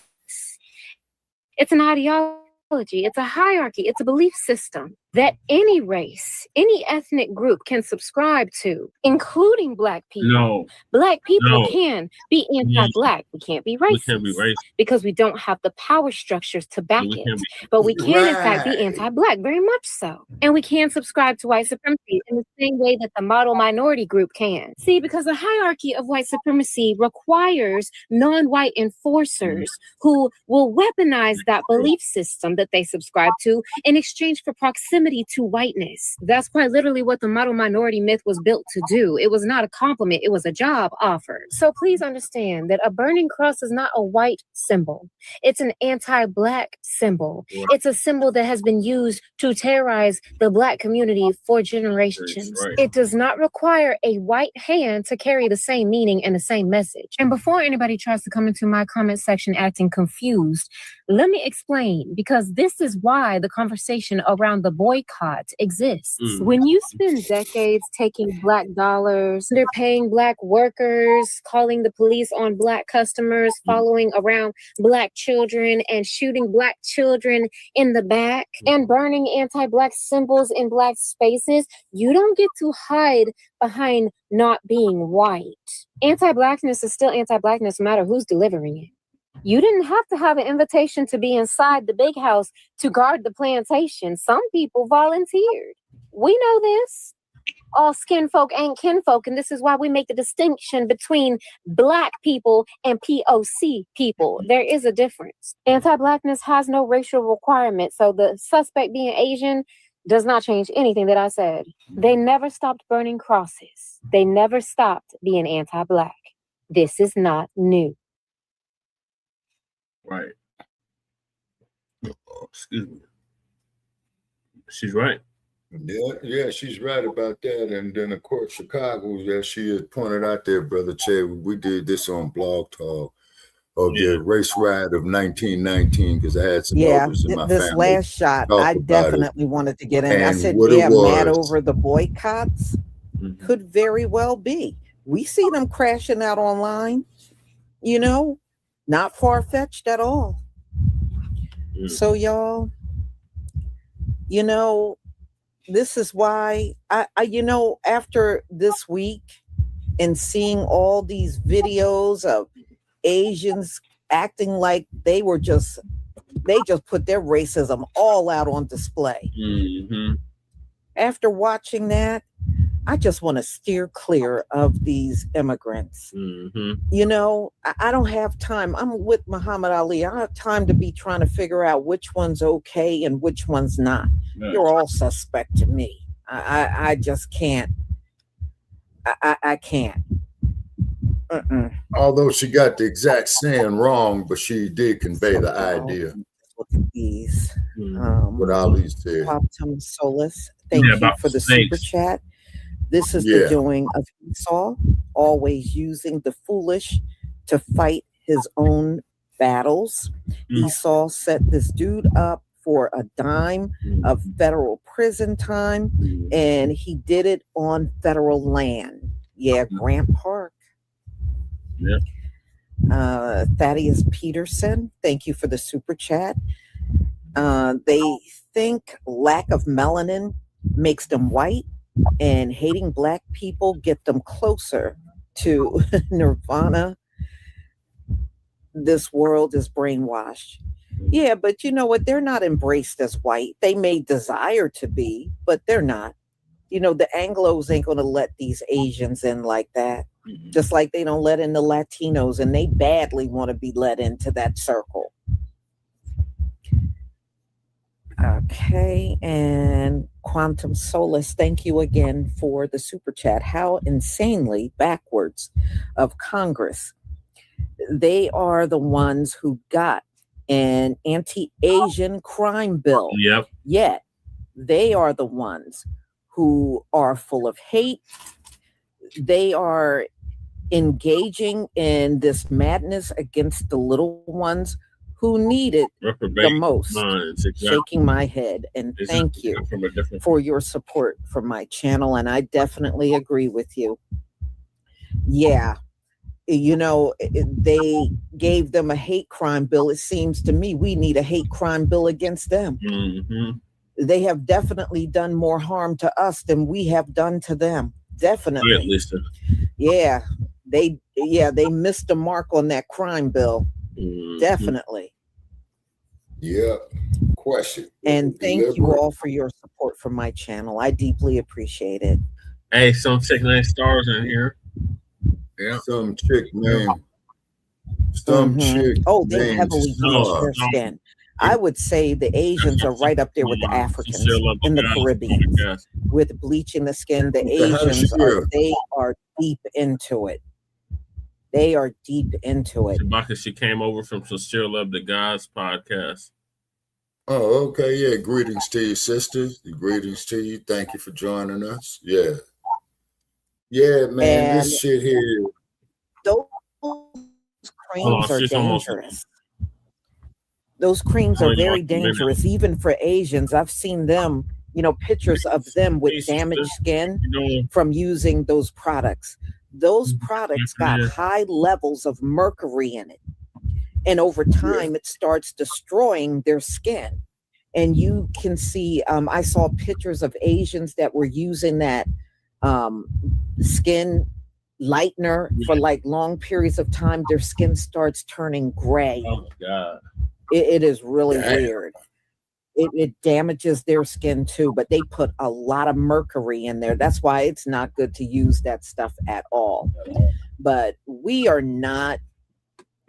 It's an ideology. It's a hierarchy. It's a belief system that any race, any ethnic group can subscribe to, including Black people. No. Black people No. can be anti-Black. We can't be racist. Because we don't have the power structures to back it. But we can, in fact, be anti-Black, very much so. And we can subscribe to white supremacy in the same way that the model minority group can. See, because the hierarchy of white supremacy requires non-white enforcers who will weaponize that belief system that they subscribe to in exchange for proximity to whiteness. That's quite literally what the model minority myth was built to do. It was not a compliment, it was a job offer. So please understand that a burning cross is not a white symbol. It's an anti-Black symbol. It's a symbol that has been used to terrorize the Black community for generations. It does not require a white hand to carry the same meaning and the same message. And before anybody tries to come into my comment section acting confused, let me explain, because this is why the conversation around the boycott exists. When you spend decades taking Black dollars, they're paying Black workers, calling the police on Black customers, following around Black children and shooting Black children in the back, and burning anti-Black symbols in Black spaces, you don't get to hide behind not being white. Anti-Blackness is still anti-Blackness no matter who's delivering it. You didn't have to have an invitation to be inside the big house to guard the plantation. Some people volunteered. We know this. All skin folk ain't kinfolk, and this is why we make the distinction between Black people and POC people. There is a difference. Anti-Blackness has no racial requirement, so the suspect being Asian does not change anything that I said. They never stopped burning crosses. They never stopped being anti-Black. This is not new. Right. Oh, excuse me. She's right. Yeah, she's right about that. And then, of course, Chicago, as she has pointed out there, Brother Che, we did this on Blog Talk of the race riot of 1919 because I had some others in my this family. last shot, I definitely wanted to get in. I said, yeah, mad over the boycotts could very well be. We see them crashing out online, you know, not far-fetched at all. So y'all, you know, this is why I you know, after this week and seeing all these videos of Asians acting like they just put their racism all out on display. After watching that, I just want to steer clear of these immigrants. You know, I don't have time. I'm with Muhammad Ali. I don't have time to be trying to figure out which one's okay and which one's not. You're all suspect to me. I just can't. I can't. Although she got the exact saying wrong, but she did convey the idea. Look at these. What Ali said. Optum Solace. Thank you for the super chat. This is the doing of Esau, always using the foolish to fight his own battles. Esau set this dude up for a dime of federal prison time, and he did it on federal land. Yeah, Grant Park. Yeah. Thaddeus Peterson, thank you for the super chat. They think lack of melanin makes them white, and hating Black people get them closer to nirvana. This world is brainwashed. Yeah, but you know what? They're not embraced as white. They may desire to be, but they're not. You know, the Anglos ain't going to let these Asians in like that. Just like they don't let in the Latinos, and they badly want to be let into that circle. Okay, and Quantum Solace, thank you again for the super chat. How insanely backwards of Congress. They are the ones who got an anti-Asian crime bill. Yep. Yet they are the ones who are full of hate. They are engaging in this madness against the little ones who need it the most. Shaking my head, and thank you for your support for my channel, and I definitely agree with you. Yeah, you know, they gave them a hate crime bill. It seems to me we need a hate crime bill against them. They have definitely done more harm to us than we have done to them. Definitely. Right, Lisa. Yeah, they missed the mark on that crime bill. Definitely. Yeah. Question. And thank you all for your support for my channel. I deeply appreciate it. Hey, some chick named Stars in here. Yeah. Some chick named. Some chick. Oh, they named heavily bleach their skin. I would say the Asians are right up there with the Africans in the Caribbean with bleaching the skin. The Asians they are deep into it. They are deep into it. Shabaka, she came over from Sincere Love to God's podcast. Oh, okay. Yeah. Greetings to you, sisters. Greetings to you. Thank you for joining us. Yeah. Yeah, man. This shit here. Those creams are dangerous. Those creams are very dangerous, even for Asians. I've seen them, you know, pictures of them with damaged skin from using those products. Those products got high levels of mercury in it. And over time, it starts destroying their skin. And you can see, I saw pictures of Asians that were using that skin lightener for like long periods of time. Their skin starts turning gray. Oh, my God. It is really weird. It damages their skin too, but they put a lot of mercury in there. That's why it's not good to use that stuff at all. But we are not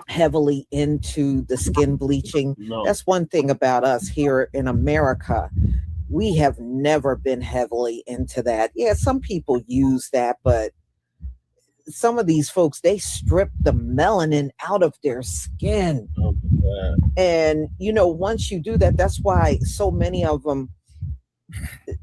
heavily into the skin bleaching. No. That's one thing about us here in America. We have never been heavily into that. Yeah, some people use that, but some of these folks, they strip the melanin out of their skin. Oh, and you know, once you do that, that's why so many of them,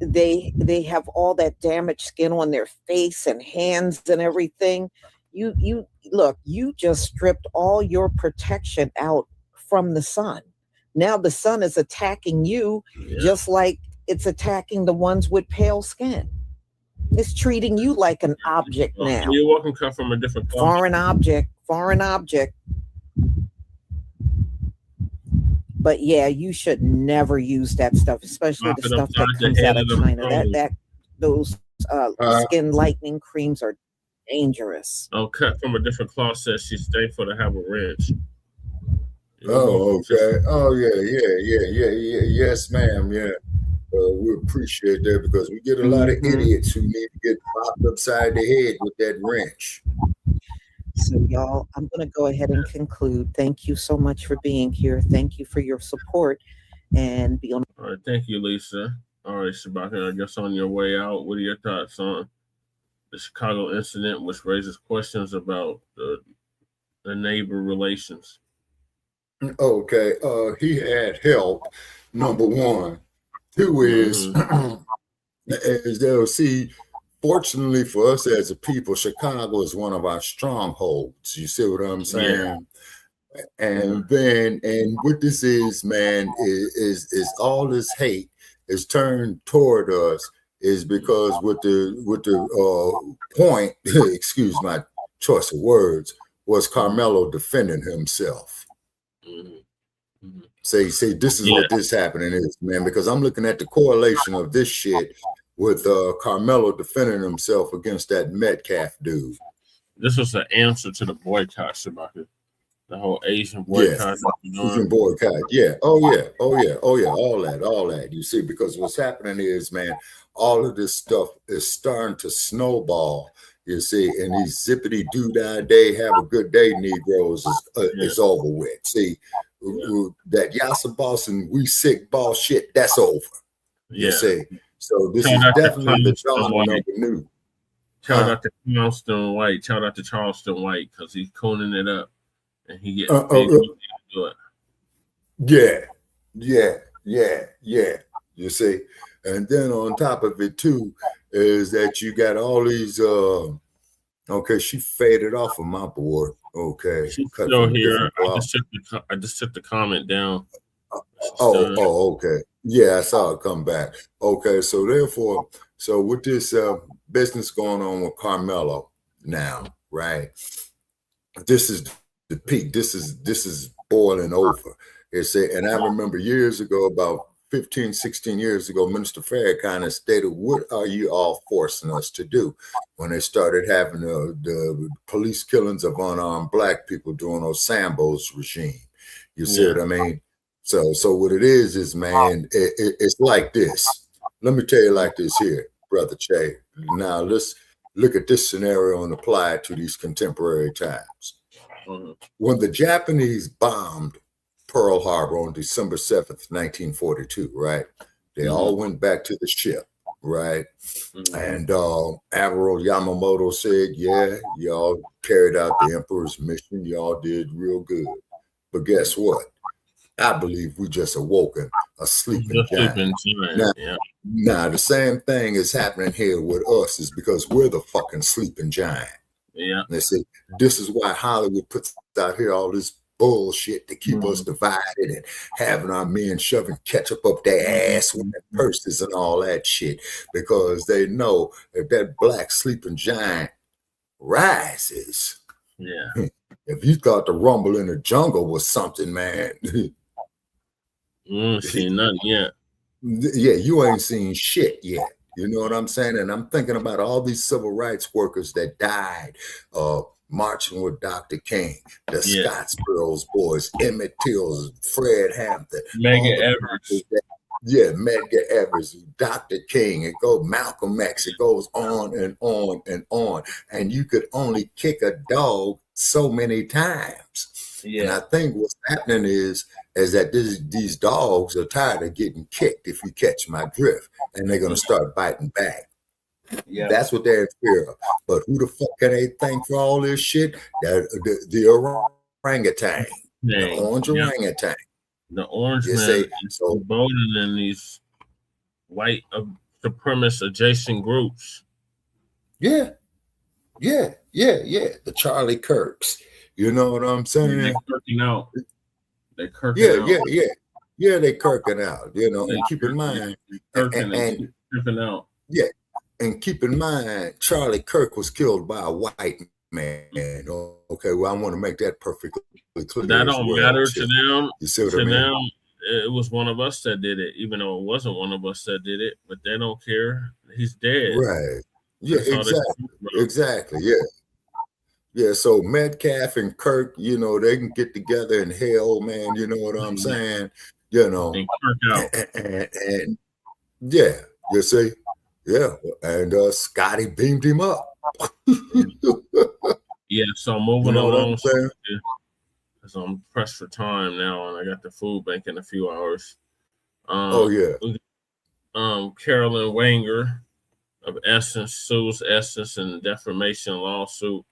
they have all that damaged skin on their face and hands and everything. You look, you just stripped all your protection out from the sun. Now the sun is attacking you just like it's attacking the ones with pale skin. It's treating you like an object now. You're welcome, come from a different culture. Foreign object. But yeah, you should never use that stuff, especially the stuff that comes out of China. Those skin lightening creams are dangerous. Oh, cut from a different cloth says she's thankful to have a wrench. Oh, okay. Oh, yeah. Yes, ma'am. Yeah. We appreciate that because we get a lot of idiots who need to get popped upside the head with that wrench. So y'all, I'm going to go ahead and conclude. Thank you so much for being here. Thank you for your support and be on. All right. Thank you, Lisa. All right, Shabaka, I guess on your way out, what are your thoughts on the Chicago incident, which raises questions about the neighbor relations? Okay. He had help, number one. Two is, as they'll see, fortunately for us as a people, Chicago is one of our strongholds. You see what I'm saying? Yeah. And then, and what this is, man, is all this hate is turned toward us is because with the point, excuse my choice of words, was Carmelo defending himself. Say, this is what this happening is, man, because I'm looking at the correlation of this shit with Carmelo defending himself against that Metcalf dude. This was an answer to the boycott, Shabaka. The whole Asian boycott. Asian boycott. Yeah. Oh yeah. All that. You see, because what's happening is, man, all of this stuff is starting to snowball. You see, and these zippity doo-dah day, have a good day, Negroes is over with. See, that Yassa boss and we sick boss shit, that's over. You see. So this is definitely the dawning of the new. Shout out to Charleston White. Shout out to Charleston White because he's coning it up and he gets big to do it. Yeah. You see, and then on top of it too is that you got all these. Okay, she faded off of my board. Okay, she's still here. I just took the comment down. Okay. Yeah, I saw it come back. Okay, so therefore, with this business going on with Carmelo now, right? This is the peak. This is boiling over. And I remember years ago, about 15, 16 years ago, Minister Farrakhan stated, what are you all forcing us to do? When they started having the police killings of unarmed black people during Osambo's regime. You see what I mean? So what it is man, it's like this. Let me tell you like this here, Brother Che. Now let's look at this scenario and apply it to these contemporary times. When the Japanese bombed Pearl Harbor on December 7th, 1942, right? They all went back to the ship, right? And Admiral Yamamoto said, yeah, y'all carried out the Emperor's mission. Y'all did real good. But guess what? I believe we just awoken a sleeping giant. Now, the same thing is happening here with us is because we're the fucking sleeping giant. Yeah. They say, this is why Hollywood puts out here all this bullshit to keep us divided and having our men shoving ketchup up their ass with their purses and all that shit, because they know if that black sleeping giant rises, if you thought the rumble in the jungle was something, man, seen nothing yet. Yeah, you ain't seen shit yet. You know what I'm saying? And I'm thinking about all these civil rights workers that died marching with Dr. King, the Scottsboro boys, Emmett Till, Fred Hampton, Medgar Evers. Medgar Evers, Dr. King, it goes Malcolm X, it goes on and on and on. And you could only kick a dog so many times. And I think what's happening is that these dogs are tired of getting kicked, if you catch my drift, and they're going to start biting back. That's what they're in fear of. But who the fuck can they thank for all this shit? The orangutan, the orange orangutan. The orange man is bolder than these white supremacist adjacent groups. The Charlie Kirks. You know what I'm saying? They're kirking out. They're kirking out. They're kirking out. You know, and keep in mind, kirking out. And keep in mind, Charlie Kirk was killed by a white man. Okay, well, I want to make that perfectly clear. That don't matter to them. You see what I mean? To them, it was one of us that did it, even though it wasn't one of us that did it. But they don't care. He's dead. Right. Yeah, exactly. Yeah, so Metcalf and Kirk, you know, they can get together in hell, man. You know what I'm saying? You know, and you see. Yeah, and Scotty beamed him up. So moving along, because I'm pressed for time now, and I got the food bank in a few hours. Carolyn Wanger of Essence sues Essence in defamation lawsuit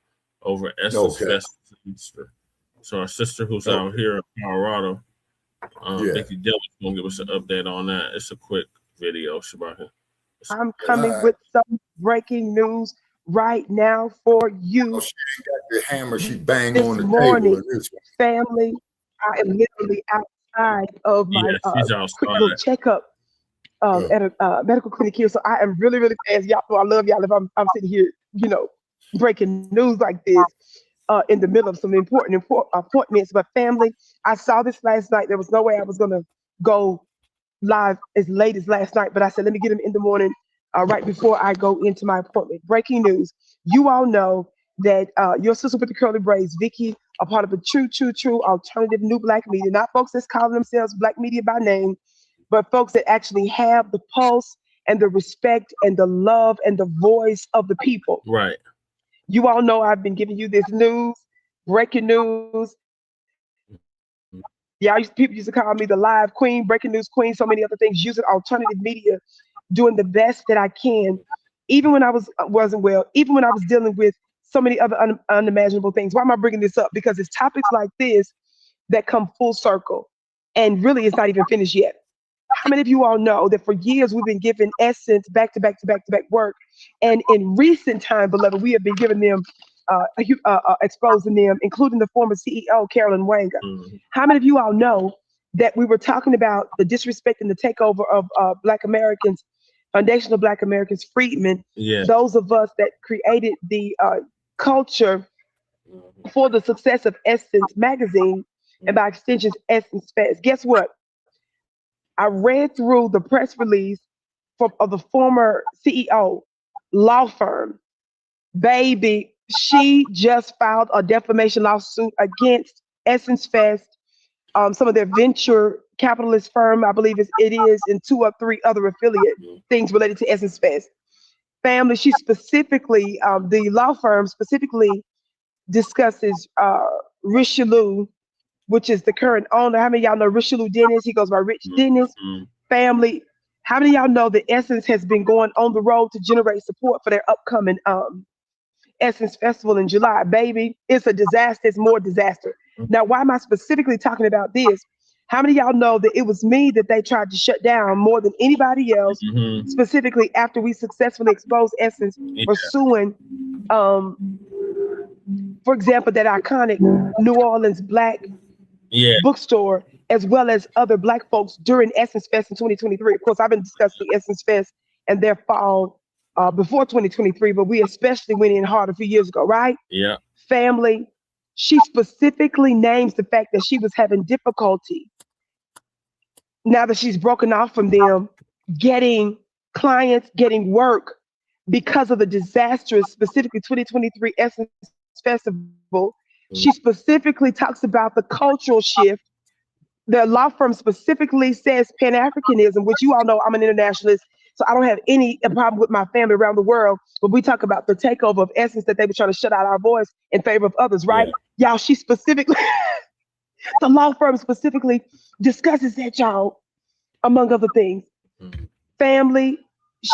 over Essence sister. So our sister who's out here in Colorado, Vicky Dillon's gonna give us an update on that. It's a quick video, Shabaka. I'm coming with some breaking news right now for you. She ain't got the hammer. She banged this on the morning, table. This family, I am literally outside of my quick little checkup. at a medical clinic here. So I am really, really fast. Y'all know I love y'all if I'm sitting here, breaking news like this in the middle of some important appointments. But family, I saw this last night. There was no way I was going to go live as late as last night, but I said, let me get them in the morning right before I go into my appointment. Breaking news. You all know that your sister with the curly braids, Vicky, a part of the true alternative new Blacc Media, not folks that's calling themselves Blacc Media by name, but folks that actually have the pulse and the respect and the love and the voice of the people. Right. You all know I've been giving you this news, breaking news. Yeah, people used to call me the live queen, breaking news queen, so many other things, using alternative media, doing the best that I can, even when I wasn't well, even when I was dealing with so many other unimaginable things. Why am I bringing this up? Because it's topics like this that come full circle, and really it's not even finished yet. How many of you all know that for years we've been giving Essence back to back work, and in recent time, beloved, we have been giving them, exposing them, including the former CEO, Carolyn Wanga. How many of you all know that we were talking about the disrespect and the takeover of Black Americans, foundational Black Americans, freedmen, those of us that created the culture for the success of Essence magazine, and by extension, Essence Fest. Guess what? I read through the press release of the former CEO law firm. Baby, she just filed a defamation lawsuit against Essence Fest, some of their venture capitalist firm, I believe it is, and 2 or 3 other affiliate things related to Essence Fest. Family, she specifically, the law firm specifically discusses Richelieu, which is the current owner. How many of y'all know Richelieu Dennis? He goes by Rich Dennis. Family, how many of y'all know that Essence has been going on the road to generate support for their upcoming Essence Festival in July? Baby, it's a disaster. It's more disaster. Now, why am I specifically talking about this? How many of y'all know that it was me that they tried to shut down more than anybody else, specifically after we successfully exposed Essence for suing, for example, that iconic New Orleans Black bookstore, as well as other Black folks during Essence Fest in 2023. Of course, I've been discussing Essence Fest and their fall before 2023, but we especially went in hard a few years ago, right? Yeah. Family, she specifically names the fact that she was having difficulty now that she's broken off from them, getting clients, getting work because of the disastrous, specifically 2023 Essence Festival. She specifically talks about the cultural shift. The law firm specifically says Pan-Africanism, which you all know I'm an internationalist, so I don't have any problem with my family around the world. But we talk about the takeover of Essence, that they were trying to shut out our voice in favor of others, right? Y'all, she specifically, the law firm specifically discusses that, y'all, among other things. Family,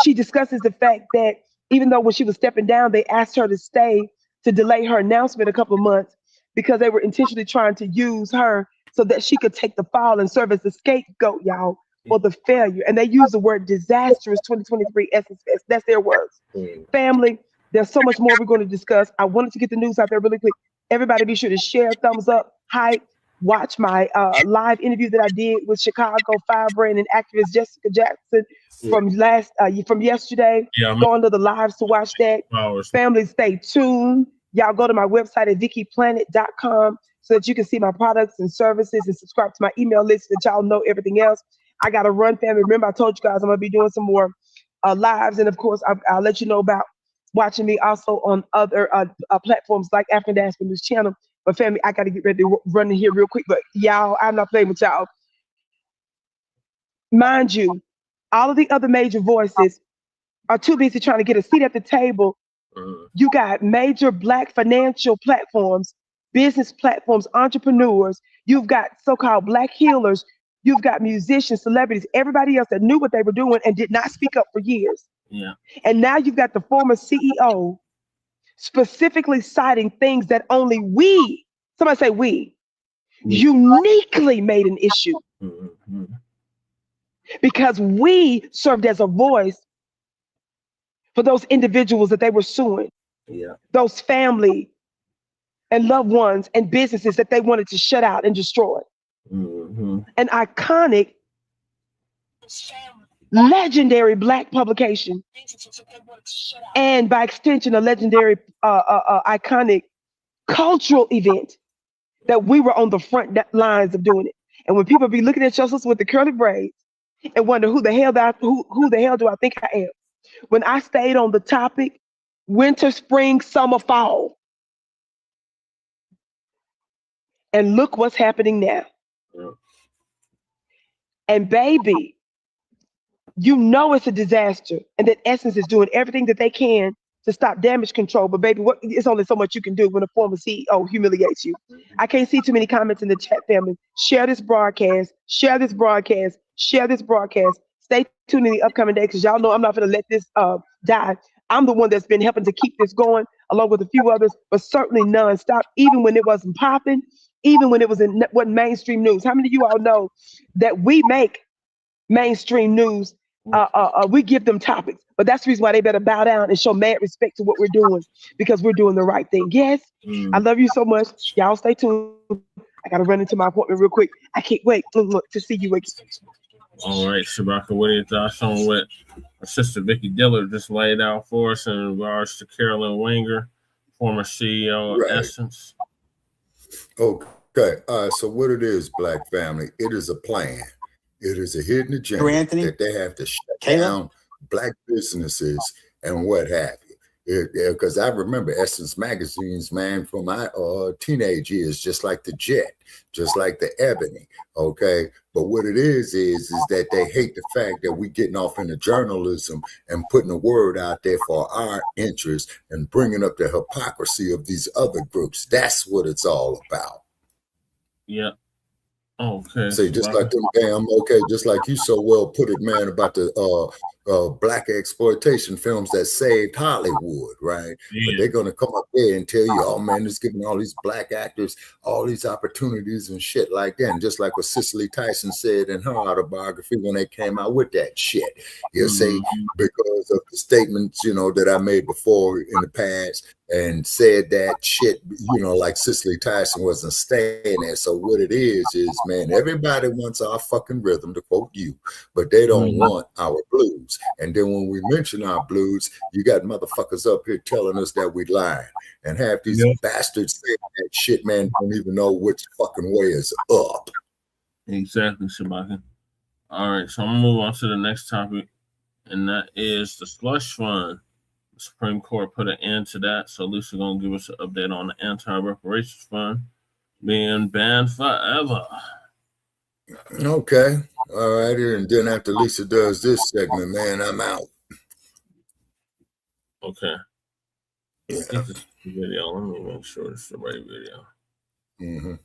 she discusses the fact that even though when she was stepping down, they asked her to stay to delay her announcement a couple of months because they were intentionally trying to use her so that she could take the fall and serve as the scapegoat, y'all, for the failure. And they use the word disastrous 2023 Essence Fest. That's their words. Family, there's so much more we're going to discuss. I wanted to get the news out there really quick. Everybody be sure to share, thumbs up, hype, watch my live interview that I did with Chicago firebrand and activist Jessica Jackson from yesterday. Go under the lives to watch that. Family, stay tuned. Y'all go to my website at vickyplanet.com so that you can see my products and services and subscribe to my email list so that y'all know everything else. I got to run, family. Remember, I told you guys I'm going to be doing some more lives. And of course, I'll let you know about watching me also on other platforms like African Diaspora News Channel. But family, I got to get ready to run in here real quick. But y'all, I'm not playing with y'all. Mind you, all of the other major voices are too busy trying to get a seat at the table. You got major Black financial platforms, business platforms, entrepreneurs. You've got so-called Black healers. You've got musicians, celebrities, everybody else that knew what they were doing and did not speak up for years. And now you've got the former CEO specifically citing things that only we, somebody say we, uniquely made an issue. Because we served as a voice for those individuals that they were suing. Those family and loved ones and businesses that they wanted to shut out and destroy. An iconic legendary Black publication, and by extension, a legendary, iconic cultural event that we were on the front lines of doing it. And when people be looking at your sister with the curly braids and wonder who the hell who the hell do I think I am? When I stayed on the topic, winter, spring, summer, fall. And look what's happening now. And baby, you know it's a disaster, and that Essence is doing everything that they can to stop damage control. But baby, it's only so much you can do when a former CEO humiliates you. I can't see too many comments in the chat, family. Share this broadcast. Share this broadcast. Share this broadcast. Stay tuned in the upcoming days, because y'all know I'm not going to let this die. I'm the one that's been helping to keep this going, along with a few others, but certainly nonstop, even when it wasn't popping, even when it wasn't mainstream news. How many of you all know that we make mainstream news? We give them topics, but that's the reason why they better bow down and show mad respect to what we're doing, because we're doing the right thing. Yes, I love you so much. Y'all stay tuned. I got to run into my appointment real quick. I can't wait to see you again. All right, Shabaka, what are your thoughts on what our sister Vicky Dillard just laid out for us in regards to Carolyn Wenger, former CEO of Essence? Okay, so what it is, Black family, it is a plan. It is a hidden agenda that they have to shut down Black businesses and what have you. Because I remember Essence magazines, man, from my teenage years, just like the Jet, just like the Ebony, okay? But what it is that they hate the fact that we getting off into journalism and putting a word out there for our interests and bringing up the hypocrisy of these other groups. That's what it's all about. Yeah. Okay. Say just like them damn, just like you so well put it, man, about the Black exploitation films that saved Hollywood, right? Yeah. But they're gonna come up there and tell you, oh man, it's giving all these Black actors all these opportunities and shit like that. And just like what Cicely Tyson said in her autobiography when they came out with that shit. You see, because of the statements, that I made before in the past, and said that shit, like Cicely Tyson wasn't staying there. So what it is, man, everybody wants our fucking rhythm, to quote you, but they don't want our blues. And then when we mention our blues, you got motherfuckers up here telling us that we lying. And half these bastards saying that shit, man, don't even know which fucking way is up. Exactly, Shabaka. All right, so I'm going to move on to the next topic, and that is the slush fund. The Supreme Court put an end to that, so Lisa going to give us an update on the anti-reparations fund being banned forever. Okay. All right. And then after Lisa does this segment, man, I'm out. Okay. Yeah. This video. Let me make sure it's the right video.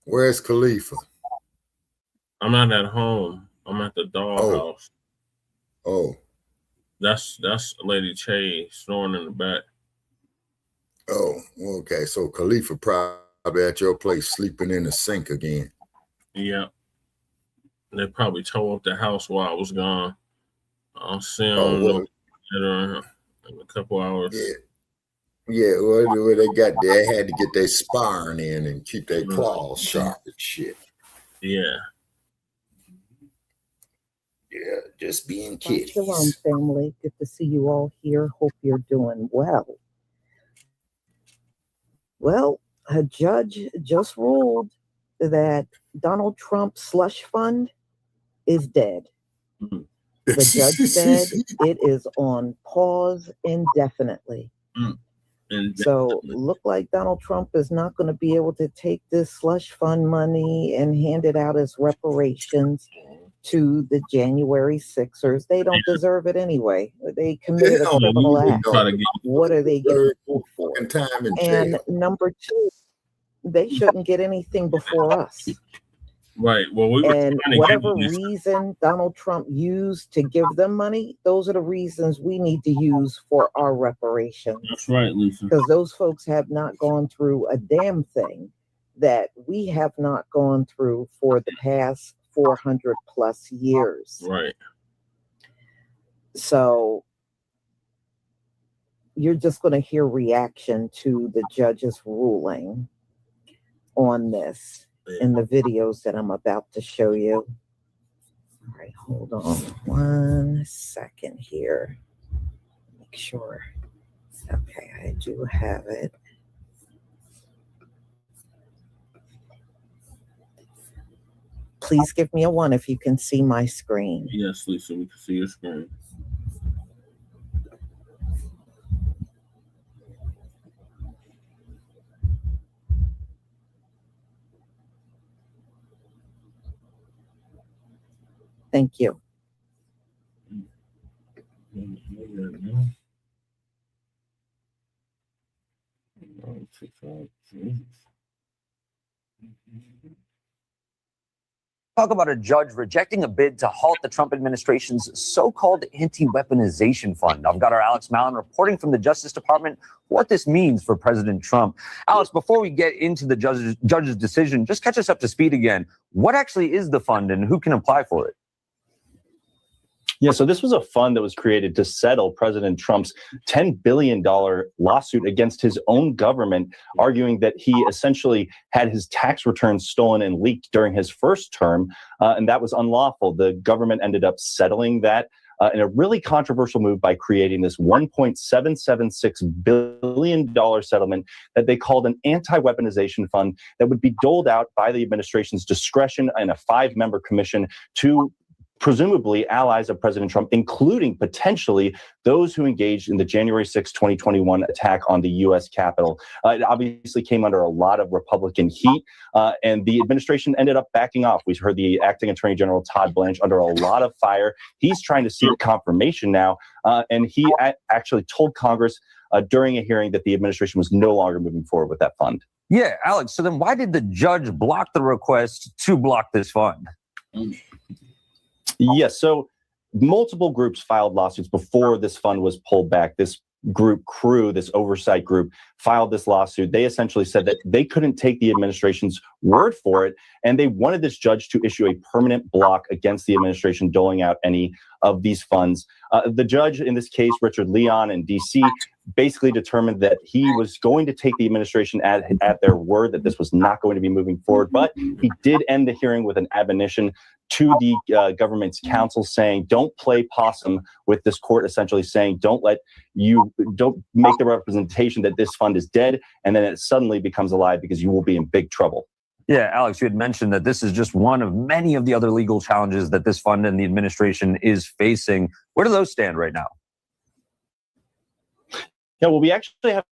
Where's Khalifa? I'm not at home. I'm at the doghouse. Oh. That's Lady Che snoring in the back. Oh, okay. So Khalifa probably at your place sleeping in the sink again. Yeah. They probably tore up the house while I was gone. I'll see them in a couple hours. Yeah. Well, they had to get their sparring in and keep their claws sharp and shit. Yeah. Yeah, just being kids. Shalom, family. Good to see you all here. Hope you're doing well. Well, a judge just ruled that Donald Trump's slush fund is dead. The judge said it is on pause indefinitely. So look like Donald Trump is not going to be able to take this slush fund money and hand it out as reparations to the January Sixers. They don't deserve it anyway. They committed a criminal act. What are they getting for? And number two, they shouldn't get anything before us. Right. Well, and whatever reason Donald Trump used to give them money, those are the reasons we need to use for our reparations. That's right, Lisa. Because those folks have not gone through a damn thing that we have not gone through for the past 400 plus years. Right. So you're just going to hear reaction to the judge's ruling on this in the videos that I'm about to show you. All right, hold on 1 second here. Make sure. Okay, I do have it. Please give me a 1 if you can see my screen. Yes, Lisa, we can see your screen. Thank you. Talk about a judge rejecting a bid to halt the Trump administration's so-called anti-weaponization fund. I've got our Alex Mallon reporting from the Justice Department what this means for President Trump. Alex, before we get into the judge's decision, just catch us up to speed again. What actually is the fund and who can apply for it? Yeah, so this was a fund that was created to settle President Trump's $10 billion lawsuit against his own government, arguing that he essentially had his tax returns stolen and leaked during his first term, and that was unlawful. The government ended up settling that in a really controversial move by creating this $1.776 billion settlement that they called an anti-weaponization fund that would be doled out by the administration's discretion in a 5-member commission to presumably allies of President Trump, including potentially those who engaged in the January 6, 2021 attack on the U.S. Capitol. It obviously came under a lot of Republican heat, and the administration ended up backing off. We heard the acting Attorney General Todd Blanche under a lot of fire. He's trying to seek confirmation now, and he actually told Congress during a hearing that the administration was no longer moving forward with that fund. Yeah, Alex, so then why did the judge block the request to block this fund? Yes, so multiple groups filed lawsuits before this fund was pulled back. This group, CREW, this oversight group, filed this lawsuit. They essentially said that they couldn't take the administration's word for it, and they wanted this judge to issue a permanent block against the administration doling out any of these funds. The judge in this case, Richard Leon in D.C., basically determined that he was going to take the administration at their word, that this was not going to be moving forward, but he did end the hearing with an admonition to the government's counsel saying, don't play possum with this court, essentially saying, don't make the representation that this fund is dead, and then it suddenly becomes alive because you will be in big trouble. Yeah, Alex, you had mentioned that this is just one of many of the other legal challenges that this fund and the administration is facing. Where do those stand right now? Yeah, well, we actually have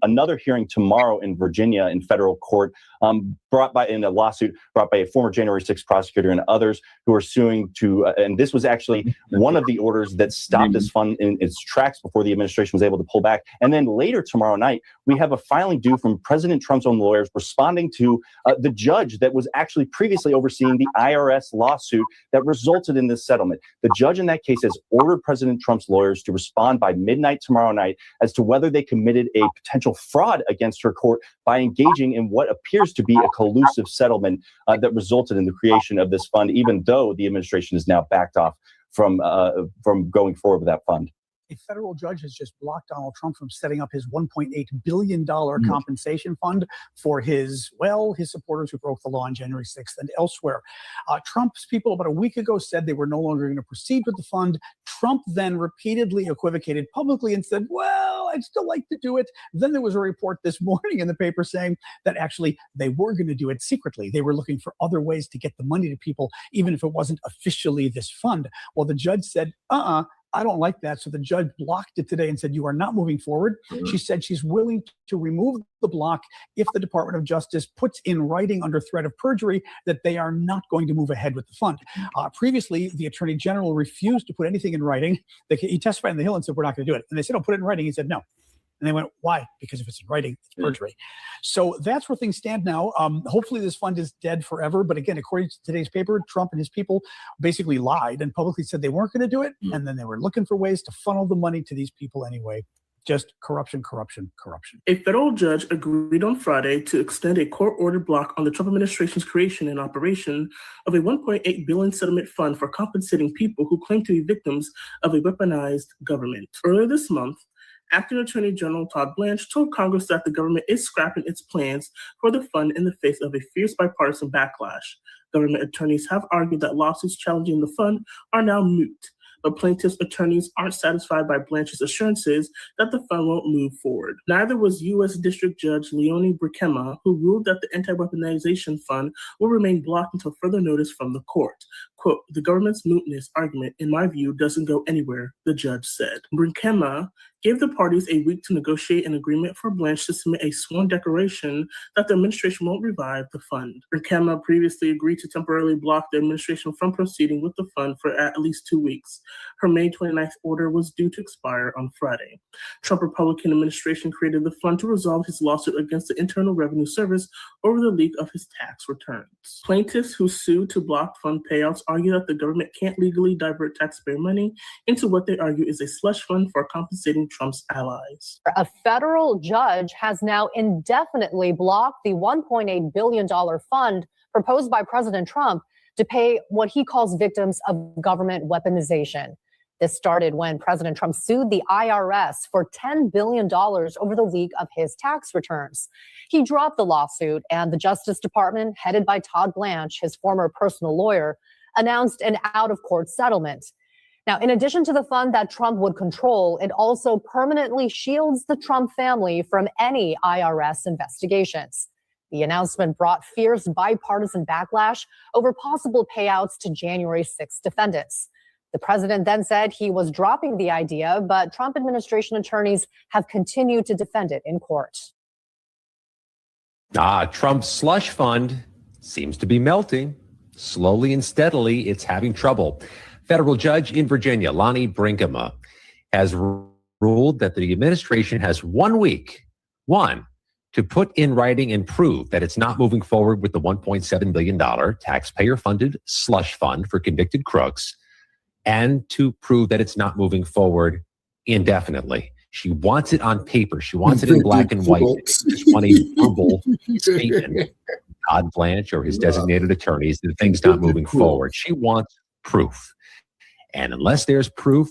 another hearing tomorrow in Virginia in federal court, in a lawsuit brought by a former January 6th prosecutor and others who are suing to, and this was actually one of the orders that stopped this fund in its tracks before the administration was able to pull back. And then later tomorrow night, we have a filing due from President Trump's own lawyers responding to the judge that was actually previously overseeing the IRS lawsuit that resulted in this settlement. The judge in that case has ordered President Trump's lawyers to respond by midnight tomorrow night as to whether they committed a potential fraud against her court by engaging in what appears to be a collusive settlement that resulted in the creation of this fund, even though the administration has now backed off from going forward with that fund. A federal judge has just blocked Donald Trump from setting up his $1.8 billion compensation fund for his supporters who broke the law on January 6th and elsewhere. Trump's people about a week ago said they were no longer going to proceed with the fund. Trump then repeatedly equivocated publicly and said, well, I'd still like to do it. Then there was a report this morning in the paper saying that actually they were going to do it secretly. They were looking for other ways to get the money to people, even if it wasn't officially this fund. Well, the judge said, I don't like that. So the judge blocked it today and said, you are not moving forward. She said she's willing to remove the block if the Department of Justice puts in writing under threat of perjury that they are not going to move ahead with the fund. Previously, the Attorney General refused to put anything in writing. He testified on the Hill and said, we're not going to do it. And they said, oh, put it in writing. He said, no. And they went, why? Because if it's in writing, it's perjury. So that's where things stand now. Hopefully this fund is dead forever. But again, according to today's paper, Trump and his people basically lied and publicly said they weren't going to do it. And then they were looking for ways to funnel the money to these people anyway. Just corruption, corruption, corruption. A federal judge agreed on Friday to extend a court-ordered block on the Trump administration's creation and operation of a $1.8 billion settlement fund for compensating people who claim to be victims of a weaponized government. Earlier this month, Acting Attorney General Todd Blanche told Congress that the government is scrapping its plans for the fund in the face of a fierce bipartisan backlash. Government attorneys have argued that lawsuits challenging the fund are now moot, but plaintiffs' attorneys aren't satisfied by Blanche's assurances that the fund won't move forward. Neither was U.S. District Judge Leonie Brinkema, who ruled that the Anti-Weaponization Fund will remain blocked until further notice from the court. Quote, the government's mootness argument, in my view, doesn't go anywhere, the judge said. Brinkema gave the parties a week to negotiate an agreement for Blanche to submit a sworn declaration that the administration won't revive the fund. Brinkema previously agreed to temporarily block the administration from proceeding with the fund for at least 2 weeks. Her May 29th order was due to expire on Friday. Trump Republican administration created the fund to resolve his lawsuit against the Internal Revenue Service over the leak of his tax returns. Plaintiffs who sued to block fund payouts argue that the government can't legally divert taxpayer money into what they argue is a slush fund for compensating Trump's allies. A federal judge has now indefinitely blocked the $1.8 billion fund proposed by President Trump to pay what he calls victims of government weaponization. This started when President Trump sued the IRS for $10 billion over the leak of his tax returns. He dropped the lawsuit, and the Justice Department, headed by Todd Blanche, his former personal lawyer, announced an out-of-court settlement. Now, in addition to the fund that Trump would control, it also permanently shields the Trump family from any IRS investigations. The announcement brought fierce bipartisan backlash over possible payouts to January 6 defendants. The president then said he was dropping the idea, but Trump administration attorneys have continued to defend it in court. Trump's slush fund seems to be melting. Slowly and steadily, it's having trouble. Federal judge in Virginia, Lonnie Brinkema, has ruled that the administration has 1 week, to put in writing and prove that it's not moving forward with the $1.7 billion taxpayer-funded slush fund for convicted crooks, and to prove that it's not moving forward indefinitely. She wants it on paper. She wants it in black and white. She just wants a verbal statement. Todd Blanche or his designated attorneys that things not moving forward. She wants proof. And unless there's proof,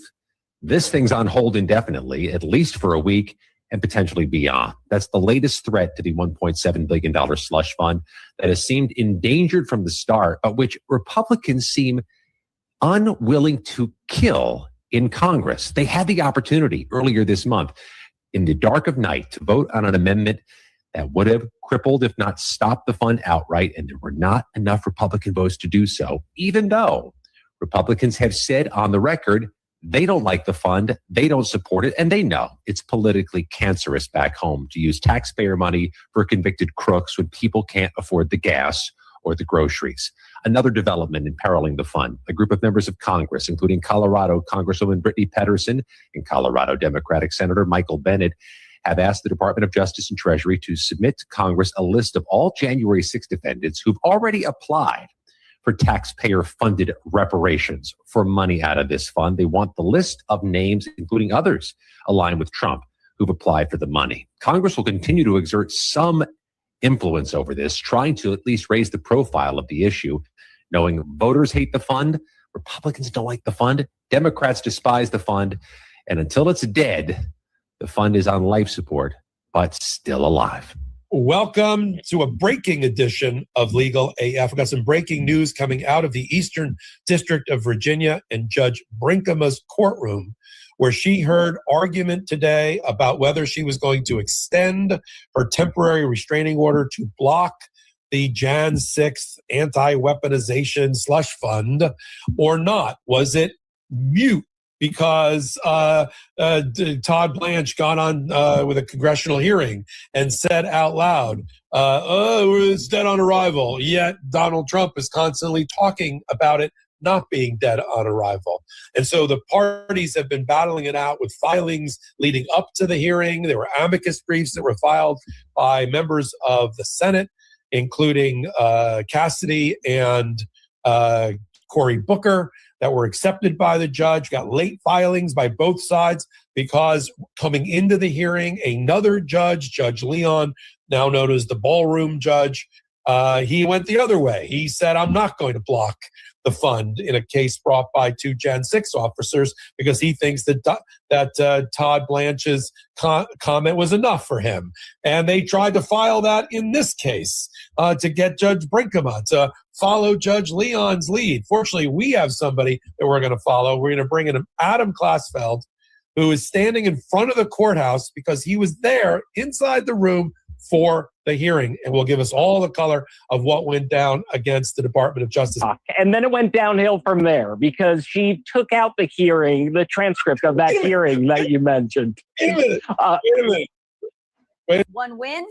this thing's on hold indefinitely, at least for a week and potentially beyond. That's the latest threat to the $1.7 billion slush fund that has seemed endangered from the start, but which Republicans seem unwilling to kill in Congress. They had the opportunity earlier this month in the dark of night to vote on an amendment that would have crippled, if not stopped, the fund outright, and there were not enough Republican votes to do so, even though Republicans have said on the record they don't like the fund, they don't support it, and they know it's politically cancerous back home to use taxpayer money for convicted crooks when people can't afford the gas or the groceries. Another development imperiling the fund. A group of members of Congress, including Colorado Congresswoman Brittany Pedersen and Colorado Democratic Senator Michael Bennet, have asked the Department of Justice and Treasury to submit to Congress a list of all January 6 defendants who've already applied for taxpayer-funded reparations for money out of this fund. They want the list of names, including others aligned with Trump, who've applied for the money. Congress will continue to exert some influence over this, trying to at least raise the profile of the issue, knowing voters hate the fund, Republicans don't like the fund, Democrats despise the fund, and until it's dead, the fund is on life support, but still alive. Welcome to a breaking edition of Legal AF. We've got some breaking news coming out of the Eastern District of Virginia and Judge Brinkema's courtroom, where she heard argument today about whether she was going to extend her temporary restraining order to block the Jan 6th Anti-Weaponization slush fund or not. Was it mute because Todd Blanche got on with a congressional hearing and said out loud, it's dead on arrival, yet Donald Trump is constantly talking about it not being dead on arrival. And so the parties have been battling it out with filings leading up to the hearing. There were amicus briefs that were filed by members of the Senate, including Cassidy and Cory Booker, that were accepted by the judge, got late filings by both sides because coming into the hearing, another judge, Judge Leon, now known as the ballroom judge, he went the other way. He said, I'm not going to block the fund in a case brought by 2 Jan 6 officers because he thinks that Todd Blanche's comment was enough for him. And they tried to file that in this case to get Judge Brinkema to follow Judge Leon's lead. Fortunately, we have somebody that we're going to follow. We're going to bring in Adam Klasfeld, who is standing in front of the courthouse because he was there inside the room for the hearing and will give us all the color of what went down against the Department of Justice. And then it went downhill from there because she took out the hearing, the transcript of that hearing that you mentioned. Wait a minute. One win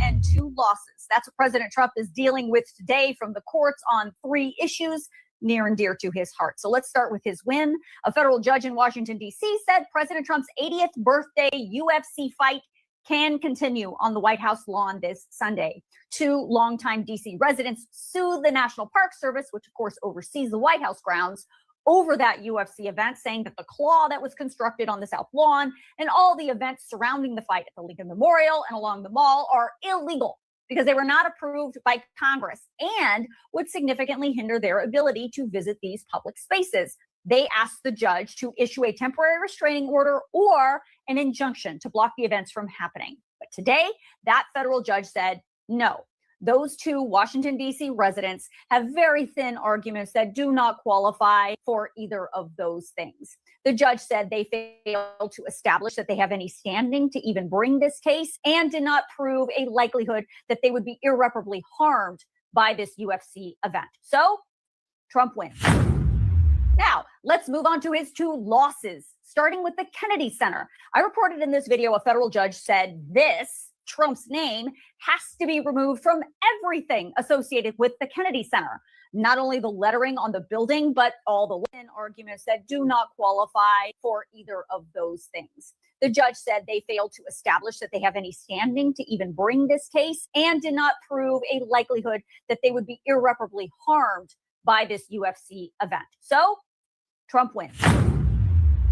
and 2 losses. That's what President Trump is dealing with today from the courts on 3 issues near and dear to his heart. So let's start with his win. A federal judge in Washington, D.C. said President Trump's 80th birthday UFC fight can continue on the White House lawn this Sunday. 2 longtime D.C. residents sued the National Park Service, which of course oversees the White House grounds, over that UFC event, saying that the claw that was constructed on the South Lawn and all the events surrounding the fight at the Lincoln Memorial and along the mall are illegal because they were not approved by Congress and would significantly hinder their ability to visit these public spaces. They asked the judge to issue a temporary restraining order or an injunction to block the events from happening. But today, that federal judge said, no, those 2 Washington, D.C. residents have very thin arguments that do not qualify for either of those things. The judge said they failed to establish that they have any standing to even bring this case and did not prove a likelihood that they would be irreparably harmed by this UFC event. So Trump wins. Now, let's move on to his 2 losses, starting with the Kennedy Center. I reported in this video a federal judge said this, Trump's name, has to be removed from everything associated with the Kennedy Center. Not only the lettering on the building, but all the win arguments that do not qualify for either of those things. The judge said they failed to establish that they have any standing to even bring this case and did not prove a likelihood that they would be irreparably harmed by this UFC event. So Trump wins.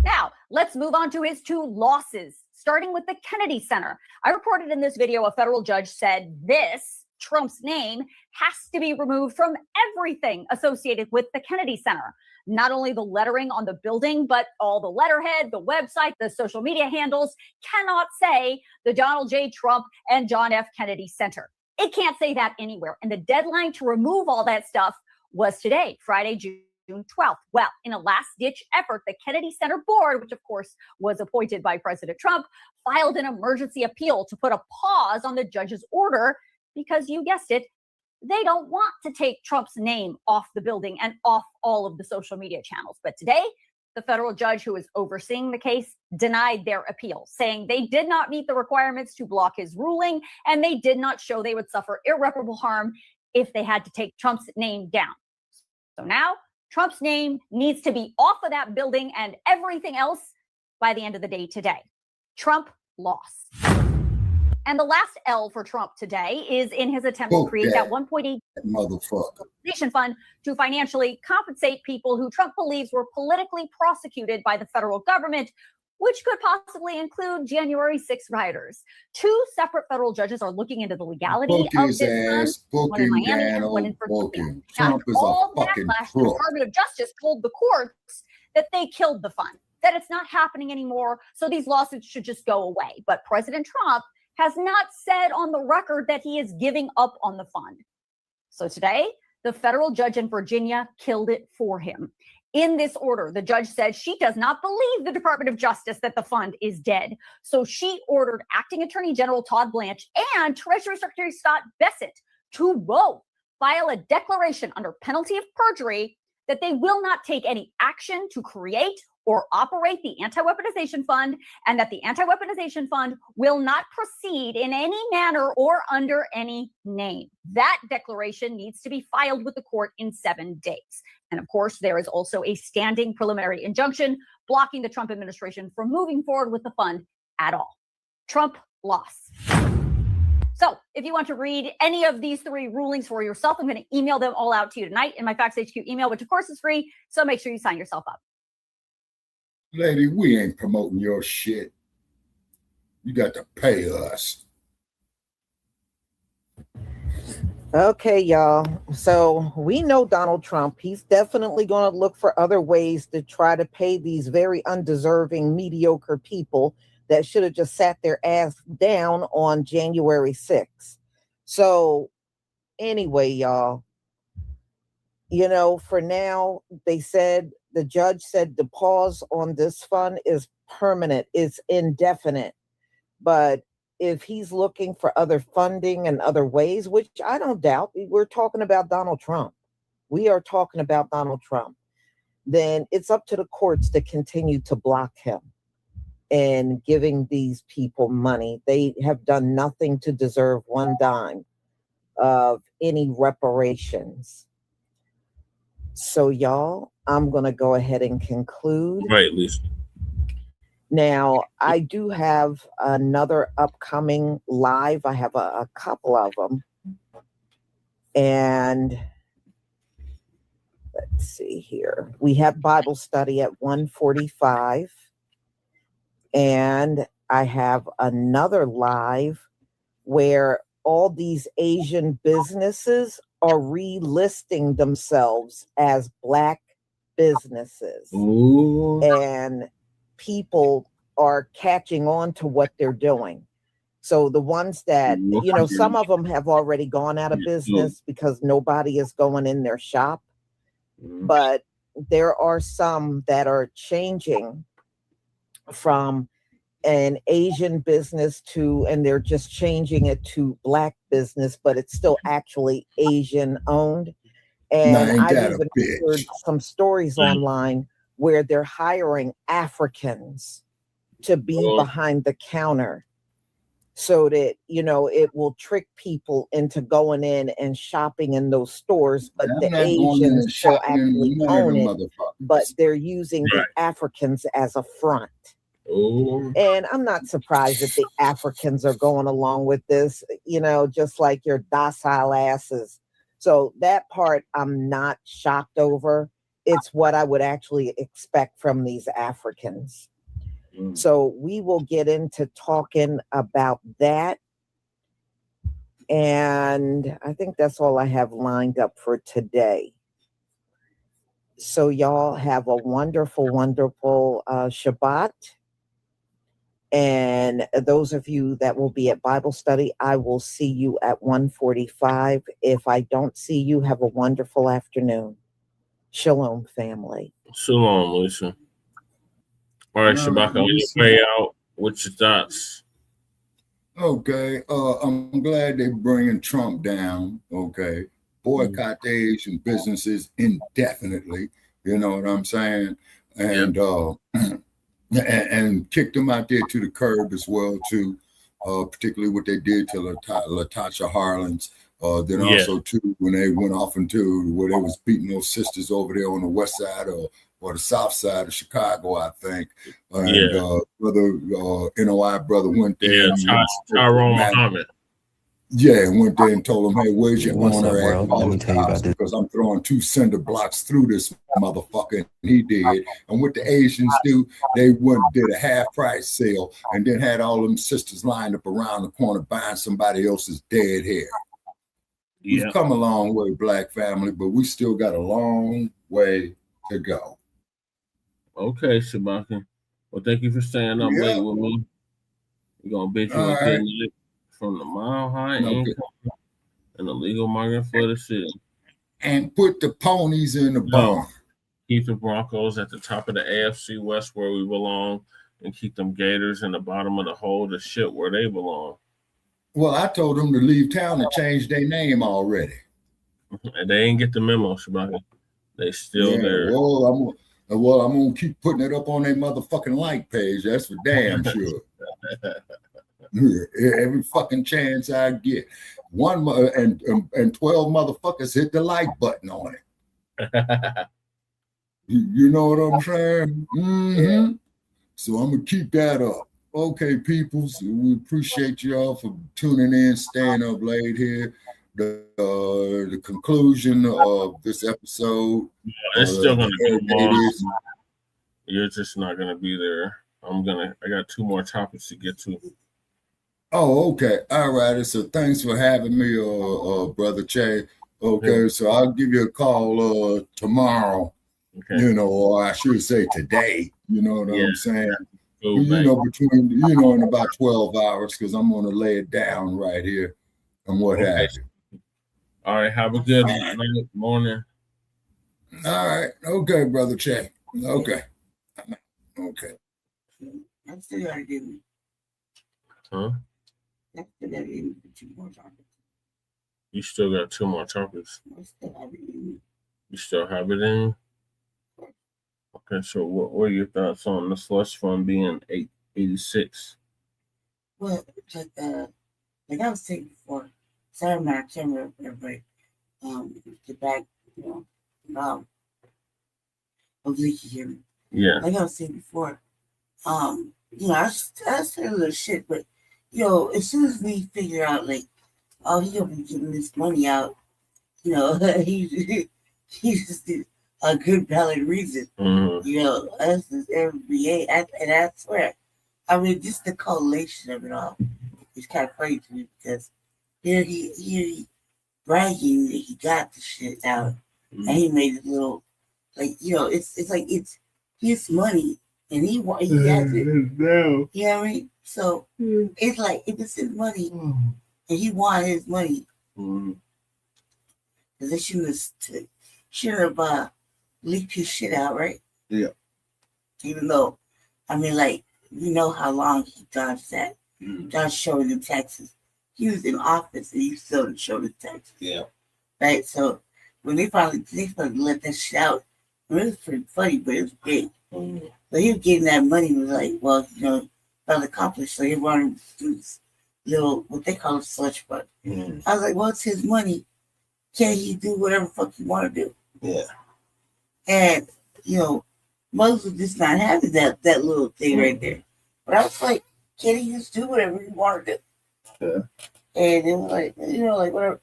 Now, let's move on to his 2 losses, starting with the Kennedy Center. I reported in this video a federal judge said this, Trump's name, has to be removed from everything associated with the Kennedy Center. Not only the lettering on the building, but all the letterhead, the website, the social media handles cannot say the Donald J. Trump and John F. Kennedy Center. It can't say that anywhere. And the deadline to remove all that stuff was today, Friday, June 12th. Well, in a last-ditch effort, the Kennedy Center board, which of course was appointed by President Trump, filed an emergency appeal to put a pause on the judge's order because, you guessed it, they don't want to take Trump's name off the building and off all of the social media channels. But today, the federal judge who is overseeing the case denied their appeal, saying they did not meet the requirements to block his ruling and they did not show they would suffer irreparable harm if they had to take Trump's name down. So now Trump's name needs to be off of that building and everything else by the end of the day today. Trump lost. And the last L for Trump today is in his attempt to create that 1.8 motherfucker fund to financially compensate people who Trump believes were politically prosecuted by the federal government, which could possibly include January 6 rioters. 2 separate federal judges are looking into the legality of this fund, one in Miami and one in Virginia. Now, all the backlash, the Department of Justice told the courts that they killed the fund, that it's not happening anymore, so these lawsuits should just go away. But President Trump has not said on the record that he is giving up on the fund. So today, the federal judge in Virginia killed it for him. In this order, the judge said she does not believe the Department of Justice that the fund is dead. So she ordered Acting Attorney General Todd Blanche and Treasury Secretary Scott Bessent to both file a declaration under penalty of perjury that they will not take any action to create or operate the Anti-Weaponization Fund, and that the Anti-Weaponization Fund will not proceed in any manner or under any name. That declaration needs to be filed with the court in 7 days. And of course, there is also a standing preliminary injunction blocking the Trump administration from moving forward with the fund at all. Trump lost. So if you want to read any of these 3 rulings for yourself, I'm going to email them all out to you tonight in my Facts HQ email, which of course is free. So make sure you sign yourself up. Lady, we ain't promoting your shit. You got to pay us. Okay, y'all. So we know Donald Trump. He's definitely going to look for other ways to try to pay these very undeserving, mediocre people that should have just sat their ass down on January 6th. So anyway, y'all, you know, for now, they said, the judge said the pause on this fund is permanent, it's indefinite. But if he's looking for other funding and other ways, which I don't doubt, we're talking about Donald Trump. We are talking about Donald Trump. Then it's up to the courts to continue to block him and giving these people money. They have done nothing to deserve one dime of any reparations. So y'all, I'm going to go ahead and conclude. Right, Lisa. Now, I do have another upcoming live. I have a couple of them. And let's see here. We have Bible study at 1:45. And I have another live where all these Asian businesses are relisting themselves as Black businesses. Ooh. And people are catching on to what they're doing. So the ones that, you know, some of them have already gone out of business because nobody is going in their shop. But there are some that are changing from an Asian business to, and they're just changing it to Black business, but it's still actually Asian owned. And I've even heard some stories online where they're hiring Africans to be behind the counter so that, you know, it will trick people into going in and shopping in those stores, but the Asians still actually own it, but they're using the Africans as a front. Ooh. And I'm not surprised that the Africans are going along with this, you know, just like your docile asses. So that part I'm not shocked over. It's what I would actually expect from these Africans. So we will get into talking about that. And I think that's all I have lined up for today. So y'all have a wonderful, wonderful Shabbat. And those of you that will be at Bible study, I will see you at 1:45. If I don't see you, have a wonderful afternoon. Shalom, family. Shalom, Lisa. All right, Shabaka, on your way out, what's your thoughts? Okay, I'm glad they're bringing Trump down. Okay, boycott the Asian businesses indefinitely. You know what I'm saying? And and kicked them out there to the curb as well too. Particularly what they did to Natasha Harlins. Then also too when they went off into where they was beating those sisters over there on the west side or the south side of Chicago, I think. And brother NOI brother went there. Tyrone Muhammad. Yeah, went there and told him, hey, where's your owner at? Let me tell you about this. Because I'm throwing 2 cinder blocks through this motherfucker. And he did. And what the Asians do, they went did a half price sale and then had all them sisters lined up around the corner buying somebody else's dead hair. We've come a long way, Black family, but we still got a long way to go. Okay, Shabaka. Well, thank you for staying up late with me. We're going to bid you a good night from the Mile High Income and the legal migrant for the city. And put the ponies in the barn. Keep the Broncos at the top of the AFC West where we belong and keep them Gators in the bottom of the hole to shit where they belong. Well, I told them to leave town and change their name already. And they ain't get the memo, Shabaka. They still there. Well, I'm going to keep putting it up on their motherfucking like page. That's for damn sure. Every fucking chance I get. And 12 motherfuckers hit the like button on it. You know what I'm saying? Mm-hmm. So I'm going to keep that up. Okay, people, so we appreciate y'all for tuning in, staying up late here. The conclusion of this episode. It's still going to go long. You're just not going to be there. I got 2 more topics to get to. Oh, okay. All righty. So thanks for having me, Brother Che. Okay, so I'll give you a call tomorrow. Okay. You know, or I should say today. You know what I'm saying? Cool, you know, between in about 12 hours, because I'm gonna lay it down right here and what have you. All right. Have a good night, morning. All right. Okay, Brother Che. Okay. Okay. I still gotta give me. Huh? I still gotta give me 2 more topics. You still got 2 more topics. I still have it in me. You still have it in? Okay, so what are your thoughts on the slush fund being 886? Well, like I was saying before, sorry, I'm not camera, everybody. The back, hopefully you can hear me. Yeah. Like I was saying before, I said a little shit, but as soon as we figure out, like, oh, he gonna be giving this money out, he's just a good valid reason. Us as FBA, and I swear, I mean, just the correlation of it all is kind of funny to me, because here he bragging that he got the shit out, and he made it little, like, it's like it's his money, and he has it. You know what I mean? So it's like, if it's his money, and he wanted his money, because they shouldn't have leaked his shit out, right? Yeah. Even though, I mean, like, you know how long he dodged that. Dodged showing the taxes. He was in office and he still didn't show the taxes. Yeah. Right? So when they finally let that shit out, it was pretty funny, but it was big. So he was getting that money, was like, well, felt accomplished. So he wanted to do this little, what they call a slush fund. I was like, well, it's his money. Can't he do whatever the fuck he want to do? Yeah. And, Musk was just not having that little thing right there. But I was like, can he just do whatever he wanted to do? Yeah. And it was like, like whatever.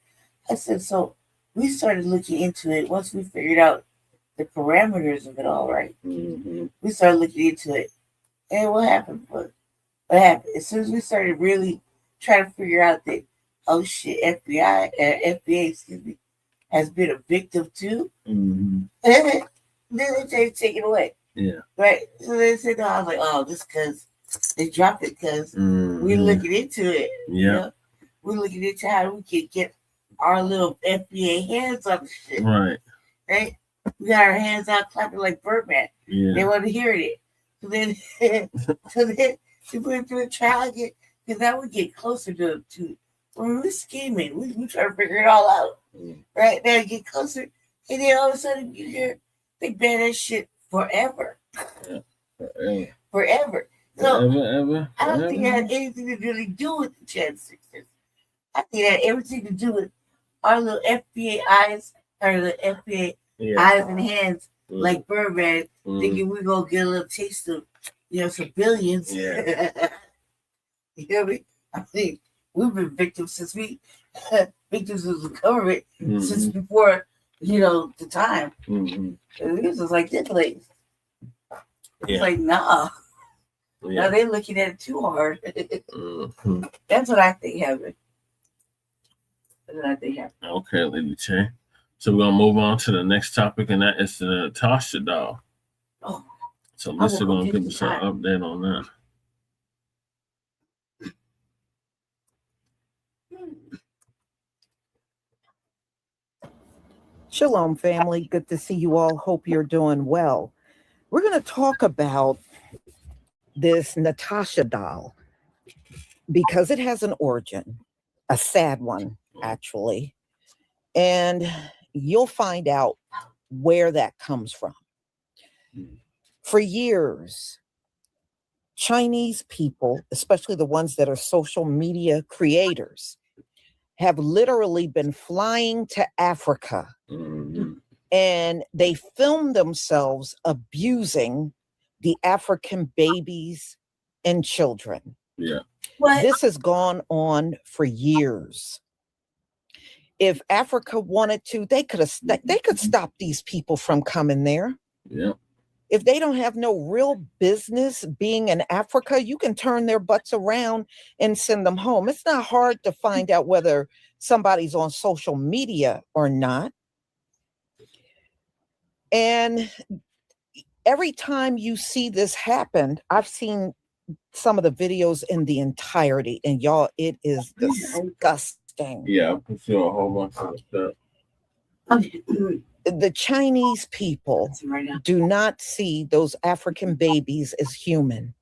I said, so we started looking into it once we figured out the parameters of it all, right? We started looking into it. And what happened? What happened? As soon as we started really trying to figure out that, oh shit, FBA, has been a victim too. Then they take it away. Yeah. Right. So they said, no, I was like, oh, just because they dropped it, because we're looking into it. Yeah. We're looking into how we can get our little FBA hands on the shit. Right. Right. We got our hands out clapping like Birdman. Yeah. They want to hear it. So then we went through a trial again, because now we get closer to when we're scheming. We try to figure it all out. Right. Now you get closer, and then all of a sudden you hear they ban that shit forever. Forever. So Ever. I don't think it had anything to really do with the Chance Sixers. I think it had everything to do with our little FBA eyes, or the FBA eyes and hands, like Birdman, thinking we're gonna get a little taste of, some billions. Yeah. You know what I mean? I mean, we've been victims since victims of the government since before, the time. This was like this place. It's like, nah. Now they're looking at it too hard. That's what I think happened. Okay, Lady Che. So we're gonna move on to the next topic, and that is the Natasha doll. Oh. So Lisa gonna give us an update on that. Shalom, family. Good to see you all. Hope you're doing well. We're going to talk about this Natasha doll because it has an origin, a sad one, actually. And you'll find out where that comes from. For years, Chinese people, especially the ones that are social media creators, have literally been flying to Africa and they film themselves abusing the African babies and children. Yeah. This has gone on for years. If Africa wanted to, they could stop these people from coming there. Yeah. If they don't have no real business being in Africa, you can turn their butts around and send them home. It's not hard to find out whether somebody's on social media or not. And every time you see this happen, I've seen some of the videos in the entirety, and y'all, it is disgusting. Yeah, I can see a whole bunch of stuff. The Chinese people do not see those African babies as human.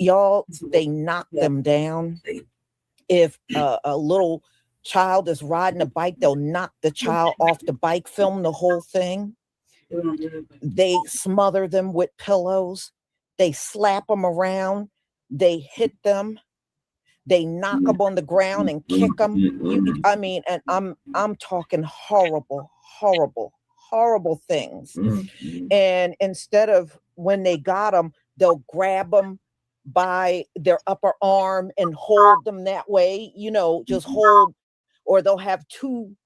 Y'all, they knock them down. If a little child is riding a bike, they'll knock the child off the bike, film the whole thing. They smother them with pillows. They slap them around. They hit them. They knock them on the ground and kick them. I mean, and I'm talking horrible, horrible, horrible things. And instead of, when they got them, they'll grab them by their upper arm and hold them that way, you know, just hold, or they'll have two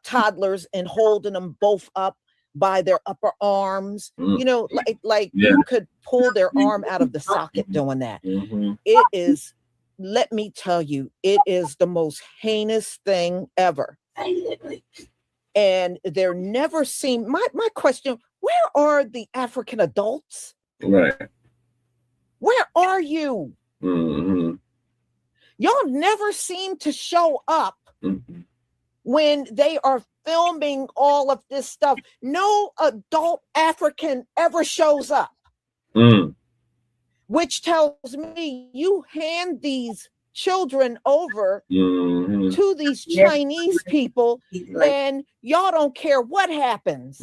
toddlers and holding them both up by their upper arms, you know, like you could pull their arm out of the socket doing that. It is, let me tell you, it is the most heinous thing ever. And there never seem, my question, where are the African adults? Right. Where are you? Y'all never seem to show up when they are filming all of this stuff. No adult African ever shows up. Which tells me you hand these children over to these Chinese people and y'all don't care what happens.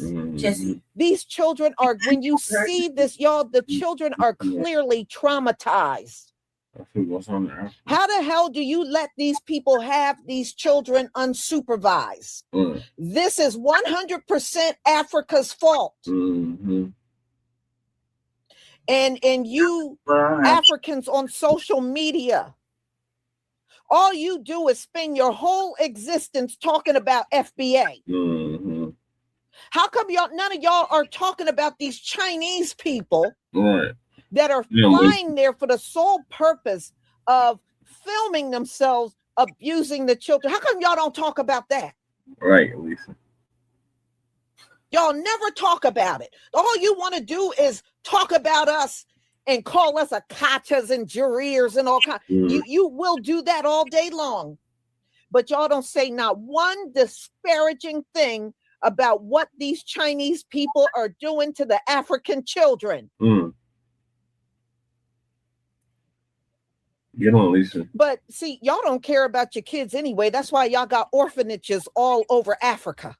These children are, when you see this, y'all, the children are clearly traumatized. How the hell do you let these people have these children unsupervised? This is 100% Africa's fault. And you Africans on social media, all you do is spend your whole existence talking about FBA. How come none of y'all are talking about these Chinese people that are flying there for the sole purpose of filming themselves abusing the children? How come y'all don't talk about that? Right, Lisa. Y'all never talk about it. All you want to do is talk about us and call us akachas and jurors and all kinds. You will do that all day long. But y'all don't say not one disparaging thing about what these Chinese people are doing to the African children. Get on, Lisa. But see, y'all don't care about your kids anyway. That's why y'all got orphanages all over Africa.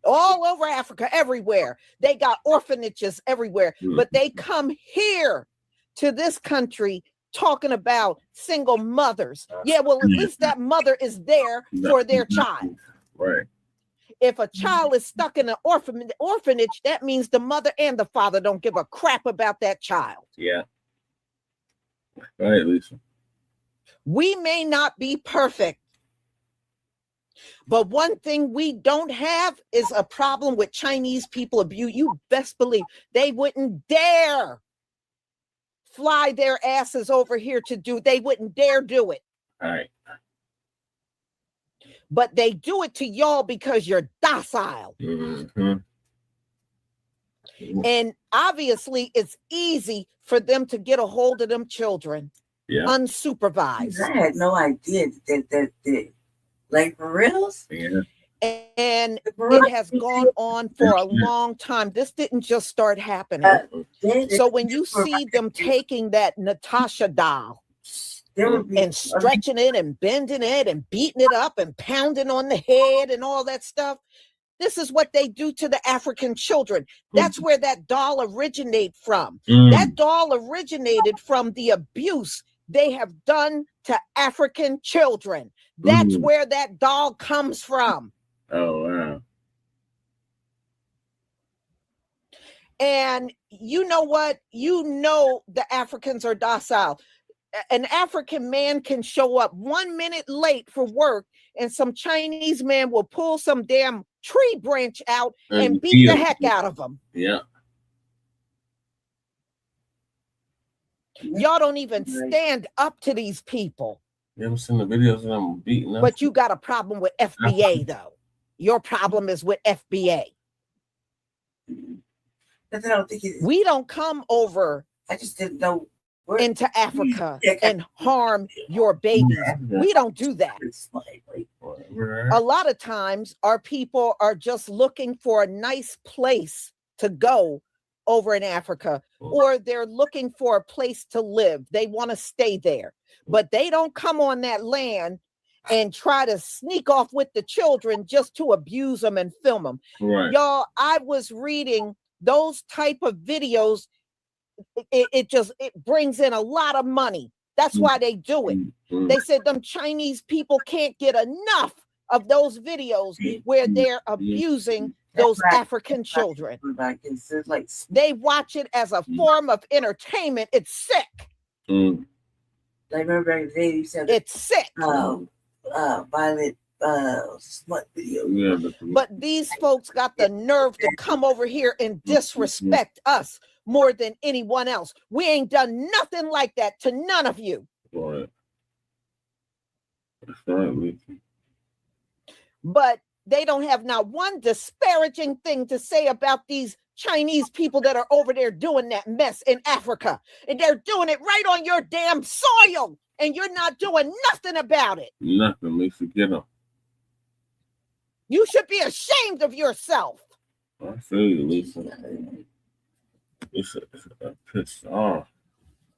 All over Africa, everywhere. They got orphanages everywhere. But they come here to this country talking about single mothers. Yeah, well, at least that mother is there for their child. Right. If a child is stuck in an orphanage, that means the mother and the father don't give a crap about that child. Yeah. Right, Lisa. We may not be perfect, but one thing we don't have is a problem with Chinese people abuse. You best believe they wouldn't dare fly their asses over here to do. They wouldn't dare do it. All right. But they do it to y'all because you're docile. And obviously it's easy for them to get a hold of them children. Unsupervised. I had no idea that like for reals. And it has gone on for a long time. This didn't just start happening. So when you see them taking that Natasha doll and stretching it and bending it and beating it up and pounding on the head and all that stuff, this is what they do to the African children. That's where that doll originated from. That doll originated from the abuse they have done to African children. That's where that doll comes from. Oh, wow. And you know what? You know the Africans are docile. An African man can show up 1 minute late for work and some Chinese man will pull some damn tree branch out and beat the heck out of them. Yeah. Y'all don't even stand up to these people. You ever seen the videos of them beating them? But you got a problem with FBA, though. Your problem is with FBA. That's what I don't think it is. We don't come over I just didn't know into Africa and harm your babies. We don't do that. A lot of times our people are just looking for a nice place to go over in Africa, or they're looking for a place to live. They want to stay there, but they don't come on that land and try to sneak off with the children just to abuse them and film them. Right. Y'all, I was reading those type of videos. It brings in a lot of money. That's why they do it. They said them Chinese people can't get enough of those videos where they're abusing those African children. They watch it as a form of entertainment. It's sick. I remember back in the day, you said it's sick. Violent smut video. Yeah, but these folks got the nerve to come over here and disrespect us more than anyone else. We ain't done nothing like that to none of you. Right. That's right. But they don't have not one disparaging thing to say about these Chinese people that are over there doing that mess in Africa. And they're doing it right on your damn soil. And you're not doing nothing about it. Nothing. We forget them. You should be ashamed of yourself. I feel you, Lisa. It's pissed off.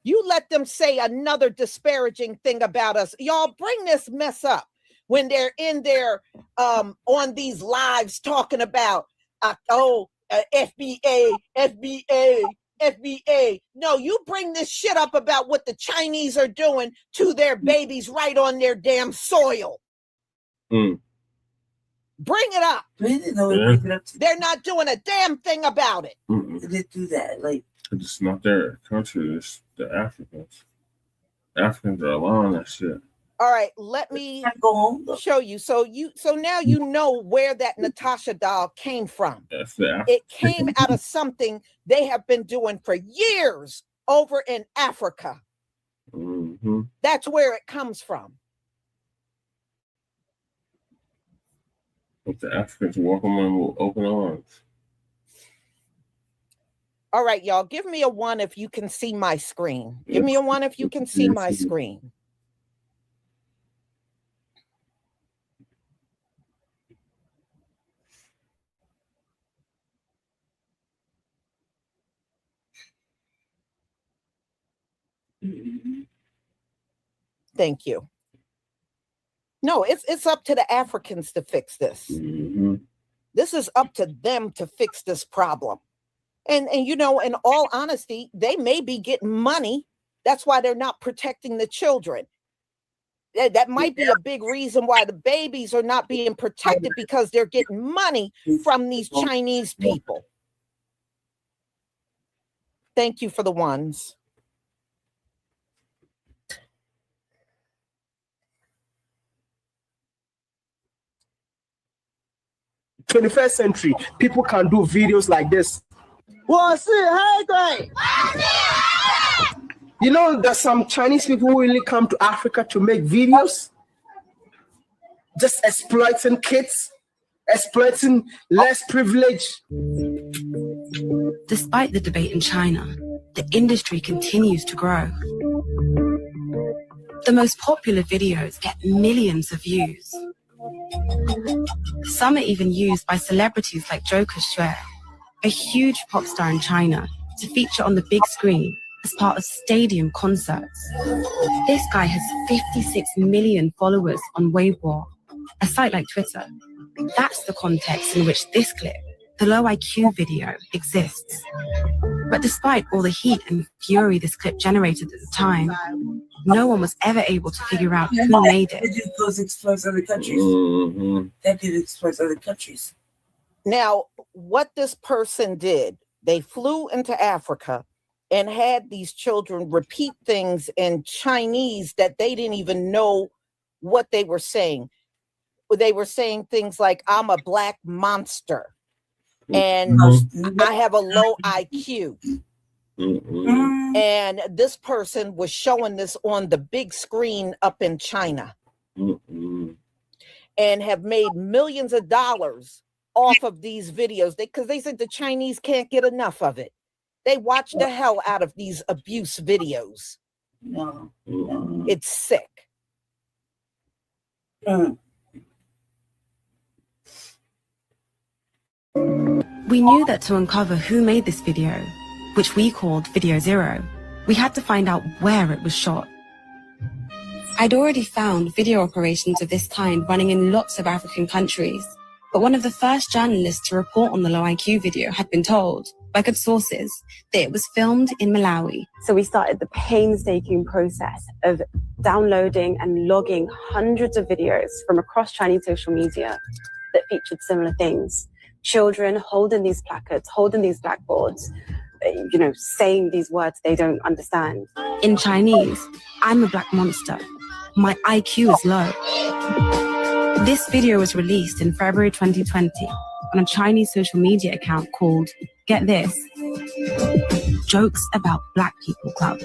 You let them say another disparaging thing about us. Y'all bring this mess up when they're in there on these lives talking about, FBA, FBA, FBA. No, you bring this shit up about what the Chinese are doing to their babies right on their damn soil. Bring it up. They're not doing a damn thing about it. They do that. Like, it's not their country, it's the Africans. Africans are allowing that shit. All right, let me show you. So now you know where that Natasha doll came from. It came out of something they have been doing for years over in Africa. That's where it comes from. But the Africans welcome them with open arms. All right, y'all, give me a 1 if you can see my screen. Give me a 1 if you can see my screen. Thank you. No, it's up to the Africans to fix this. This is up to them to fix this problem. And you know, in all honesty, they may be getting money. That's why they're not protecting the children. That might be a big reason why the babies are not being protected, because they're getting money from these Chinese people. Thank you for the ones. 21st century, people can do videos like this. You know, there's some Chinese people who really come to Africa to make videos, just exploiting kids, exploiting less privileged. Despite the debate in China, the industry continues to grow. The most popular videos get millions of views. Some are even used by celebrities like Joker Xue, a huge pop star in China, to feature on the big screen as part of stadium concerts. This guy has 56 million followers on Weibo, a site like Twitter. That's the context in which this clip, the low IQ video, exists. But despite all the heat and fury this clip generated at the time, no one was ever able to figure out who made it. It just goes exploits other countries. That did exploit other countries. Now, what this person did, they flew into Africa and had these children repeat things in Chinese that they didn't even know what they were saying. they were saying things like, I'm a black monster and I have a low IQ. And this person was showing this on the big screen up in China and have made millions of dollars off of these videos because they said the Chinese can't get enough of it. They watch the hell out of these abuse videos. No. It's sick. We knew that to uncover who made this video, which we called Video Zero, we had to find out where it was shot. I'd already found video operations of this kind running in lots of African countries, but one of the first journalists to report on the low IQ video had been told, by good sources, that it was filmed in Malawi. So we started the painstaking process of downloading and logging hundreds of videos from across Chinese social media that featured similar things. Children holding these placards, holding these blackboards, saying these words they don't understand. In Chinese, I'm a black monster. My IQ is low. This video was released in February 2020 on a Chinese social media account called, get this, Jokes About Black People Club.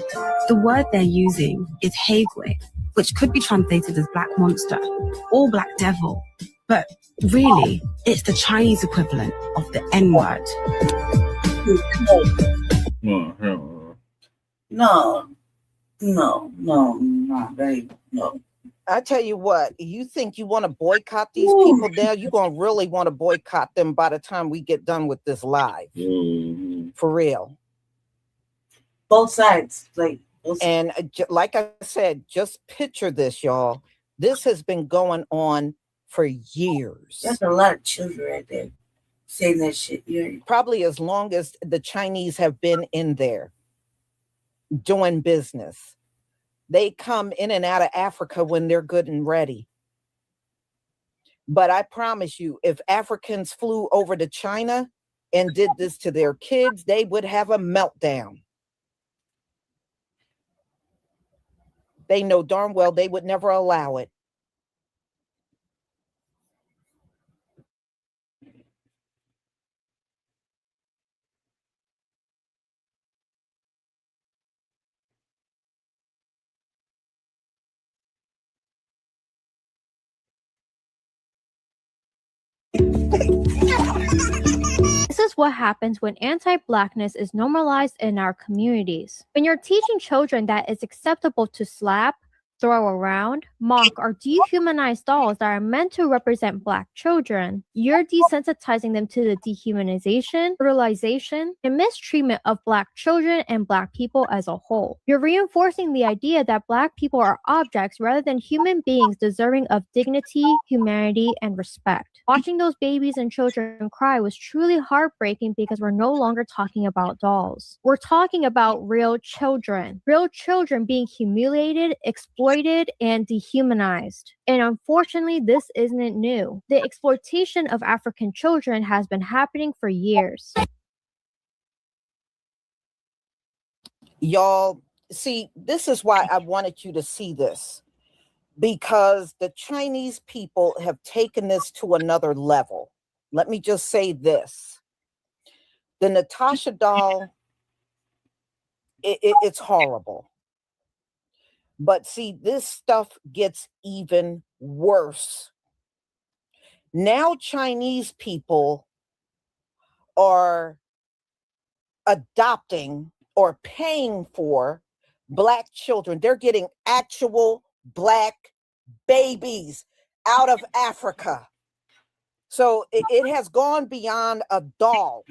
The word they're using is Haigui, which could be translated as black monster or black devil. But really, it's the Chinese equivalent of the N-word. No. I tell you what, you think you want to boycott these people now? You're going to really want to boycott them by the time we get done with this live. For real. Both sides. And like I said, just picture this, y'all. This has been going on for years. That's a lot of children right there saying that shit. Probably as long as the Chinese have been in there doing business. They come in and out of Africa when they're good and ready. But I promise you, if Africans flew over to China and did this to their kids, they would have a meltdown. They know darn well they would never allow it. This is what happens when anti-blackness is normalized in our communities. When you're teaching children that it's acceptable to slap, throw around, mock, or dehumanize dolls that are meant to represent Black children, you're desensitizing them to the dehumanization, brutalization, and mistreatment of Black children and Black people as a whole. You're reinforcing the idea that Black people are objects rather than human beings deserving of dignity, humanity, and respect. Watching those babies and children cry was truly heartbreaking because we're no longer talking about dolls. We're talking about real children being humiliated, exploited, and dehumanized. And unfortunately, this isn't new. The exploitation of African children has been happening for years. Y'all, see, this is why I wanted you to see this. Because the Chinese people have taken this to another level. Let me just say this. The Natasha doll, it's horrible. But see, this stuff gets even worse. Now Chinese people are adopting or paying for Black children. They're getting actual Black babies out of Africa. So it has gone beyond a doll.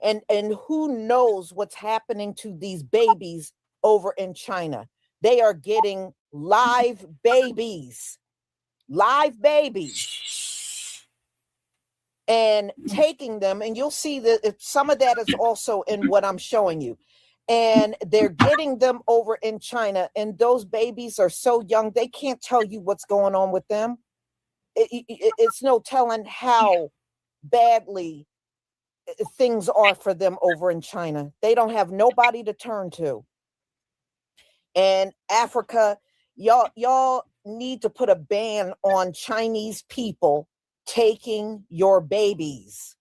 And who knows what's happening to these babies over in China. They are getting live babies. And taking them, and you'll see that some of that is also in what I'm showing you. And they're getting them over in China, and those babies are so young, they can't tell you what's going on with them. It's no telling how badly things are for them over in China. They don't have nobody to turn to. And Africa, y'all, need to put a ban on Chinese people taking your babies.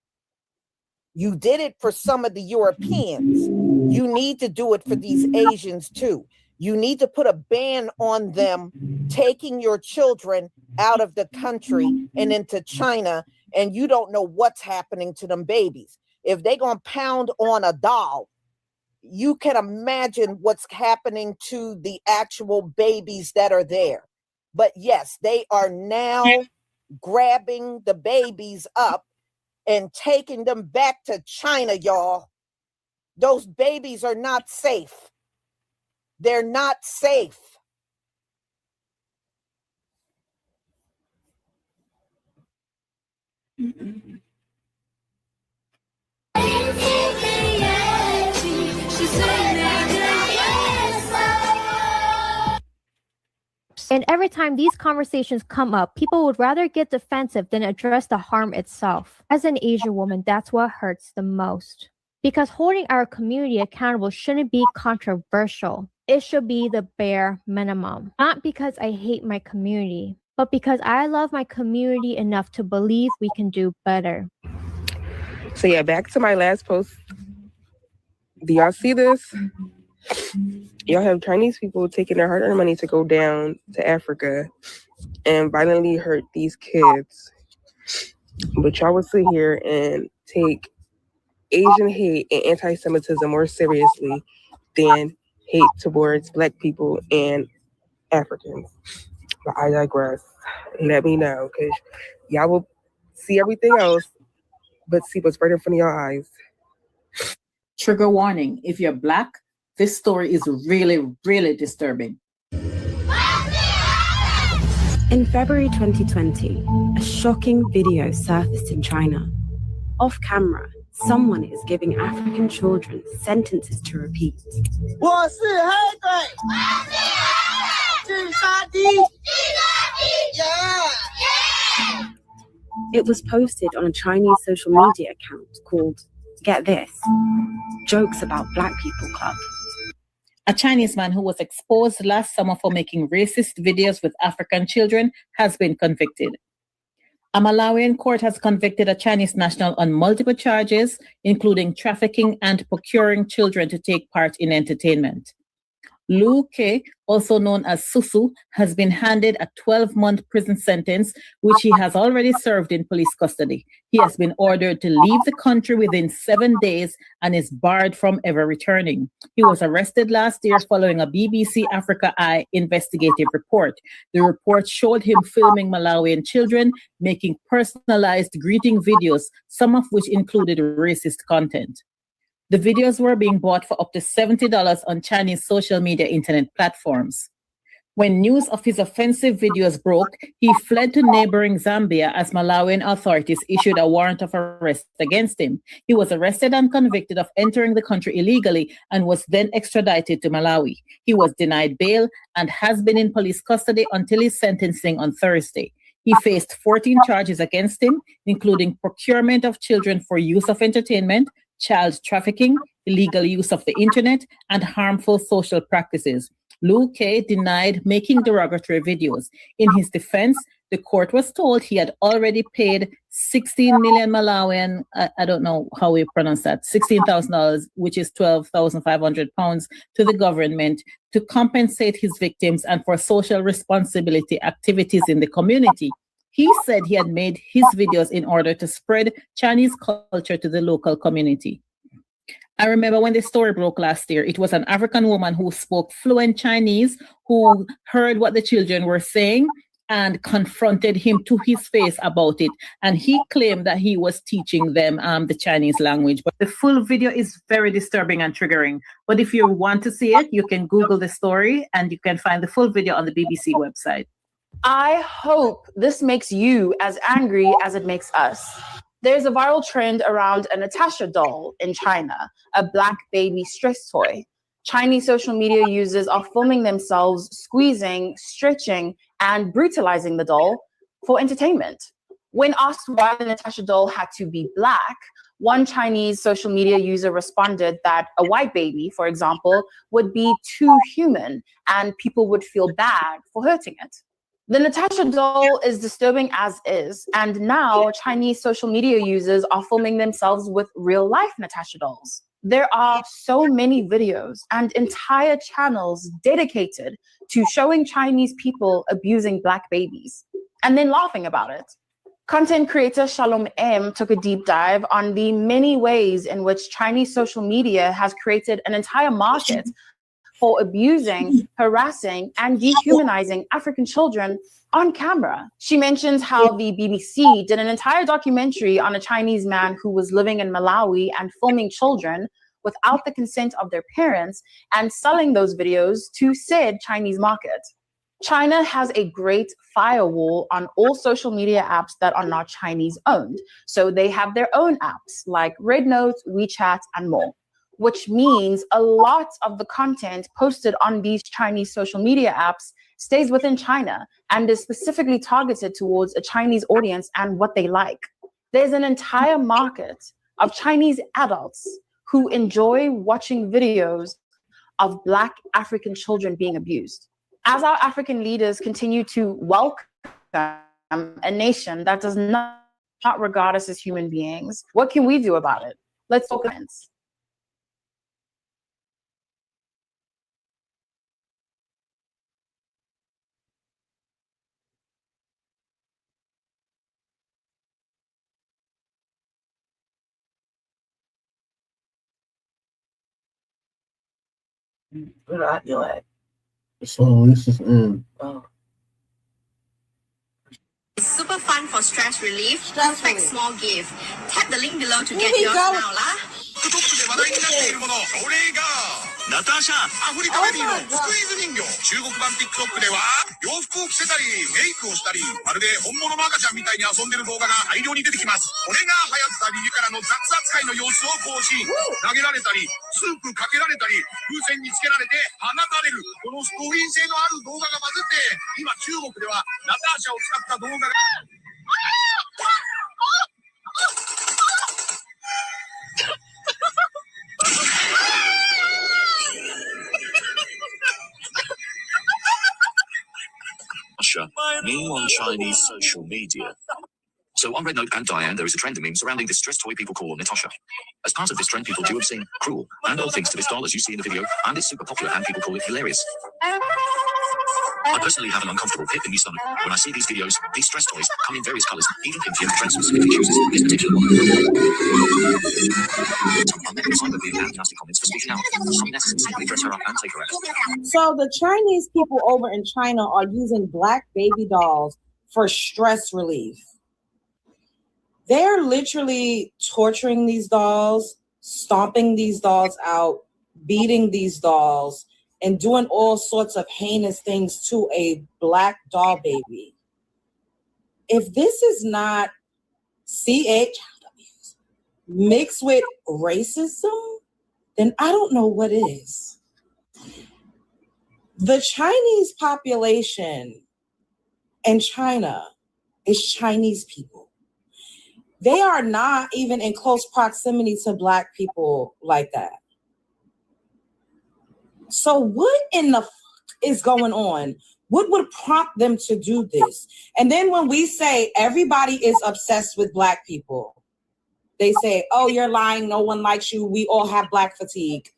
You did it for some of the Europeans. You need to do it for these Asians too. You need to put a ban on them taking your children out of the country and into China, and you don't know what's happening to them babies. If they're going to pound on a doll, you can imagine what's happening to the actual babies that are there. But yes, they are now grabbing the babies up and taking them back to China, y'all. Those babies are not safe. They're not safe. And every time these conversations come up, people would rather get defensive than address the harm itself. As an Asian woman, that's what hurts the most. Because holding our community accountable shouldn't be controversial. It should be the bare minimum. Not because I hate my community, but because I love my community enough to believe we can do better. So yeah, back to my last post. Do y'all see this? Y'all have Chinese people taking their hard-earned money to go down to Africa and violently hurt these kids. But y'all would sit here and take Asian hate and anti-Semitism more seriously than hate towards Black people and Africans. But I digress. Let me know, because y'all will see everything else, but see what's right in front of your eyes. Trigger warning, if you're Black, this story is really, really disturbing. In February 2020, a shocking video surfaced in China. Off camera, someone is giving African children sentences to repeat. It was posted on a Chinese social media account called, get this, Jokes About Black People Club. A Chinese man who was exposed last summer for making racist videos with African children has been convicted. A Malawian court has convicted a Chinese national on multiple charges, including trafficking and procuring children to take part in entertainment. Lu Ke, also known as Susu, has been handed a 12-month prison sentence, which he has already served in police custody. He has been ordered to leave the country within 7 days and is barred from ever returning. He was arrested last year following a BBC Africa Eye investigative report. The report showed him filming Malawian children, making personalized greeting videos, some of which included racist content. The videos were being bought for up to $70 on Chinese social media internet platforms. When news of his offensive videos broke, he fled to neighboring Zambia as Malawian authorities issued a warrant of arrest against him. He was arrested and convicted of entering the country illegally and was then extradited to Malawi. He was denied bail and has been in police custody until his sentencing on Thursday. He faced 14 charges against him, including procurement of children for use of entertainment, child trafficking, illegal use of the internet, and harmful social practices. Lu Ke denied making derogatory videos. In his defense, the court was told he had already paid 16 million Malawian, I don't know how we pronounce that, $16,000, which is 12,500 pounds, to the government to compensate his victims and for social responsibility activities in the community. He said he had made his videos in order to spread Chinese culture to the local community. I remember when the story broke last year, it was an African woman who spoke fluent Chinese who heard what the children were saying and confronted him to his face about it. And he claimed that he was teaching them the Chinese language. But the full video is very disturbing and triggering. But if you want to see it, you can Google the story and you can find the full video on the BBC website. I hope this makes you as angry as it makes us. There's a viral trend around a Natasha doll in China, a Black baby stress toy. Chinese social media users are filming themselves squeezing, stretching, and brutalizing the doll for entertainment. When asked why the Natasha doll had to be Black, one Chinese social media user responded that a white baby, for example, would be too human and people would feel bad for hurting it. The Natasha doll is disturbing as is, and now Chinese social media users are filming themselves with real-life Natasha dolls. There are so many videos and entire channels dedicated to showing Chinese people abusing Black babies and then laughing about it. Content creator Shalom M took a deep dive on the many ways in which Chinese social media has created an entire market for abusing, harassing, and dehumanizing African children on camera. She mentions how the BBC did an entire documentary on a Chinese man who was living in Malawi and filming children without the consent of their parents and selling those videos to said Chinese market. China has a great firewall on all social media apps that are not Chinese owned. So they have their own apps like Red Note, WeChat, and more, which means a lot of the content posted on these Chinese social media apps stays within China and is specifically targeted towards a Chinese audience and what they like. There's an entire market of Chinese adults who enjoy watching videos of Black African children being abused. As our African leaders continue to welcome a nation that does not regard us as human beings, what can we do about it? Let's focus. Where are you at? So this is in. Oh. Super fun for stress relief. Perfect small gift. Tap the link below to get Here we yours go. now, lah. で話題になっているもの、それがナターシャアフリカベビーのスクイーズ人形。中国版 TikTok では洋服を着せたりメイクをしたり、まるで本物の赤ちゃんみたいに遊んでる動画が大量に出てきます。これが流行った理由からの雑扱いの様子を更新。投げられたりスープかけられたり風船につけられて放たれる、このストーリー性のある動画がバズって、今中国ではナターシャを使った動画がmeme on Chinese social media. So on Red Note and Diane, there is a trend of memes surrounding this stress toy people call Natasha. As part of this trend, people do obscene, cruel, and odd things to this doll as you see in the video, and it's super popular and people call it hilarious. I personally have an uncomfortable pit in my stomach when I see these videos. These stress toys come in various colors, even pink and trend specifically chooses this particular one. Some unnecessary and nasty comments for speaking out. Some necessary simply dress her up and take her out. So the Chinese people over in China are using Black baby dolls for stress relief. They're literally torturing these dolls, stomping these dolls out, beating these dolls, and doing all sorts of heinous things to a Black doll baby. If this is not CH mixed with racism, then I don't know what is. The Chinese population in China is Chinese people. They are not even in close proximity to Black people like that. So what in the fuck is going on? What would prompt them to do this? And then when we say everybody is obsessed with Black people, they say, oh, you're lying. No one likes you. We all have Black fatigue.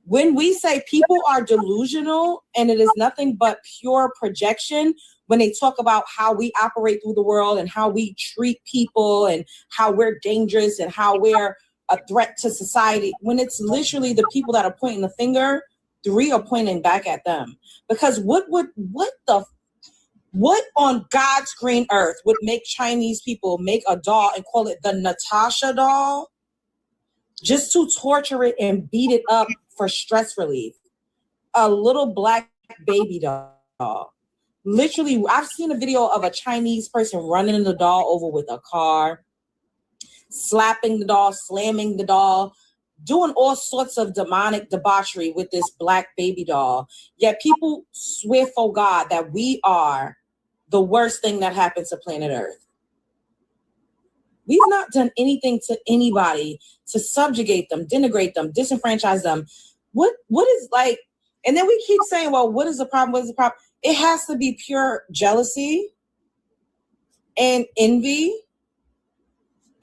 When we say people are delusional and it is nothing but pure projection, when they talk about how we operate through the world and how we treat people and how we're dangerous and how we're a threat to society, when it's literally the people that are pointing the finger, three are pointing back at them. Because what on God's green earth would make Chinese people make a doll and call it the Natasha doll just to torture it and beat it up for stress relief? A little Black baby doll. Literally, I've seen a video of a Chinese person running the doll over with a car, slapping the doll, slamming the doll, doing all sorts of demonic debauchery with this Black baby doll. Yet people swear for God that we are the worst thing that happened to planet Earth. We've not done anything to anybody to subjugate them, denigrate them, disenfranchise them. What is like, and then we keep saying, well, what is the problem? What is the problem? it has to be pure jealousy and envy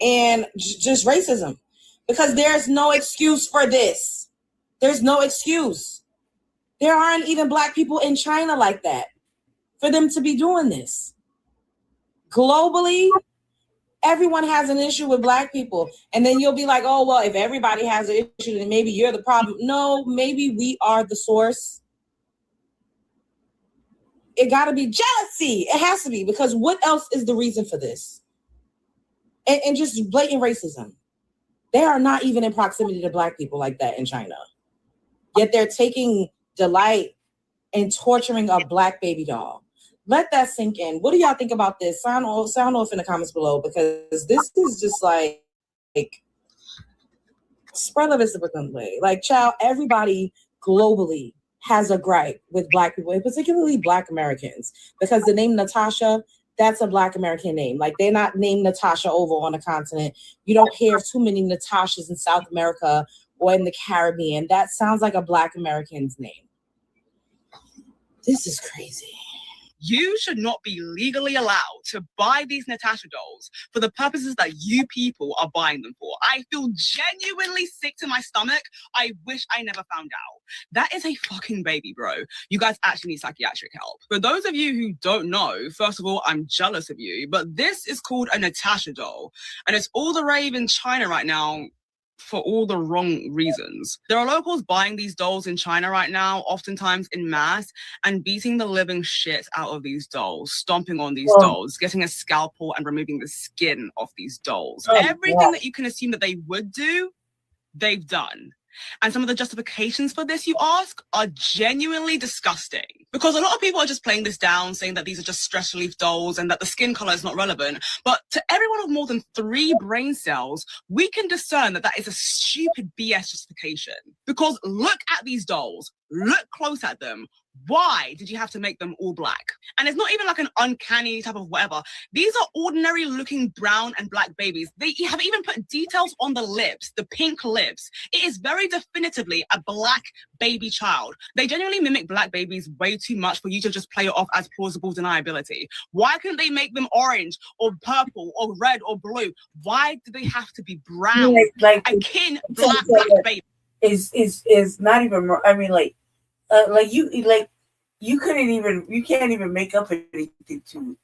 and just racism, because there's no excuse for this. There's no excuse. There aren't even Black people in China like that for them to be doing this. Globally, everyone has an issue with Black people. And then you'll be like, oh, well, if everybody has an issue, then maybe you're the problem. No, maybe we are the source. It got to be jealousy. It has to be, because what else is the reason for this? And just blatant racism. They are not even in proximity to Black people like that in China. Yet they're taking delight in torturing a Black baby doll. Let that sink in. What do y'all think about this? Sound off in the comments below, because this is just like spread of the Brooklyn way. Like, child, everybody globally has a gripe with Black people, and particularly Black Americans, because the name Natasha, that's a Black American name. Like, they're not named Natasha over on the continent. You don't hear too many Natashas in South America or in the Caribbean. That sounds like a Black American's name. This is crazy. You should not be legally allowed to buy these Natasha dolls for the purposes that you people are buying them for. I feel genuinely sick to my stomach. I wish I never found out. That is a fucking baby, bro. You guys actually need psychiatric help. For those of you who don't know, first of all, I'm jealous of you, but this is called a Natasha doll, and it's all the rave in China right now for all the wrong reasons. There are locals buying these dolls in China right now, oftentimes in mass, and beating the living shit out of these dolls, stomping on these dolls, getting a scalpel and removing the skin off these dolls. Everything that you can assume that they would do, they've done. And some of the justifications for this, you ask, are genuinely disgusting. Because a lot of people are just playing this down, saying that these are just stress relief dolls and that the skin color is not relevant. But to everyone with more than 3 brain cells, we can discern that that is a stupid BS justification. Because look at these dolls. Look close at them. Why did you have to make them all Black? And it's not even like an uncanny type of whatever. These are ordinary looking brown and Black babies. They have even put details on the lips, the pink lips. It is very definitively a Black baby child. They genuinely mimic Black babies way too much for you to just play it off as plausible deniability. Why couldn't they make them orange or purple or red or blue? Why do they have to be brown? Like a kin Black baby is not even. I mean, you can't even make up anything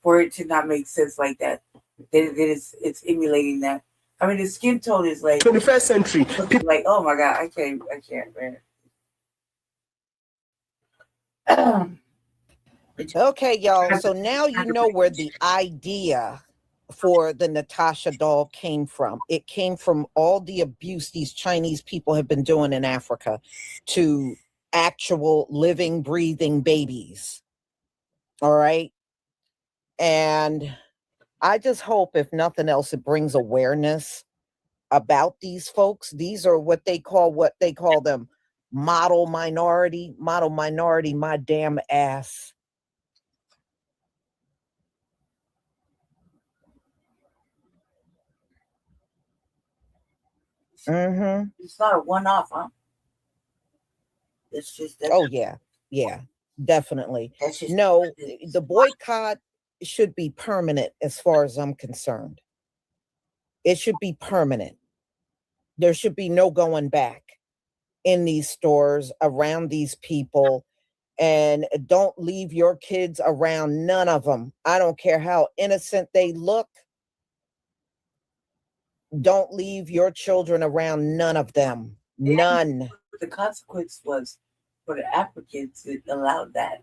for it to not make sense like that. It's emulating that. I mean, the skin tone is like 21st century. Like, oh my God, I can't, man. Okay, y'all. So now you know where the idea for the Natasha doll came from. It came from all the abuse these Chinese people have been doing in Africa to actual living, breathing babies. All right. And I just hope, if nothing else, it brings awareness about these folks. These are what they call them model minority, my damn ass. It's not a one-off, huh? It's just that. Oh yeah, definitely. No, the boycott should be permanent as far as I'm concerned. It should be permanent. There should be no going back in these stores, around these people, and don't leave your kids around none of them. I don't care how innocent they look. Don't leave your children around none of them. None. The consequence was for the Africans that allowed that.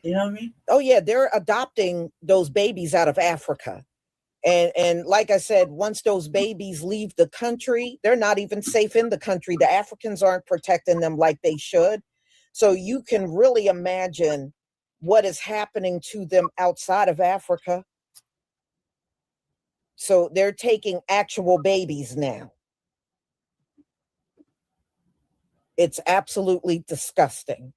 You know what I mean? Oh yeah, they're adopting those babies out of Africa. And like I said, once those babies leave the country, they're not even safe in the country. The Africans aren't protecting them like they should. So you can really imagine what is happening to them outside of Africa. So they're taking actual babies now. It's absolutely disgusting.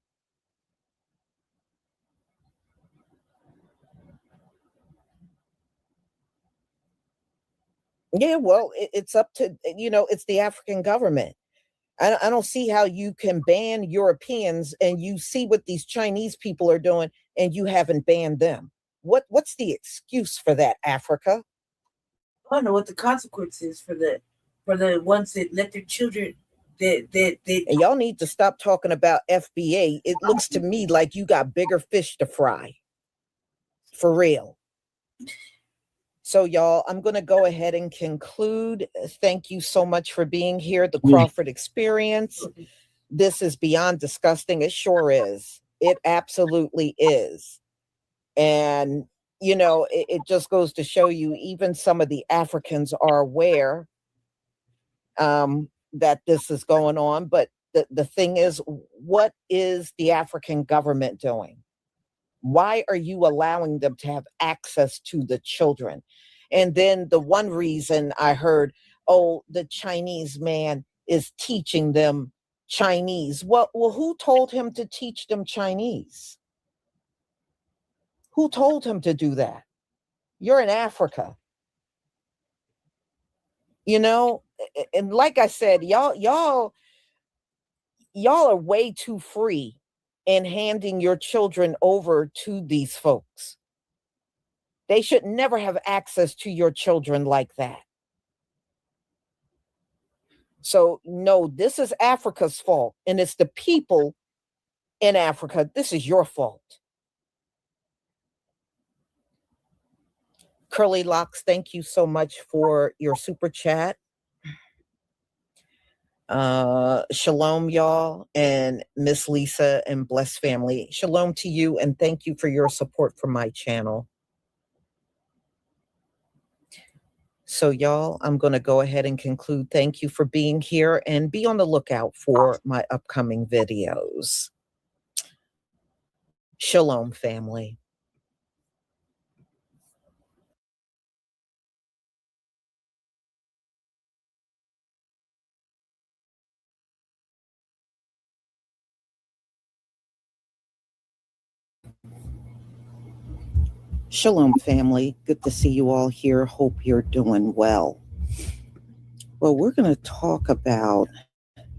Yeah, well, it's up to, it's the African government. I don't see how you can ban Europeans and you see what these Chinese people are doing and you haven't banned them. What's the excuse for that, Africa? I don't know what the consequence is for the ones that let their children that And y'all need to stop talking about FBA. It looks to me like you got bigger fish to fry. For real. So y'all, I'm going to go ahead and conclude. Thank you so much for being here. The Crawford Experience. This is beyond disgusting. It sure is. It absolutely is. And, you know, it just goes to show you, even some of the Africans are aware that this is going on. But the thing is, what is the African government doing? Why are you allowing them to have access to the children? And then the one reason I heard, oh, the Chinese man is teaching them Chinese. Well, who told him to teach them Chinese? Who told him to do that? You're in Africa. You know, and like I said, y'all are way too free in handing your children over to these folks. They should never have access to your children like that. So, no, this is Africa's fault, and it's the people in Africa. This is your fault. Curly Locks, thank you so much for your super chat. Shalom, y'all, and Miss Lisa and Bless family. Shalom to you, and thank you for your support for my channel. So, y'all, I'm going to go ahead and conclude. Thank you for being here, and be on the lookout for my upcoming videos. Shalom, family. Shalom, family. Good to see you all here. Hope you're doing well. Well, we're going to talk about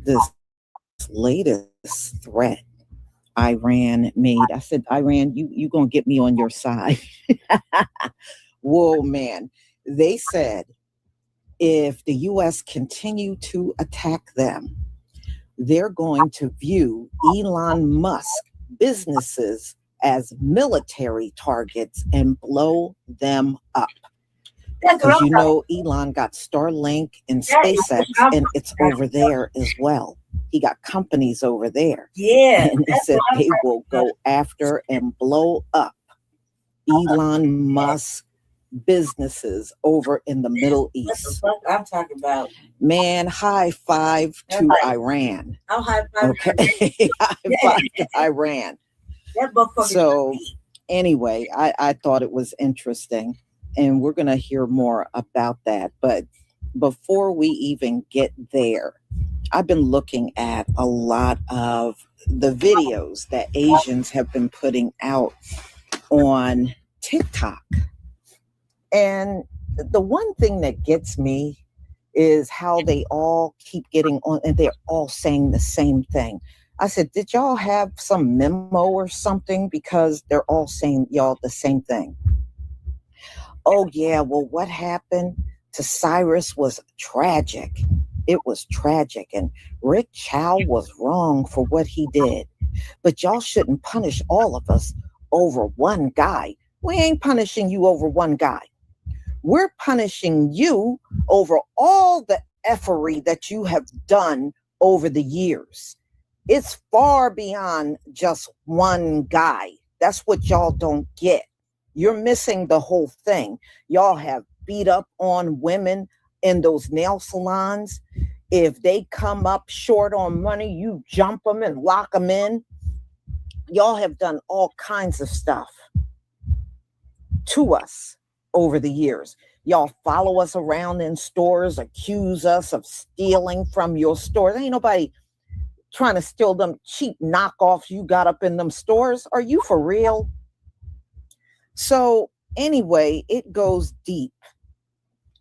this latest threat Iran made. I said, Iran, you going to get me on your side. Whoa, man. They said if the U.S. continue to attack them, they're going to view Elon Musk businesses as military targets and blow them up. Because you know Elon got Starlink and SpaceX, and it's over there as well. He got companies over there. Yeah. And they said they will go after and blow up Elon Musk businesses over in the Middle East. What the fuck I'm talking about? Man, high five to Iran. I'll high five. Okay. High five to Iran. So anyway, I thought it was interesting, and we're going to hear more about that. But before we even get there, I've been looking at a lot of the videos that Asians have been putting out on TikTok. And the one thing that gets me is how they all keep getting on, and they're all saying the same thing. I said, did y'all have some memo or something? Because they're all saying y'all the same thing. Oh, yeah, well, what happened to Cyrus was tragic. It was tragic. And Rick Chow was wrong for what he did. But y'all shouldn't punish all of us over one guy. We ain't punishing you over one guy. We're punishing you over all the effery that you have done over the years. It's far beyond just one guy. That's what y'all don't get. You're missing the whole thing. Y'all have beat up on women in those nail salons. If they come up short on money, you jump them and lock them in. Y'all have done all kinds of stuff to us over the years. Y'all follow us around in stores, accuse us of stealing from your stores. Ain't nobody trying to steal them cheap knockoffs you got up in them stores. Are you for real? So anyway, it goes deep.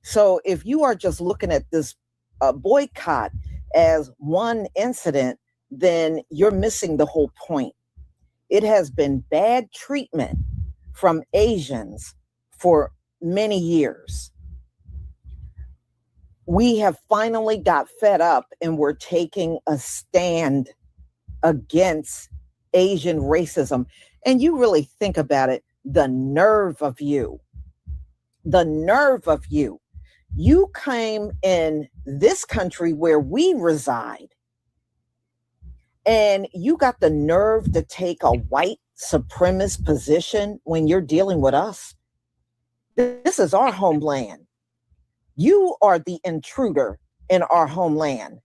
So if you are just looking at this boycott as one incident, then you're missing the whole point. It has been bad treatment from Asians for many years. We have finally got fed up and we're taking a stand against Asian racism. And you really think about it, the nerve of you. You came in this country where we reside, and you got the nerve to take a white supremacist position when you're dealing with us. This is our homeland. You are the intruder in our homeland.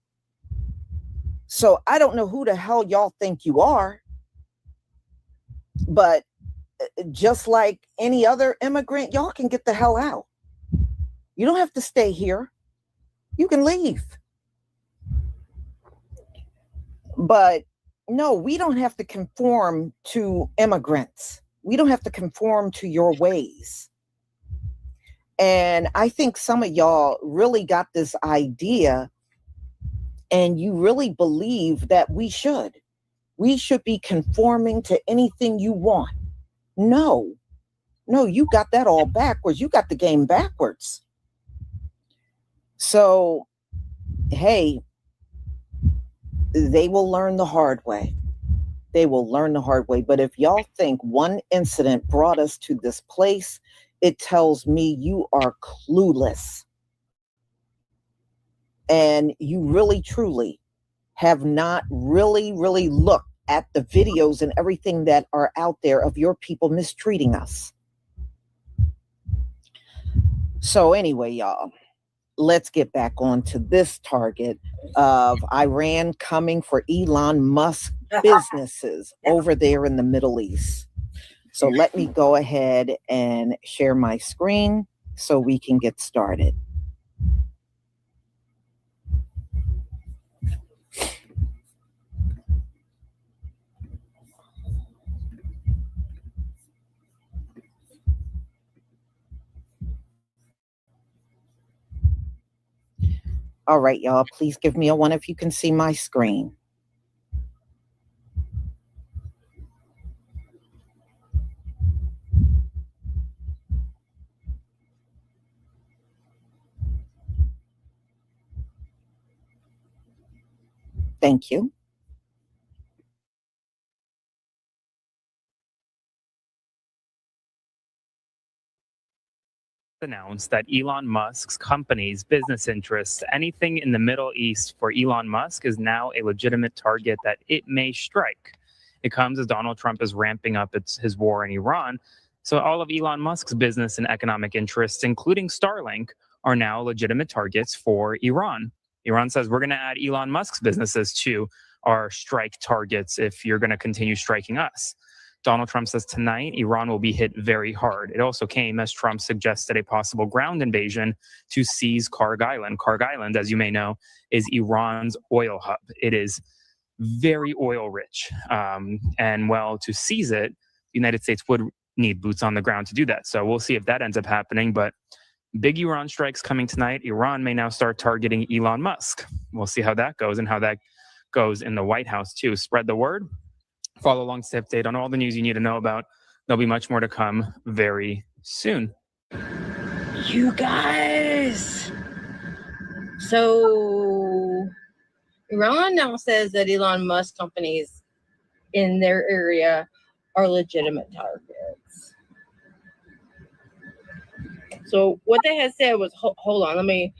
So I don't know who the hell y'all think you are, but just like any other immigrant, y'all can get the hell out. You don't have to stay here. You can leave. But no, we don't have to conform to immigrants. We don't have to conform to your ways. And I think some of y'all really got this idea and you really believe that we should be conforming to anything you want. No, you got that all backwards. You got the game backwards. So, hey, they will learn the hard way. But if y'all think one incident brought us to this place, it tells me you are clueless. And you really, truly have not really looked at the videos and everything that are out there of your people mistreating us. So anyway, y'all, let's get back on to this target of Iran coming for Elon Musk businesses over there in the Middle East. So let me go ahead and share my screen so we can get started. All right, y'all, please give me a 1 if you can see my screen. Thank you. Announced that Elon Musk's company's business interests, anything in the Middle East for Elon Musk is now a legitimate target that it may strike. It comes as Donald Trump is ramping up his war in Iran. So all of Elon Musk's business and economic interests, including Starlink, are now legitimate targets for Iran. Iran says we're going to add Elon Musk's businesses to our strike targets if you're going to continue striking us. Donald Trump says tonight Iran will be hit very hard. It also came as Trump suggested a possible ground invasion to seize Karg Island. Karg Island, as you may know, is Iran's oil hub. It is very oil rich. And well, to seize it, the United States would need boots on the ground to do that. So we'll see if that ends up happening. But big Iran strikes coming tonight. Iran may now start targeting Elon Musk. We'll see how that goes and how that goes in the White House too. Spread the word. Follow along to update on all the news you need to know about. There'll be much more to come very soon. You guys. So Iran now says that Elon Musk companies in their area are legitimate targets. So what they had said was, hold on, let me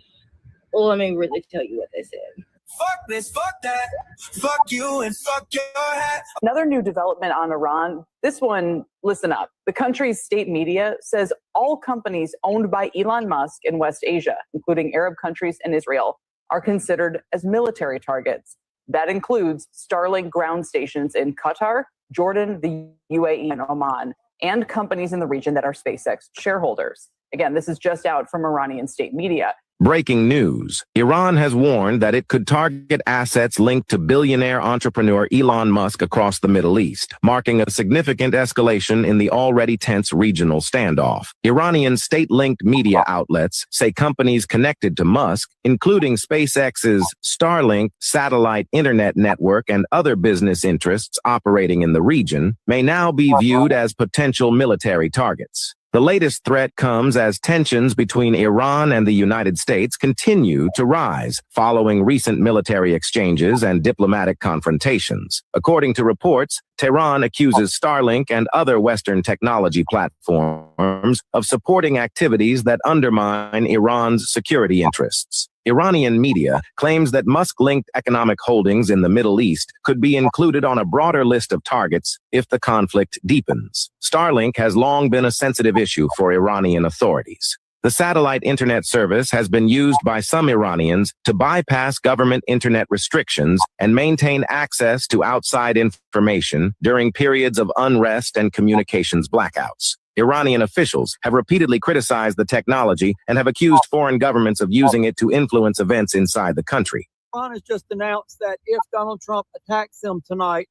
really tell you what they said. Fuck this, fuck that, fuck you and fuck your hat. Another new development on Iran. This one, listen up. The country's state media says all companies owned by Elon Musk in West Asia, including Arab countries and Israel, are considered as military targets. That includes Starlink ground stations in Qatar, Jordan, the UAE, and Oman, and companies in the region that are SpaceX shareholders. Again, this is just out from Iranian state media. Breaking news. Iran has warned that it could target assets linked to billionaire entrepreneur Elon Musk across the Middle East, marking a significant escalation in the already tense regional standoff. Iranian state-linked media outlets say companies connected to Musk, including SpaceX's Starlink satellite internet network and other business interests operating in the region, may now be viewed as potential military targets. The latest threat comes as tensions between Iran and the United States continue to rise following recent military exchanges and diplomatic confrontations. According to reports, Tehran accuses Starlink and other Western technology platforms of supporting activities that undermine Iran's security interests. Iranian media claims that Musk-linked economic holdings in the Middle East could be included on a broader list of targets if the conflict deepens. Starlink has long been a sensitive issue for Iranian authorities. The satellite internet service has been used by some Iranians to bypass government internet restrictions and maintain access to outside information during periods of unrest and communications blackouts. Iranian officials have repeatedly criticized the technology and have accused foreign governments of using it to influence events inside the country. Iran has just announced that if Donald Trump attacks them tonight,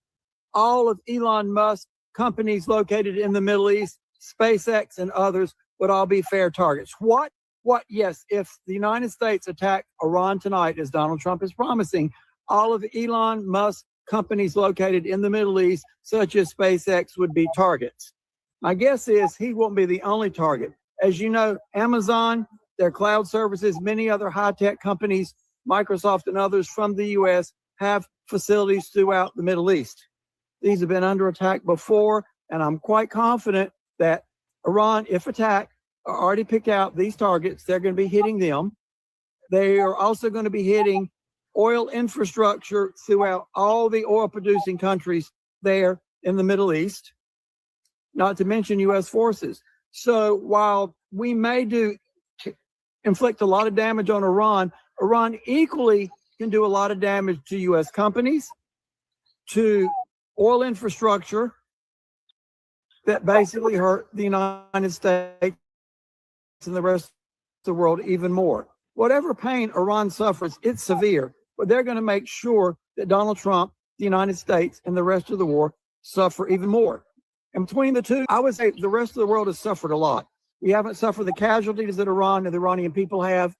all of Elon Musk's companies located in the Middle East, SpaceX and others, would all be fair targets. Yes, if the United States attack Iran tonight, as Donald Trump is promising, all of Elon Musk's companies located in the Middle East, such as SpaceX, would be targets. My guess is he won't be the only target. As you know, Amazon, their cloud services, many other high-tech companies, Microsoft and others from the U.S. have facilities throughout the Middle East. These have been under attack before, and I'm quite confident that Iran, if attacked, are already picked out these targets. They're going to be hitting them. They are also going to be hitting oil infrastructure throughout all the oil-producing countries there in the Middle East, not to mention U.S. forces. So while we may inflict a lot of damage on Iran, Iran equally can do a lot of damage to U.S. companies, to oil infrastructure that basically hurt the United States and the rest of the world even more. Whatever pain Iran suffers, it's severe, but they're going to make sure that Donald Trump, the United States, and the rest of the world suffer even more. And between the two, I would say the rest of the world has suffered a lot. We haven't suffered the casualties that Iran and the Iranian people have.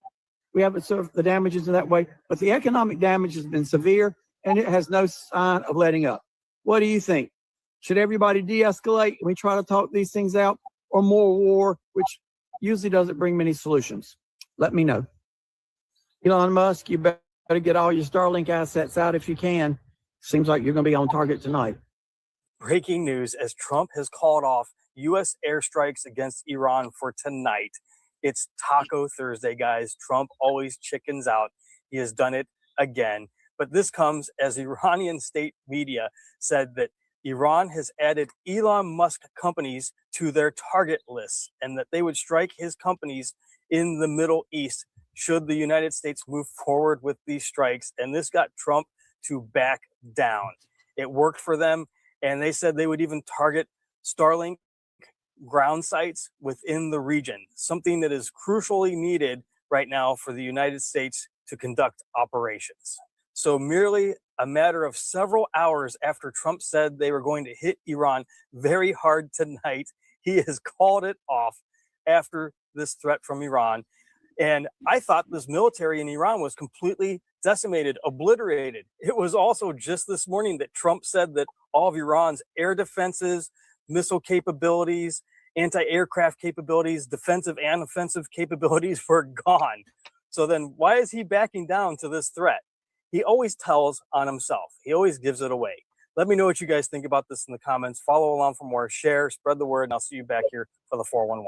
We haven't suffered the damages in that way, but the economic damage has been severe and it has no sign of letting up. What do you think? Should everybody de-escalate and we try to talk these things out, or more war, which usually doesn't bring many solutions? Let me know. Elon Musk, you better get all your Starlink assets out if you can. Seems like you're going to be on target tonight. Breaking news as Trump has called off U.S. airstrikes against Iran for tonight. It's Taco Thursday, guys. Trump always chickens out. He has done it again. But this comes as Iranian state media said that Iran has added Elon Musk companies to their target list and that they would strike his companies in the Middle East should the United States move forward with these strikes. And this got Trump to back down. It worked for them. And they said they would even target Starlink ground sites within the region, something that is crucially needed right now for the United States to conduct operations. So merely a matter of several hours after Trump said they were going to hit Iran very hard tonight, he has called it off after this threat from Iran. And I thought this military in Iran was completely decimated, obliterated. It was also just this morning that Trump said that all of Iran's air defenses, missile capabilities, anti-aircraft capabilities, defensive and offensive capabilities were gone. So then why is he backing down to this threat? He always tells on himself. He always gives it away. Let me know what you guys think about this in the comments. Follow along for more. Share, spread the word, and I'll see you back here for the 411.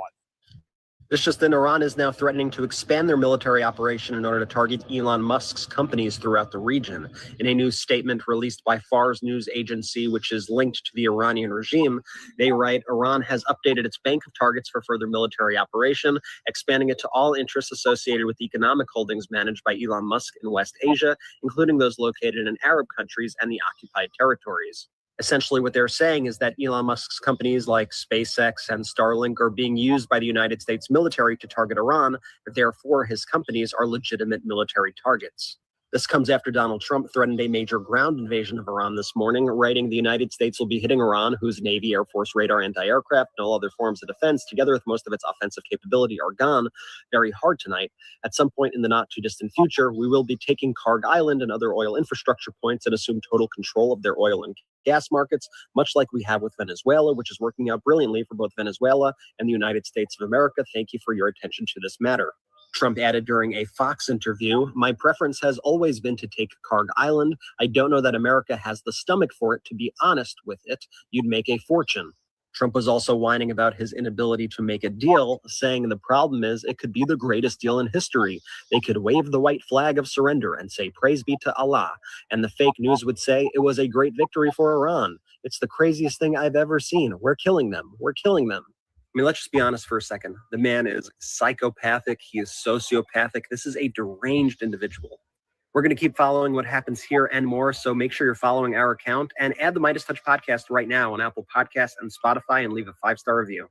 This just in, Iran is now threatening to expand their military operation in order to target Elon Musk's companies throughout the region. In a new statement released by Fars news agency, which is linked to the Iranian regime, they write, Iran has updated its bank of targets for further military operation, expanding it to all interests associated with economic holdings managed by Elon Musk in West Asia, including those located in Arab countries and the occupied territories. Essentially, what they're saying is that Elon Musk's companies like SpaceX and Starlink are being used by the United States military to target Iran, and therefore his companies are legitimate military targets. This comes after Donald Trump threatened a major ground invasion of Iran this morning, writing the United States will be hitting Iran, whose Navy, Air Force, radar, anti-aircraft, and all other forms of defense, together with most of its offensive capability, are gone very hard tonight. At some point in the not-too-distant future, we will be taking Karg Island and other oil infrastructure points and assume total control of their oil and gas markets, much like we have with Venezuela, which is working out brilliantly for both Venezuela and the United States of America. Thank you for your attention to this matter. Trump added during a Fox interview, my preference has always been to take Karg Island. I don't know that America has the stomach for it. To be honest with it, you'd make a fortune. Trump was also whining about his inability to make a deal, saying the problem is it could be the greatest deal in history. They could wave the white flag of surrender and say, praise be to Allah. And the fake news would say it was a great victory for Iran. It's the craziest thing I've ever seen. We're killing them. We're killing them. I mean, let's just be honest for a second. The man is psychopathic. He is sociopathic. This is a deranged individual. We're going to keep following what happens here and more, so make sure you're following our account and add the Midas Touch podcast right now on Apple Podcasts and Spotify and leave a 5-star review.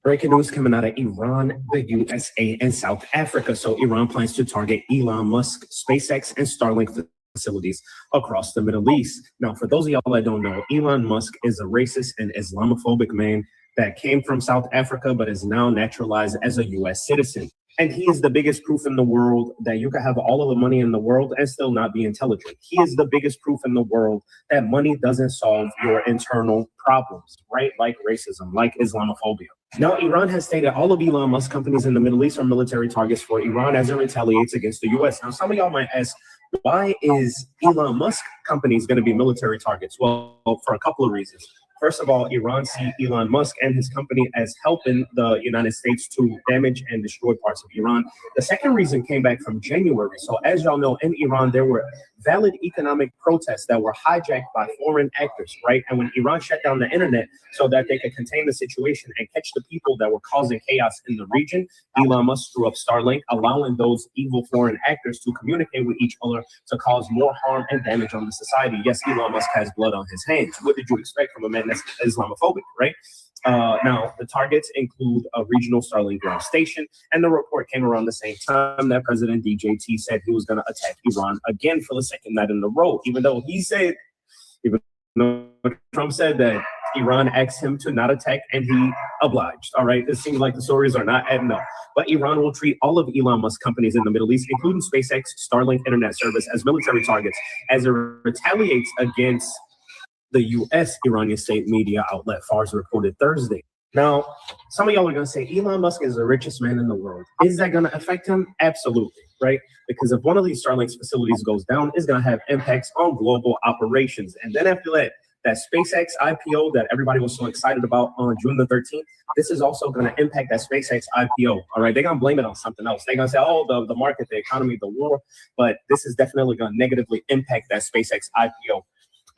Breaking news coming out of Iran, the USA, and South Africa. So Iran plans to target Elon Musk, SpaceX, and Starlink facilities across the Middle East. Now, for those of y'all that don't know, Elon Musk is a racist and Islamophobic man that came from South Africa, but is now naturalized as a U.S. citizen. And he is the biggest proof in the world that you can have all of the money in the world and still not be intelligent. He is the biggest proof in the world that money doesn't solve your internal problems, right? Like racism, like Islamophobia. Now, Iran has stated all of Elon Musk companies in the Middle East are military targets for Iran as it retaliates against the U.S. Now, some of y'all might ask, why is Elon Musk companies going to be military targets? Well, for a couple of reasons. First of all, Iran sees Elon Musk and his company as helping the United States to damage and destroy parts of Iran. The second reason came back from January. So as y'all know, in Iran, there were valid economic protests that were hijacked by foreign actors, right? And when Iran shut down the internet so that they could contain the situation and catch the people that were causing chaos in the region, Elon Musk threw up Starlink, allowing those evil foreign actors to communicate with each other to cause more harm and damage on the society. Yes, Elon Musk has blood on his hands. What did you expect from a man that's Islamophobic, right? Now, the targets include a regional Starlink ground station, and the report came around the same time that President DJT said he was going to attack Iran again for the second night in a row, even though Trump said that Iran asked him to not attack, and he obliged, all right? It seems like the stories are not adding up. But Iran will treat all of Elon Musk companies in the Middle East, including SpaceX, Starlink internet service, as military targets as it retaliates against the U.S. Iranian state media outlet Fars reported Thursday. Now, some of y'all are going to say Elon Musk is the richest man in the world. Is that going to affect him? Absolutely, right? Because if one of these Starlink facilities goes down, it's going to have impacts on global operations. And then after that SpaceX IPO that everybody was so excited about on June the 13th, this is also going to impact that SpaceX IPO. All right, they're going to blame it on something else. They're going to say, oh, the market, the economy, the war. But this is definitely going to negatively impact that SpaceX IPO.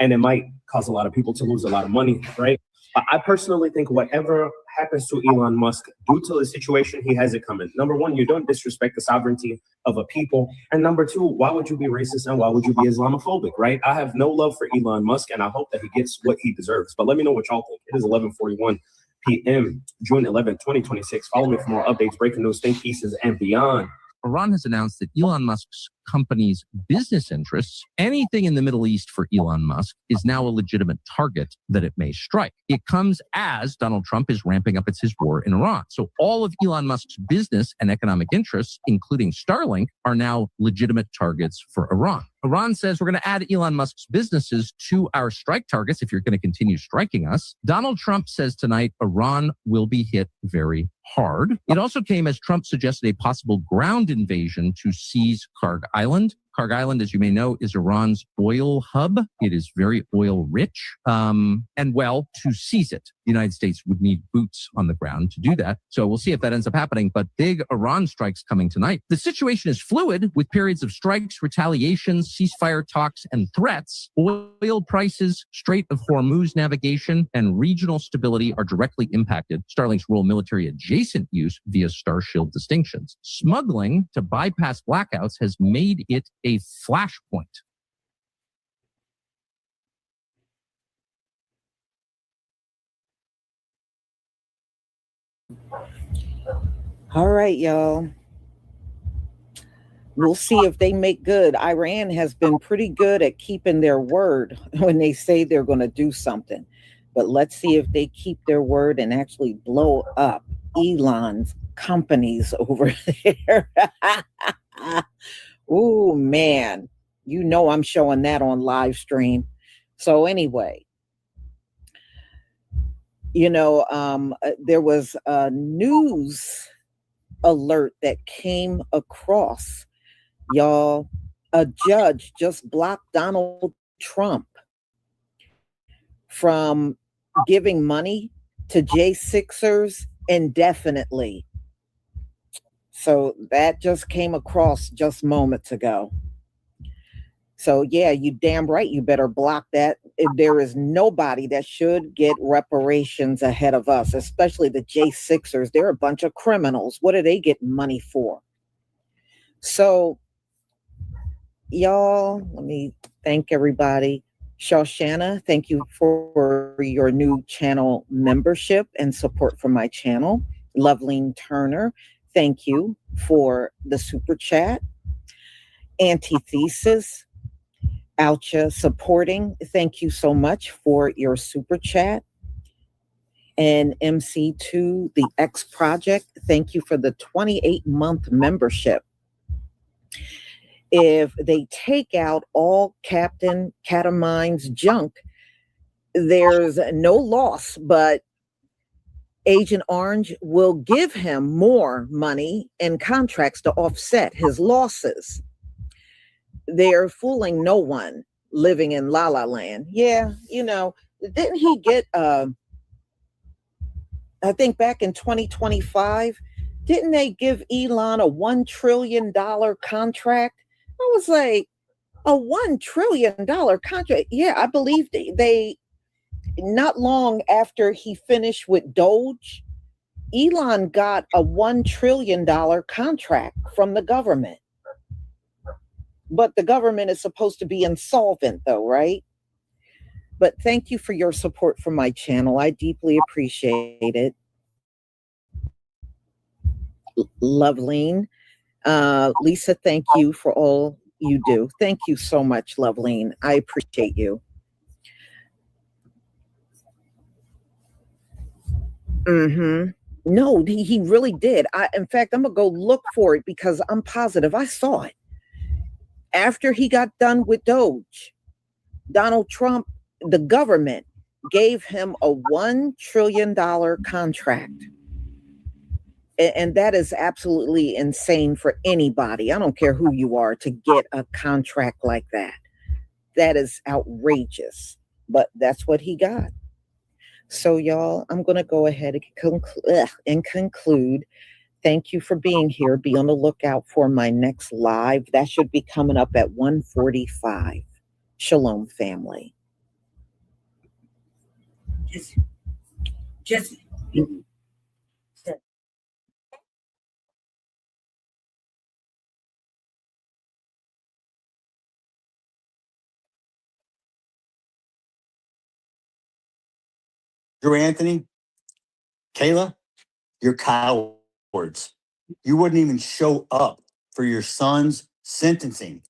And it might cause a lot of people to lose a lot of money, right? But I personally think whatever happens to Elon Musk, due to the situation, he has it coming. Number one, you don't disrespect the sovereignty of a people. And number two, why would you be racist and why would you be Islamophobic, right? I have no love for Elon Musk, and I hope that he gets what he deserves. But let me know what y'all think. It is 11:41 p.m., June 11, 2026. Follow me for more updates, breaking news, think pieces, and beyond. Iran has announced that Elon Musk's company's business interests, anything in the Middle East for Elon Musk, is now a legitimate target that it may strike. It comes as Donald Trump is ramping up his war in Iran. So all of Elon Musk's business and economic interests, including Starlink, are now legitimate targets for Iran. Iran says we're going to add Elon Musk's businesses to our strike targets if you're going to continue striking us. Donald Trump says tonight Iran will be hit very hard. It also came as Trump suggested a possible ground invasion to seize Karg Island. Karg Island, as you may know, is Iran's oil hub. It is very oil rich. And well, to seize it, the United States would need boots on the ground to do that. So we'll see if that ends up happening. But big Iran strikes coming tonight. The situation is fluid with periods of strikes, retaliations, ceasefire talks, and threats. Oil prices, Strait of Hormuz navigation, and regional stability are directly impacted. Starlink's role military adjacent use via Starshield distinctions. Smuggling to bypass blackouts has made it a flashpoint. All right, y'all. We'll see if they make good. Iran has been pretty good at keeping their word when they say they're going to do something. But let's see if they keep their word and actually blow up Elon's companies over there. Oh, man. You know I'm showing that on live stream. So anyway, you know, there was a news alert that came across. Y'all, a judge just blocked Donald Trump from giving money to J6ers indefinitely. So that just came across just moments ago. So yeah, you damn right, you better block that. There is nobody that should get reparations ahead of us, especially the J6ers. They're a bunch of criminals. What do they get money for? So y'all, let me thank everybody. Shoshana, thank you for your new channel membership and support for my channel. Loveline Turner, thank you for the super chat. Antithesis, Alcha supporting, thank you so much for your super chat. And MC2, the X Project, thank you for the 28-month membership. If they take out all Captain Catamine's junk, there's no loss, but Agent Orange will give him more money and contracts to offset his losses. They're fooling no one living in La La Land. Yeah, you know, didn't he get, I think back in 2025, didn't they give Elon a $1 trillion contract? I was like, a $1 trillion contract. Yeah, I believe they not long after he finished with Doge, Elon got a $1 trillion contract from the government. But the government is supposed to be insolvent though, right? But thank you for your support for my channel. I deeply appreciate it. Loveline. Lisa, thank you for all you do. Thank you so much, Loveline. I appreciate you. No, he really did. In fact, I'm gonna go look for it because I'm positive I saw it. After he got done with Doge, Donald Trump, the government gave him a $1 trillion contract. And that is absolutely insane for anybody. I don't care who you are to get a contract like that. That is outrageous, but that's what he got. So y'all, I'm going to go ahead and conclude. Thank you for being here. Be on the lookout for my next live. That should be coming up at 1:45. Shalom, family. Just Drew Anthony, Kayla, you're cowards. You wouldn't even show up for your son's sentencing.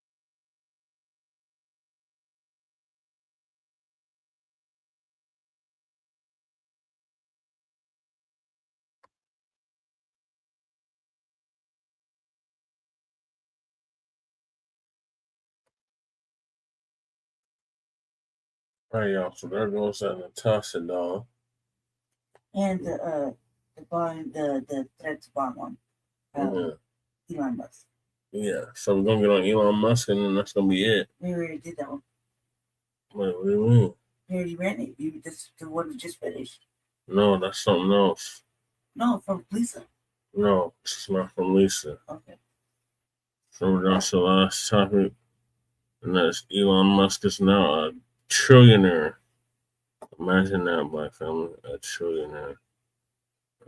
All right, y'all. So there goes that Natasha doll. and the threat to bomb on Elon Musk. Yeah. So we're gonna get on Elon Musk, and then that's gonna be it. We already did that one. Wait, what do you mean? We already ran it. This the one we just finished. No, that's something else. No, from Lisa. No, it's not from Lisa. Okay. So that's the last topic, and that's Elon Musk is now a trillionaire. Imagine that, Black family, a trillionaire.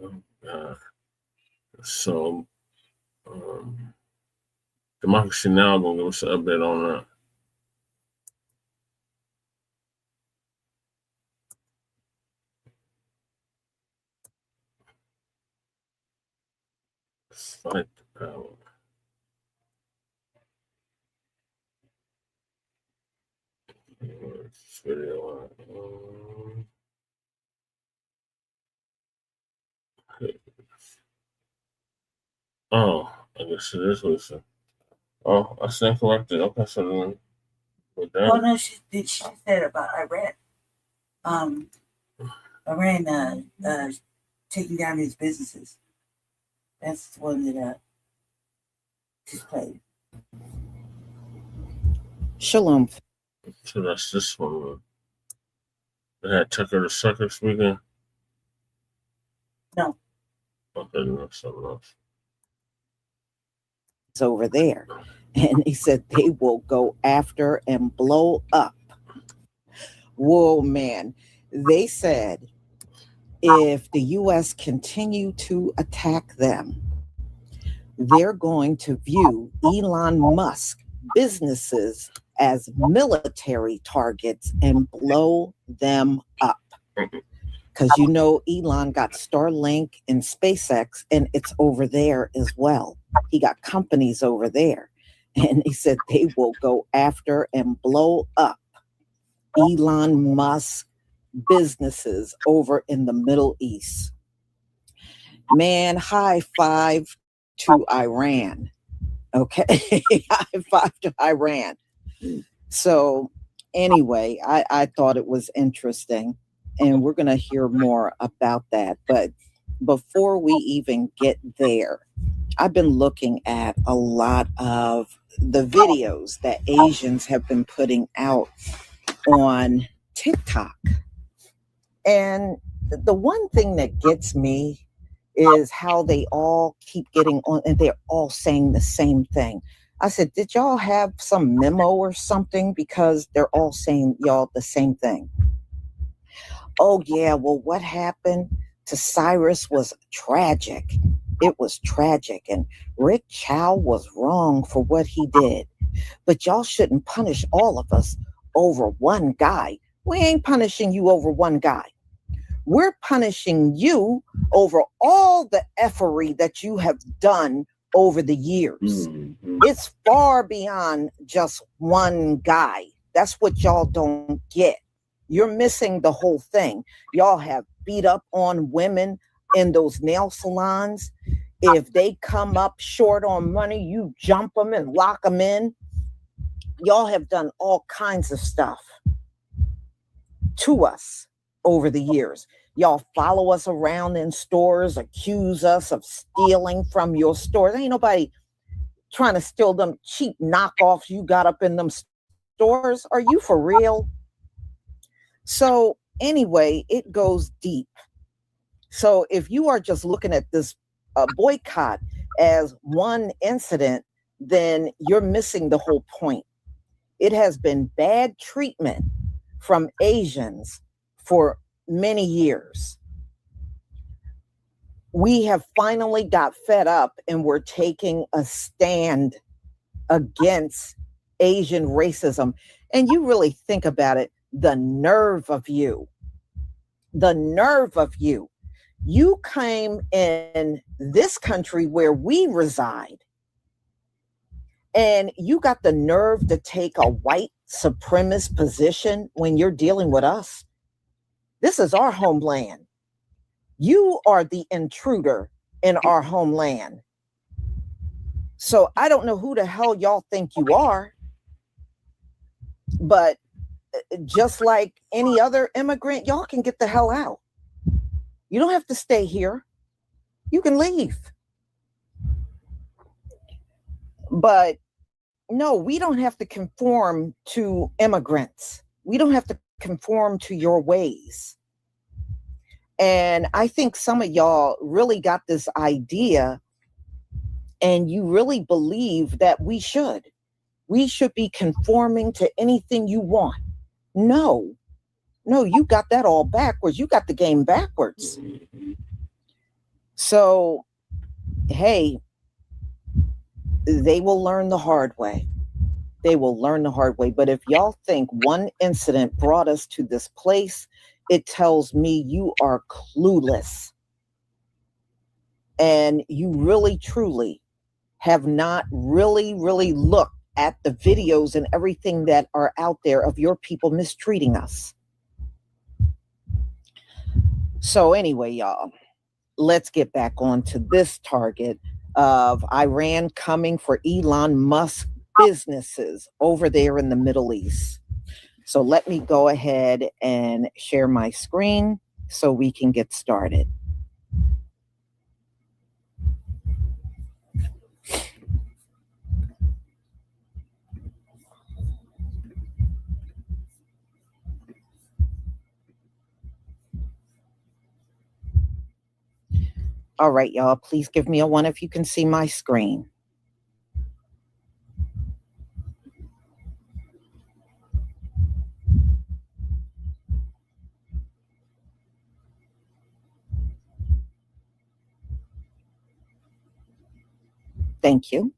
Oh God. So, Democracy Now! Gonna give us an update on that. Fight the power. Video. Oh, I guess this was. Oh, I stand corrected. Okay, so then we're done. Oh no, she said about Iran. Iran taking down his businesses. That's the one that just played. Shalom. So that's this one. They had Tucker the Sucker speaking. No. Okay, no, something else. It's over there. And he said they will go after and blow up. Whoa, man. They said if the U.S. continue to attack them, they're going to view Elon Musk businesses as military targets and blow them up. Because you know Elon got Starlink and SpaceX, and it's over there as well. He got companies over there. And he said they will go after and blow up Elon Musk businesses over in the Middle East. Man, high five to Iran. Okay, high five to Iran. So anyway, I thought it was interesting, and we're going to hear more about that. But before we even get there, I've been looking at a lot of the videos that Asians have been putting out on TikTok. And the one thing that gets me is how they all keep getting on and they're all saying the same thing. I said, did y'all have some memo or something? Because they're all saying y'all the same thing. Oh yeah, well, what happened to Cyrus was tragic. It was tragic. And Rick Chow was wrong for what he did. But y'all shouldn't punish all of us over one guy. We ain't punishing you over one guy. We're punishing you over all the effery that you have done over the years. Mm-hmm. It's far beyond just one guy. That's what y'all don't get. You're missing the whole thing. Y'all have beat up on women in those nail salons. If they come up short on money, you jump them and lock them in. Y'all have done all kinds of stuff to us over the years. Y'all follow us around in stores, accuse us of stealing from your stores. Ain't nobody trying to steal them cheap knockoffs you got up in them stores. Are you for real? So anyway, it goes deep. So if you are just looking at this boycott as one incident, then you're missing the whole point. It has been bad treatment from Asians for many years. We have finally got fed up and we're taking a stand against Asian racism. And you really think about it, the nerve of you, you came in this country where we reside and you got the nerve to take a white supremacist position when you're dealing with us. This is our homeland. You are the intruder in our homeland. So I don't know who the hell y'all think you are, but just like any other immigrant, y'all can get the hell out. You don't have to stay here. You can leave. But no, we don't have to conform to immigrants. We don't have to conform to your ways. And I think some of y'all really got this idea and you really believe that we should be conforming to anything you want. No, you got that all backwards. You got the game backwards. So, hey, they will learn the hard way. They will learn the hard way. But if y'all think one incident brought us to this place, it tells me you are clueless. and you really, truly have not really looked at the videos and everything that are out there of your people mistreating us. So anyway, y'all, let's get back on to this target of Iran coming for Elon Musk businesses over there in the Middle East. So let me go ahead and share my screen so we can get started. All right, y'all, please give me a 1 if you can see my screen. Thank you.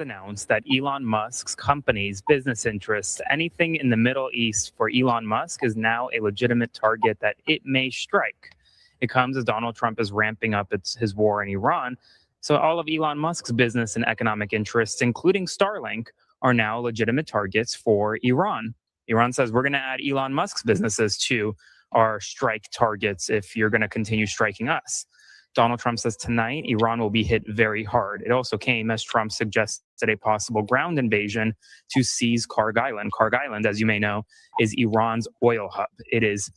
Announced that Elon Musk's company's business interests, anything in the Middle East for Elon Musk, is now a legitimate target that it may strike. It comes as Donald Trump is ramping up his war in Iran. So all of Elon Musk's business and economic interests, including Starlink, are now legitimate targets for Iran. Iran says, we're going to add Elon Musk's businesses to our strike targets if you're going to continue striking us. Donald Trump says tonight Iran will be hit very hard. It also came as Trump suggested a possible ground invasion to seize Karg Island. Karg Island, as you may know, is Iran's oil hub. It is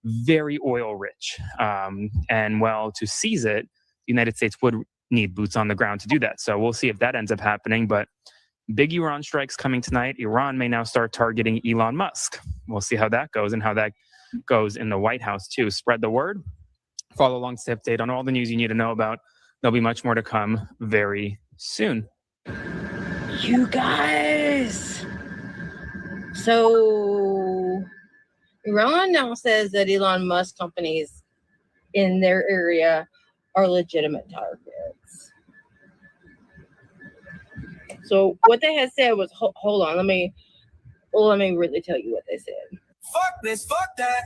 very oil rich. And well, to seize it, the United States would need boots on the ground to do that. So we'll see if that ends up happening. But big Iran strikes coming tonight. Iran may now start targeting Elon Musk. We'll see how that goes and how that goes in the White House too. Spread the word. Follow along to update on all the news you need to know about. There'll be much more to come very soon. You guys. So Iran now says that Elon Musk companies in their area are legitimate targets. So what they had said was, hold on, let me really tell you what they said. Fuck this, fuck that,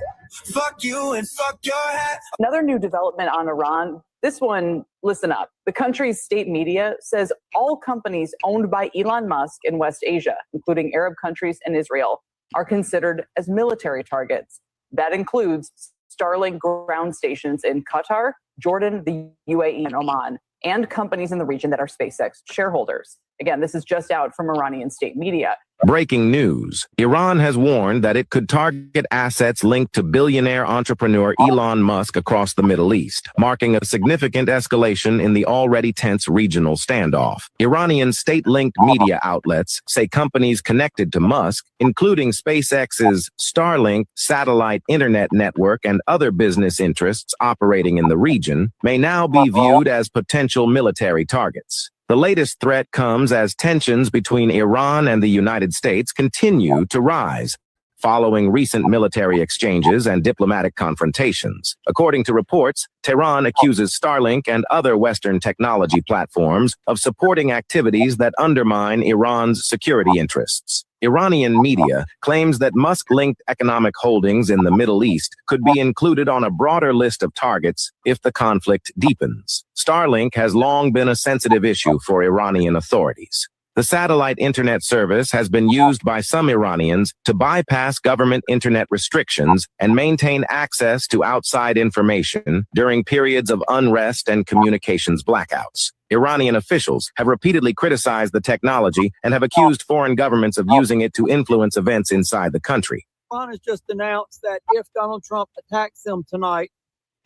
fuck you and fuck your hat. Another new development on Iran. This one, listen up. The country's state media says all companies owned by Elon Musk in West Asia, including Arab countries and Israel, are considered as military targets. That includes Starlink ground stations in Qatar, Jordan, the UAE, and Oman, and companies in the region that are SpaceX shareholders. Again, this is just out from Iranian state media. Breaking news. Iran has warned that it could target assets linked to billionaire entrepreneur Elon Musk across the Middle East, marking a significant escalation in the already tense regional standoff. Iranian state-linked media outlets say companies connected to Musk, including SpaceX's Starlink satellite internet network and other business interests operating in the region, may now be viewed as potential military targets. The latest threat comes as tensions between Iran and the United States continue to rise, following recent military exchanges and diplomatic confrontations. According to reports, Tehran accuses Starlink and other Western technology platforms of supporting activities that undermine Iran's security interests. Iranian media claims that Musk-linked economic holdings in the Middle East could be included on a broader list of targets if the conflict deepens. Starlink has long been a sensitive issue for Iranian authorities. The satellite internet service has been used by some Iranians to bypass government internet restrictions and maintain access to outside information during periods of unrest and communications blackouts. Iranian officials have repeatedly criticized the technology and have accused foreign governments of using it to influence events inside the country. Iran has just announced that if Donald Trump attacks them tonight,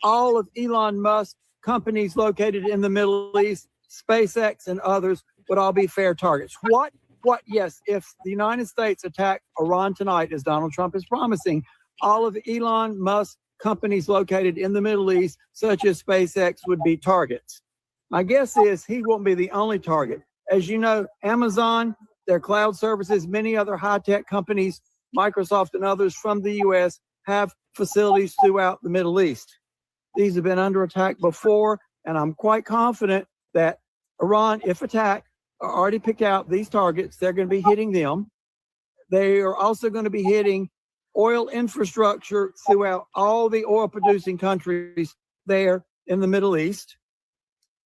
all of Elon Musk's companies located in the Middle East, SpaceX and others, would all be fair targets. Yes, if the United States attack Iran tonight, as Donald Trump is promising, all of Elon Musk companies located in the Middle East, such as SpaceX, would be targets. My guess is he won't be the only target. As you know, Amazon, their cloud services, many other high-tech companies, Microsoft and others from the U.S. have facilities throughout the Middle East. These have been under attack before, and I'm quite confident that Iran, if attacked, already picked out these targets. They're going to be hitting them. They are also going to be hitting oil infrastructure throughout all the oil producing countries there in the Middle East,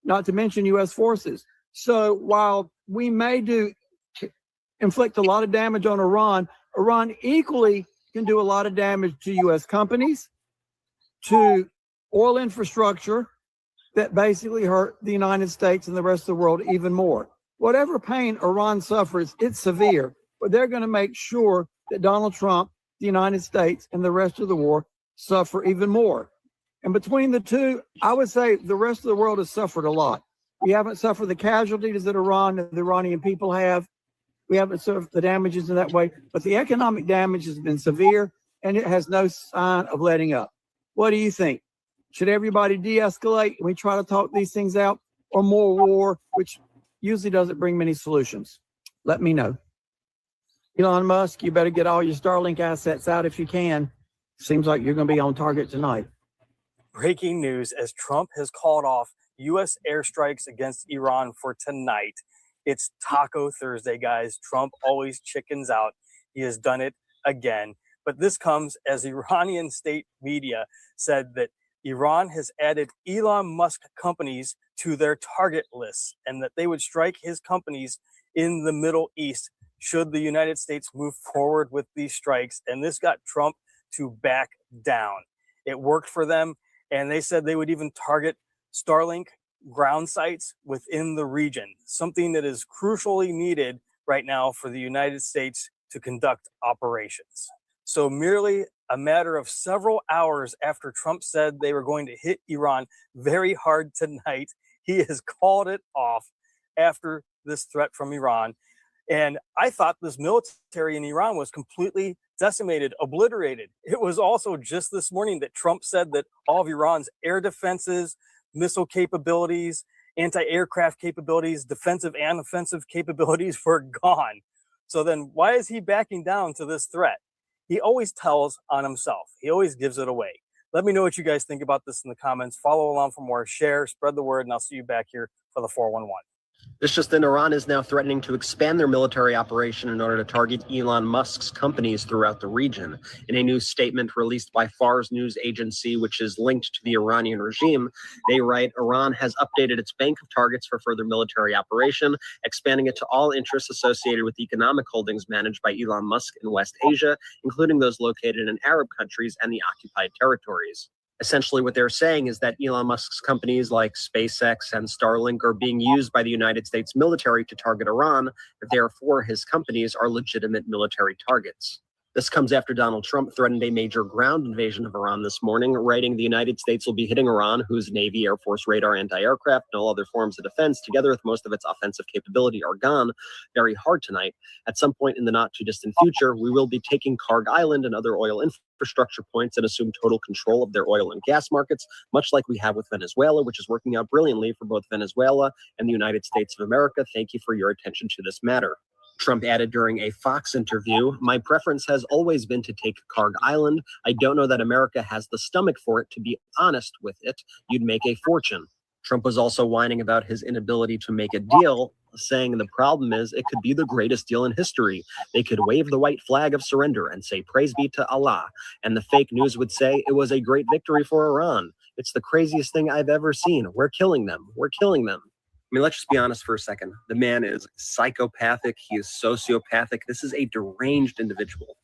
not to mention U.S. forces. So while we may inflict a lot of damage on Iran, Iran equally can do a lot of damage to U.S. companies, to oil infrastructure that basically hurt the United States and the rest of the world even more. Whatever pain Iran suffers, it's severe, but they're going to make sure that Donald Trump, the United States, and the rest of the world suffer even more. And between the two, I would say the rest of the world has suffered a lot. We haven't suffered the casualties that Iran and the Iranian people have. We haven't suffered the damages in that way, but the economic damage has been severe and it has no sign of letting up. What do you think? Should everybody de-escalate and we try to talk these things out, or more war, which usually doesn't bring many solutions? Let me know. Elon Musk, you better get all your Starlink assets out if you can. Seems like you're going to be on target tonight. Breaking news as Trump has called off U.S. airstrikes against Iran for tonight. It's Taco Thursday, guys. Trump always chickens out. He has done it again. But this comes as Iranian state media said that Iran has added Elon Musk companies to their target list and that they would strike his companies in the Middle East should the United States move forward with these strikes. And this got Trump to back down. It worked for them. And they said they would even target Starlink ground sites within the region, something that is crucially needed right now for the United States to conduct operations. So merely a matter of several hours after Trump said they were going to hit Iran very hard tonight, he has called it off after this threat from Iran. And I thought this military in Iran was completely decimated, obliterated. It was also just this morning that Trump said that all of Iran's air defenses, missile capabilities, anti-aircraft capabilities, defensive and offensive capabilities were gone. So then why is he backing down to this threat? He always tells on himself. He always gives it away. Let me know what you guys think about this in the comments. Follow along for more, share, spread the word, and I'll see you back here for the 411. This just in, Iran is now threatening to expand their military operation in order to target Elon Musk's companies throughout the region. In a new statement released by Fars news agency, which is linked to the Iranian regime, they write, Iran has updated its bank of targets for further military operation, expanding it to all interests associated with economic holdings managed by Elon Musk in West Asia, including those located in Arab countries and the occupied territories. Essentially, what they're saying is that Elon Musk's companies like SpaceX and Starlink are being used by the United States military to target Iran, and therefore his companies are legitimate military targets. This comes after Donald Trump threatened a major ground invasion of Iran this morning, writing the United States will be hitting Iran, whose Navy, Air Force, radar, anti-aircraft, and all other forms of defense, together with most of its offensive capability, are gone very hard tonight. At some point in the not-too-distant future, we will be taking Karg Island and other oil infrastructure points and assume total control of their oil and gas markets, much like we have with Venezuela, which is working out brilliantly for both Venezuela and the United States of America. Thank you for your attention to this matter. Trump added during a Fox interview, my preference has always been to take Karg Island. I don't know that America has the stomach for it, to be honest with it. You'd make a fortune. Trump was also whining about his inability to make a deal, saying the problem is it could be the greatest deal in history. They could wave the white flag of surrender and say, praise be to Allah. And the fake news would say it was a great victory for Iran. It's the craziest thing I've ever seen. We're killing them. We're killing them. I mean, let's just be honest for a second. The man is psychopathic. He is sociopathic. This is a deranged individual.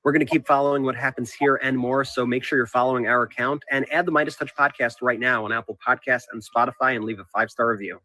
We're going to keep following what happens here and more, so make sure you're following our account and add the Midas Touch podcast right now on Apple Podcasts and Spotify and leave a 5-star review.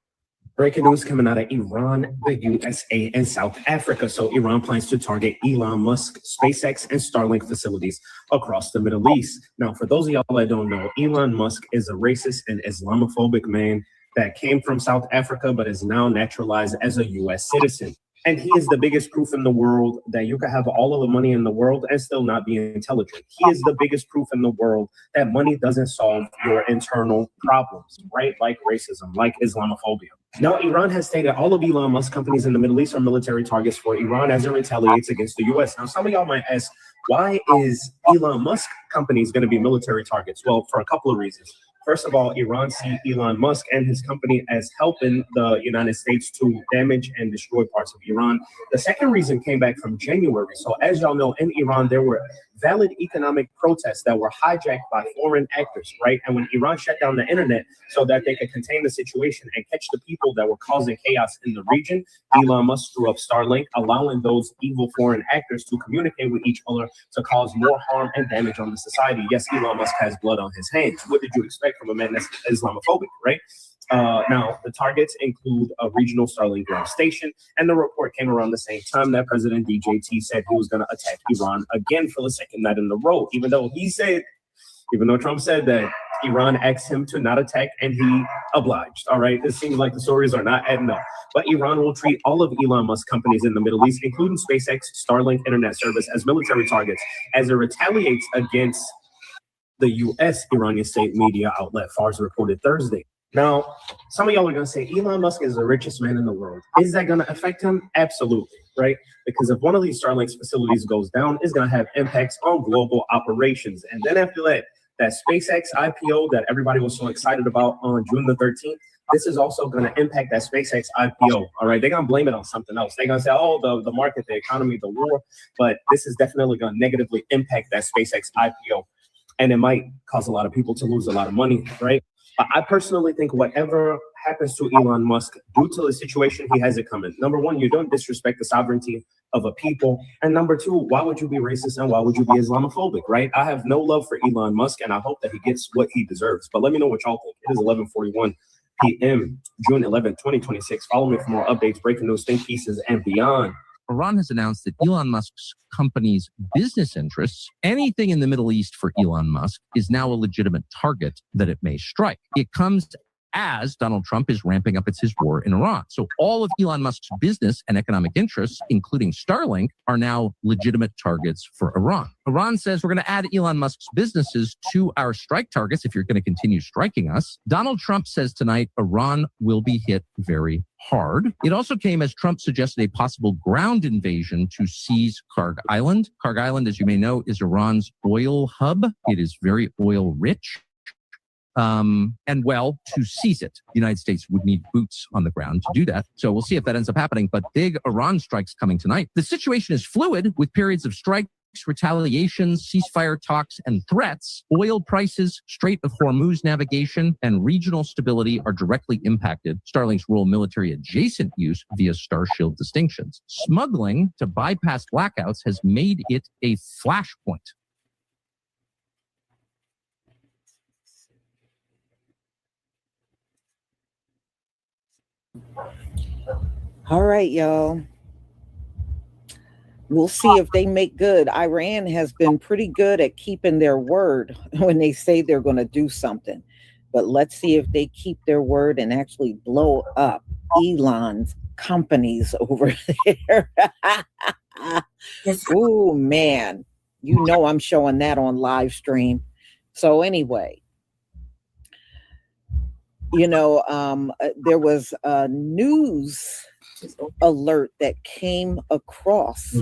Breaking news coming out of Iran, the USA, and South Africa. So Iran plans to target Elon Musk, SpaceX, and Starlink facilities across the Middle East. Now, for those of y'all that don't know, Elon Musk is a racist and Islamophobic man that came from South Africa, but is now naturalized as a U.S. citizen. And he is the biggest proof in the world that you can have all of the money in the world and still not be intelligent. He is the biggest proof in the world that money doesn't solve your internal problems, right? Like racism, like Islamophobia. Now, Iran has stated all of Elon Musk companies in the Middle East are military targets for Iran as it retaliates against the U.S. Now, some of y'all might ask, why is Elon Musk companies going to be military targets? Well, for a couple of reasons. First of all, Iran see Elon Musk and his company as helping the United States to damage and destroy parts of Iran. The second reason came back from January. So as y'all know, in Iran, there were valid economic protests that were hijacked by foreign actors, right? And when Iran shut down the internet so that they could contain the situation and catch the people that were causing chaos in the region, Elon Musk threw up Starlink, allowing those evil foreign actors to communicate with each other to cause more harm and damage on the society. Yes, Elon Musk has blood on his hands. What did you expect from a man that's Islamophobic, right? Now, the targets include a regional Starlink ground station, and the report came around the same time that President DJT said he was going to attack Iran again for the second night in a row, even though Trump said that Iran asked him to not attack and he obliged. All right, it seems like the stories are not adding up. But Iran will treat all of Elon Musk companies in the Middle East, including SpaceX, Starlink internet service, as military targets as it retaliates against the U.S. Iranian state media outlet Fars reported Thursday. Now, some of y'all are going to say Elon Musk is the richest man in the world. Is that going to affect him? Absolutely, right? Because if one of these Starlink facilities goes down, it's going to have impacts on global operations. And then after that, that SpaceX IPO that everybody was so excited about on June the 13th, this is also going to impact that SpaceX IPO. All right, they're going to blame it on something else. They're going to say, oh, the market, the economy, the war. But this is definitely going to negatively impact that SpaceX IPO. And it might cause a lot of people to lose a lot of money, right? I personally think whatever happens to Elon Musk due to the situation, he has it coming. Number one, you don't disrespect the sovereignty of a people. And number two, why would you be racist and why would you be Islamophobic, right? I have no love for Elon Musk and I hope that he gets what he deserves. But let me know what y'all think. It is 11:41 p.m., June 11, 2026. Follow me for more updates, breaking news, think pieces, and beyond. Iran has announced that Elon Musk's company's business interests, anything in the Middle East for Elon Musk, is now a legitimate target that it may strike. It comes as Donald Trump is ramping up his war in Iran. So all of Elon Musk's business and economic interests, including Starlink, are now legitimate targets for Iran. Iran says we're going to add Elon Musk's businesses to our strike targets if you're going to continue striking us. Donald Trump says tonight Iran will be hit very hard. It also came as Trump suggested a possible ground invasion to seize Karg Island. Karg Island, as you may know, is Iran's oil hub. It is very oil rich. To seize it, the United States would need boots on the ground to do that. So we'll see if that ends up happening. But big Iran strikes coming tonight. The situation is fluid with periods of strikes, retaliations, ceasefire talks, and threats. Oil prices, Strait of Hormuz navigation, and regional stability are directly impacted. Starlink's role military adjacent use via Starshield distinctions. Smuggling to bypass blackouts has made it a flashpoint. All right, y'all. We'll see if they make good. Iran has been pretty good at keeping their word when they say they're going to do something. But let's see if they keep their word and actually blow up Elon's companies over there. Oh, man. You know I'm showing that on live stream. So anyway, there was a news alert that came across.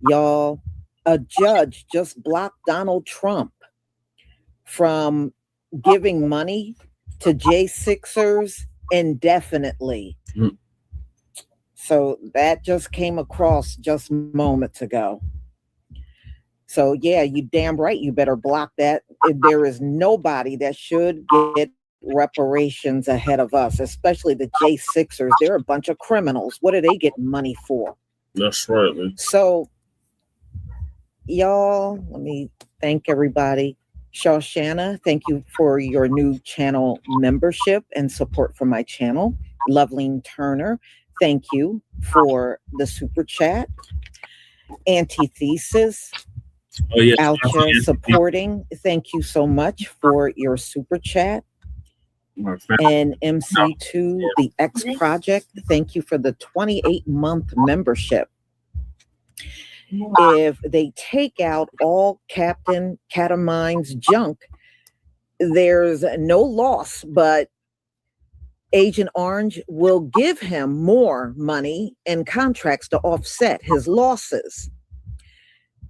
Y'all, a judge just blocked Donald Trump from giving money to J6ers indefinitely. So that just came across just moments ago. So yeah, you damn right, you better block that. There is nobody that should get reparations ahead of us, especially the J6ers. They're a bunch of criminals. What do they get money for? That's right, man. So, y'all, let me thank everybody. Shoshana, thank you for your new channel membership and support for my channel. Loveline Turner, thank you for the super chat. Antithesis, Alcha supporting, thank you so much for your super chat. And MC2, the X Project, thank you for the 28-month membership. If they take out all Captain Catamine's junk, there's no loss, but Agent Orange will give him more money and contracts to offset his losses.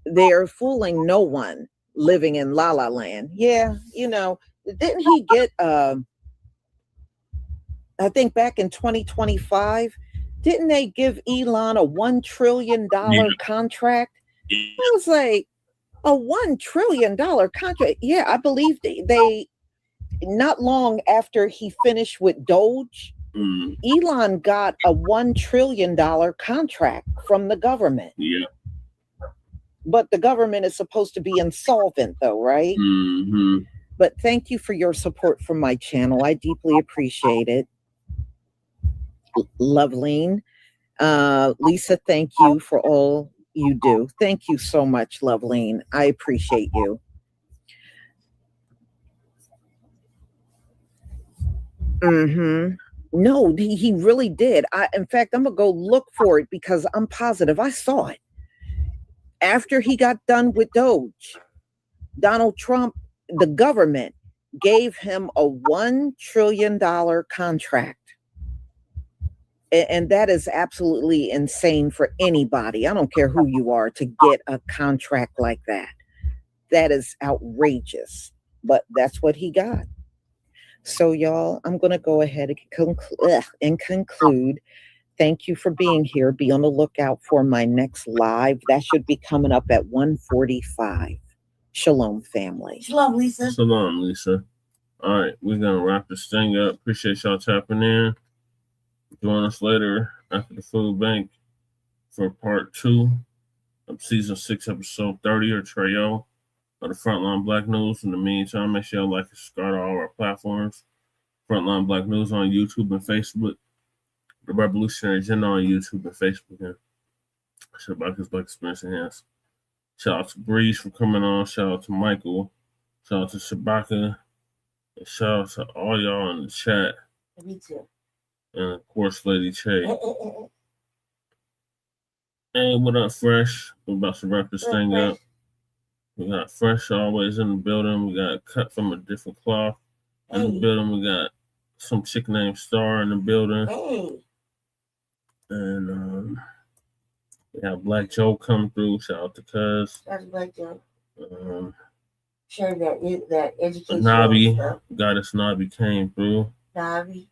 They're fooling no one living in La La Land. Yeah, didn't he get I think back in 2025, didn't they give Elon a $1 trillion contract? I was like, a $1 trillion contract. Yeah, I believe they not long after he finished with Doge, Elon got a $1 trillion contract from the government. Yeah. But the government is supposed to be insolvent though, right? But thank you for your support from my channel. I deeply appreciate it. Loveline. Lisa, thank you for all you do. Thank you so much, Loveline. I appreciate you. No, he really did. In fact, I'm gonna go look for it because I'm positive I saw it. After he got done with Doge, Donald Trump, the government, gave him a $1 trillion contract. And that is absolutely insane for anybody. I don't care who you are to get a contract like that. That is outrageous, but that's what he got. So y'all, I'm going to go ahead and conclude. Thank you for being here. Be on the lookout for my next live. That should be coming up at 1:45. Shalom, family. Shalom, Lisa. Shalom, Lisa. All right, we're going to wrap this thing up. Appreciate y'all tapping in. Join us later after the food bank for part 2 of season 6, episode 30, or Trio of the Frontline Black News. In the meantime, make sure you like and subscribe to all our platforms. Frontline Black News on YouTube and Facebook. The Revolutionary Agenda on YouTube and Facebook. And Shabaka's Black Experience Enhanced. Shout out to Breeze for coming on. Shout out to Michael. Shout out to Shabaka. And shout out to all y'all in the chat. Me too. And of course, Lady Che. Hey, what up, Fresh? We're about to wrap this thing up. We got Fresh always in the building. We got Cut from a Different Cloth in the building. We got some chick named Star in the building. And we have Black Joe come through. Shout out to Cuz. That's Black Joe. Share that education. Nabi, Goddess Nabi came through. Nabi.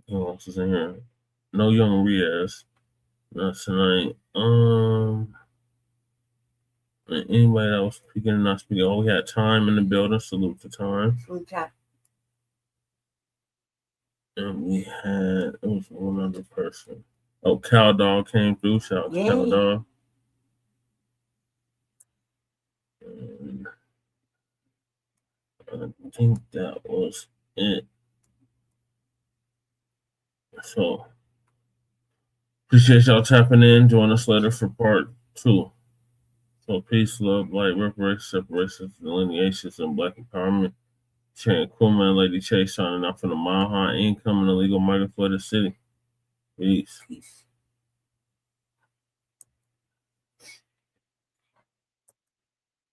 Who else is in here? No Young Riaz. Not tonight. Anybody that was speaking and not speaking. Oh, we had Time in the building. Salute to Time. Salute Time. And we had, it was one other person. Oh, Cow Dog came through. Shout out to Cow Dog. And I think that was it. So, appreciate y'all tapping in. Join us later for part 2. So, peace, love, light, reparation, separations, delineations, and Black empowerment. Chan Coolman, Lady Chase signing off from the Mile High Income and Illegal Migrant Flooded City. Peace.